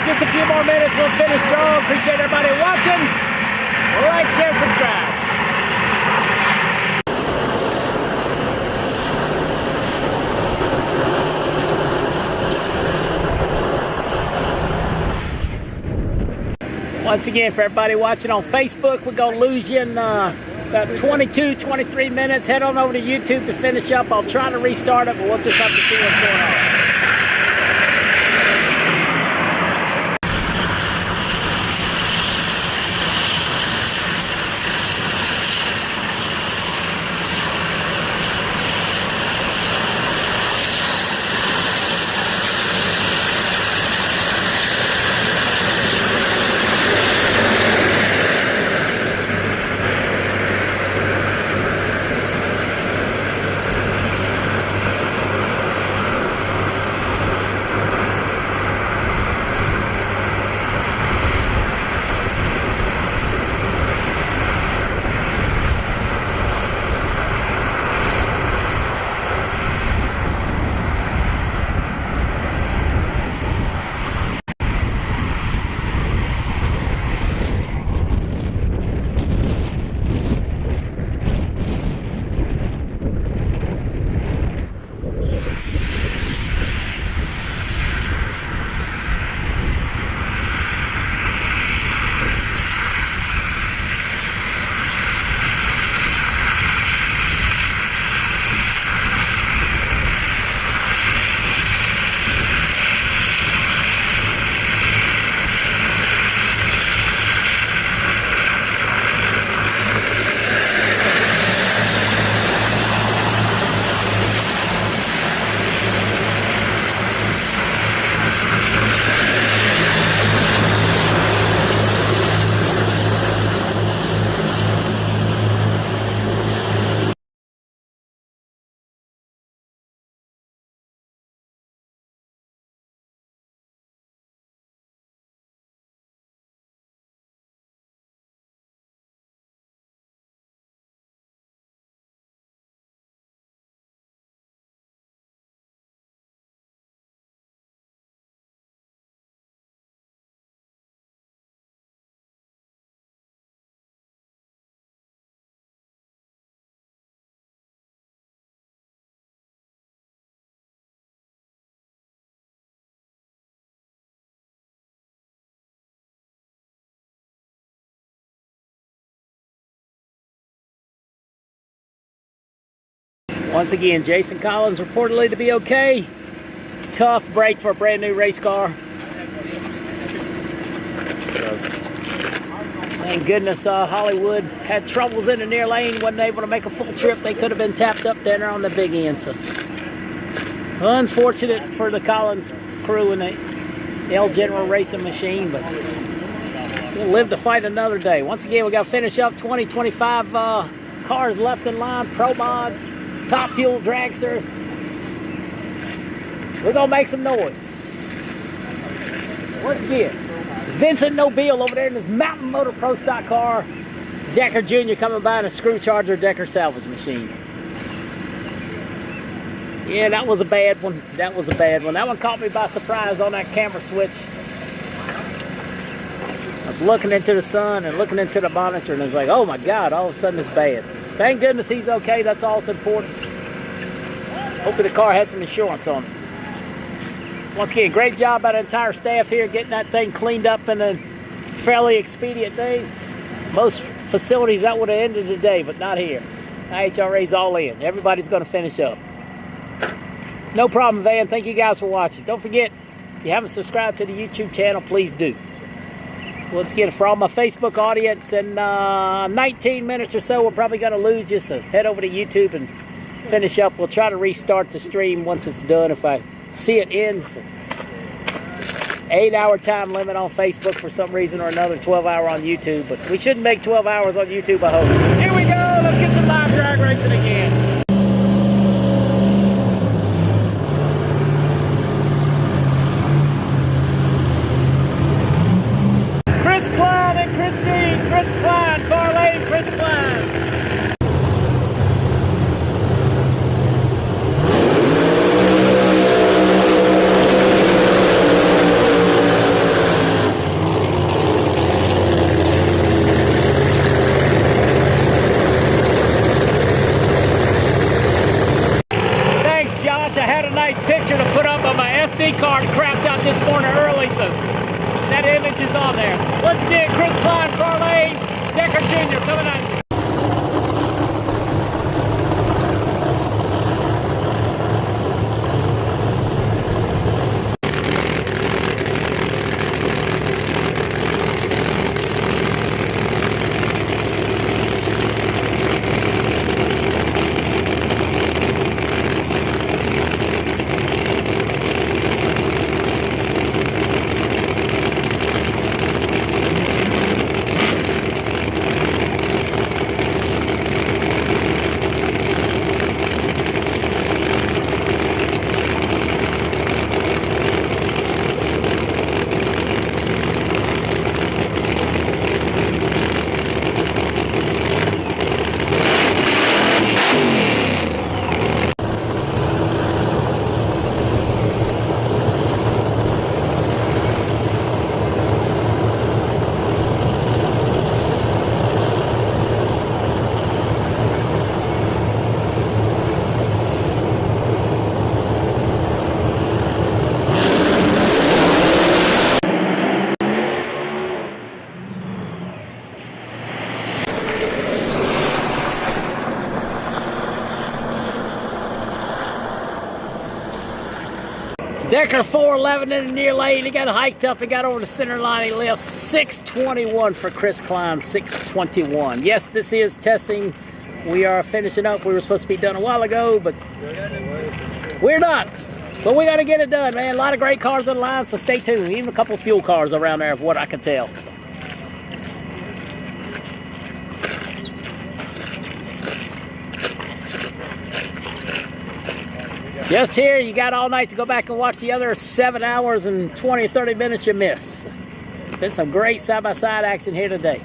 Just a few more minutes, we'll finish strong. Appreciate everybody watching. Like, share, subscribe. Once again, for everybody watching on Facebook, we're going to lose you in about 22, 23 minutes. Head on over to YouTube to finish up. I'll try to restart it, but we'll just have to see what's going on. Once again, Jason Collins reportedly to be okay. Tough break for a brand new race car. So, thank goodness Hollywood had troubles in the near lane, wasn't able to make a full trip. They could have been tapped up there on the big end. So, unfortunate for the Collins crew and the L General Racing machine, but we'll live to fight another day. Once again, we got to finish up 2025 cars left in line, Pro Mods, Top Fuel dragsters. We're going to make some noise. Once again, Vincent Nobile over there in his Mountain Motor Pro Stock car. Decker Jr. coming by in a Screw Charger Decker salvage machine. Yeah, that was a bad one. That was a bad one. That one caught me by surprise on that camera switch. I was looking into the sun and looking into the monitor, and it's like, oh my God, all of a sudden it's bad. So, thank goodness he's okay. That's all that's important. Hopefully the car has some insurance on it. Once again, great job by the entire staff here getting that thing cleaned up in a fairly expedient day. Most facilities that would have ended today, but not here. IHRA's all in. Everybody's going to finish up. No problem, Van. Thank you guys for watching. Don't forget, if you haven't subscribed to the YouTube channel, please do. Once again, for all my Facebook audience, in 19 minutes or so, we're probably going to lose you, so head over to YouTube and finish up. We'll try to restart the stream once it's done if I see it ends. 8-hour time limit on Facebook for some reason or another, 12-hour on YouTube, but we shouldn't make 12 hours on YouTube, I hope. Here we go, let's get some live drag racing again. Chris Klein and Christine, Chris Klein, far lane, Chris Klein. Picture to put up on my SD card crapped out this morning early, so that image is on there. Once again, Chris Klein, far lane, Decker Jr. coming at you. Decker 411 in the near lane. He got hiked up. He got over the center line. He left 621 for Chris Klein. 621. Yes, this is testing. We are finishing up. We were supposed to be done a while ago, but we're not. But we got to get it done, man. A lot of great cars on the line, so stay tuned. Even a couple of fuel cars around there, of what I can tell. So. Just here, you got all night to go back and watch the other 7 hours and 20 or 30 minutes you missed. Been some great side-by-side action here today.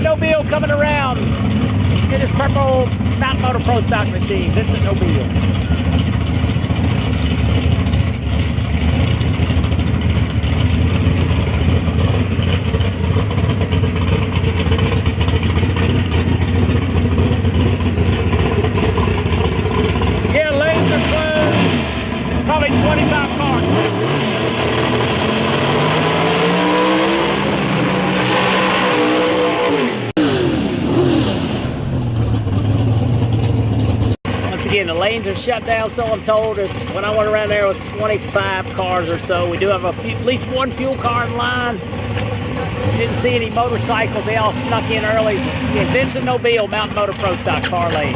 Nobile coming around in his purple Mountain Motor Pro stock machine. Vincent Nobile. Yeah, lanes are closed. Probably 25 cars. Again, the lanes are shut down, so I'm told. When I went around there, it was 25 cars or so. We do have at least one fuel car in line. Didn't see any motorcycles. They all snuck in early. Yeah, Vincent Nobile, Mountain Motor Pro Stock, far lane.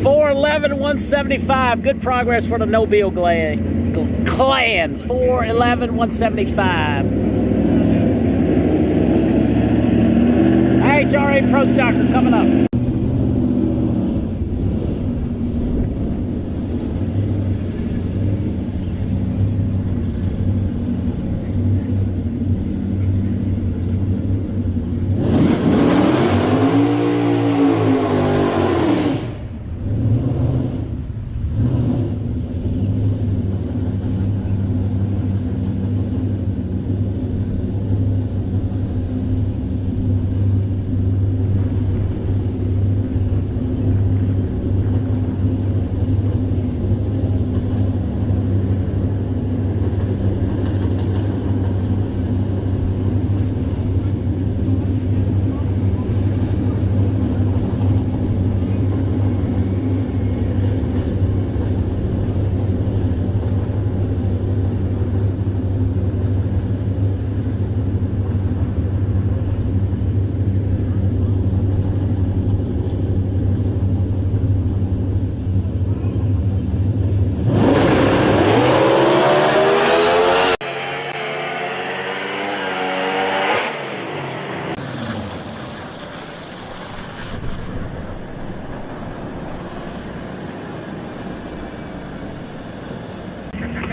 $411,175. Good progress for the Nobile clan. $411,175. IHRA Pro Stocker coming up.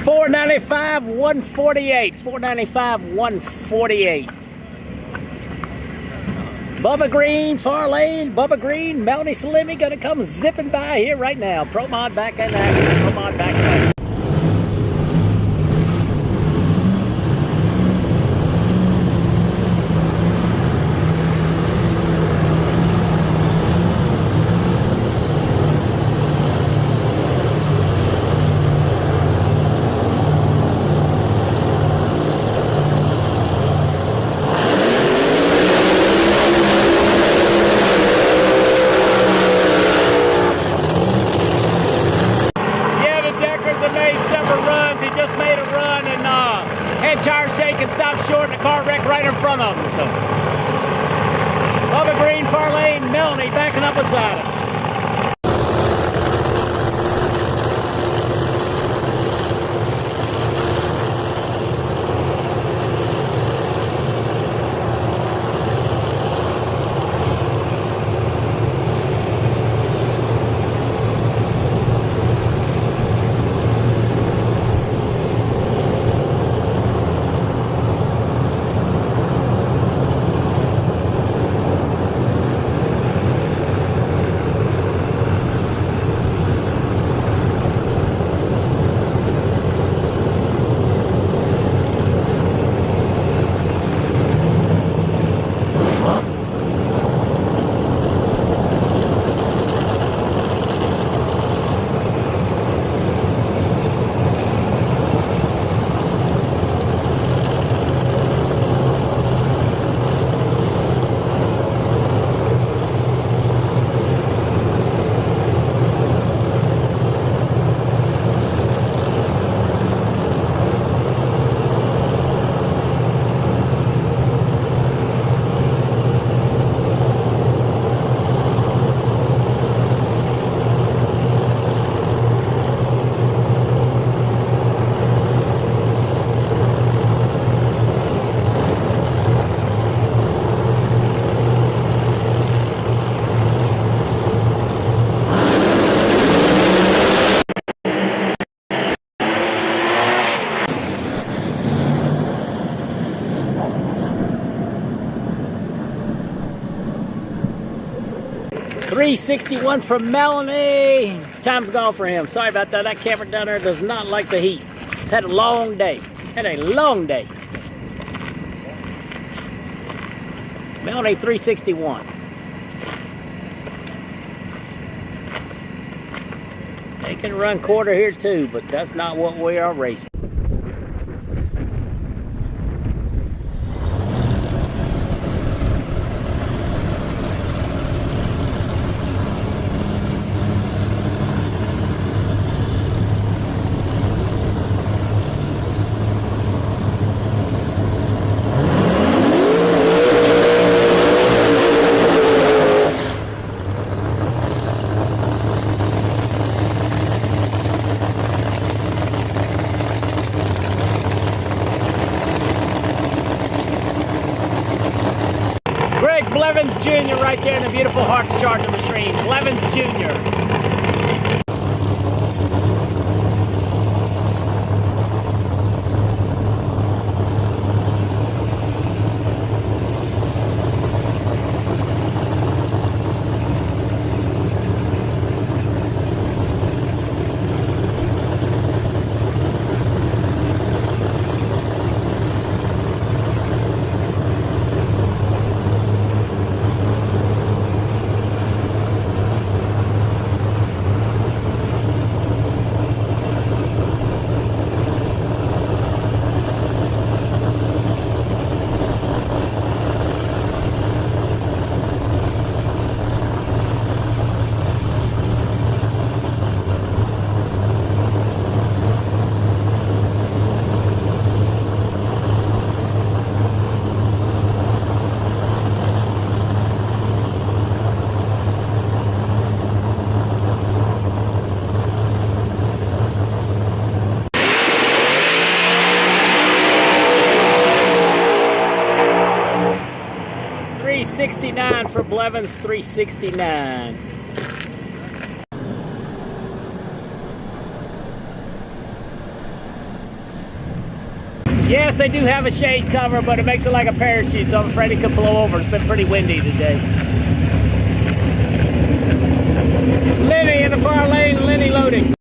$495,148. $495,148. Bubba Green, far lane. Bubba Green, Mountie Slimmy gonna come zipping by here right now. Pro Mod back in action. Pro Mod back in action. Stopped short and the car wrecked right in front of him. So, Bubba Green, far lane, Melanie backing up beside him. 361 from Melanie. Time's gone for him. Sorry about that. That camper down there does not like the heat. It's had a long day. Had a long day. Melanie 361. They can run quarter here too, but that's not what we are racing. Blevins Jr. right there in the beautiful Hearts Charger machine. Blevins Jr. $369 for Blevins, $369. Yes, they do have a shade cover, but it makes it like a parachute, so I'm afraid it could blow over. It's been pretty windy today. Lenny in the far lane, Lenny loading.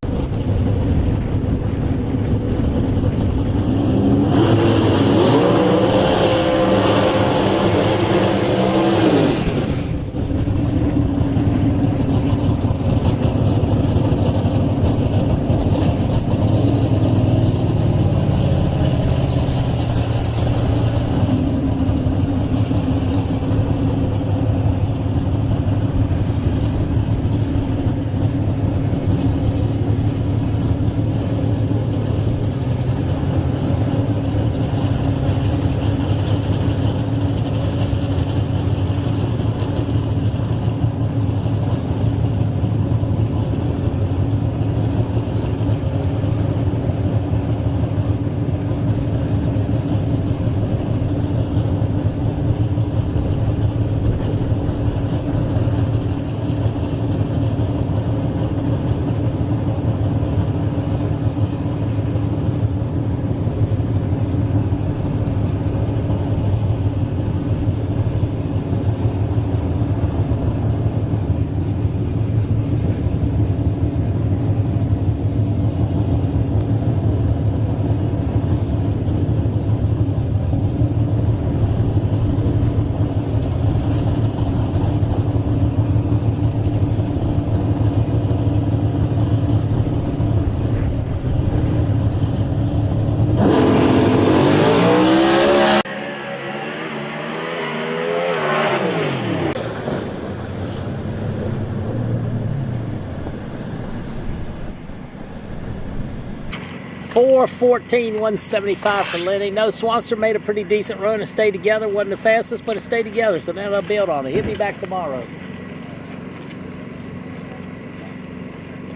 $414, $175 for Lenny. No, Swanster made a pretty decent run and stayed together. Wasn't the fastest, but it stayed together, so now I'll build on it. He'll be back tomorrow.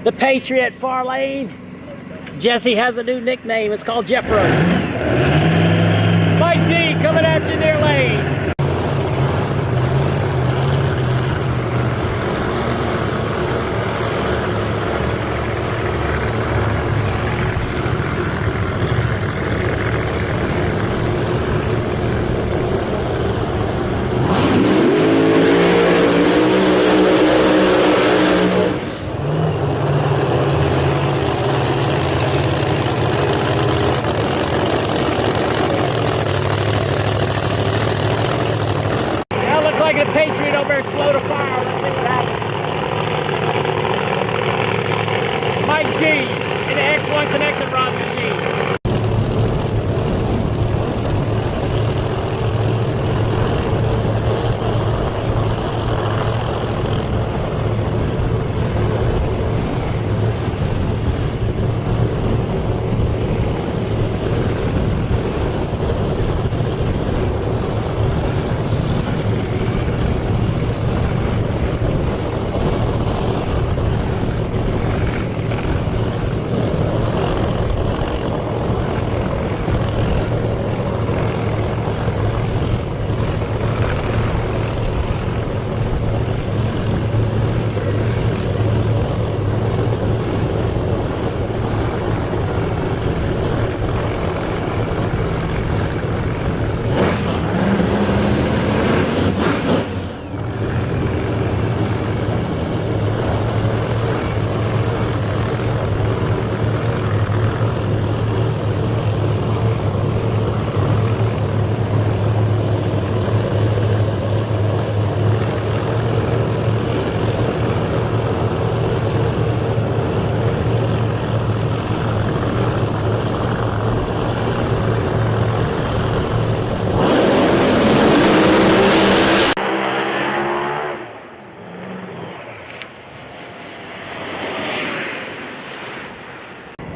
The Patriot, far lane. Jesse has a new nickname. It's called Jeffro. Mike D coming at you near lane. machine in the X1 connector rod machine.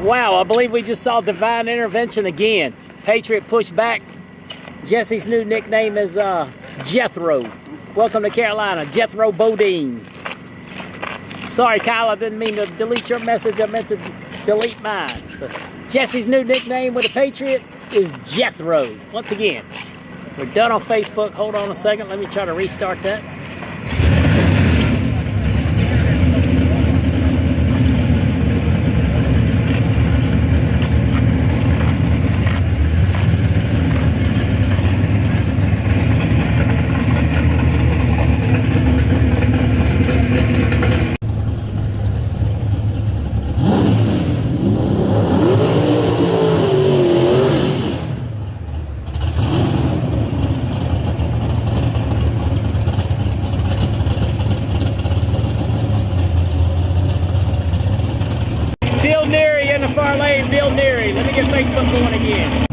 Wow, I believe we just saw divine intervention again. Patriot pushed back. Jesse's new nickname is Jethro. Welcome to Carolina, Jethro Bodine. Sorry, Kyle, I didn't mean to delete your message. I meant to delete mine. So, Jesse's new nickname with the Patriot is Jethro. Once again, we're done on Facebook. Hold on a second. Let me try to restart that. Let me get Facebook going again.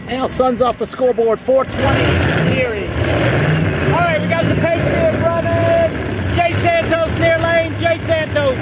Now sun's off the scoreboard, 420 Erie. All right, we got the Patriot running. Jay Santos near lane, Jay Santos.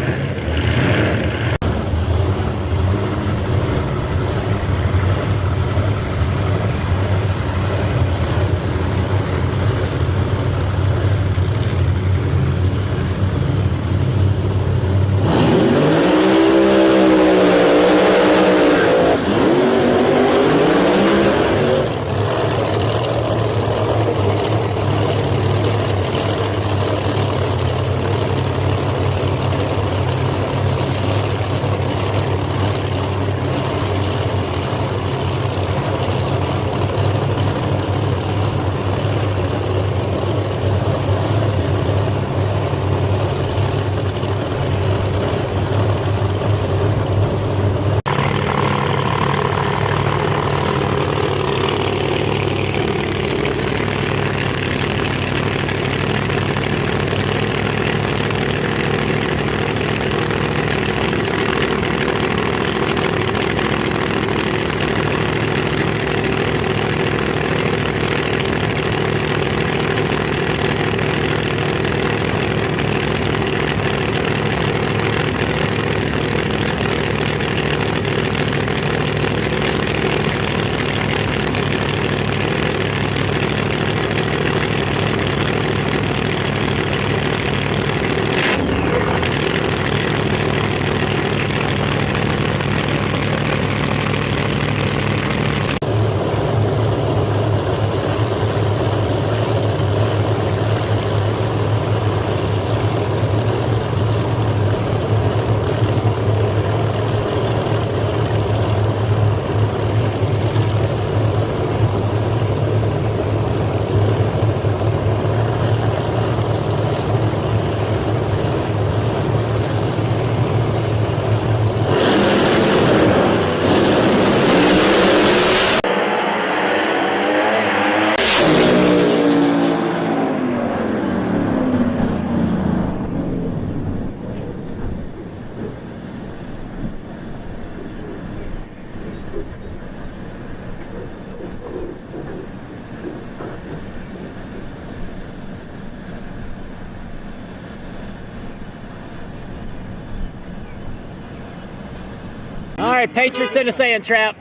right, Patriots in a sand trap.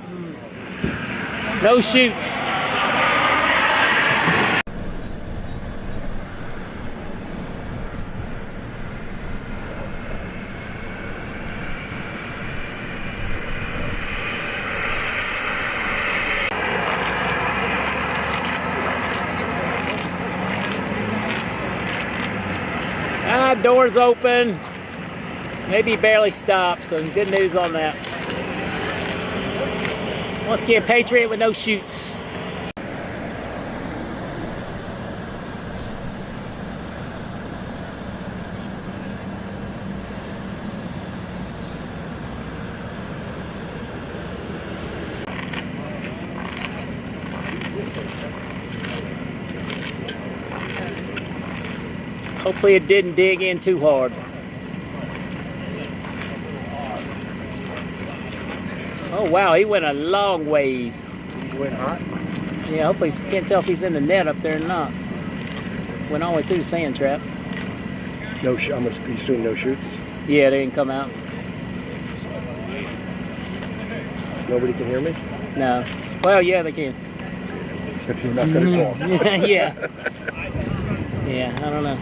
No chutes. Doors open. Maybe barely stopped, so good news on that. Once again, Patriot with no chutes. Hopefully it didn't dig in too hard. Oh wow, he went a long ways. He went hot. Yeah, hopefully can't tell if he's in the net up there or not. Went all the way through the sand trap. No, I'm assuming no shoots. Yeah, they didn't come out. Nobody can hear me? No. Well, yeah, they can. You're not going to talk. Yeah. Yeah, I don't know.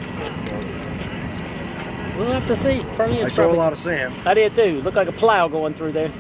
We'll have to see. From you, I saw a lot of sand. I did too. Looked like a plow going through there.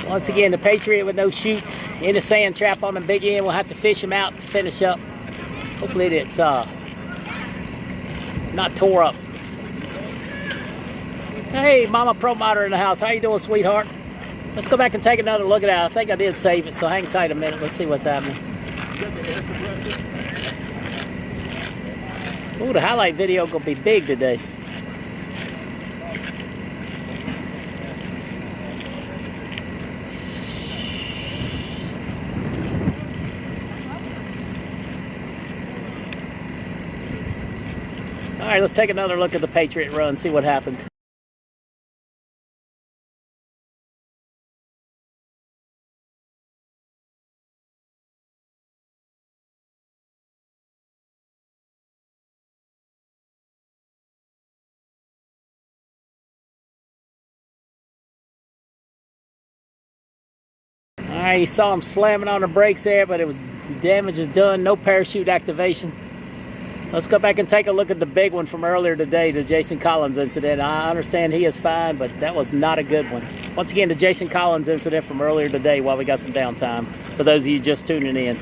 Once again, the Patriot with no chutes in a sand trap on the big end. We'll have to fish him out to finish up. Hopefully it's not tore up. Hey, Mama Pro Modder in the house. How you doing, sweetheart? Let's go back and take another look at it. I think I did save it, so hang tight a minute. Let's see what's happening. Ooh, the highlight video gonna be big today. All right, let's take another look at the Patriot run, see what happened. All right, you saw him slamming on the brakes there, but damage was done, no parachute activation. Let's go back and take a look at the big one from earlier today, the Jason Collins incident. I understand he is fine, but that was not a good one. Once again, the Jason Collins incident from earlier today while we got some downtime, for those of you just tuning in.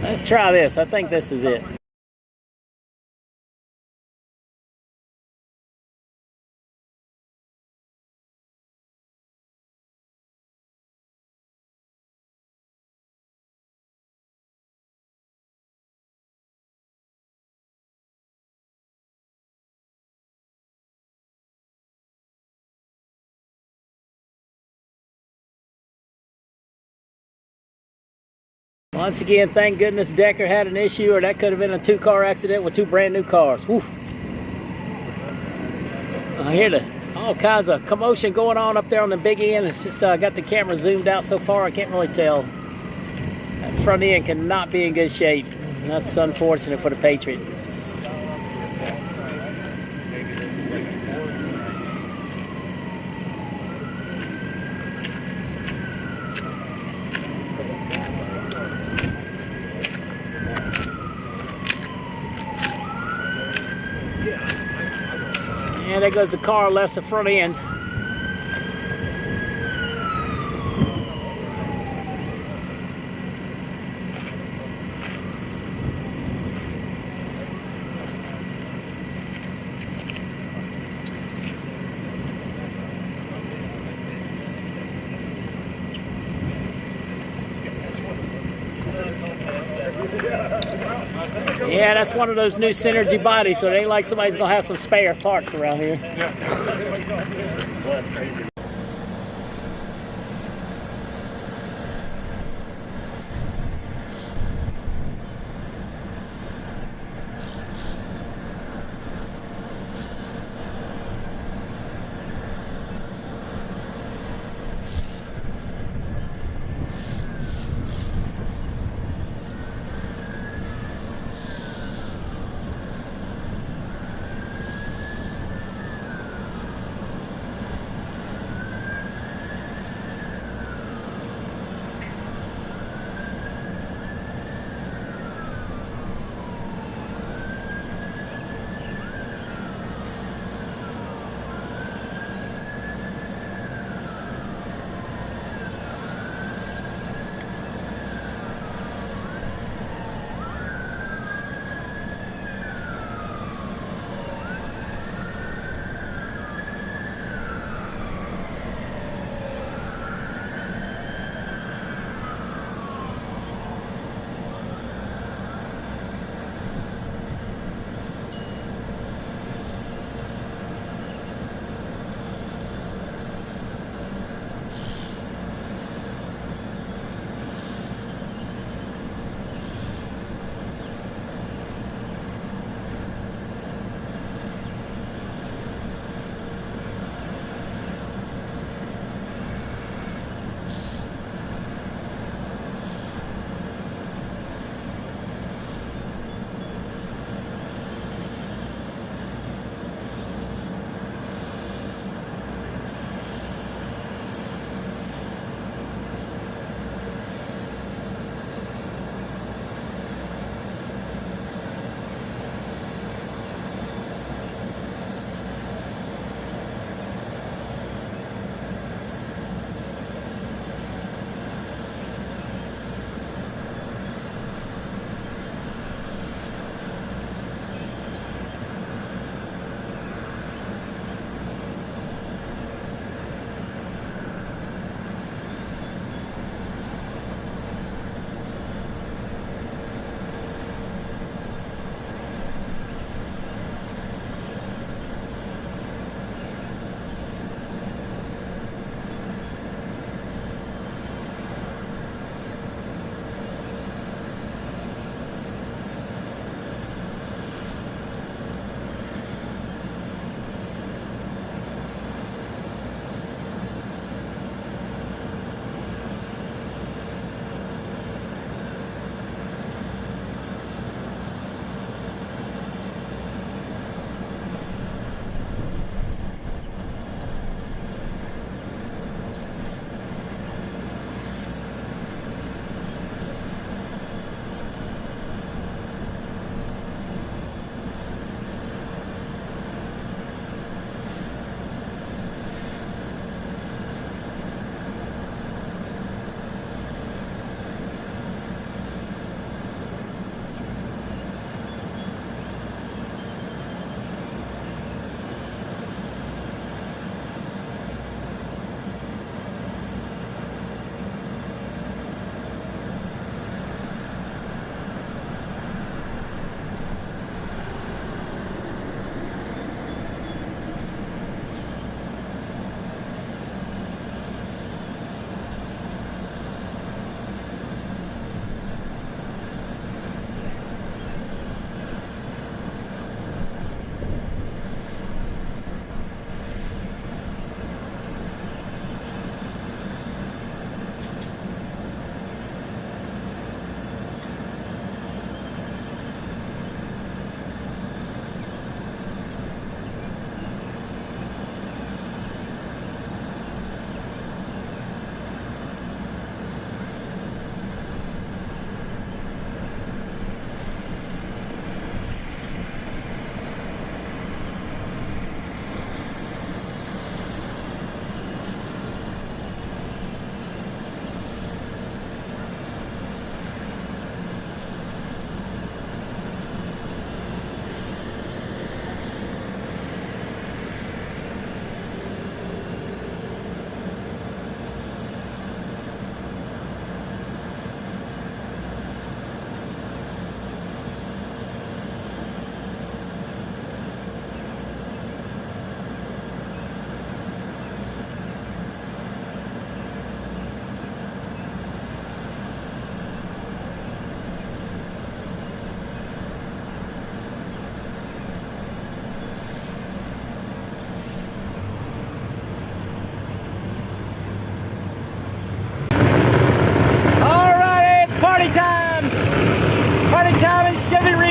Let's try this. I think this is it. Once again, thank goodness Decker had an issue, or that could have been a two-car accident with two brand new cars. Woo. I hear all kinds of commotion going on up there on the big end. It's just got the camera zoomed out so far, I can't really tell. That front end cannot be in good shape. That's unfortunate for the Patriot. And there goes the car, less the front end. Yeah, that's one of those new Synergy bodies, so it ain't like somebody's gonna have some spare parts around here.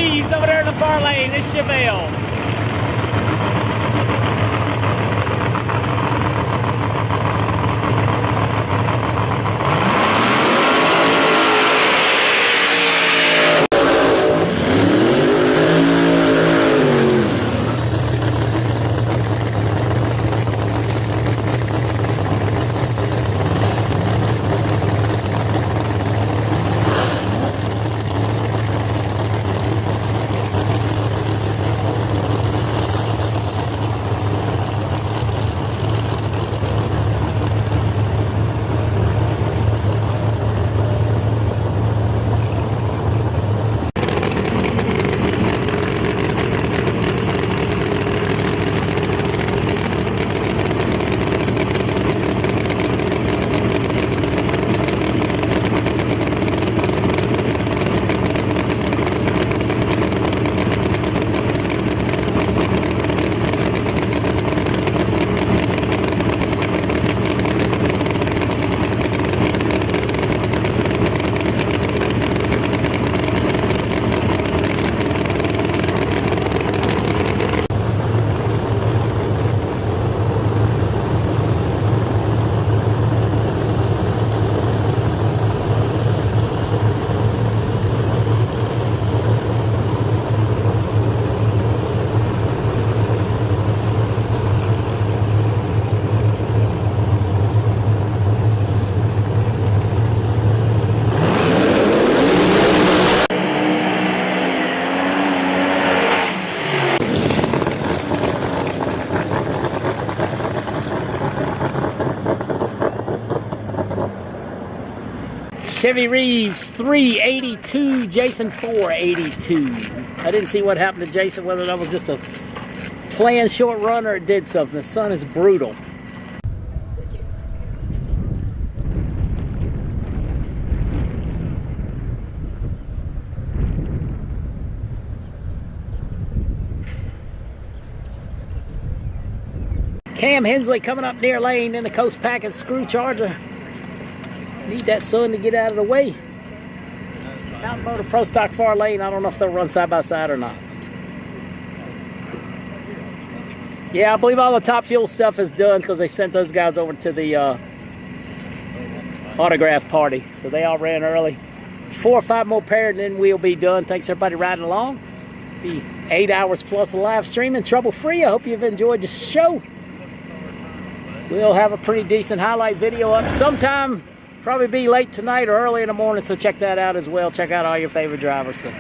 Reeves over there in the far lane. It's Chevelle. Chevy Reeves 382, Jason 482. I didn't see what happened to Jason, whether that was just a planned short run or it did something. The sun is brutal. Cam Hensley coming up near lane in the Coast Packet Screw Charger. Need that sun to get out of the way. Mountain Motor Pro Stock far lane. I don't know if they'll run side by side or not. Yeah, I believe all the Top Fuel stuff is done because they sent those guys over to the autograph party. So they all ran early. 4 or 5 more pairs and then we'll be done. Thanks everybody riding along. Be 8 hours plus of live streaming, trouble free. I hope you've enjoyed the show. We'll have a pretty decent highlight video up sometime. Probably be late tonight or early in the morning, so check that out as well. Check out all your favorite drivers. So.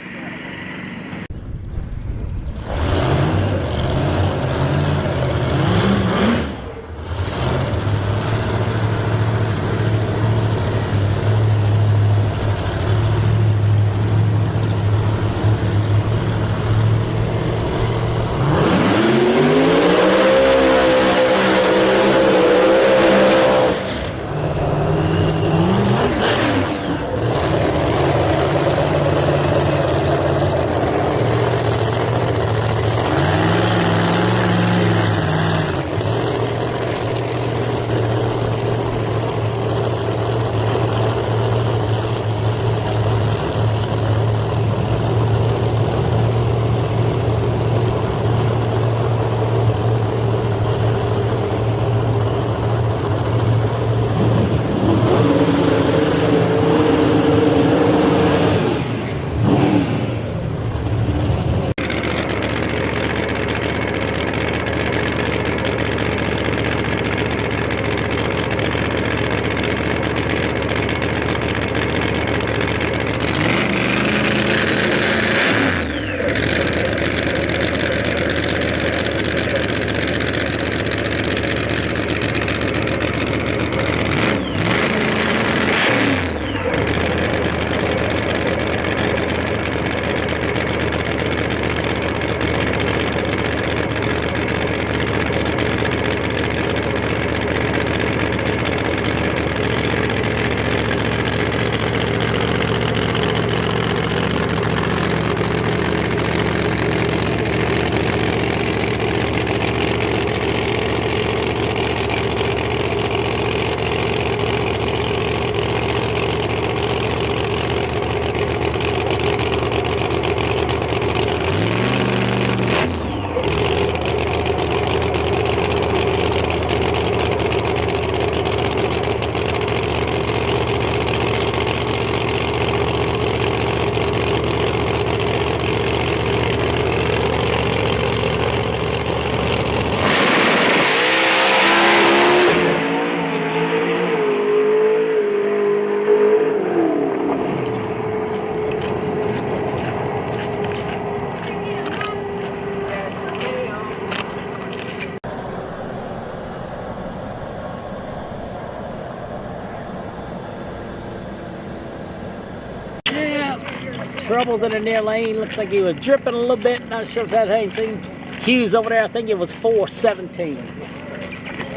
troubles in the near lane. Looks like he was dripping a little bit. Not sure if that had anything. Hughes over there, I think it was 417.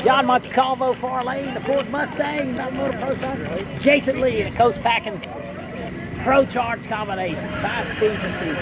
John Montecalvo, far lane, the Ford Mustang, not motor pro stock. Jason Lee, the Coast Packing Pro Charge combination, 5-speed pursuit.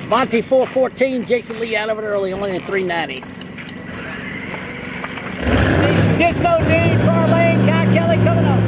Monty 414, Jason Lee out of it early, only in 390s. Disco Dean, far lane, Kyle Kelly coming up.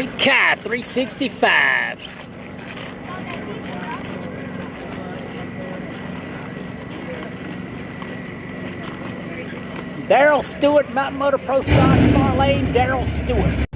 Big Kai 365. Daryl Stewart, Mountain Motor Pro Stock, far lane, Daryl Stewart.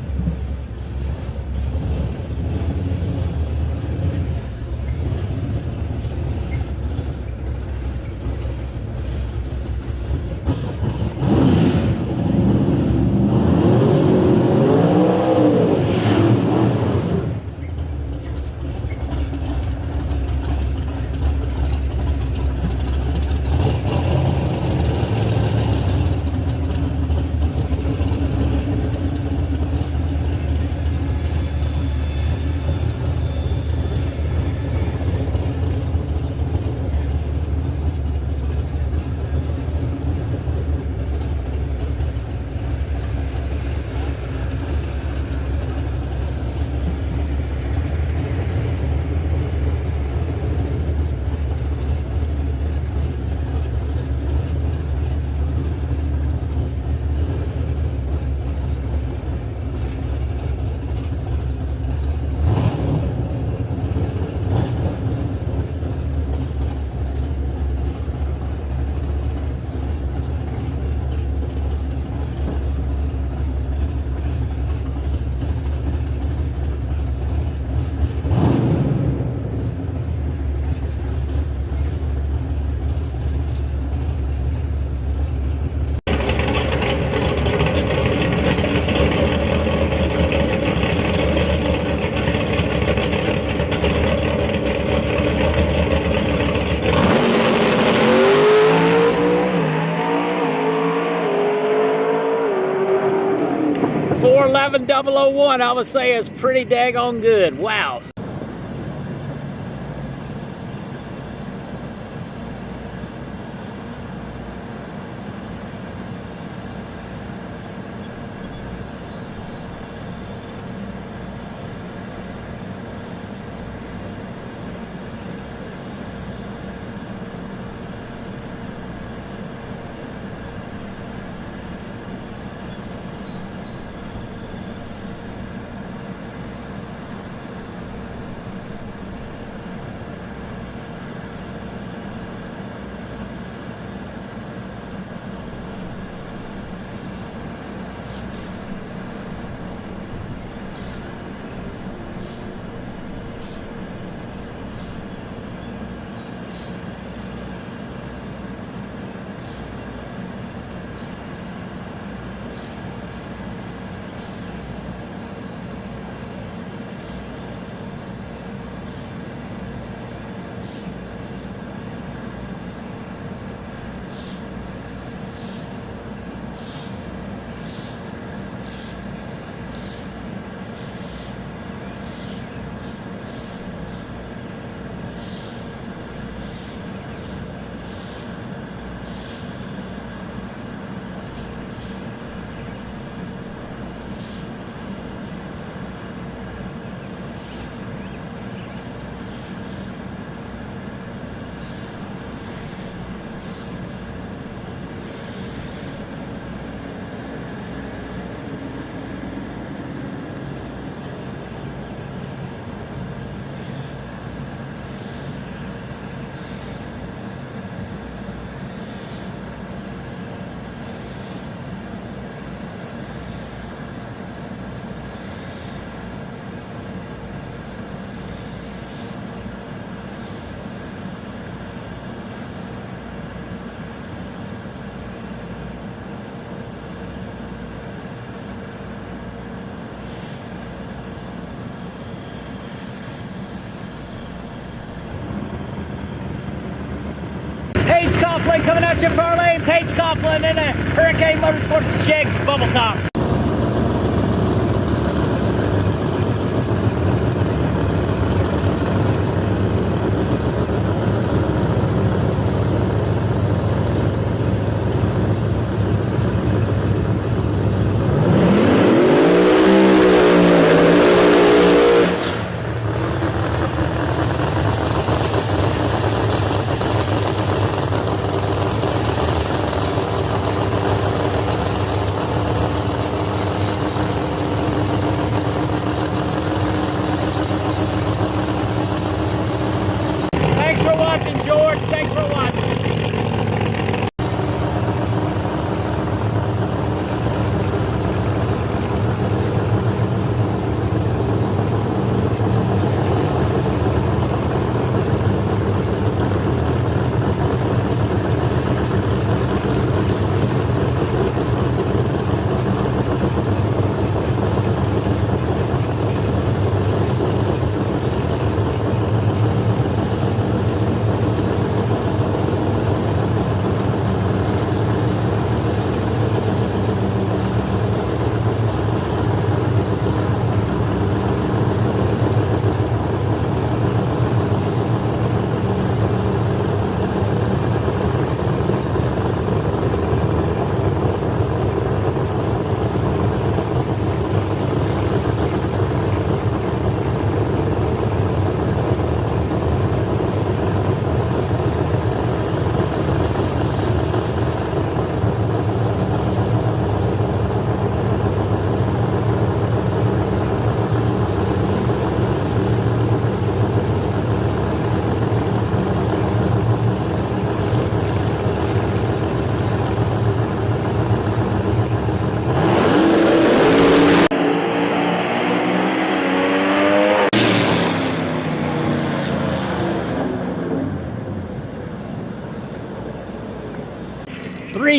.001, I would say is pretty daggone good. Wow. Paige Coughlin coming at you far lane. Paige Coughlin in a Hurricane Motorsports Shakes Bubble Top.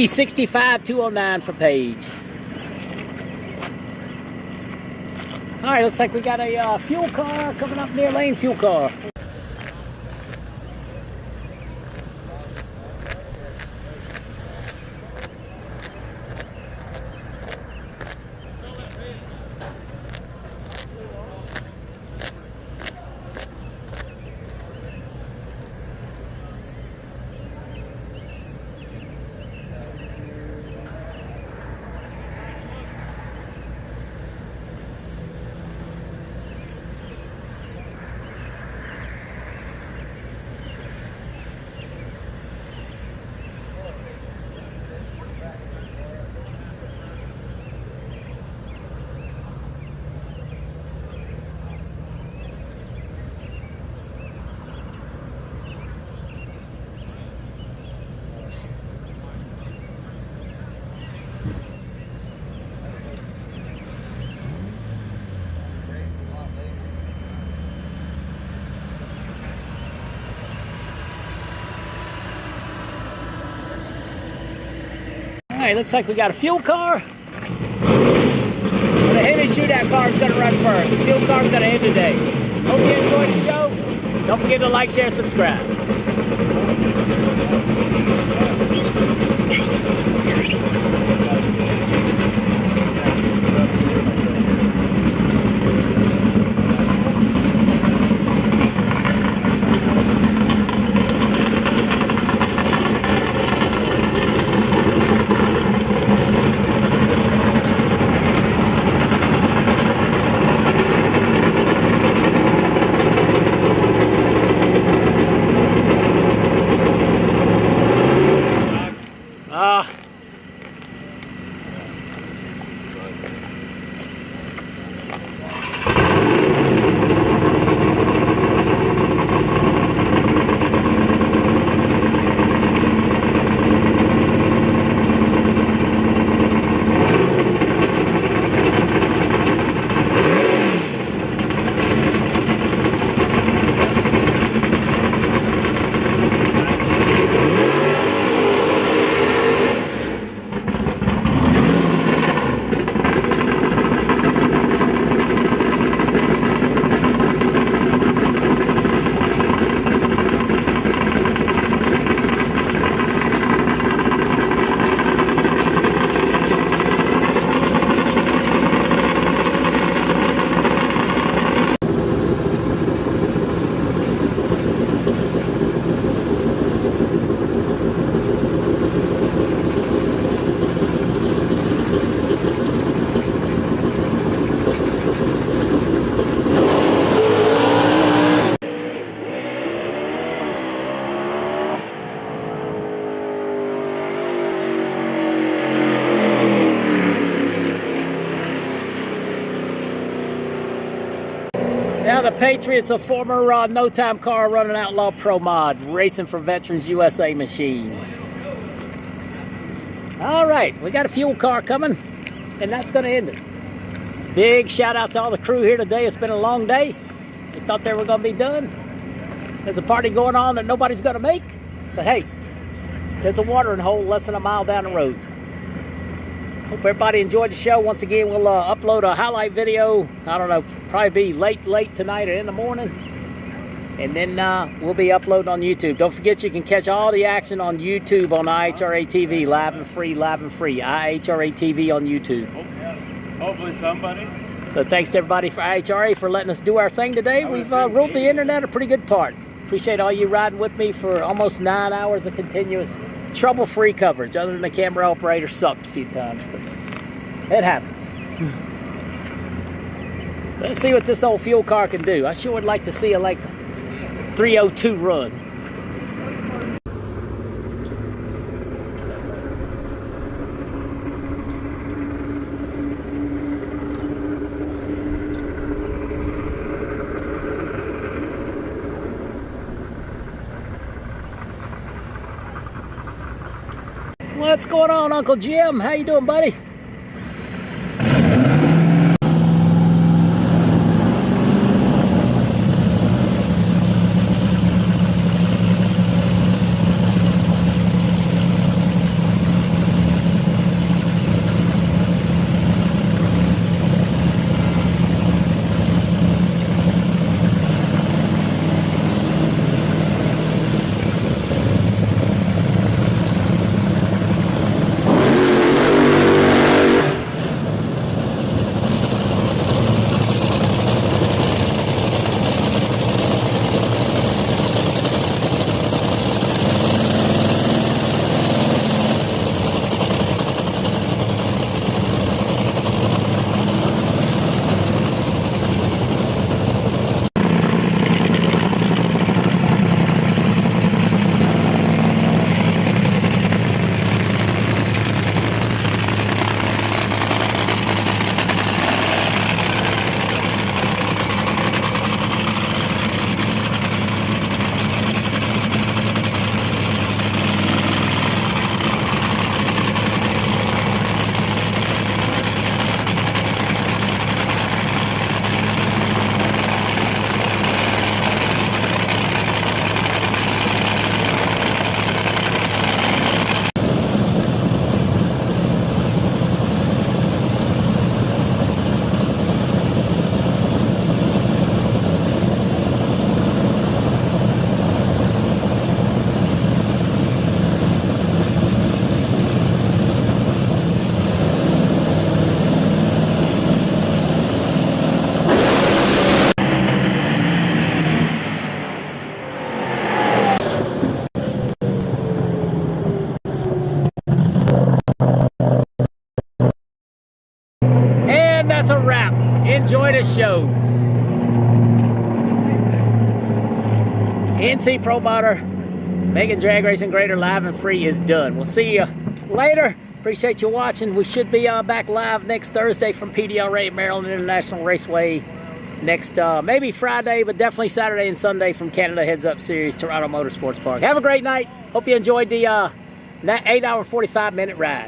365-209 for Paige. All right, looks like we got a fuel car coming up near lane. Fuel car. All right, looks like we got a fuel car. The heavy shootout car is going to run first. The fuel car is going to end today. Hope you enjoyed the show. Don't forget to like, share, subscribe. Now the Patriot's a former no-time car running Outlaw Pro Mod, racing for Veterans USA machine. All right, we got a fuel car coming, and that's going to end it. Big shout out to all the crew here today. It's been a long day. They thought they were going to be done. There's a party going on that nobody's going to make, but hey, there's a watering hole less than a mile down the road. Hope everybody enjoyed the show. Once again, we'll upload a highlight video. I don't know, probably be late tonight or in the morning. And then we'll be uploading on YouTube. Don't forget you can catch all the action on YouTube on IHRA TV, live and free, IHRA TV on YouTube. Hopefully somebody. So thanks to everybody for IHRA for letting us do our thing today. We've ruled the internet a pretty good part. Appreciate all you riding with me for almost 9 hours of continuous trouble-free coverage, other than the camera operator sucked a few times, but it happens. Let's see what this old fuel car can do. I sure would like to see a 302 run. What's going on, Uncle Jim? How you doing, buddy? that's a wrap. Enjoy the show. NC Pro Motor, making drag racing greater live and free is done. We'll see you later. Appreciate you watching. We should be back live next Thursday from PDRA Maryland International Raceway. Next, maybe Friday, but definitely Saturday and Sunday from Canada Heads Up Series, Toronto Motorsports Park. Have a great night. Hope you enjoyed the 8-hour, 45-minute ride.